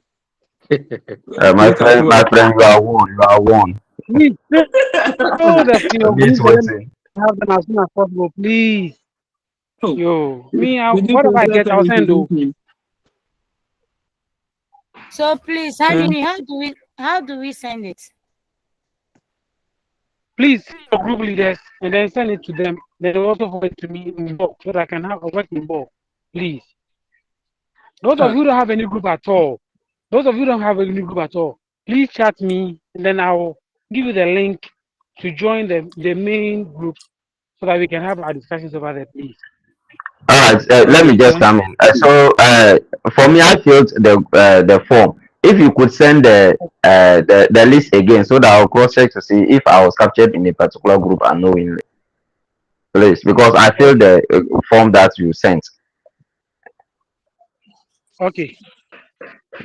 Speaker 13: friend, you are one.
Speaker 8: Please, so that your
Speaker 13: Meet
Speaker 8: group
Speaker 13: waiting.
Speaker 8: have them as soon as possible, please. Yo, me, whatever I get, I'll send you.
Speaker 9: So please, how do we send it?
Speaker 8: Please, your group leaders, and then send it to them. Then also forward it to me in bulk so that I can have a working bulk. Please. Those of you who don't have any group at all, please chat me, and then I will give you the link to join the main group so that we can have our discussions over there, please.
Speaker 13: All right, let me just come in. For me, I filled the form. If you could send the list again, so that I'll cross check to see if I was captured in a particular group unknowingly, please, because I filled the form that you sent.
Speaker 8: Okay.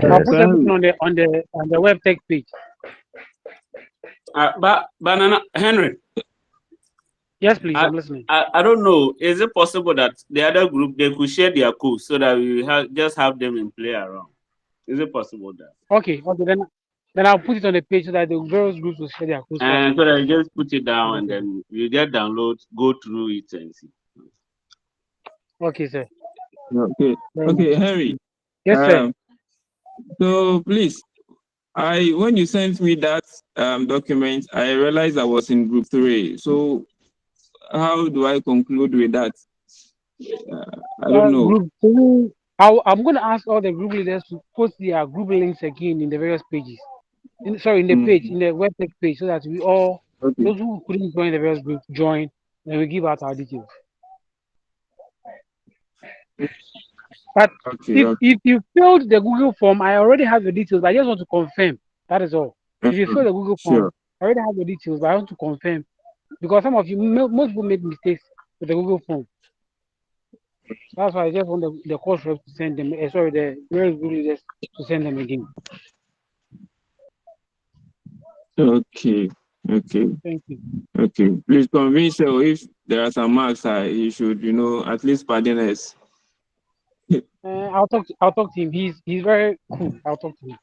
Speaker 8: I'll put everything on the web tech page.
Speaker 19: But Banana Henry.
Speaker 8: Yes, please. I'm listening.
Speaker 19: I don't know. Is it possible that the other group they could share their codes so that we just have them in play around? Is it possible that?
Speaker 8: Okay. Then I'll put it on the page so that the various groups will share their codes.
Speaker 19: And so that you just put it down and then you get download, go through it and see.
Speaker 8: Okay, sir.
Speaker 20: Okay. Okay, Henry.
Speaker 8: Yes, sir.
Speaker 20: So please, when you sent me that document, I realized I was in group 3. So how do I conclude with that? I don't know.
Speaker 8: Group 3, I'm going to ask all the group leaders to post their group links again in the various pages. In the page, in the web tech page, so that we all, those who couldn't join the various groups, join, and we give out our details. But if you filled the Google form, I already have the details, but I just want to confirm. That is all. If you fill the Google form, I already have the details, but I want to confirm. Because some of you, most people make mistakes with the Google form. That's why I just want the course rep to send them, the various group leaders to send them again.
Speaker 20: Okay.
Speaker 8: Thank you.
Speaker 20: Okay. Please convince her if there are some marks, you should, at least pardon us.
Speaker 8: I'll talk to him. He's very cool. I'll talk to him.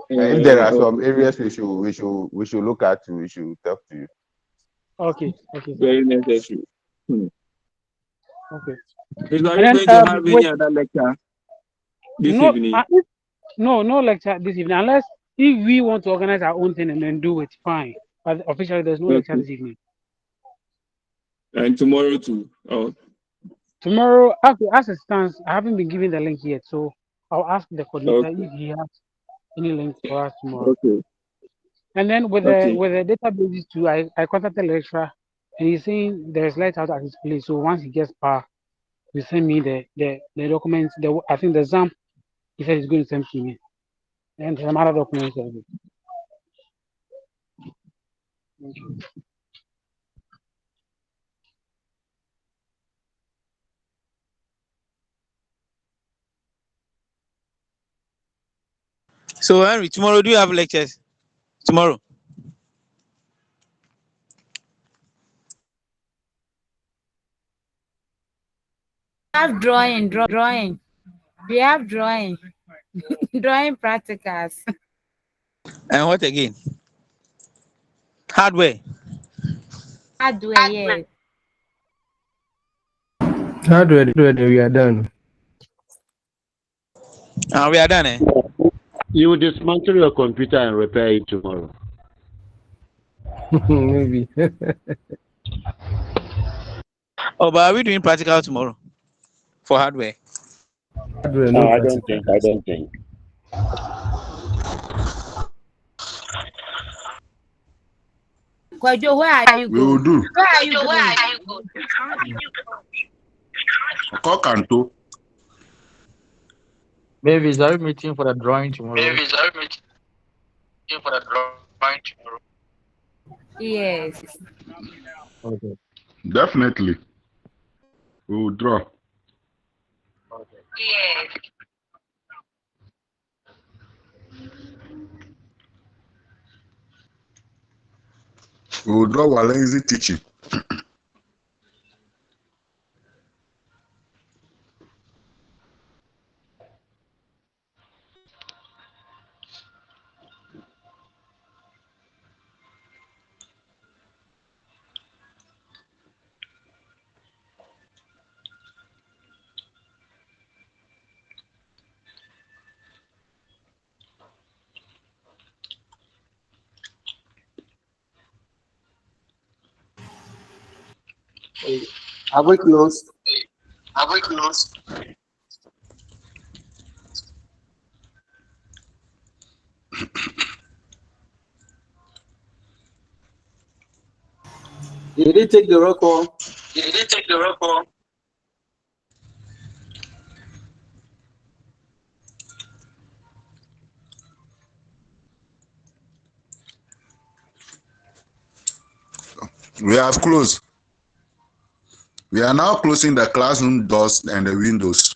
Speaker 16: If there are some areas we should look at, we should talk to you.
Speaker 8: Okay.
Speaker 20: Very necessary.
Speaker 8: Okay.
Speaker 20: Is are you going to have any other lecture this evening?
Speaker 8: No lecture this evening. Unless if we want to organize our own thing and then do it, fine. But officially, there's no lecture this evening.
Speaker 20: And tomorrow too. Oh.
Speaker 8: Tomorrow, as it stands, I haven't been given the link yet, so I'll ask the coordinator if he has any link for us tomorrow.
Speaker 20: Okay.
Speaker 8: And then with the databases too, I contacted the lecturer, and he's saying there's light out at his place. So once he gets power, he send me the documents. I think the exam he said he's going to send to me, and some other documents. Thank you.
Speaker 18: So Henry, tomorrow do you have lectures? Tomorrow.
Speaker 9: We have drawing. We have drawing. Drawing practicals.
Speaker 18: And what again? Hardware.
Speaker 9: Yes.
Speaker 17: Hardware, we are done.
Speaker 18: We are done, eh?
Speaker 21: You will dismantle your computer and repair it tomorrow.
Speaker 17: Maybe.
Speaker 18: Oh, but are we doing practical tomorrow for hardware?
Speaker 17: Hardware,
Speaker 21: no, I don't think.
Speaker 9: Kwajo, where are you
Speaker 22: We will
Speaker 9: going?
Speaker 22: do.
Speaker 9: Where are you going?
Speaker 22: Kokanto.
Speaker 24: Baby, are we meeting for the drawing tomorrow?
Speaker 9: Yes.
Speaker 24: Okay.
Speaker 22: Definitely. We will draw. We will draw Walenzi teaching.
Speaker 11: Have we closed?
Speaker 17: Did he take the roll call?
Speaker 5: Did he take the roll call?
Speaker 22: We have closed. We are now closing the classroom doors and the windows.